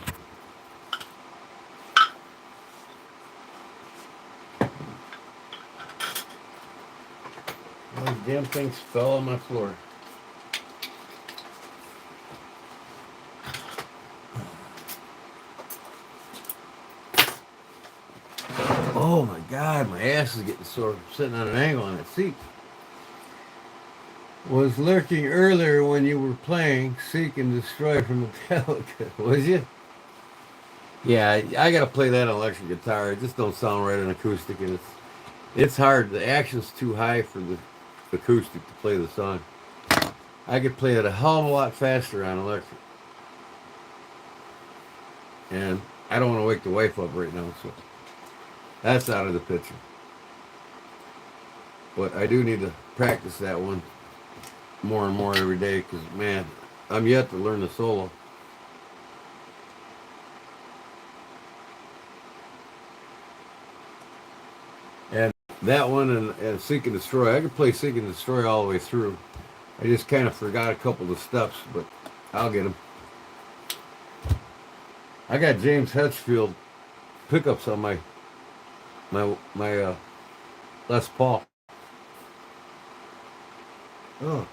Those damn things fell on my floor. Oh my God, my ass is getting sore. I'm sitting on an angle on that seat. Was lurking earlier when you were playing Seek and Destroy from Metallica, was you? Yeah, I gotta play that on electric guitar. It just don't sound right on acoustic, and it's hard. The action's too high for the acoustic to play the song. I could play it a hell of a lot faster on electric. And I don't want to wake the wife up right now, so that's out of the picture. But I do need to practice that one more and more every day because, man, I'm yet to learn the solo. And that one and Seek and Destroy, I could play Seek and Destroy all the way through. I just kind of forgot a couple of the steps, but I'll get them. I got James Hetfield pickups on my Les Paul. Oh.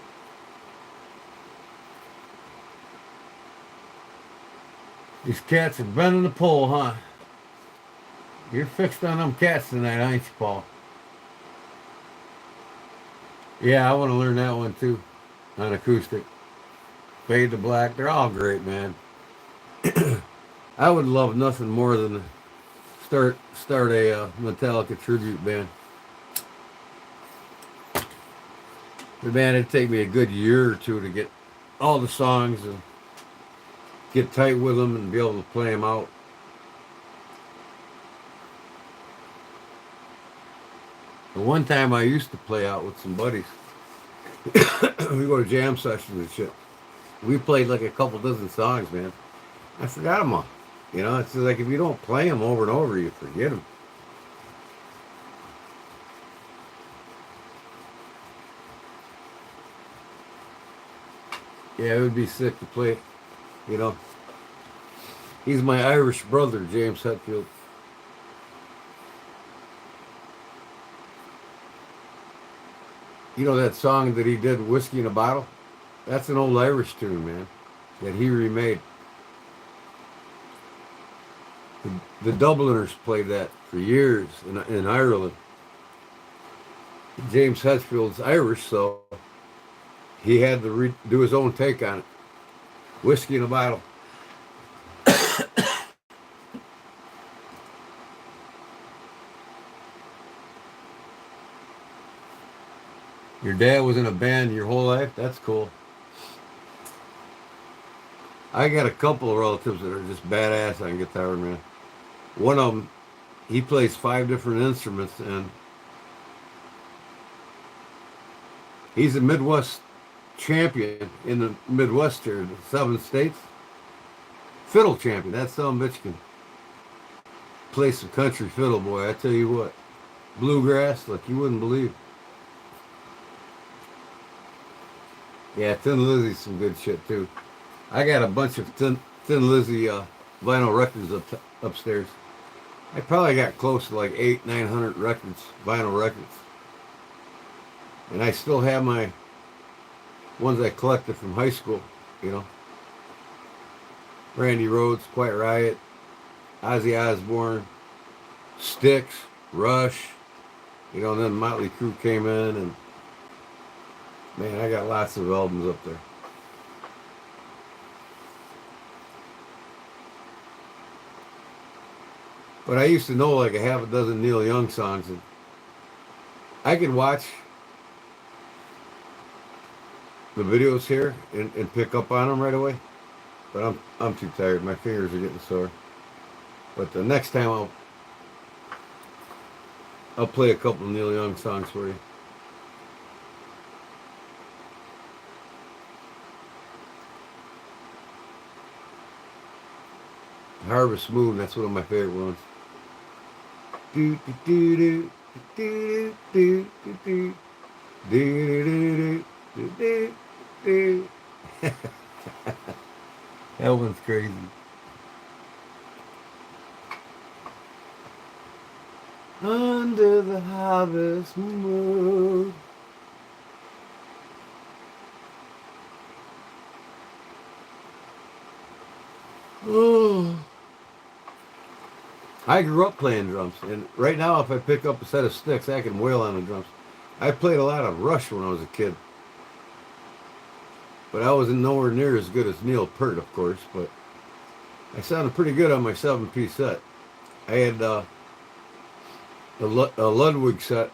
These cats are bending the pole, huh? You're fixed on them cats tonight, ain't you, Paul? Yeah, I want to learn that one too, on acoustic. Fade to Black, they're all great, man. I would love nothing more than to start a Metallica tribute band. But man, it'd take me a good year or two to get all the songs and get tight with them and be able to play them out. The one time I used to play out with some buddies, we go to jam sessions and shit. We played like a couple dozen songs, man. I forgot them all. You know, it's like if you don't play them over and over, you forget them. Yeah, it would be sick to play, you know. He's my Irish brother, James Hetfield. You know that song that he did, Whiskey in a Bottle? That's an old Irish tune, man, that he remade. The Dubliners played that for years in Ireland. James Hetfield's Irish, so he had to do his own take on it. Whiskey in a Bottle. Your dad was in a band your whole life? That's cool. I got a couple of relatives that are just badass on guitar, man. One of them, he plays 5 different instruments, and he's a Midwest champion in the Midwest here, the 7 states. Fiddle champion. That son of a bitch can play some country fiddle, boy. I tell you what. Bluegrass, like you wouldn't believe. Yeah, Thin Lizzy's some good shit, too. I got a bunch of Thin Lizzy vinyl records upstairs. I probably got close to like 800-900 records, vinyl records. And I still have my ones I collected from high school, you know. Randy Rhoads, Quiet Riot, Ozzy Osbourne, Styx, Rush, you know, and then Motley Crue came in, and man, I got lots of albums up there. But I used to know like a half a dozen Neil Young songs, and I could watch the videos here and pick up on them right away. But I'm too tired. My fingers are getting sore. But the next time I'll play a couple of Neil Young songs for you. Harvest Moon, that's one of my favorite ones. Do do do do do do do do do do do. That one's crazy. Under the harvest moon. Oh. I grew up playing drums, and right now if I pick up a set of sticks, I can wail on the drums. I played a lot of Rush when I was a kid. But I wasn't nowhere near as good as Neil Peart, of course, but I sounded pretty good on my 7-piece set. I had a Ludwig set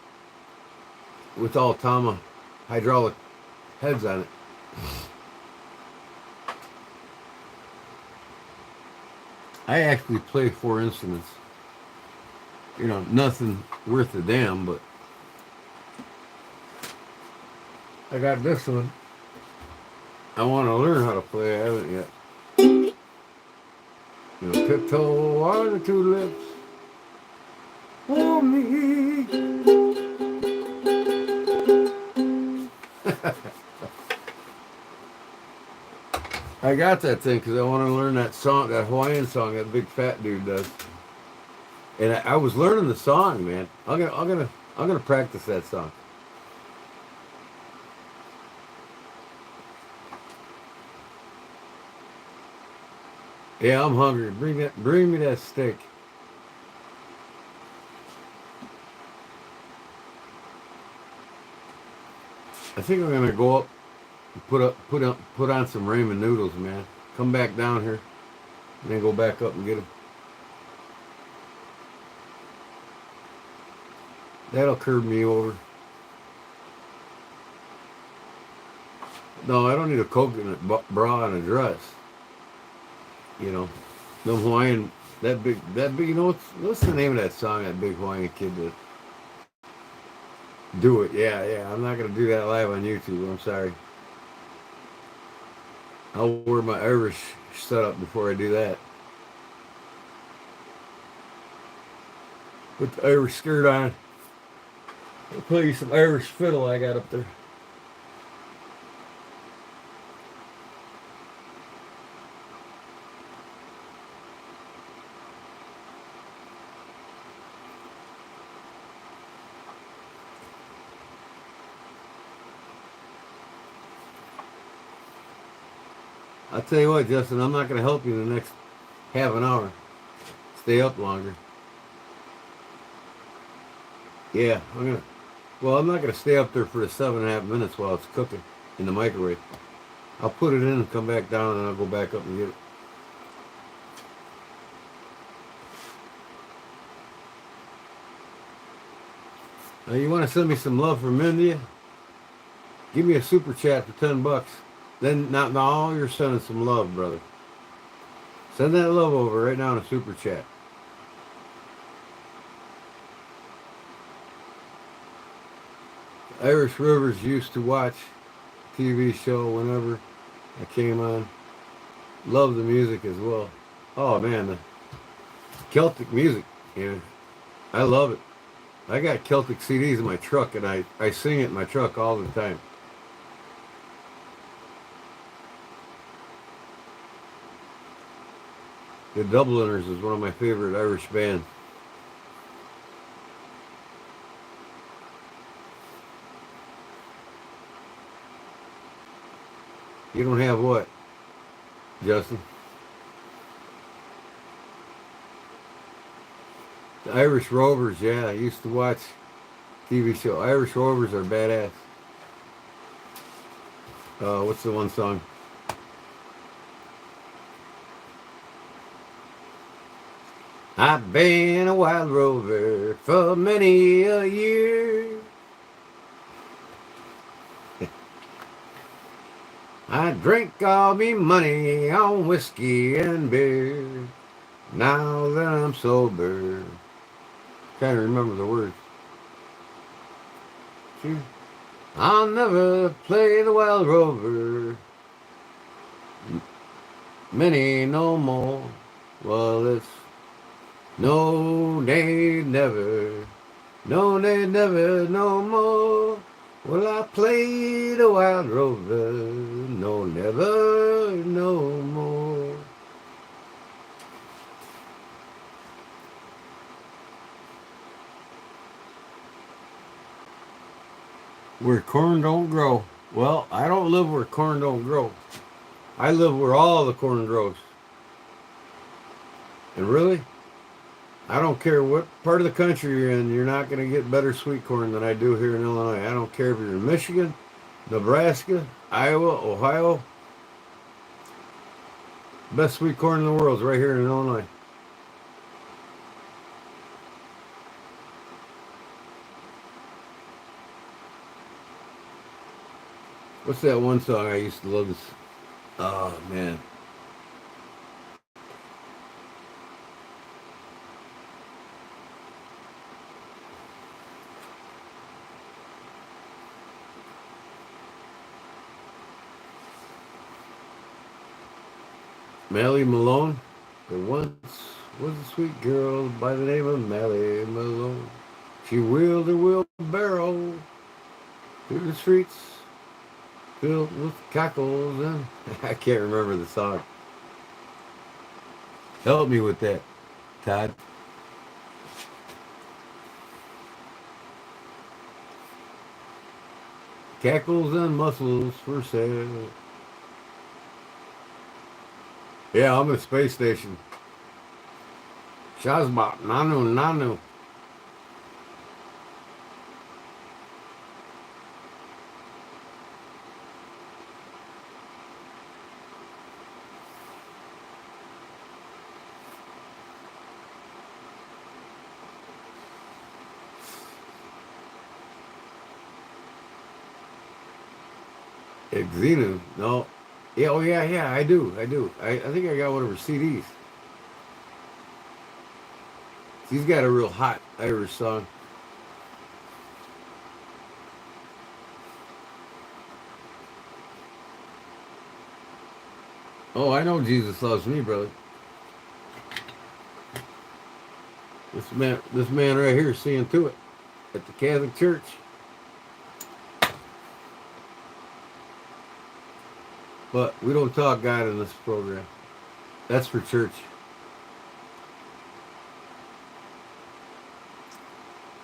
with all Tama hydraulic heads on it. I actually play 4 instruments. You know, nothing worth a damn, but I got this one. I want to learn how to play. I haven't yet. You know, tiptoe on the tulips for me. I got that thing because I want to learn that song, that Hawaiian song that big fat dude does. And I was learning the song, man. I'm gonna practice that song. Yeah, I'm hungry. Bring me that steak. I think I'm gonna go up, put on some ramen noodles, man. Come back down here, and then go back up and get them. That'll curb me over. No, I don't need a coconut bra and a dress. You know, the Hawaiian, that big. You know what's the name of that song? That big Hawaiian kid did. Do it, yeah. I'm not gonna do that live on YouTube. I'm sorry. I'll wear my Irish setup before I do that. Put the Irish skirt on. I'll play you some Irish fiddle I got up there. I'll tell you what, Justin, I'm not going to help you in the next half an hour. Stay up longer. Yeah, I'm not going to stay up there for the 7.5 minutes while it's cooking in the microwave. I'll put it in and come back down and I'll go back up and get it. Now you want to send me some love from India? Give me a super chat for $10. Then now you're sending some love, brother. Send that love over right now in a super chat. Irish Rivers used to watch TV show whenever I came on. Love the music as well. Oh man, the Celtic music, I love it. I got Celtic CDs in my truck and I sing it in my truck all the time. The Dubliners is one of my favorite Irish bands. You don't have what, Justin? The Irish Rovers, yeah, I used to watch TV show. Irish Rovers are badass. What's the one song? I've been a wild rover for many a year. I drank all me money on whiskey and beer. Now that I'm sober, can't remember the words. I'll never play the wild rover. Many no more. Well, it's no, they never. No, they never no more. Well, I play the wild rover. No, never no more. Where corn don't grow. Well, I don't live where corn don't grow. I live where all the corn grows. And really, I don't care what part of the country you're in, you're not going to get better sweet corn than I do here in Illinois. I don't care if you're in Michigan, Nebraska, Iowa, Ohio. Best sweet corn in the world is right here in Illinois. What's that one song I used to love? Oh, man. Mally Malone. There once was a sweet girl by the name of Mally Malone. She wheeled her wheelbarrow through the streets filled with cackles and I can't remember the song. Help me with that, Todd. Cackles and mussels for sale. Yeah, I'm at space station. Shazbot, Nanu, Nanu. Xenu. No. Yeah, oh yeah, I do. I think I got one of her CDs. She's got a real hot Irish song. Oh, I know Jesus loves me, brother. This man right here is seeing to it at the Catholic Church. But we don't talk God in this program. That's for church.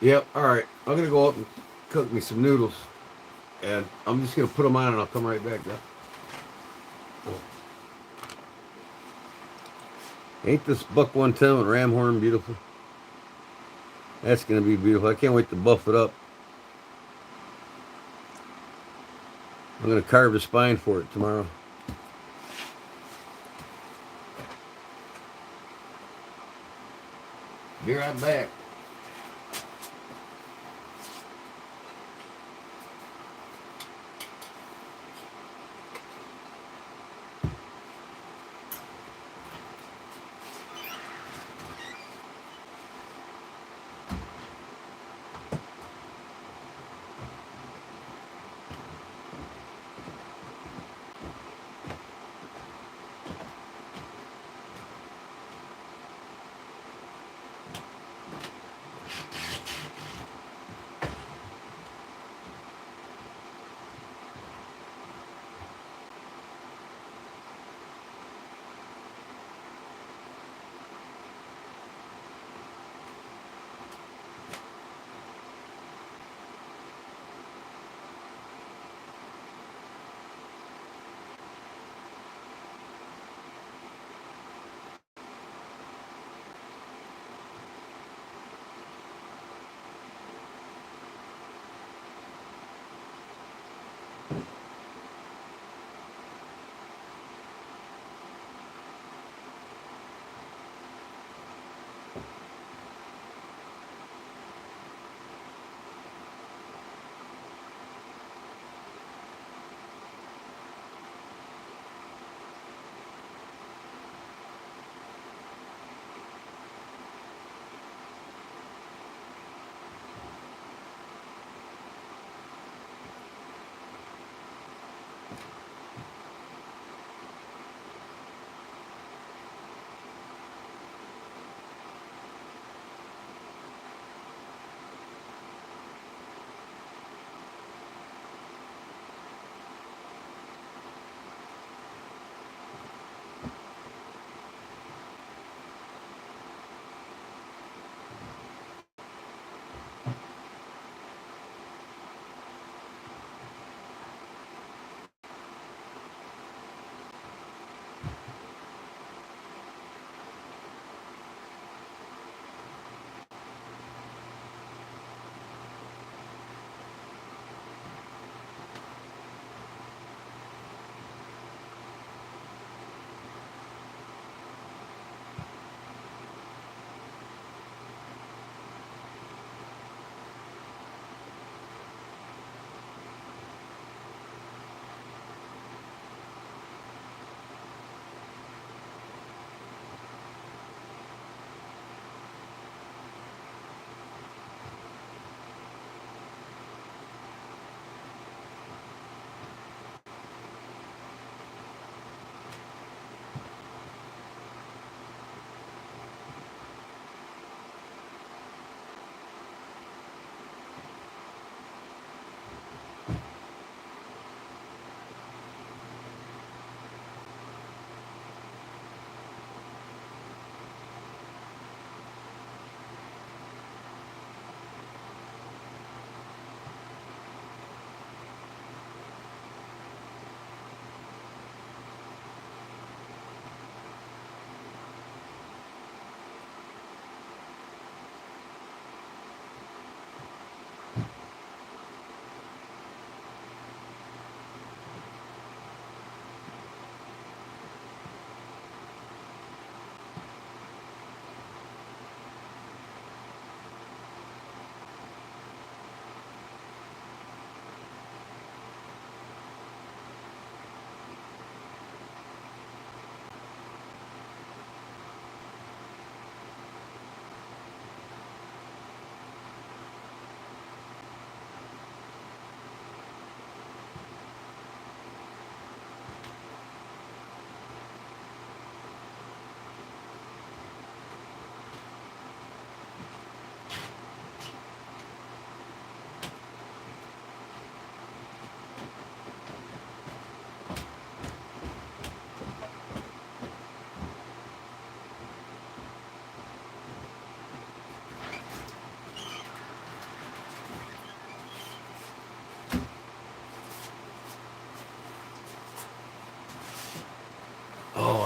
Yep, alright. I'm going to go up and cook me some noodles. And I'm just going to put them on and I'll come right back now. Ain't this buck 110 with ram horn beautiful? That's going to be beautiful. I can't wait to buff it up. I'm going to carve the spine for it tomorrow. Be right back.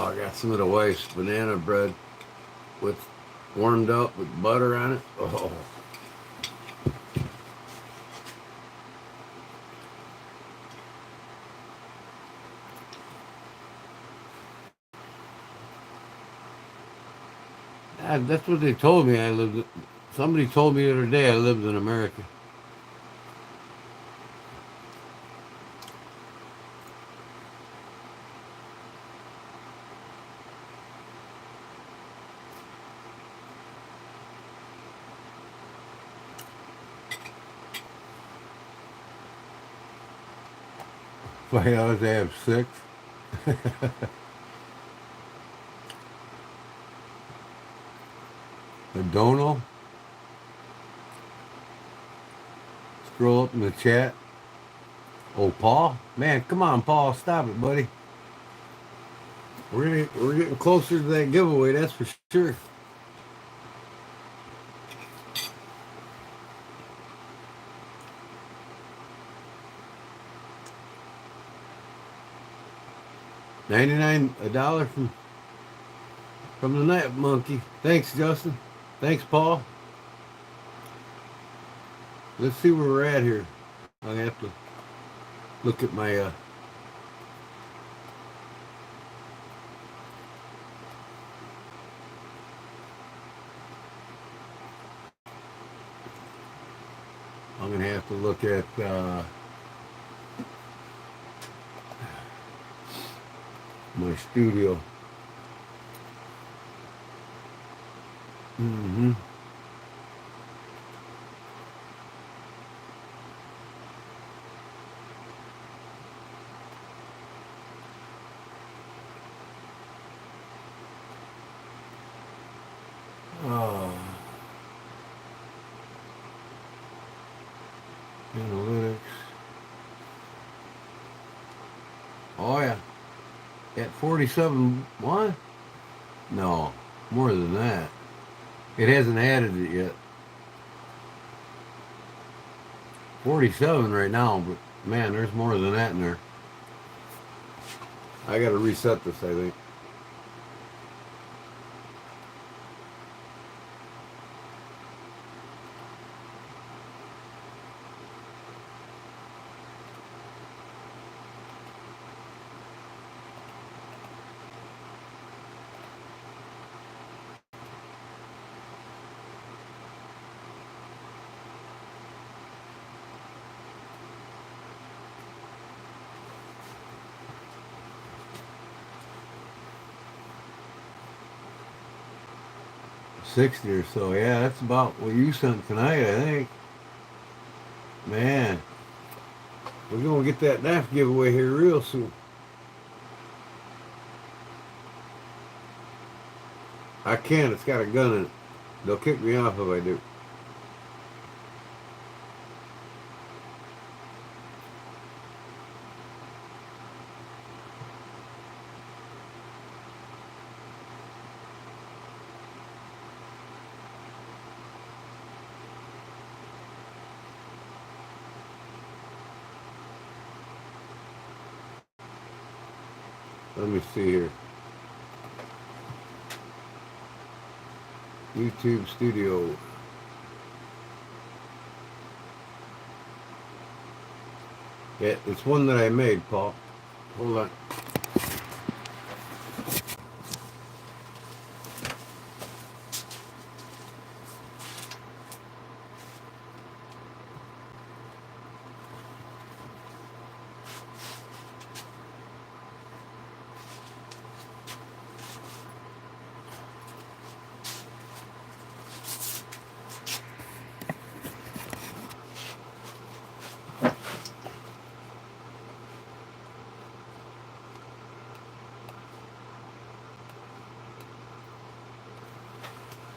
I got some of the wife's banana bread with warmed up with butter on it. Oh. That's what they told me. Somebody told me the other day I lived in America. Why I always have 6. A dono. Scroll up in the chat. Oh, Paul? Man, come on, Paul. Stop it, buddy. We're getting closer to that giveaway, that's for sure. $99 from the Night Monkey. Thanks, Justin. Thanks, Paul. Let's see where we're at here. I have to look at my I'm gonna have to look at my studio. Mm-hmm. Oh. Analytics. Oh yeah. At 47 what? No, more than that. It hasn't added it yet. 47 right now, but man, there's more than that in there. I gotta reset this, I think. $60 or so. Yeah, that's about what you sent tonight, I think. Man, we're gonna get that knife giveaway here real soon. I can't. It's got a gun in it. They'll kick me off if I do. Let me see here. YouTube Studio. Yeah, it's one that I made, Paul. Hold on.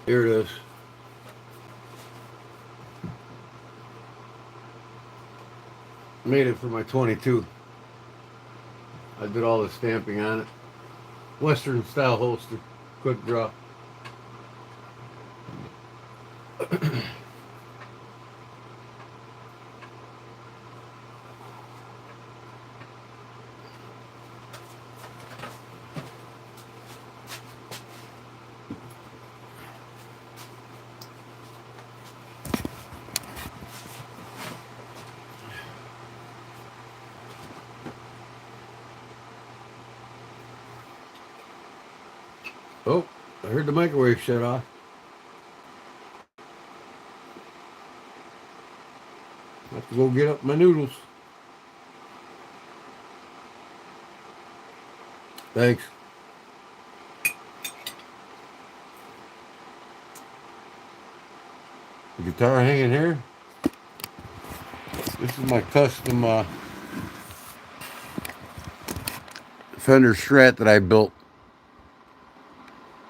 Here it is. Made it for my 22. I did all the stamping on it. Western style holster. Quick draw. Oh, I heard the microwave shut off. I have to go get up my noodles. Thanks. The guitar hanging here. This is my custom Fender Strat that I built.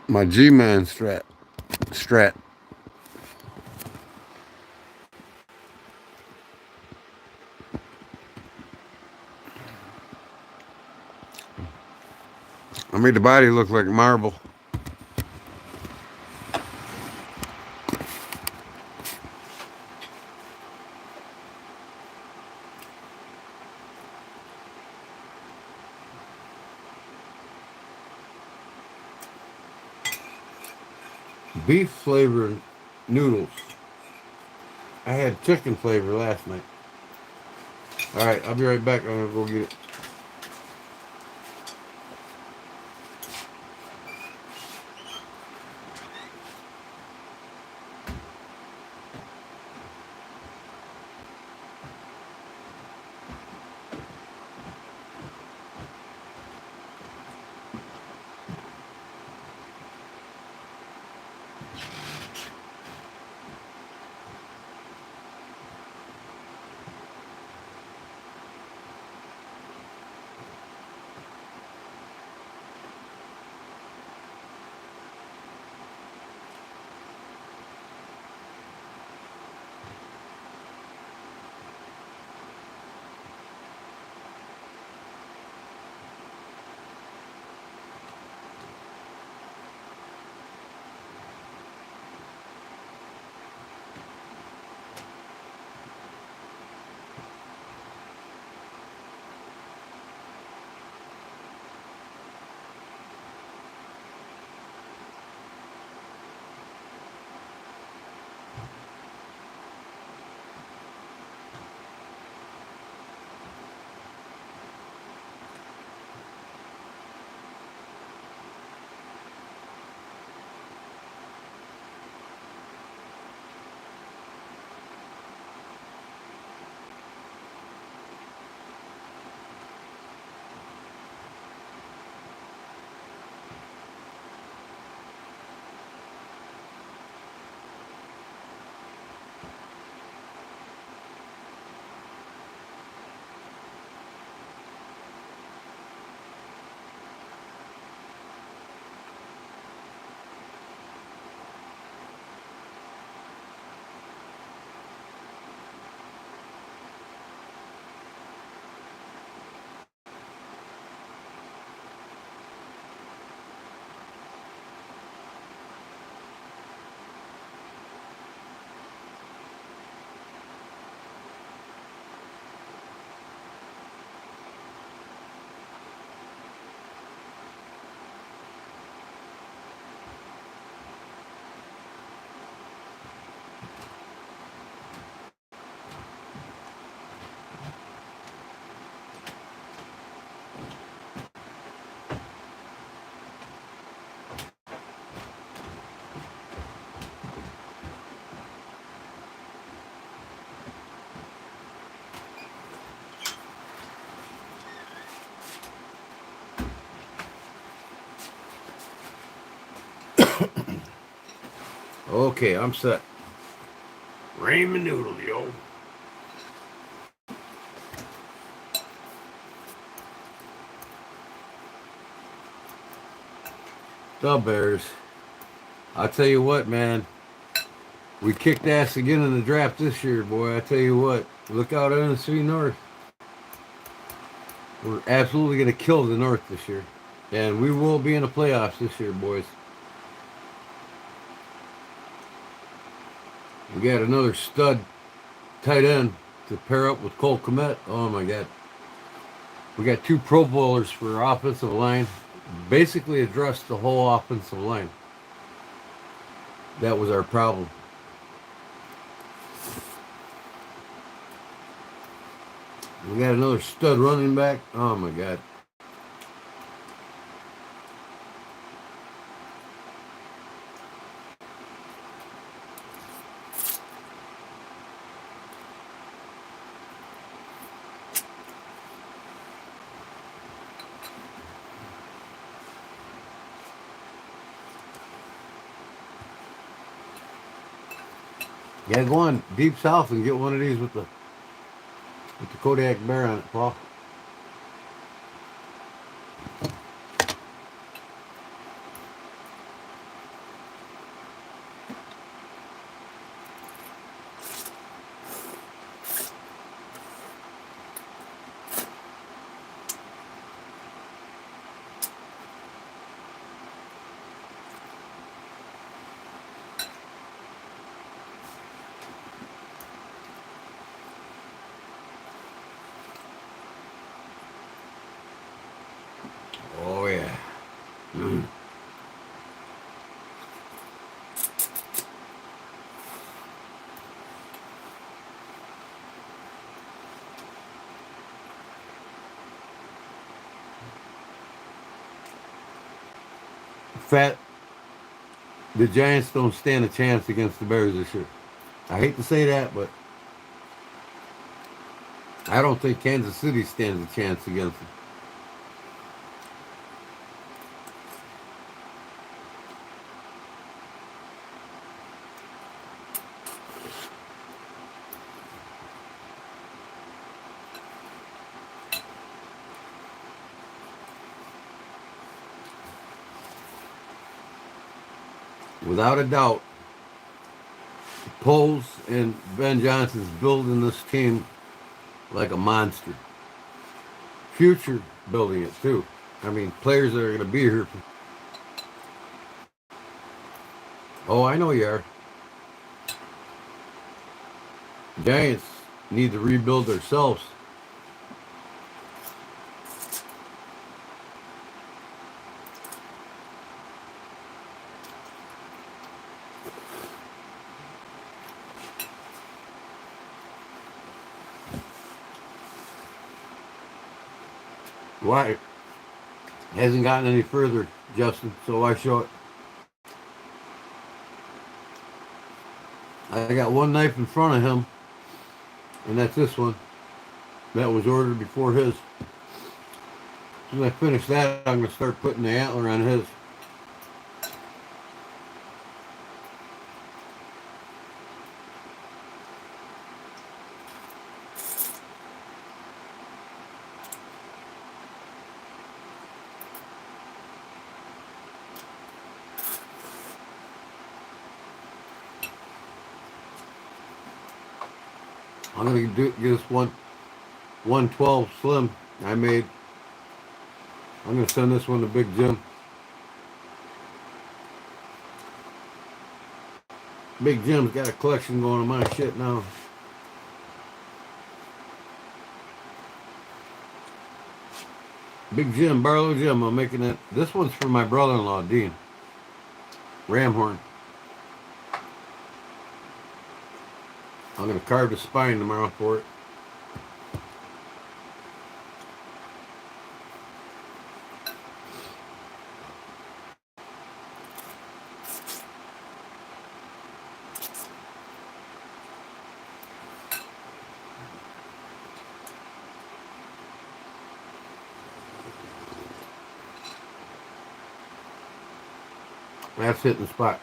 My G-Man Strat. I made the body look like marble. Beef flavored noodles. I had chicken flavor last night. All right, I'll be right back. I'm gonna go get it. Okay, I'm set. Ramen noodle, yo. The Bears. I'll tell you what, man. We kicked ass again in the draft this year, boy. I tell you what. Look out NFC North. We're absolutely going to kill the North this year. And we will be in the playoffs this year, boys. We got another stud tight end to pair up with Cole Kmet. Oh, my God. We got 2 Pro Bowlers for our offensive line. Basically addressed the whole offensive line. That was our problem. We got another stud running back. Oh, my God. Yeah, go on deep south and get one of these with the Kodiak bear on it, Paul. Oh yeah. Fat. The Giants don't stand a chance against the Bears this year. I hate to say that, but I don't think Kansas City stands a chance against them. Without a doubt, Poles and Ben Johnson's building this team like a monster. Future building it too. I mean, players that are going to be here. Oh, I know you are. Giants need to rebuild themselves. Why? Hasn't gotten any further, Justin, so I show it. I got one knife in front of him, and that's this one. That was ordered before his. As soon as I finish that, I'm going to start putting the antler on his. I'm going to get this 112 Slim I made. I'm going to send this one to Big Jim. Big Jim's got a collection going of my shit now. Big Jim, Barlow Jim, I'm making it. This one's for my brother-in-law, Dean. Ramhorn. I'm going to carve the spine tomorrow for it. That's hitting the spot.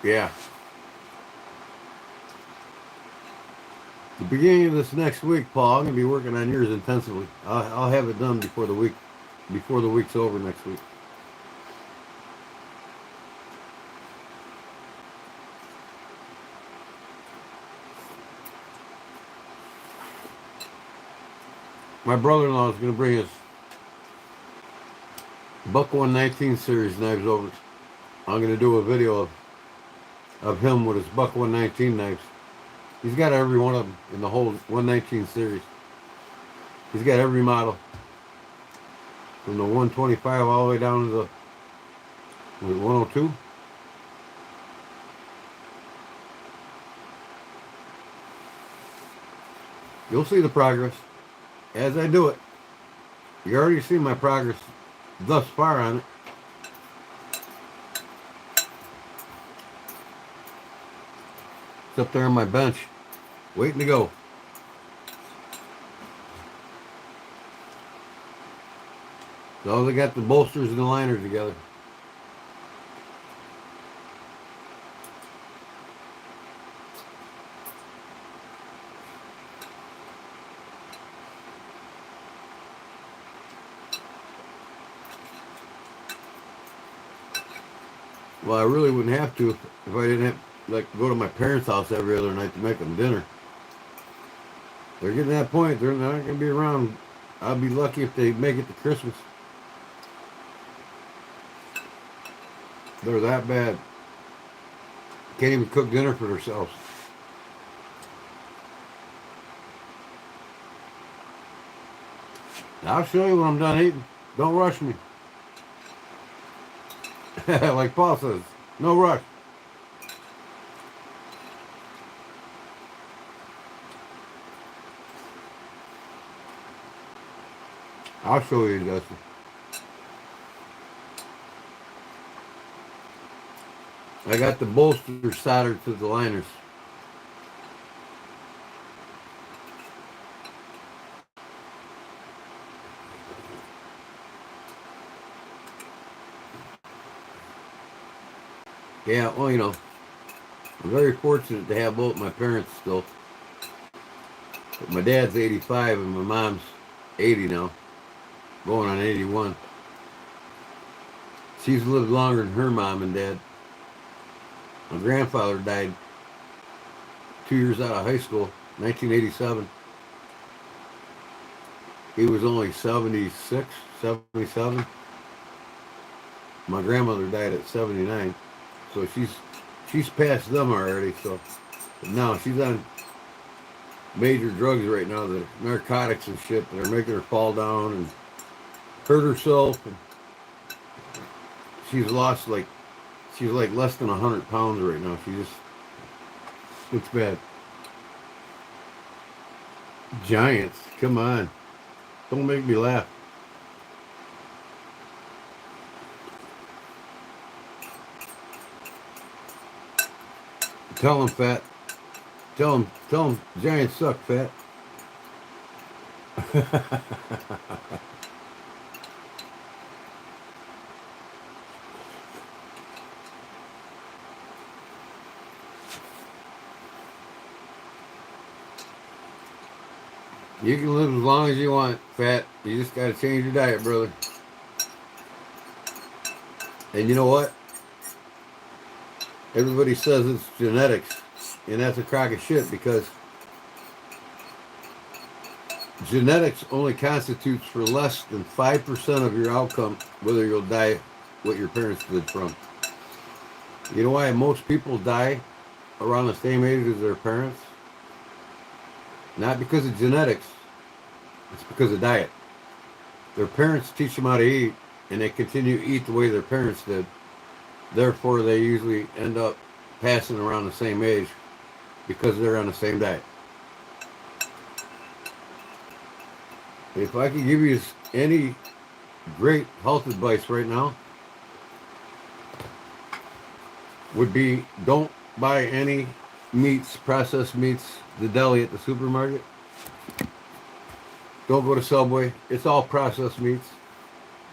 Yeah. The beginning of this next week, Paul, I'm going to be working on yours intensively. I'll have it done before the week's over next week. My brother-in-law is going to bring his Buck 119 series knives over. I'm going to do a video of him with his Buck 119 knives. He's got every one of them in the whole 119 series. He's got every model. From the 125 all the way down to the 102. You'll see the progress as I do it. You already see my progress thus far on it. It's up there on my bench, waiting to go. So they got the bolsters and the liners together. Well, I really wouldn't have to if I didn't have like go to my parents' house every other night to make them dinner. They're getting to that point. They're not going to be around. I'll be lucky if they make it to Christmas. They're that bad. Can't even cook dinner for themselves. I'll show you when I'm done eating. Don't rush me. Like Paul says, no rush. I'll show you, Dustin. I got the bolster soldered to the liners. Yeah, well, you know, I'm very fortunate to have both my parents still. But my dad's 85 and my mom's 80 now, going on 81. She's lived longer than her mom and dad. My grandfather died 2 years out of high school, 1987. He was only 76, 77. My grandmother died at 79. So she's past them already. So now she's on major drugs right now, the narcotics and shit that are making her fall down and hurt herself. And she's lost she's like less than 100 pounds right now. It's bad. Giants, come on, don't make me laugh. Tell him, Fat. Tell him, Giants suck, Fat. You can live as long as you want, Fat. You just gotta change your diet, brother. And you know what? Everybody says it's genetics, and that's a crock of shit because genetics only constitutes for less than 5% of your outcome, whether you'll die what your parents did from. You know why most people die around the same age as their parents? Not because of genetics, it's because of diet. Their parents teach them how to eat, and they continue to eat the way their parents did. Therefore, they usually end up passing around the same age because they're on the same diet. If I could give you any great health advice right now, would be don't buy any meats, processed meats, the deli at the supermarket. Don't go to Subway. It's all processed meats.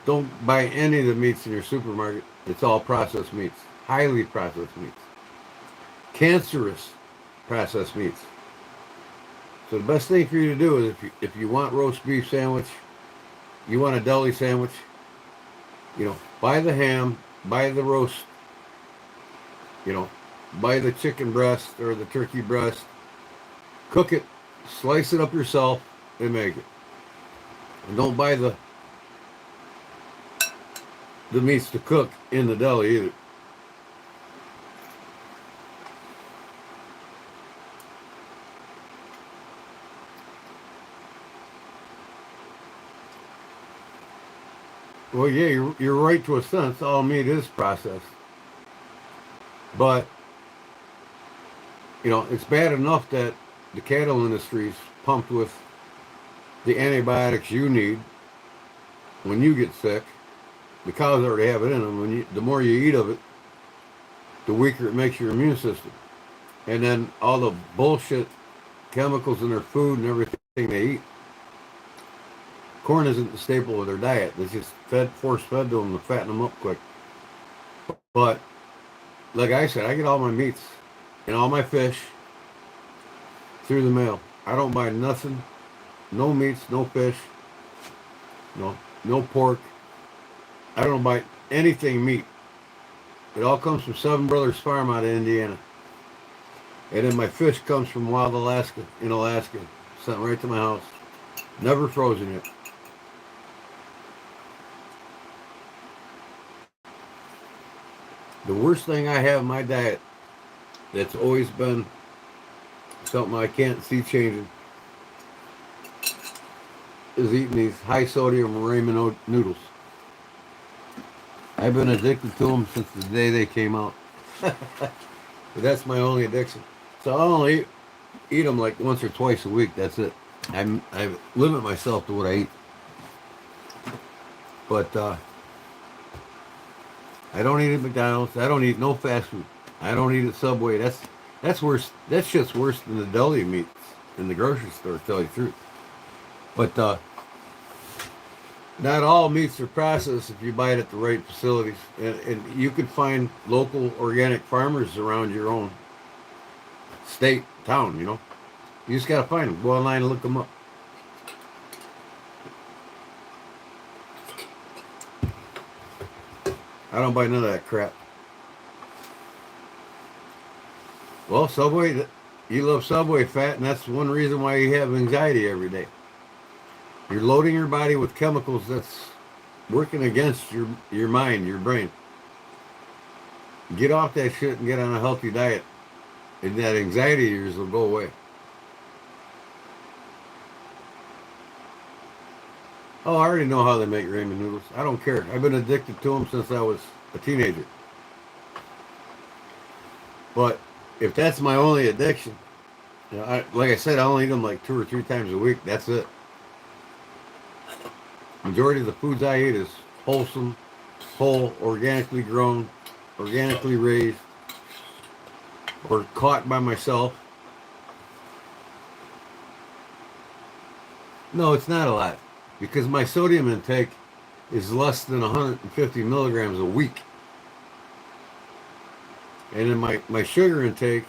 Don't buy any of the meats in your supermarket. It's all processed meats. Highly processed meats. Cancerous processed meats. So the best thing for you to do is if you want roast beef sandwich, you want a deli sandwich, buy the ham, buy the roast, buy the chicken breast or the turkey breast, cook it, slice it up yourself, and make it. And don't buy the meats to cook in the deli either. Well, yeah, you're right to a sense. All meat is processed. But, it's bad enough that the cattle industry is pumped with the antibiotics you need when you get sick. The cows already have it in them. The more you eat of it, the weaker it makes your immune system. And then all the bullshit chemicals in their food and everything they eat. Corn isn't the staple of their diet. It's just force fed to them to fatten them up quick. But like I said, I get all my meats and all my fish through the mail. I don't buy nothing, no meats, no fish, no pork. I don't buy anything meat. It all comes from Seven Brothers Farm out of Indiana. And then my fish comes from Wild Alaska, in Alaska. Sent right to my house. Never frozen yet. The worst thing I have in my diet that's always been something I can't see changing is eating these high sodium ramen noodles. I've been addicted to them since the day they came out. But that's my only addiction. So I only eat them like once or twice a week. That's it. I limit myself to what I eat. But I don't eat at McDonald's. I don't eat no fast food. I don't eat at Subway. That's worse. That shit's worse than the deli meats in the grocery store, to tell you the truth. But not all meats are processed if you buy it at the right facilities. And you can find local organic farmers around your own state, town, You just got to find them. Go online and look them up. I don't buy none of that crap. Well, Subway, you love Subway fat, and that's one reason why you have anxiety every day. You're loading your body with chemicals that's working against your mind, your brain. Get off that shit and get on a healthy diet, and that anxiety of yours will go away. Oh, I already know how they make ramen noodles. I don't care. I've been addicted to them since I was a teenager. But if that's my only addiction, like I said, I only eat them like 2 or 3 times a week. That's it. Majority of the foods I eat is wholesome, whole, organically grown, organically raised, or caught by myself. No, it's not a lot, because my sodium intake is less than 150 milligrams a week. And then my sugar intake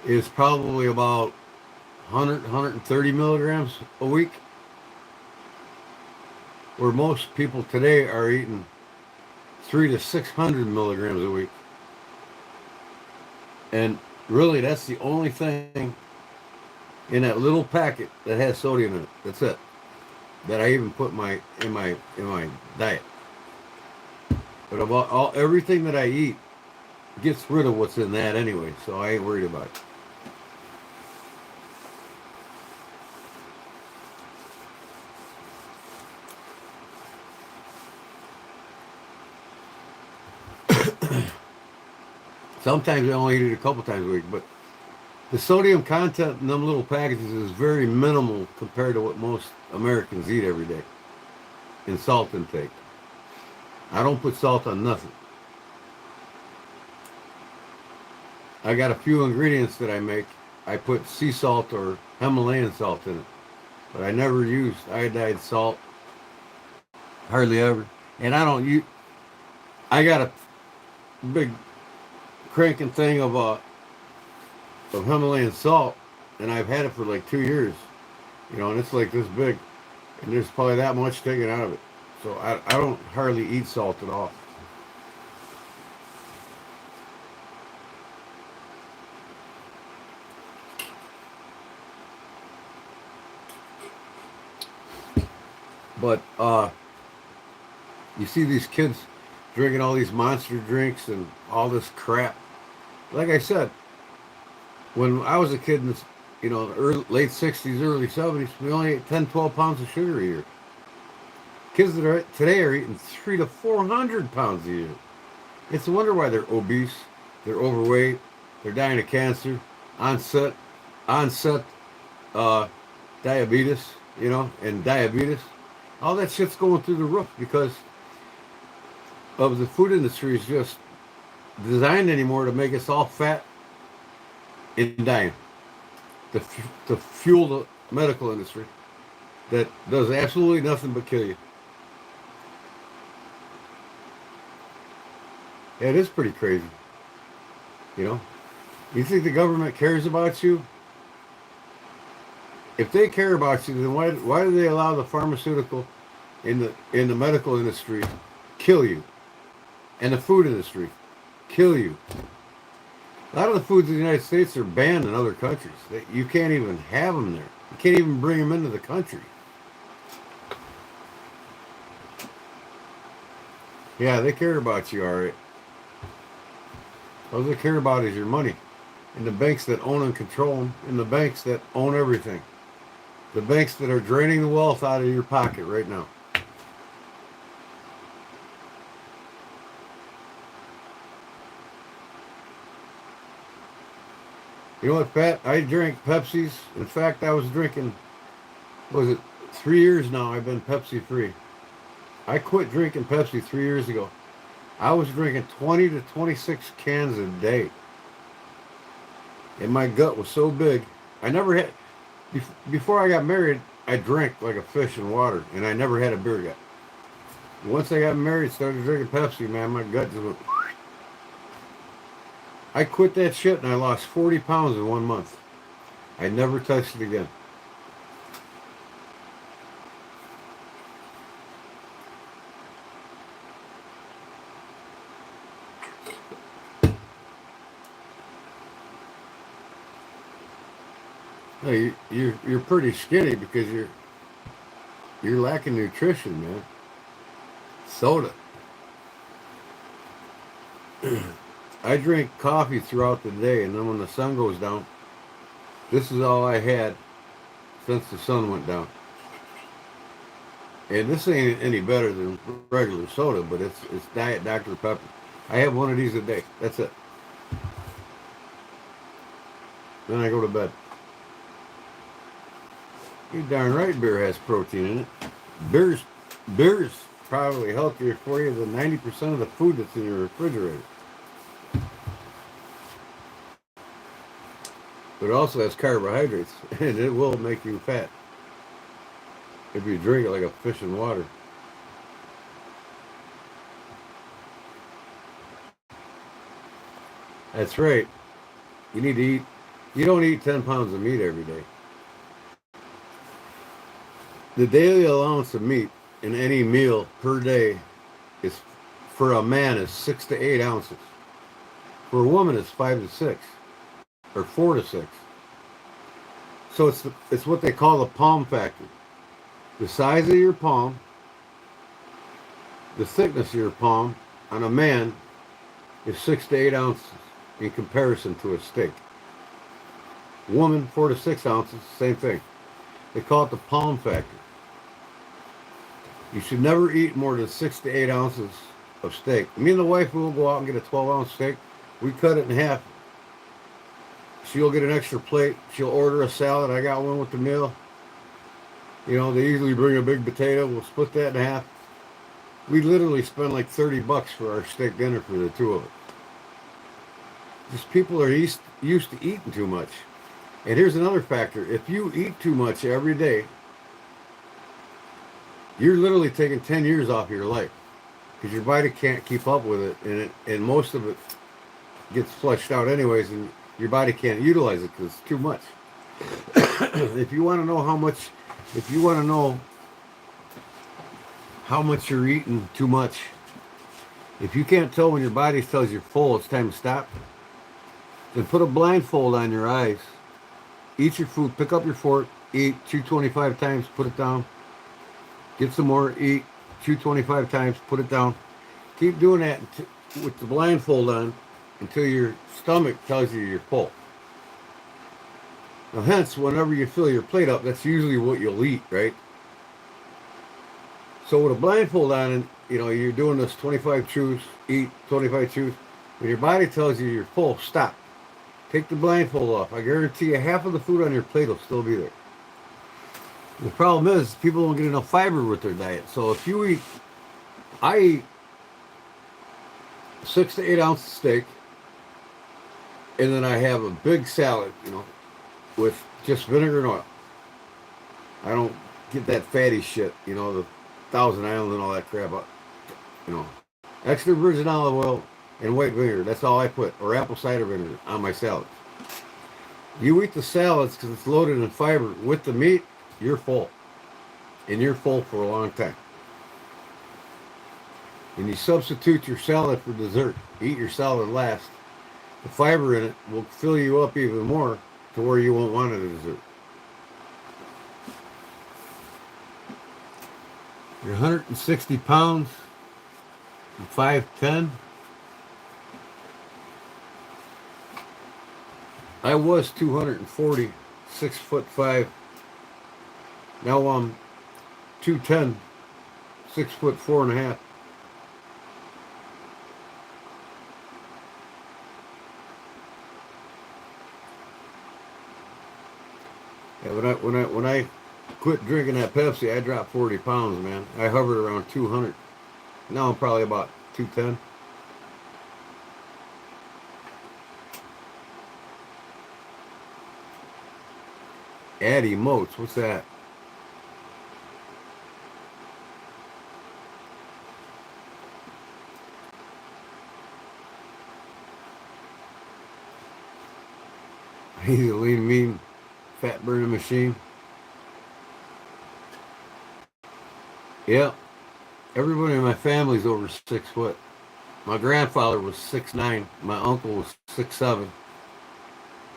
is probably about 100, 130 milligrams a week. Where most people today are eating 300 to 600 milligrams a week. And really, that's the only thing in that little packet that has sodium in it. That's it. That I even put in my diet. But about everything that I eat gets rid of what's in that anyway, so I ain't worried about it. Sometimes I only eat it a couple times a week, but the sodium content in them little packages is very minimal compared to what most Americans eat every day in salt intake. I don't put salt on nothing. I got a few ingredients that I make. I put sea salt or Himalayan salt in it, but I never used iodized salt, hardly ever. And I got a big cranking thing of Himalayan salt, and I've had it for like 2 years, and it's like this big, and there's probably that much taken out of it. So I don't hardly eat salt at all. But you see these kids drinking all these monster drinks and all this crap. Like I said, when I was a kid in the late 60s, early 70s, we only ate 10, 12 pounds of sugar a year. Kids that are today are eating 300 to 400 pounds a year. It's a wonder why they're obese, they're overweight, they're dying of cancer, onset diabetes, and diabetes. All that shit's going through the roof because of the food industry is just designed anymore to make us all fat and dying. To fuel the medical industry that does absolutely nothing but kill you. Yeah, it is pretty crazy. You know? You think the government cares about you? If they care about you, then why do they allow the pharmaceutical in the medical industry kill you? And the food industry kill you? A lot of the foods in the United States are banned in other countries. You can't even have them there. You can't even bring them into the country. Yeah, they care about you, all right. All they care about is your money. And the banks that own and control them. And the banks that own everything. The banks that are draining the wealth out of your pocket right now. You know what, Pat? I drank Pepsis. In fact, I was drinking, was it 3 years now I've been Pepsi free. I quit drinking Pepsi 3 years ago. I was drinking 20 to 26 cans a day. And my gut was so big. I never had, before I got married, I drank like a fish in water. And I never had a beer gut. Once I got married, started drinking Pepsi, man, my gut just went. I quit that shit and I lost 40 pounds in 1 month. I never touched it again. Hey, you're pretty skinny because you're lacking nutrition, man. Soda. I drink coffee throughout the day, and then when the sun goes down, this is all I had since the sun went down. And this ain't any better than regular soda, but it's Diet Dr. Pepper. I have one of these a day. That's it. Then I go to bed. You're darn right beer has protein in it. Beer's probably healthier for you than 90% of the food that's in your refrigerator. But it also has carbohydrates, and it will make you fat if you drink it like a fish in water. That's right. You need to eat. You don't eat 10 pounds of meat every day. The daily allowance of meat in any meal per day is, for a man, is 6 to 8 ounces. For a woman, it's 5 to 6. Or 4 to 6. So it's what they call the palm factor. The size of your palm, the thickness of your palm on a man is 6 to 8 ounces in comparison to a steak. Woman, 4 to 6 ounces, same thing. They call it the palm factor. You should never eat more than 6 to 8 ounces of steak. Me and the wife will go out and get a 12-ounce steak. We cut it in half. She'll get an extra plate. She'll order a salad. I got one with the meal. You know, they usually bring a big potato. We'll split that in half. We literally spend like $30 for our steak dinner for the two of us. Just people are used to eating too much. And here's another factor. If you eat too much every day, you're literally taking 10 years off your life because your body can't keep up with it, and most of it gets flushed out anyways, and your body can't utilize it because it's too much. If you want to know how much you're eating too much, if you can't tell when your body tells you full, it's time to stop, then put a blindfold on your eyes. Eat your food, pick up your fork, eat, chew 25 times, put it down. Get some more, eat, chew 25 times, put it down. Keep doing that with the blindfold on until your stomach tells you you're full. Now, hence, whenever you fill your plate up, that's usually what you'll eat, right? So with a blindfold on, and you're doing this 25 chews, eat 25 chews. When your body tells you you're full, stop. Take the blindfold off. I guarantee you half of the food on your plate will still be there. The problem is people don't get enough fiber with their diet. So if you eat, I 6 to 8 ounce steak, and then I have a big salad, with just vinegar and oil. I don't get that fatty shit, the Thousand Island and all that crap. You know, extra virgin olive oil and white vinegar. That's all I put, or apple cider vinegar on my salad. You eat the salads because it's loaded in fiber with the meat, you're full. And you're full for a long time. And you substitute your salad for dessert. Eat your salad last. The fiber in it will fill you up even more to where you won't want it as dessert. You're 160 pounds, 5'10". I was 240, 6'5". Now I'm 210, 6'4.5". Yeah, when I quit drinking that Pepsi, I dropped 40 pounds, man. I hovered around 200. Now I'm probably about 210. Add emotes. What's that? He's a lean, mean, fat burning machine. Yeah. Everybody in my family's over 6 foot. My grandfather was 6'9". My uncle was 6'7".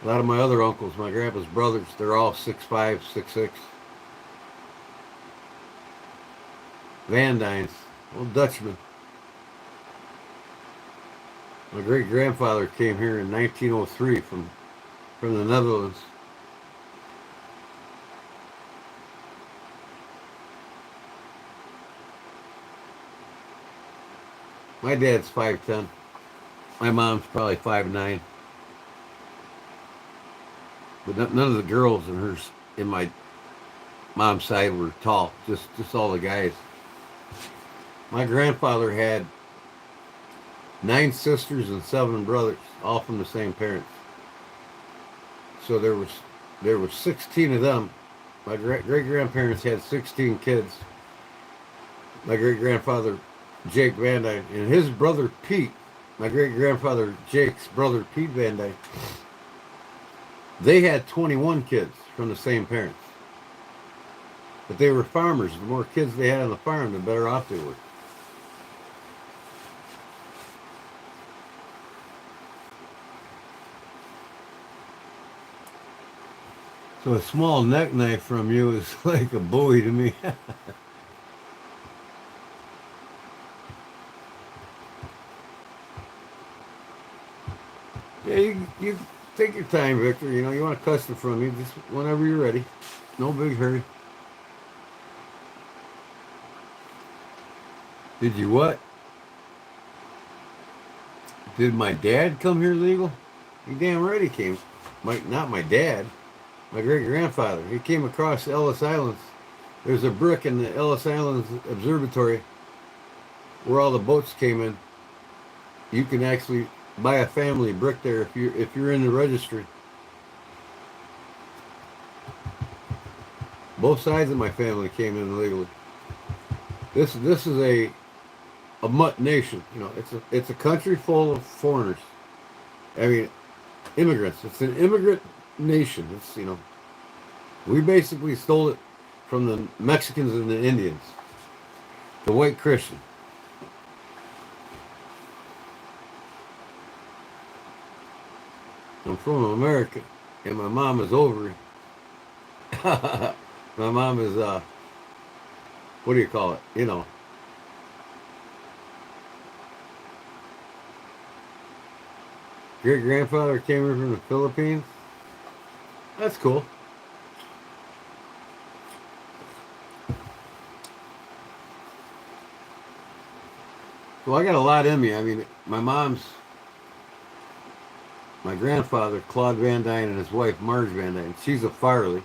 A lot of my other uncles, my grandpa's brothers, they're all 6'5", 6'6". Van Dynes, old Dutchman. My great grandfather came here in 1903 from the Netherlands. My dad's 5'10". My mom's probably 5'9". But none of the girls in my mom's side were tall. Just all the guys. My grandfather had 9 sisters and 7 brothers, all from the same parents. So there was 16 of them. My great grandparents had 16 kids. My great grandfather Jake Van Dyne and his brother Pete, my great grandfather Jake's brother Pete Van Dyne, they had 21 kids from the same parents. But they were farmers. The more kids they had on the farm, the better off they were. So a small neck knife from you is like a Bowie to me. Yeah, you take your time, Victor. You want a custom from me, just whenever you're ready. No big hurry. Did you what? Did my dad come here legal? He damn right he came. Not my dad. My great-grandfather. He came across Ellis Islands. There's a brick in the Ellis Islands Observatory where all the boats came in. You can actually buy a family brick there if you're in the registry. Both sides of my family came in illegally. This is a mutt nation. It's a country full of foreigners. I mean, immigrants. It's an immigrant nation. It's we basically stole it from the Mexicans and the Indians, the white Christian. I'm from America, and my mom is over. My mom is what do you call it? Great grandfather came here from the Philippines. That's cool. Well, I got a lot in me. I mean, my grandfather, Claude Van Dyne, and his wife, Marge Van Dyne, she's a Farley.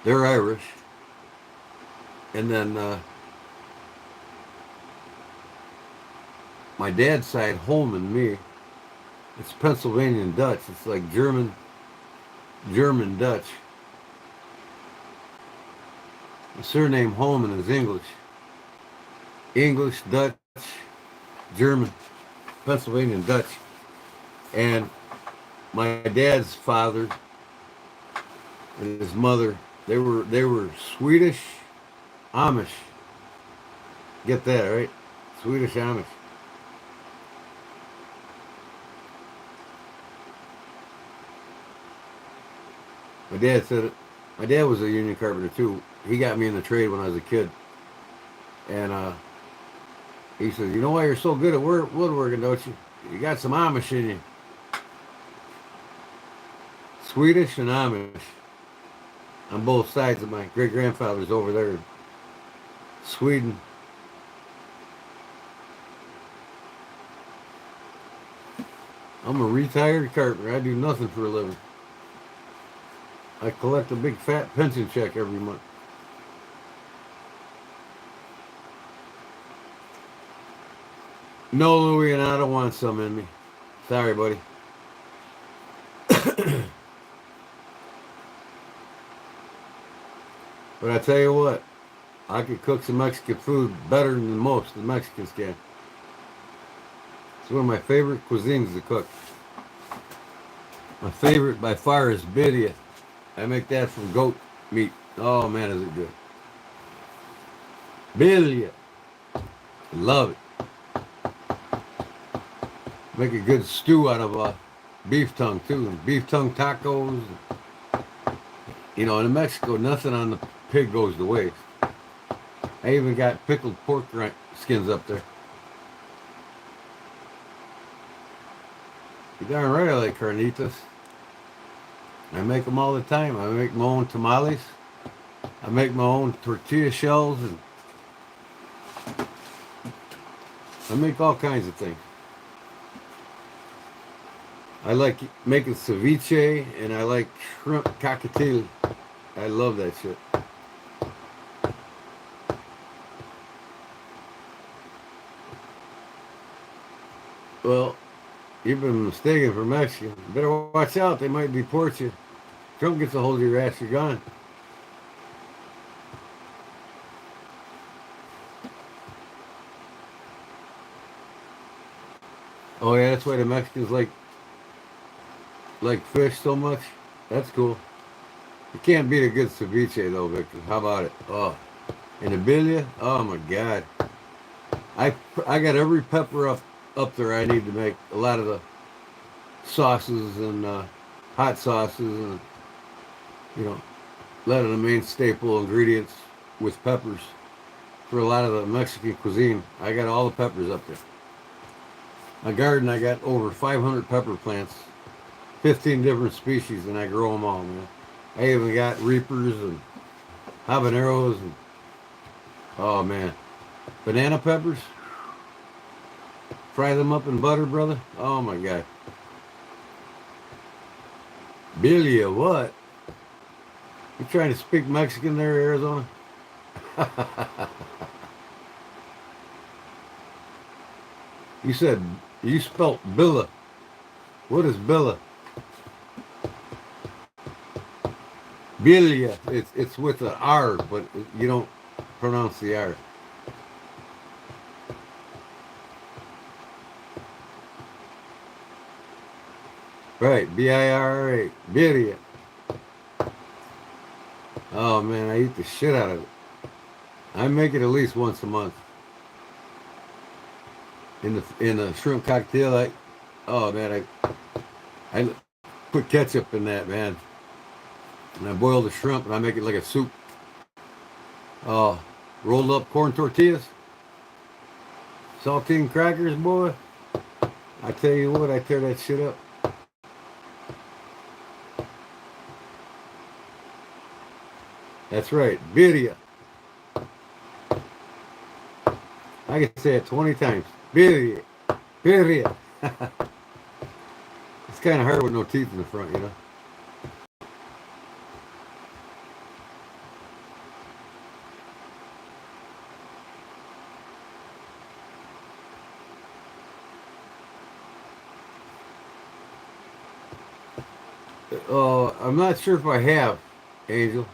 They're Irish. And then my dad's side, Holman, me, it's Pennsylvania Dutch. It's like German Dutch. The surname Holman is English. English, Dutch, German, Pennsylvania Dutch. And my dad's father and his mother, they were Swedish Amish. Get that, right? Swedish Amish. My dad said it. My dad was a union carpenter too. He got me in the trade when I was a kid. And he said, "You know why you're so good at woodworking, don't you? You got some Amish in you." Swedish and Amish on both sides of my great grandfather's over there in Sweden. I'm a retired carpenter. I do nothing for a living. I collect a big fat pension check every month. No, Louie, and I don't want some in me. Sorry, buddy. But I tell you what, I could cook some Mexican food better than most the Mexicans can. It's one of my favorite cuisines to cook. My favorite by far is birria. I make that from goat meat. Oh man, is it good. Birria. Love it. Make a good stew out of beef tongue too. And beef tongue tacos. You know, in Mexico, nothing on the pig goes to waste. I even got pickled pork skins up there. You're darn right I like carnitas. I make them all the time. I make my own tamales. I make my own tortilla shells, and I make all kinds of things. I like making ceviche, and I like shrimp cockatiel. I love that shit. Well, you've been mistaken for Mexican. You better watch out. They might deport you. Trump gets a hold of your ass, you're gone. Oh yeah, that's why the Mexicans like fish so much. That's cool. You can't beat a good ceviche though, Victor. How about it? Oh, and the birria. Oh my God. I got every pepper up there I need to make a lot of the sauces and hot sauces and a lot of the main staple ingredients with peppers for a lot of the Mexican cuisine. I got all the peppers up there. My garden, I got over 500 pepper plants, 15 different species, and I grow them all, man. I even got reapers and habaneros and, oh man, banana peppers. Fry them up in butter, brother. Oh my God. Birria, what? You trying to speak Mexican there, Arizona? You spelt Billa. What is Billa? Birria. It's with an R, but you don't pronounce the R. Right, Birra, birria. Oh man, I eat the shit out of it. I make it at least once a month. In the shrimp cocktail, oh man, I put ketchup in that, man, and I boil the shrimp and I make it like a soup. Oh, rolled up corn tortillas, saltine crackers, boy. I tell you what, I tear that shit up. That's right, birria. I can say it 20 times. Birria. Birria. It's kind of hard with no teeth in the front, you know. I'm not sure if I have, Angel.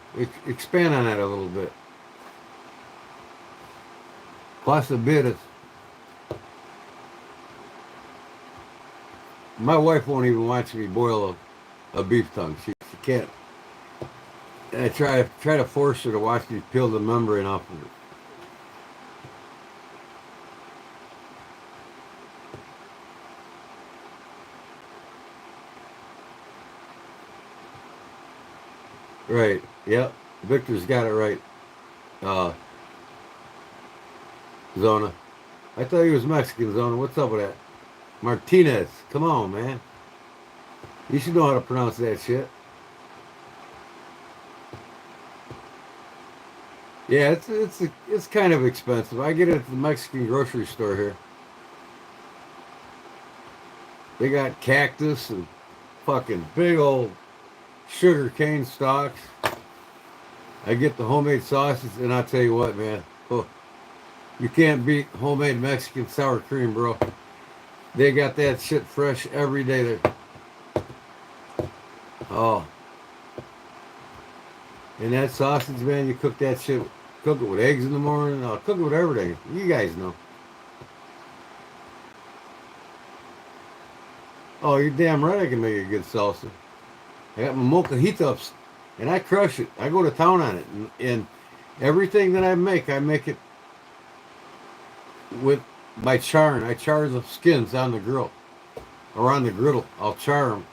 Expand on that a little bit. Possibilities. My wife won't even watch me boil a beef tongue. She can't. And I try to force her to watch me peel the membrane off of it. Right. Yep. Victor's got it right. Uh, Zona. I thought he was Mexican, Zona. What's up with that? Martinez. Come on, man. You should know how to pronounce that shit. Yeah, it's kind of expensive. I get it at the Mexican grocery store here. They got cactus and fucking big old sugar cane stalks. I get the homemade sausage, and I'll tell you what, man. Oh, you can't beat homemade Mexican sour cream, bro. They got that shit fresh every day there. Oh. And that sausage, man, you cook that shit, cook it with eggs in the morning. I'll cook it with everything. You guys know. Oh, you're damn right I can make a good salsa. I got my mocajitos, and I crush it. I go to town on it. And everything that I make it with by charring. I char the skins on the grill or on the griddle. I'll char them.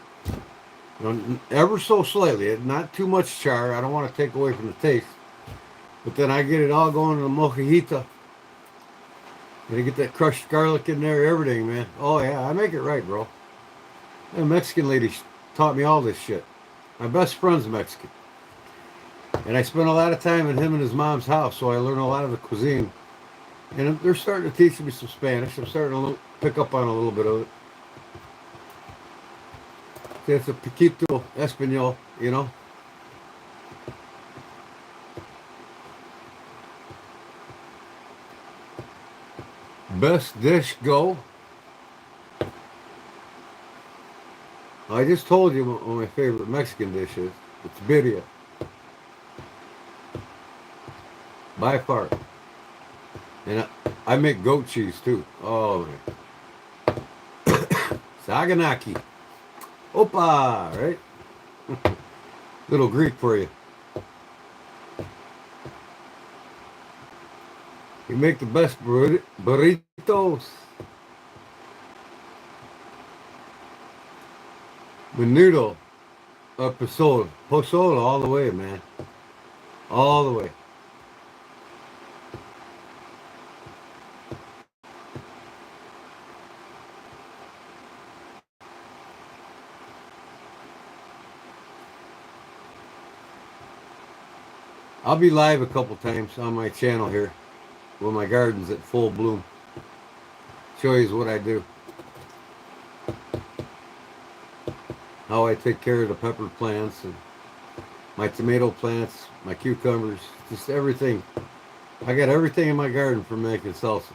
You know, ever so slightly. Not too much char. I don't want to take away from the taste. But then I get it all going in the mojito. And I get that crushed garlic in there, everything, man. Oh, yeah, I make it right, bro. The Mexican lady taught me all this shit. My best friend's Mexican. And I spent a lot of time in him and his mom's house, so I learned a lot of the cuisine. And they're starting to teach me some Spanish. I'm starting to pick up on a little bit of it. It's a poquito español, you know. Best dish go. I just told you what my favorite Mexican dish is. It's birria. By far. And I make goat cheese too. Oh, man. Saganaki. Opa, right? Little Greek for you. You make the best burritos. Menudo or pozole. Pozole all the way, man. All the way. I'll be live a couple times on my channel here when my garden's at full bloom. Show you what I do. How I take care of the pepper plants and my tomato plants, my cucumbers, just everything. I got everything in my garden for making salsa.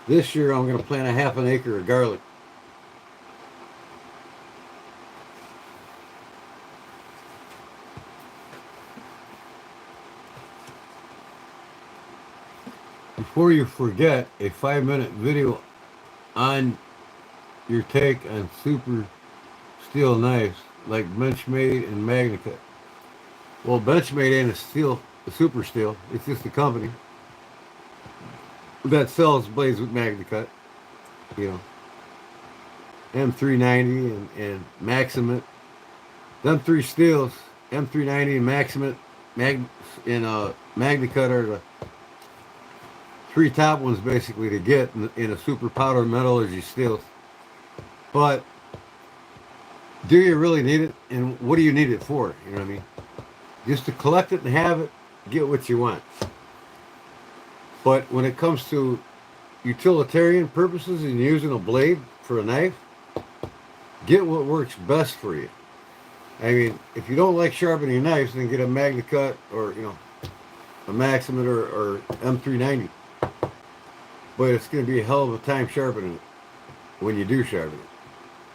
This year I'm going to plant a half an acre of garlic. Before you forget, a 5-minute video on your take on super steel knives like Benchmade and Magnacut. Well, Benchmade ain't a super steel. It's just a company that sells blades with Magnacut. You know, M390 and Maximate. Them three steels, M390 and Maximate, Magnacut are the three top ones basically to get in a super powder metallurgy steel. But do you really need it? And what do you need it for? You know what I mean? Just to collect it and have it, get what you want. But when it comes to utilitarian purposes and using a blade for a knife, get what works best for you. I mean, if you don't like sharpening knives, then get a Magnacut or, you know, a Maximate or M390. But it's going to be a hell of a time sharpening it when you do sharpen it.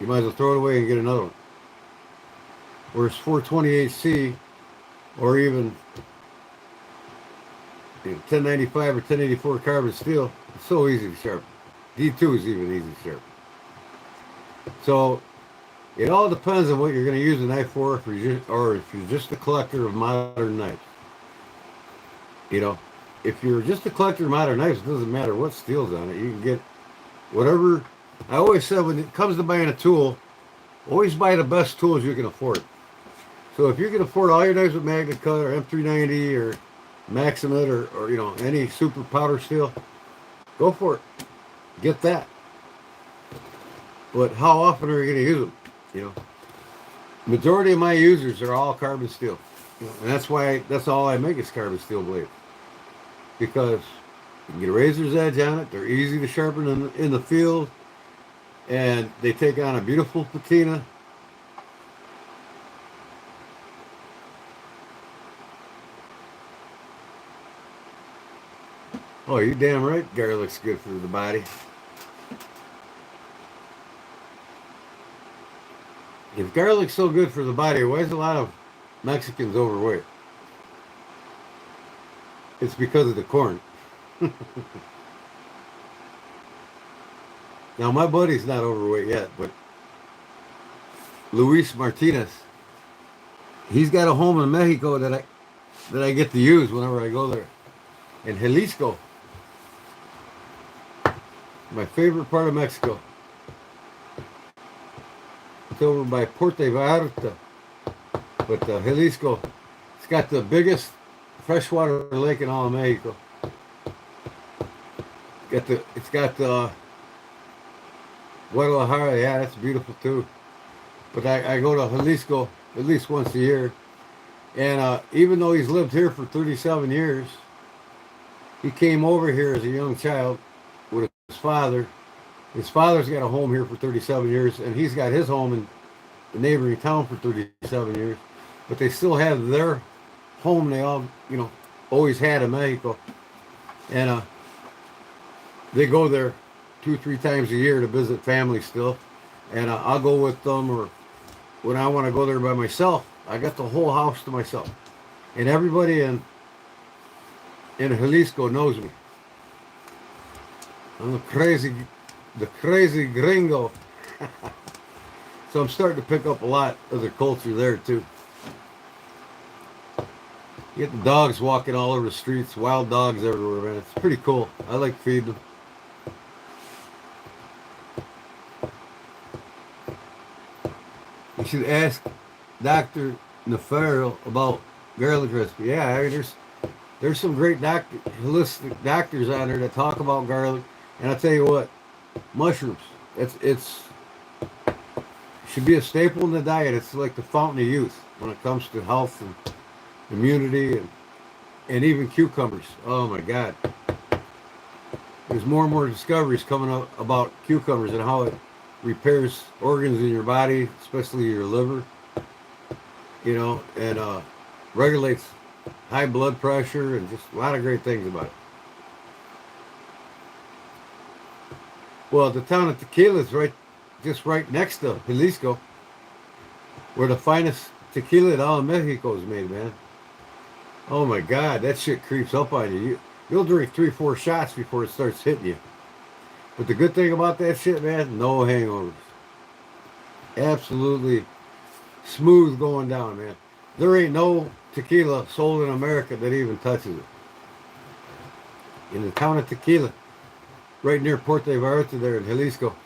You might as well throw it away and get another one. Whereas 428C or even 1095 or 1084 carbon steel, it's so easy to sharpen. D2 is even easy to sharpen. So it all depends on what you're going to use a knife for, or if you're just a collector of modern knives. You know, if you're just a collector of modern knives, it doesn't matter what steel's on it. You can get whatever. I always said when it comes to buying a tool, always buy the best tools you can afford. So if you can afford all your knives with Magna Cut or M390 or Maximate or you know, any super powder steel, go for it. Get that. But how often are you going to use them? You know, majority of my users are all carbon steel, you know, and that's all I make is carbon steel blades, because you can get a razor's edge on it. They're easy to sharpen in the field, and they take on a beautiful patina. Oh, you're damn right garlic's good for the body. If garlic's so good for the body, why is a lot of Mexicans overweight? It's because of the corn. Now, my buddy's not overweight yet, but Luis Martinez, he's got a home in Mexico that I get to use whenever I go there. In Jalisco, my favorite part of Mexico. It's over by Puerto Vallarta, but Jalisco, it's got the biggest freshwater lake in all of Mexico. It's got Guadalajara, yeah, that's beautiful too. But I go to Jalisco at least once a year, and even though he's lived here for 37 years, he came over here as a young child with his father. His father's got a home here for 37 years, and he's got his home in the neighboring town for 37 years. But they still have their home they all, you know, always had in Mexico. And they go there 2-3 times a year to visit family still. And I'll go with them, or when I want to go there by myself, I got the whole house to myself. And everybody in Jalisco knows me. I'm the crazy gringo. So I'm starting to pick up a lot of their culture there too. You get the dogs walking all over the streets, wild dogs everywhere, man. It's pretty cool. I like feeding them. You should ask Dr. Nefero about garlic recipe. Yeah, I mean, there's some great holistic doctors out there that talk about garlic. And I tell you what, mushrooms, it's should be a staple in the diet. It's like the fountain of youth when it comes to health and immunity, and even cucumbers. Oh my God. There's more and more discoveries coming up about cucumbers and how it repairs organs in your body, especially your liver, you know, and regulates high blood pressure, and just a lot of great things about it. Well, the town of Tequila is just right next to Jalisco, where the finest tequila in all of Mexico is made, man. Oh my God, that shit creeps up on you. You'll drink 3-4 shots before it starts hitting you. But the good thing about that shit, man, no hangovers. Absolutely smooth going down, man. There ain't no tequila sold in America that even touches it. In the town of Tequila, right near Puerto Vallarta there in Jalisco.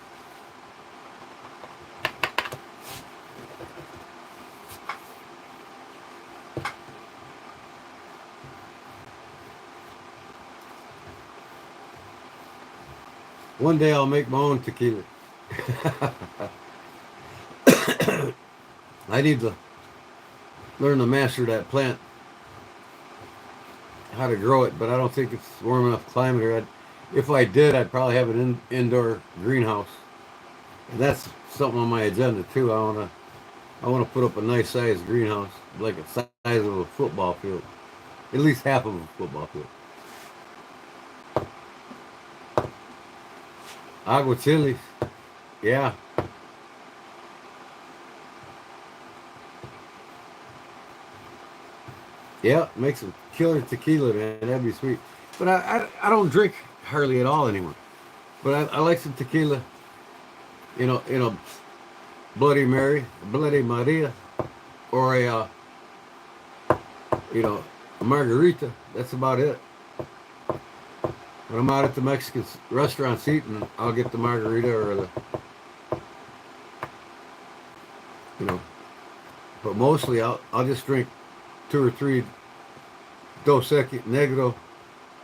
One day I'll make my own tequila. I need to learn to master that plant, how to grow it, but I don't think it's warm enough climate here. If I did, I'd probably have an indoor greenhouse. And that's something on my agenda too. I want to put up a nice sized greenhouse, like the size of a football field. At least half of a football field. Aguachiles. Yeah. Yeah, make some killer tequila, man. That'd be sweet. But I don't drink hardly at all anymore. But I like some tequila, in a Bloody Mary, a Bloody Maria, or a margarita. That's about it. When I'm out at the Mexican restaurants eating, I'll get the margarita or you know, but mostly I'll just drink two or three Dos Equis, Negro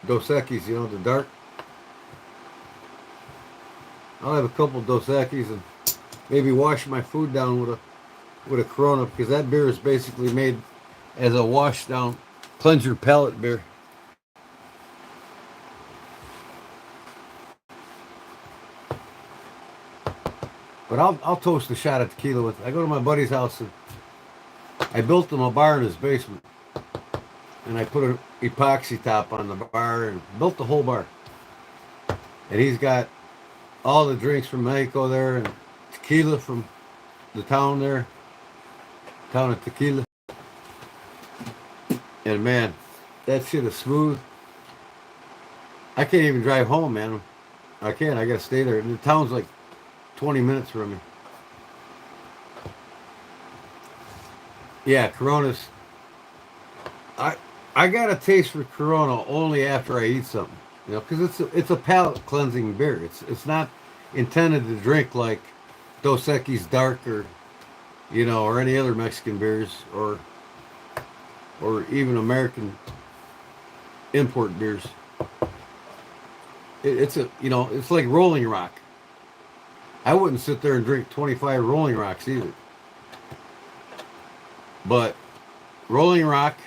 Dos Equis, the dark. I'll have a couple Dos Equis and maybe wash my food down with a Corona, because that beer is basically made as a wash down, cleanse your palate beer. But I'll toast a shot of tequila with. I go to my buddy's house and I built him a bar in his basement, and I put an epoxy top on the bar and built the whole bar. And he's got all the drinks from Mexico there and tequila from the town there, town of Tequila. And man, that shit is smooth. I can't even drive home, man. I can't. I gotta stay there. And the town's like 20 minutes from me. Yeah, Coronas. I got a taste for Corona only after I eat something, because it's a palate cleansing beer. It's not intended to drink like Dos Equis Dark or any other Mexican beers or even American import beers. It's like Rolling Rock. I wouldn't sit there and drink 25 Rolling Rocks either. But Rolling Rock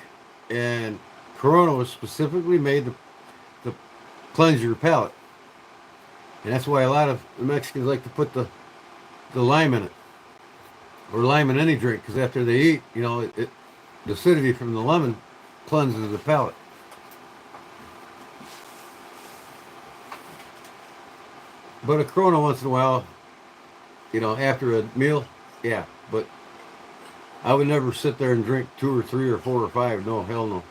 and Corona was specifically made to cleanse your palate. And that's why a lot of the Mexicans like to put the lime in it. Or lime in any drink, because after they eat, the acidity from the lemon cleanses the palate. But a Corona once in a while, after a meal, yeah. But I would never sit there and drink 2 or 3 or 4 or 5. No, hell no.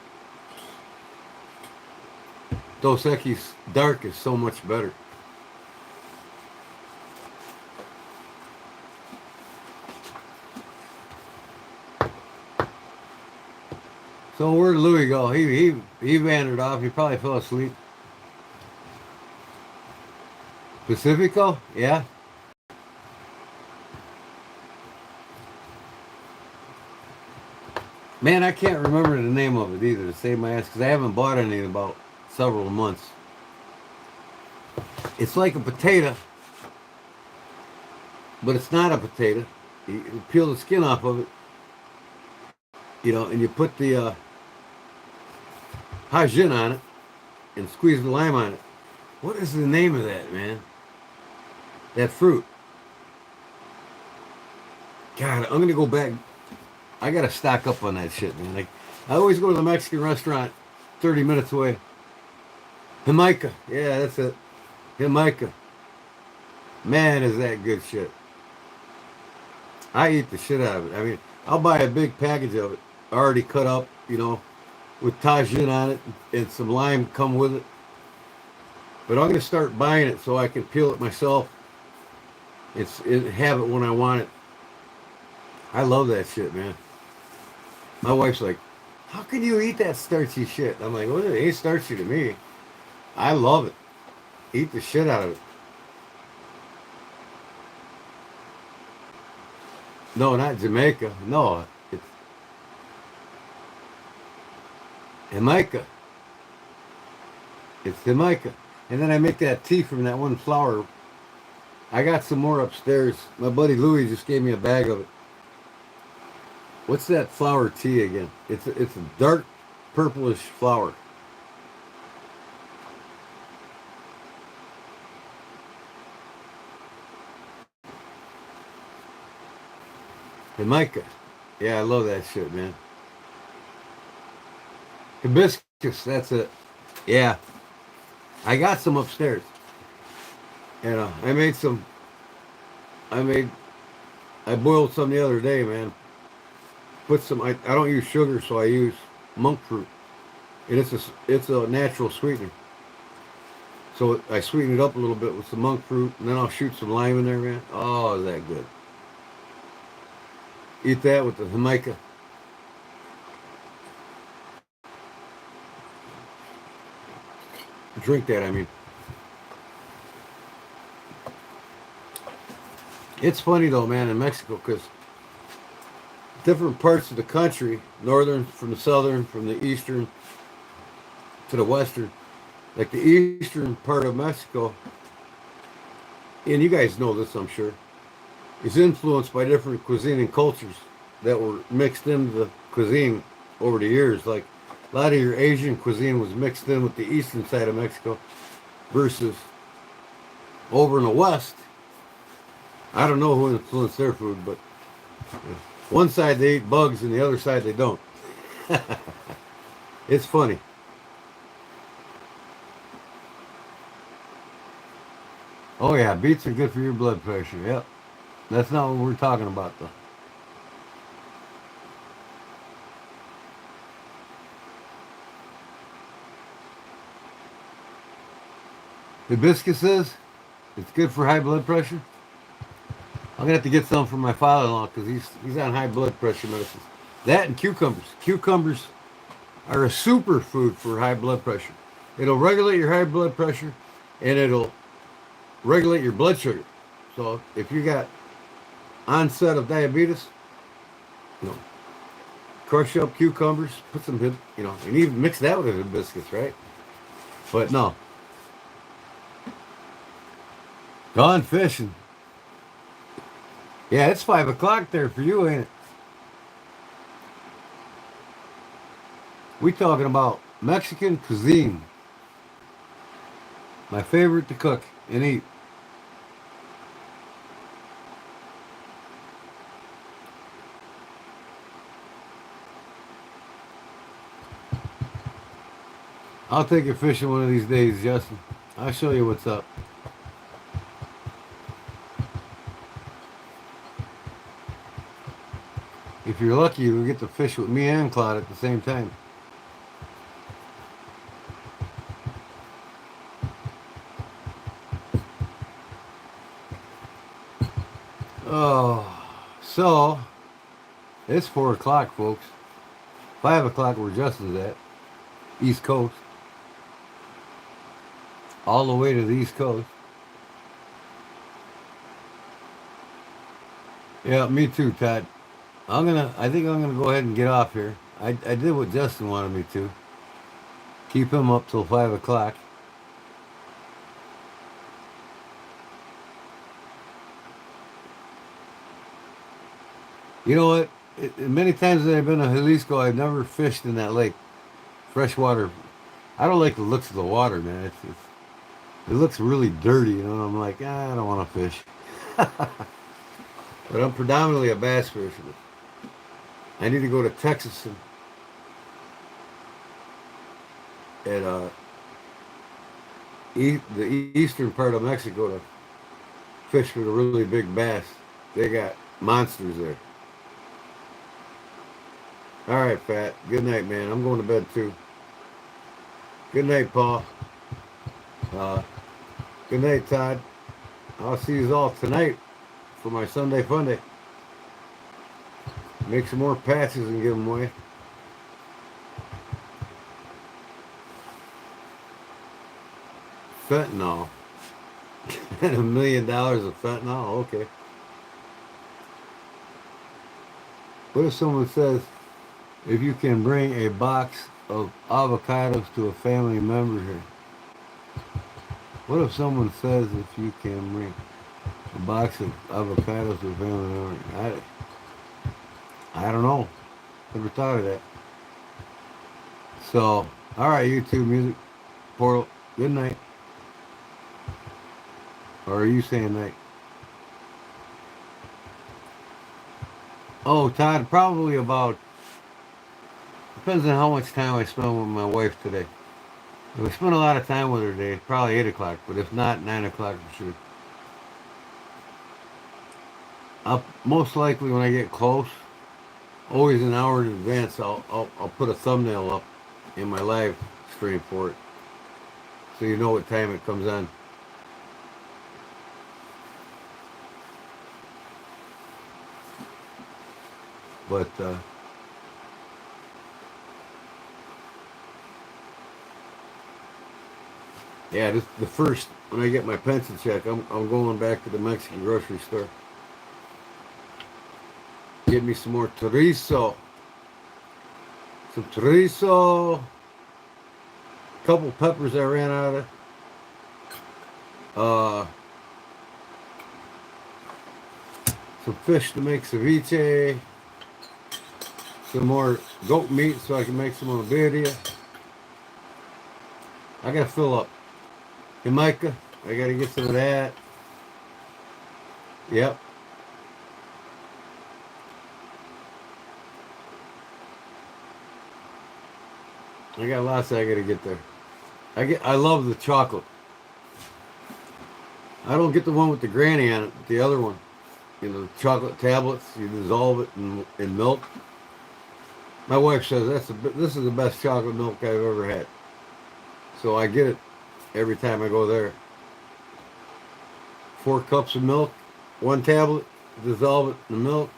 Dos Equis Dark is so much better. So where'd Louis go? He wandered off. He probably fell asleep. Pacifico? Yeah. Man, I can't remember the name of it either, to save my ass, because I haven't bought any in about several months. It's like a potato, but it's not a potato. You peel the skin off of it, and you put the hajin on it and squeeze the lime on it. What is the name of that, man? That fruit. God, I'm going to go back. I got to stock up on that shit, man. Like, I always go to the Mexican restaurant 30 minutes away. Jamaica. Yeah, that's it. Jamaica. Man, is that good shit. I eat the shit out of it. I mean, I'll buy a big package of it, already cut up, with tajin on it and some lime come with it. But I'm going to start buying it so I can peel it myself. Have it when I want it. I love that shit, man. My wife's like, how can you eat that starchy shit? I'm like, well, it ain't starchy to me. I love it. Eat the shit out of it. No, not Jamaica. No, it's Jamaica. It's Jamaica. And then I make that tea from that one flower. I got some more upstairs. My buddy Louis just gave me a bag of it. What's that flower tea again? It's a dark purplish flower. Jamaica. Yeah, I love that shit, man. Hibiscus, that's it. Yeah. I got some upstairs. And I boiled some the other day, man. Put some, I don't use sugar, so I use monk fruit, and it's a natural sweetener. So I sweeten it up a little bit with some monk fruit, and then I'll shoot some lime in there, man. Oh, is that good? Eat that with the Jamaica. Drink that, I mean. It's funny though, man, in Mexico, because different parts of the country, northern from the southern, from the eastern to the western, like the eastern part of Mexico, and you guys know this, I'm sure, is influenced by different cuisine and cultures that were mixed into the cuisine over the years. Like a lot of your Asian cuisine was mixed in with the eastern side of Mexico versus over in the west. I don't know who influenced their food, but one side they eat bugs and the other side they don't. It's funny. Oh yeah, beets are good for your blood pressure. Yep. That's not what we're talking about though. Hibiscus is? It's good for high blood pressure? I'm gonna have to get some for my father-in-law because he's on high blood pressure medicines. That and cucumbers. Cucumbers are a super food for high blood pressure. It'll regulate your high blood pressure and it'll regulate your blood sugar. So if you got onset of diabetes, you know, crush up cucumbers, put some, you know, and even mix that with a hibiscus, right? But no. Gone fishing. Yeah, it's 5 o'clock there for you, ain't it? We talking about Mexican cuisine. My favorite to cook and eat. I'll take you fishing one of these days, Justin. I'll show you what's up. If you're lucky, you'll get to fish with me and Claude at the same time. Oh, so it's 4 o'clock, folks. 5 o'clock where Justin's at. East Coast. All the way to the East Coast. Yeah, me too, Todd. I think I'm gonna go ahead and get off here. I did what Justin wanted me to. Keep him up till 5 o'clock. You know what? Many times that I've been to Jalisco, I've never fished in that lake. Freshwater. I don't like the looks of the water, man. It looks really dirty, you know. I'm like, I don't want to fish. But I'm predominantly a bass fisherman. I need to go to Texas and the eastern part of Mexico to fish for the really big bass. They got monsters there. All right, Fat. Good night, man. I'm going to bed too. Good night, Paul. Good night, Todd. I'll see you all tonight for my Sunday Fun Day. Make some more patches and give them away. Fentanyl. $1 million of fentanyl? Okay. What if someone says, if you can bring a box of avocados to a family member here? What if someone says if you can bring a box of avocados to a family member? I don't know. Never thought of that. So, all right, YouTube Music Portal. Good night. Or are you saying night? Oh, Todd, probably about, depends on how much time I spend with my wife today. If I spend a lot of time with her today, probably 8 o'clock, but if not, 9 o'clock for sure. I'll most likely when I get close, always an hour in advance. I'll put a thumbnail up in my live stream for it, so you know what time it comes on. But yeah, the first when I get my pension check, I'm going back to the Mexican grocery store. Get me some more chorizo, couple peppers I ran out of. Some fish to make ceviche. Some more goat meat so I can make some on birria. I gotta fill up. Jamaica, I gotta get some of that. Yep. I got lots I gotta get there. I love the chocolate. I don't get the one with the granny on it, but the other one. You know, the chocolate tablets, you dissolve it in milk. My wife says this is the best chocolate milk I've ever had. So I get it every time I go there. 4 cups of milk, 1 tablet, dissolve it in the milk,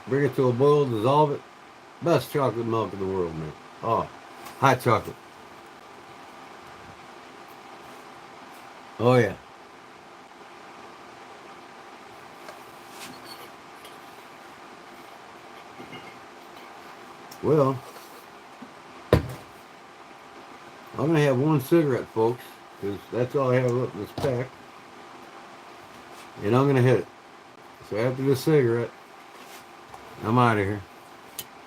bring it to a boil, dissolve it. Best chocolate milk in the world, man. Oh, hot chocolate. Oh yeah. Well, I'm going to have 1 cigarette, folks, because that's all I have left in this pack. And I'm going to hit it. So after this cigarette, I'm out of here.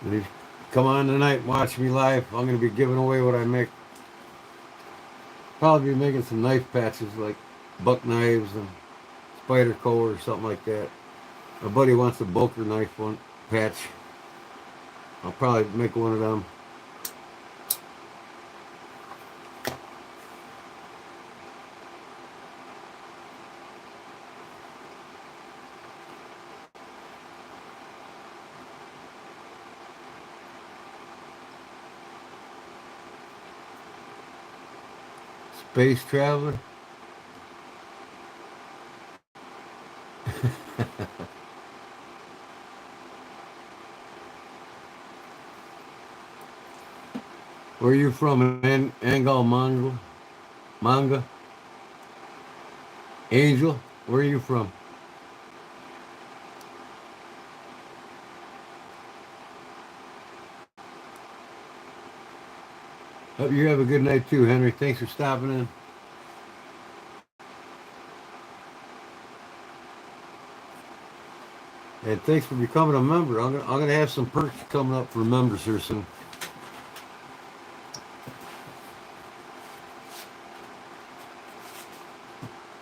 And if you come on tonight and watch me live, I'm going to be giving away what I make. Probably be making some knife patches like buck knives and spider core or something like that. My buddy wants a Boker knife one patch. I'll probably make one of them. Space traveler. Where are you from, Angal Manga? Angel, where are you from? Hope you have a good night too, Henry. Thanks for stopping in. And thanks for becoming a member. I'm gonna have some perks coming up for members here soon.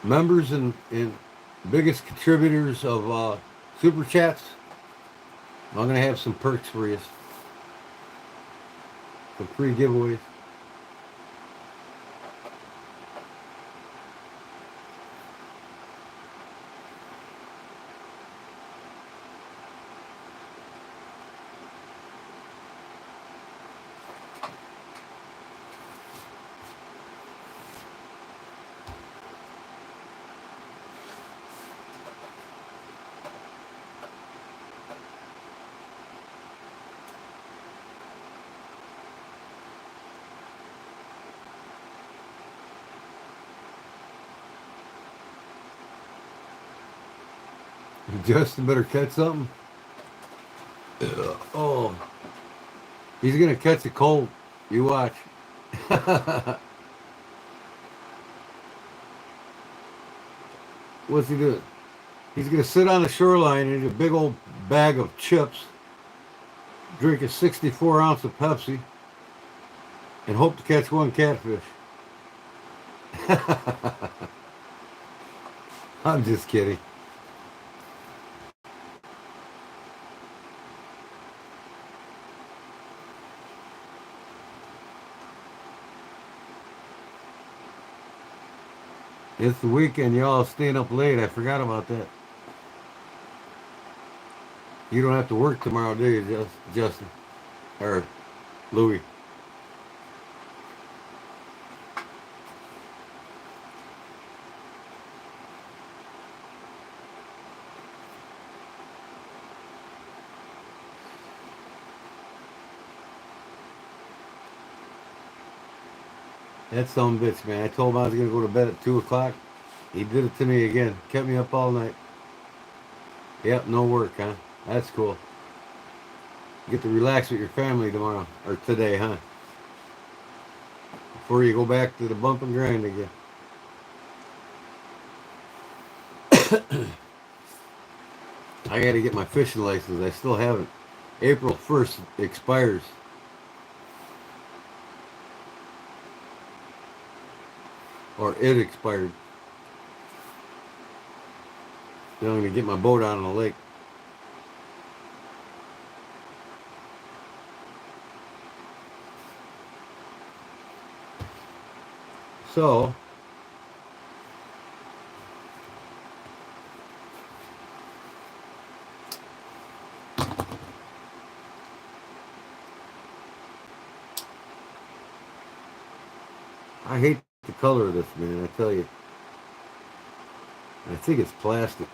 Members and biggest contributors of super chats. I'm gonna have some perks for you. Some free giveaways. Justin better catch something. Oh, he's gonna catch a cold. You watch. What's he doing? He's gonna sit on the shoreline and eat a big old bag of chips, drink a 64 ounce of Pepsi, and hope to catch 1 catfish. I'm just kidding. It's the weekend, y'all staying up late. I forgot about that. You don't have to work tomorrow, do you, Justin? Or Louis? That son of a bitch, man. I told him I was going to go to bed at 2 o'clock. He did it to me again. Kept me up all night. Yep, no work, huh? That's cool. You get to relax with your family tomorrow. Or today, huh? Before you go back to the bump and grind again. I got to get my fishing license. I still haven't. April 1st expires. Or it expired. Then I'm going to get my boat out on the lake. So, I hate the color of this, man, I tell you. I think it's plastic.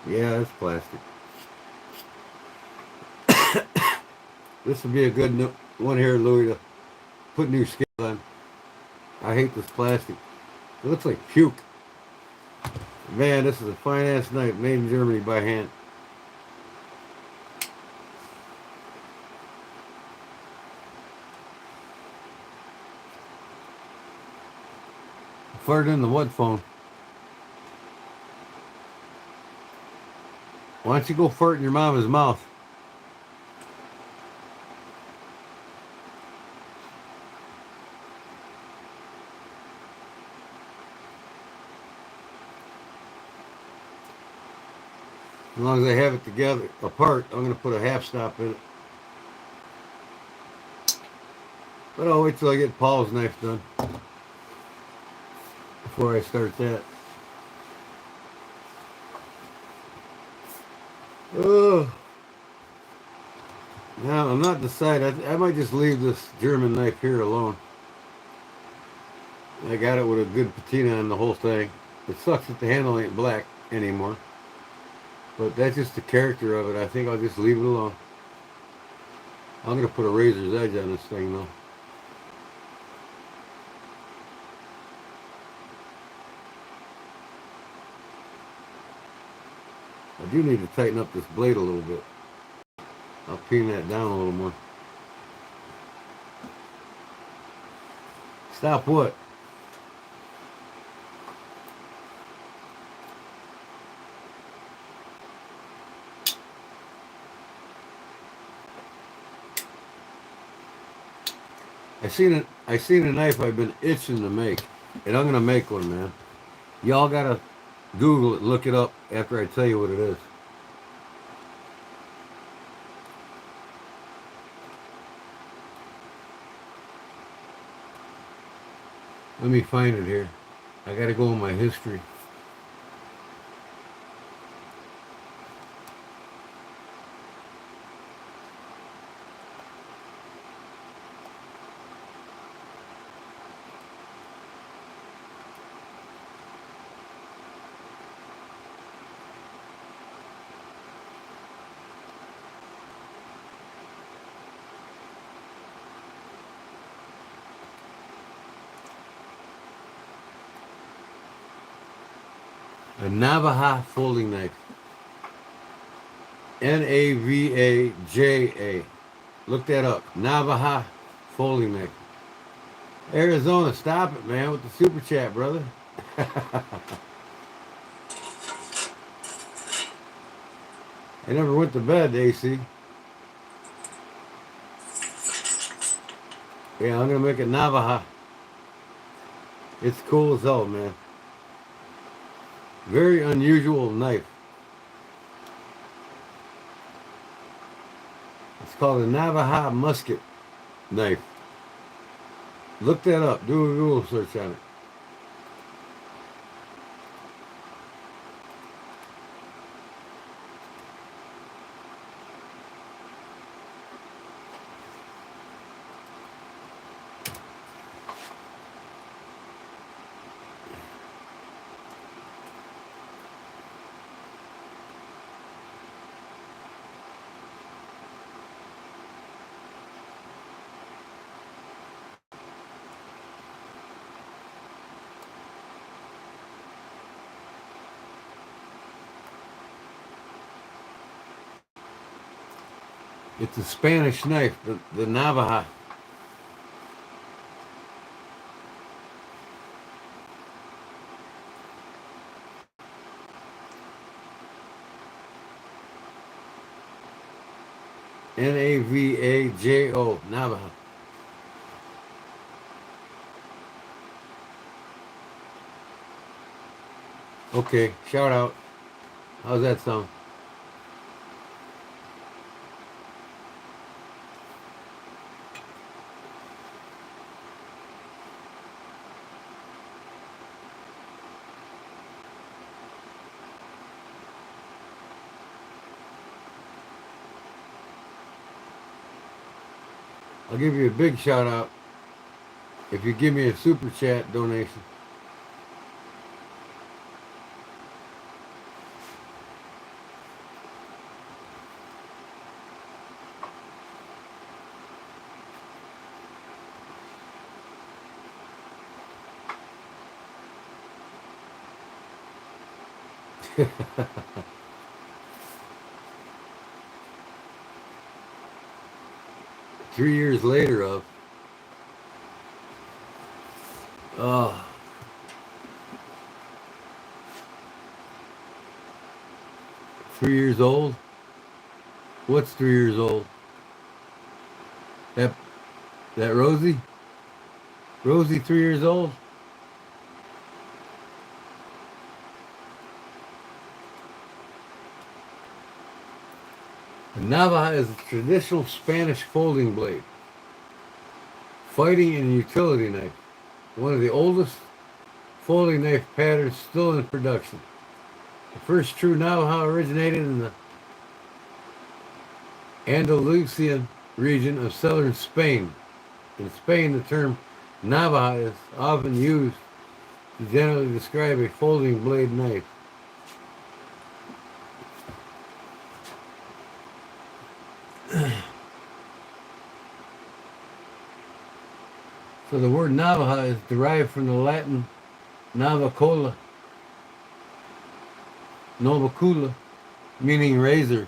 Yeah, it's plastic. This would be a good one here, Louis, to put new scales on. I hate this plastic. It looks like puke. Man, this is a fine-ass knife made in Germany by hand. Farted in the wood phone. Why don't you go fart in your mama's mouth? As long as I have it together, apart, I'm going to put a half stop in it. But I'll wait till I get Paul's knife done before I start that. Oh. Now, I'm not decided. I might just leave this German knife here alone. I got it with a good patina on the whole thing. It sucks that the handle ain't black anymore. But that's just the character of it. I think I'll just leave it alone. I'm going to put a razor's edge on this thing, though. I do need to tighten up this blade a little bit. I'll pin that down a little more. Stop what? I seen a knife I've been itching to make, and I'm gonna make one, man. Y'all gotta Google it, look it up after I tell you what it is. Let me find it here. I gotta go in my history. A Navaja folding knife. Navaja. Look that up. Navaja folding knife. Arizona, stop it, man, with the super chat, brother. I never went to bed, AC. Yeah, I'm gonna make a Navaja. It's cool as hell, man. Very unusual knife. It's called a Navaja musket. knife. Look that up. Do a Google search on it. It's a Spanish knife, the Navaja. Navajo, Navaja. Okay, shout out. How's that sound? I'll give you a big shout out if you give me a super chat donation. Three years later of oh 3 years old. What's 3 years old? That Rosie? Rosie 3 years old? The Navaja is a traditional Spanish folding blade, fighting and utility knife. One of the oldest folding knife patterns still in production. The first true Navaja originated in the Andalusian region of southern Spain. In Spain, the term Navaja is often used to generally describe a folding blade knife. So the word Navaja is derived from the Latin navacola, novacula, meaning razor.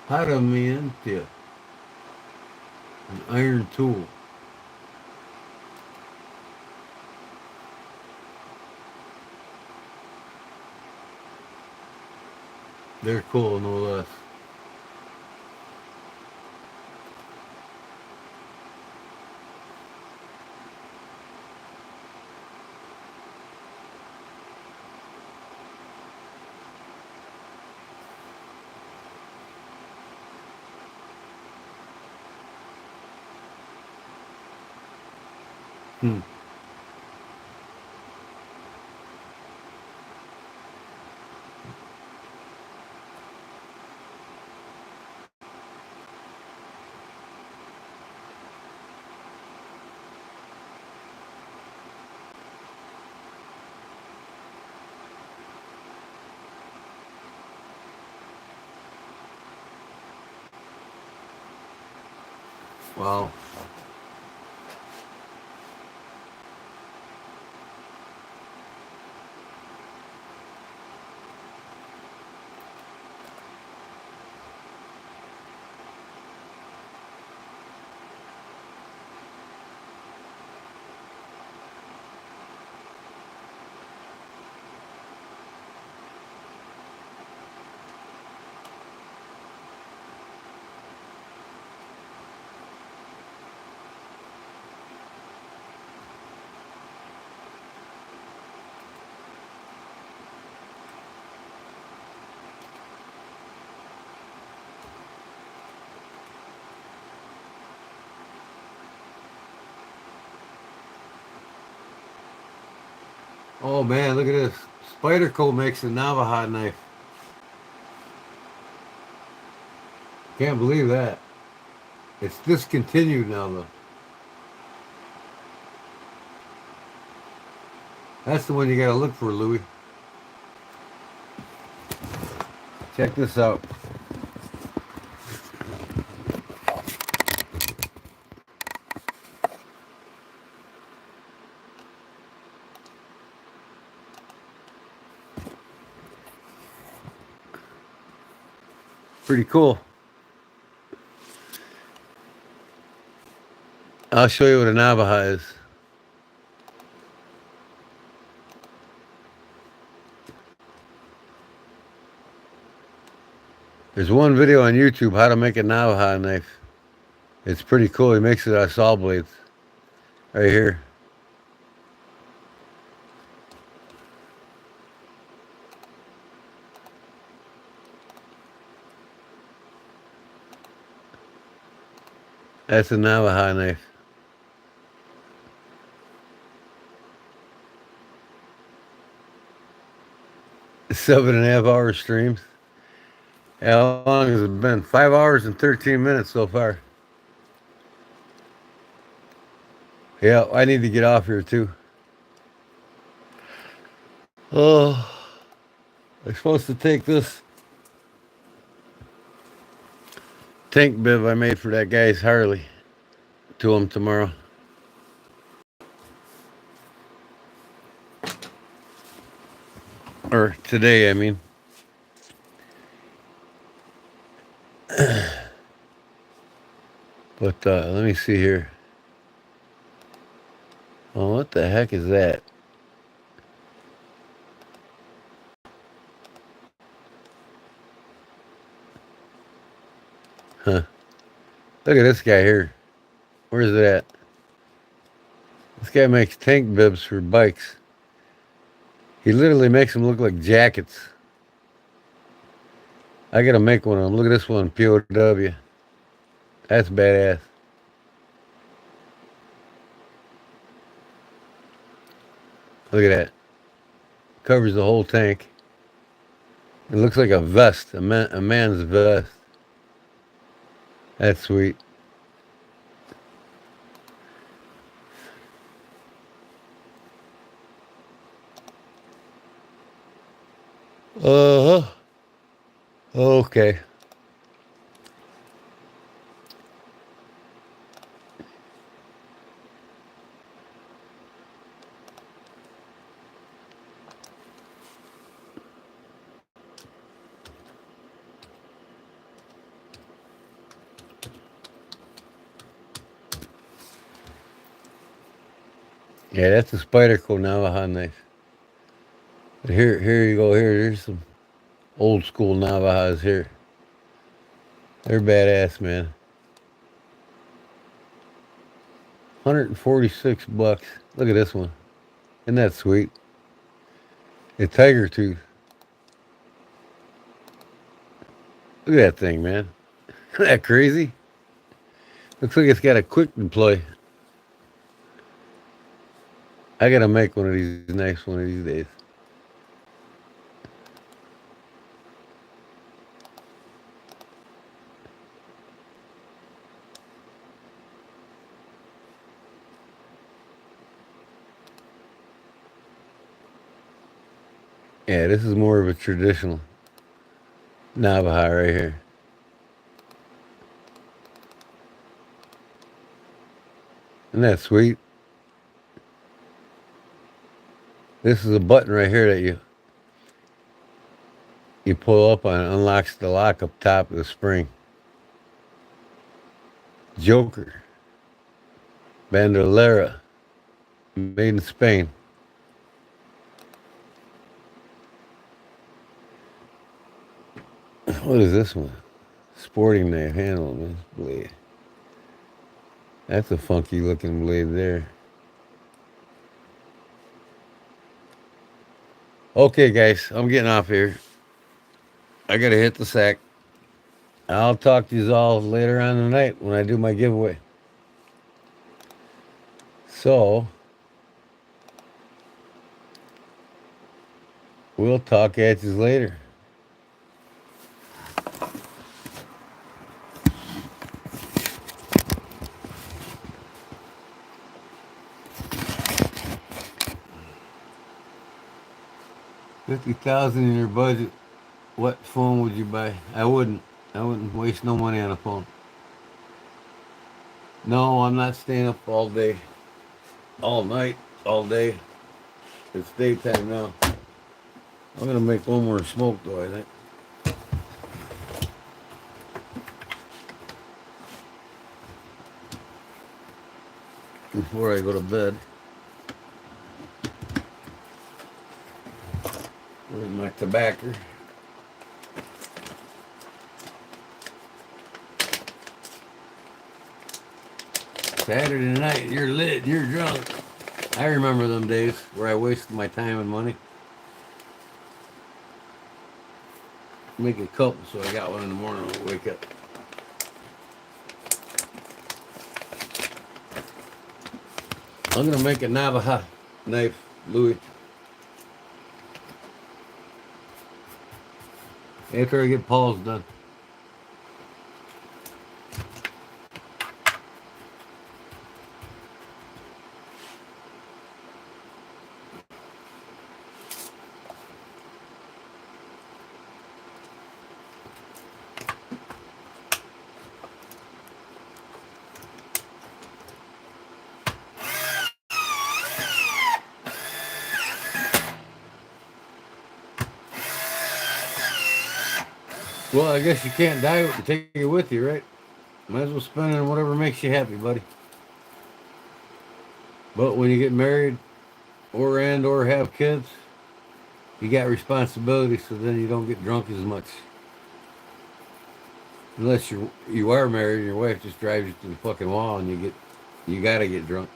Herramienta, an iron tool. They're cool, no less. Hmm. Wow. Oh man, look at this. Spyderco makes a Navajo knife. Can't believe that. It's discontinued now though. That's the one you gotta look for, Louis. Check this out. Pretty cool. I'll show you what a Navajo is. There's one video on YouTube how to make a Navajo knife. It's pretty cool. He makes it out of saw blades. Right here. That's a Navajo knife. 7.5 hour streams. How long has it been? 5 hours and 13 minutes so far. Yeah, I need to get off here too. Oh, I'm supposed to take this tank bib I made for that guy's Harley to him tomorrow. Or today, I mean. But let me see here. Oh, what the heck is that? Huh. Look at this guy here. Where's it at? This guy makes tank bibs for bikes. He literally makes them look like jackets. I gotta make one of them. Look at this one, POW. That's badass. Look at that. Covers the whole tank. It looks like a vest, a man's vest. That's sweet. Uh-huh. Okay. Yeah, that's a Spyderco Navajo knife. But here you go. Here's some old school Navajos here. They're badass, man. 146 bucks. Look at this one. Isn't that sweet? A tiger tooth. Look at that thing, man. Isn't that crazy? Looks like it's got a quick deploy. I gotta make one of these knives one of these days. Yeah, this is more of a traditional Navajo right here. Isn't that sweet? This is a button right here that you pull up on. It unlocks the lock up top of the spring. Joker. Bandolera. Made in Spain. What is this one? Sporting knife handle, man. Blade. That's a funky looking blade there. Okay, guys, I'm getting off here. I gotta hit the sack. I'll talk to you all later on tonight when I do my giveaway. So, We'll talk at you later. $50,000 in your budget. What phone would you buy? I wouldn't. I wouldn't waste no money on a phone. No, I'm not staying up all day, all night, all day. It's daytime now. I'm gonna make one more smoke though, I think, before I go to bed. Where's my tobacco? Saturday night, you're lit, you're drunk. I remember them days where I wasted my time and money. Make a couple so I got one in the morning when I wake up. I'm gonna make a Navajo knife, Louis. After I get Paul's done. Well, I guess you can't die and take it with you, right? Might as well spend it on whatever makes you happy, buddy. But when you get married or have kids, you got responsibility, so then you don't get drunk as much. Unless you are married and your wife just drives you to the fucking wall and you gotta get drunk.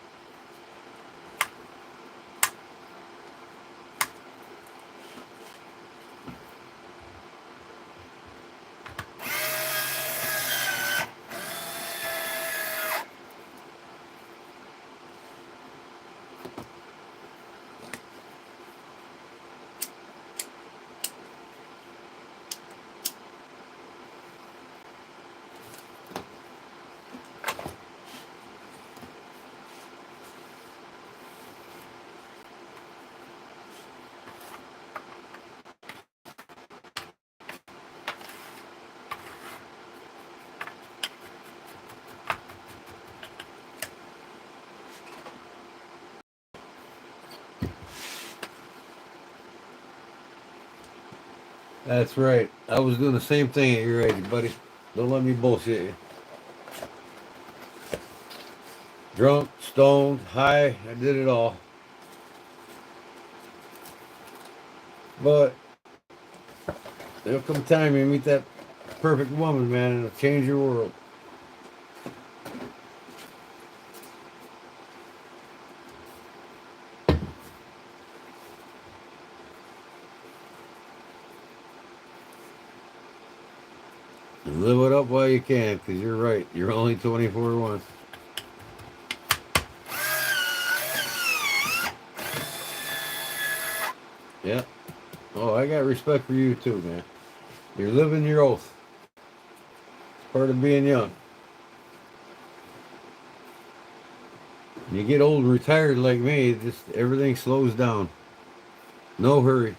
That's right. I was doing the same thing at your age, buddy. Don't let me bullshit you. Drunk, stoned, high, I did it all. But there'll come a time you meet that perfect woman, man, and it'll change your world. And live it up while you can, because you're right. You're only 24 once. Yeah. Oh, I got respect for you too, man. You're living your oath. It's part of being young. When you get old and retired like me, just everything slows down. No hurry.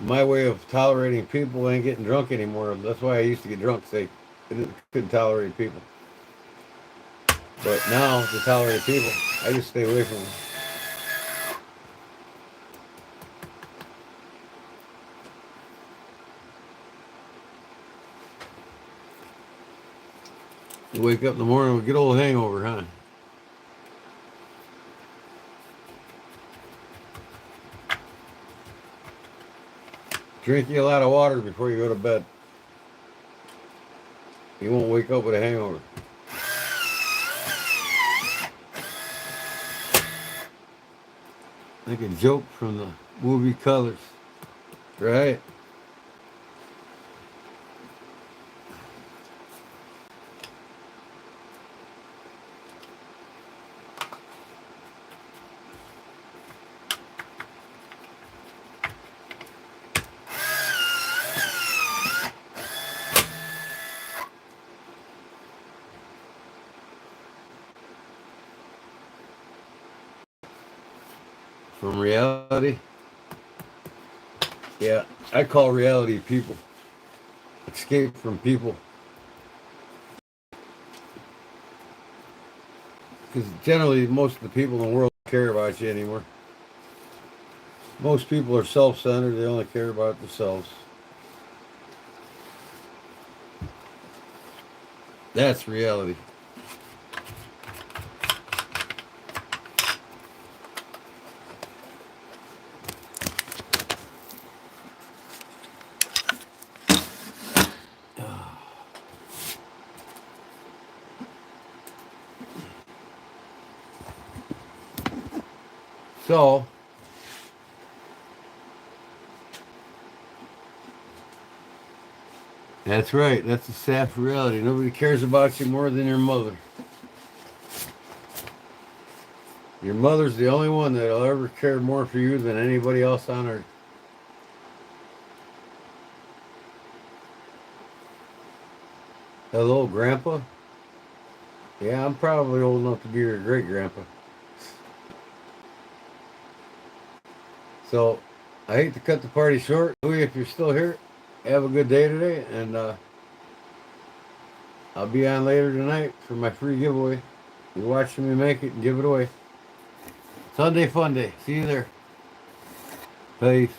My way of tolerating people ain't getting drunk anymore. That's why I used to get drunk, say I couldn't tolerate people. But now to tolerate people, I just stay away from them. You wake up in the morning with a good old hangover, huh? Drink you a lot of water before you go to bed. You won't wake up with a hangover. Like a joke from the movie Colors, right? from reality. Yeah, I call reality people. Escape from people. Because generally, most of the people in the world don't care about you anymore. Most people are self-centered. They only care about themselves. That's reality. So, that's right. That's a sad reality. Nobody cares about you more than your mother. Your mother's the only one that'll ever care more for you than anybody else on earth. Hello, Grandpa? Yeah, I'm probably old enough to be your great grandpa. So, I hate to cut the party short. Louis, if you're still here, have a good day today, and I'll be on later tonight for my free giveaway. You're watching me make it and give it away. Sunday fun day. See you there. Peace.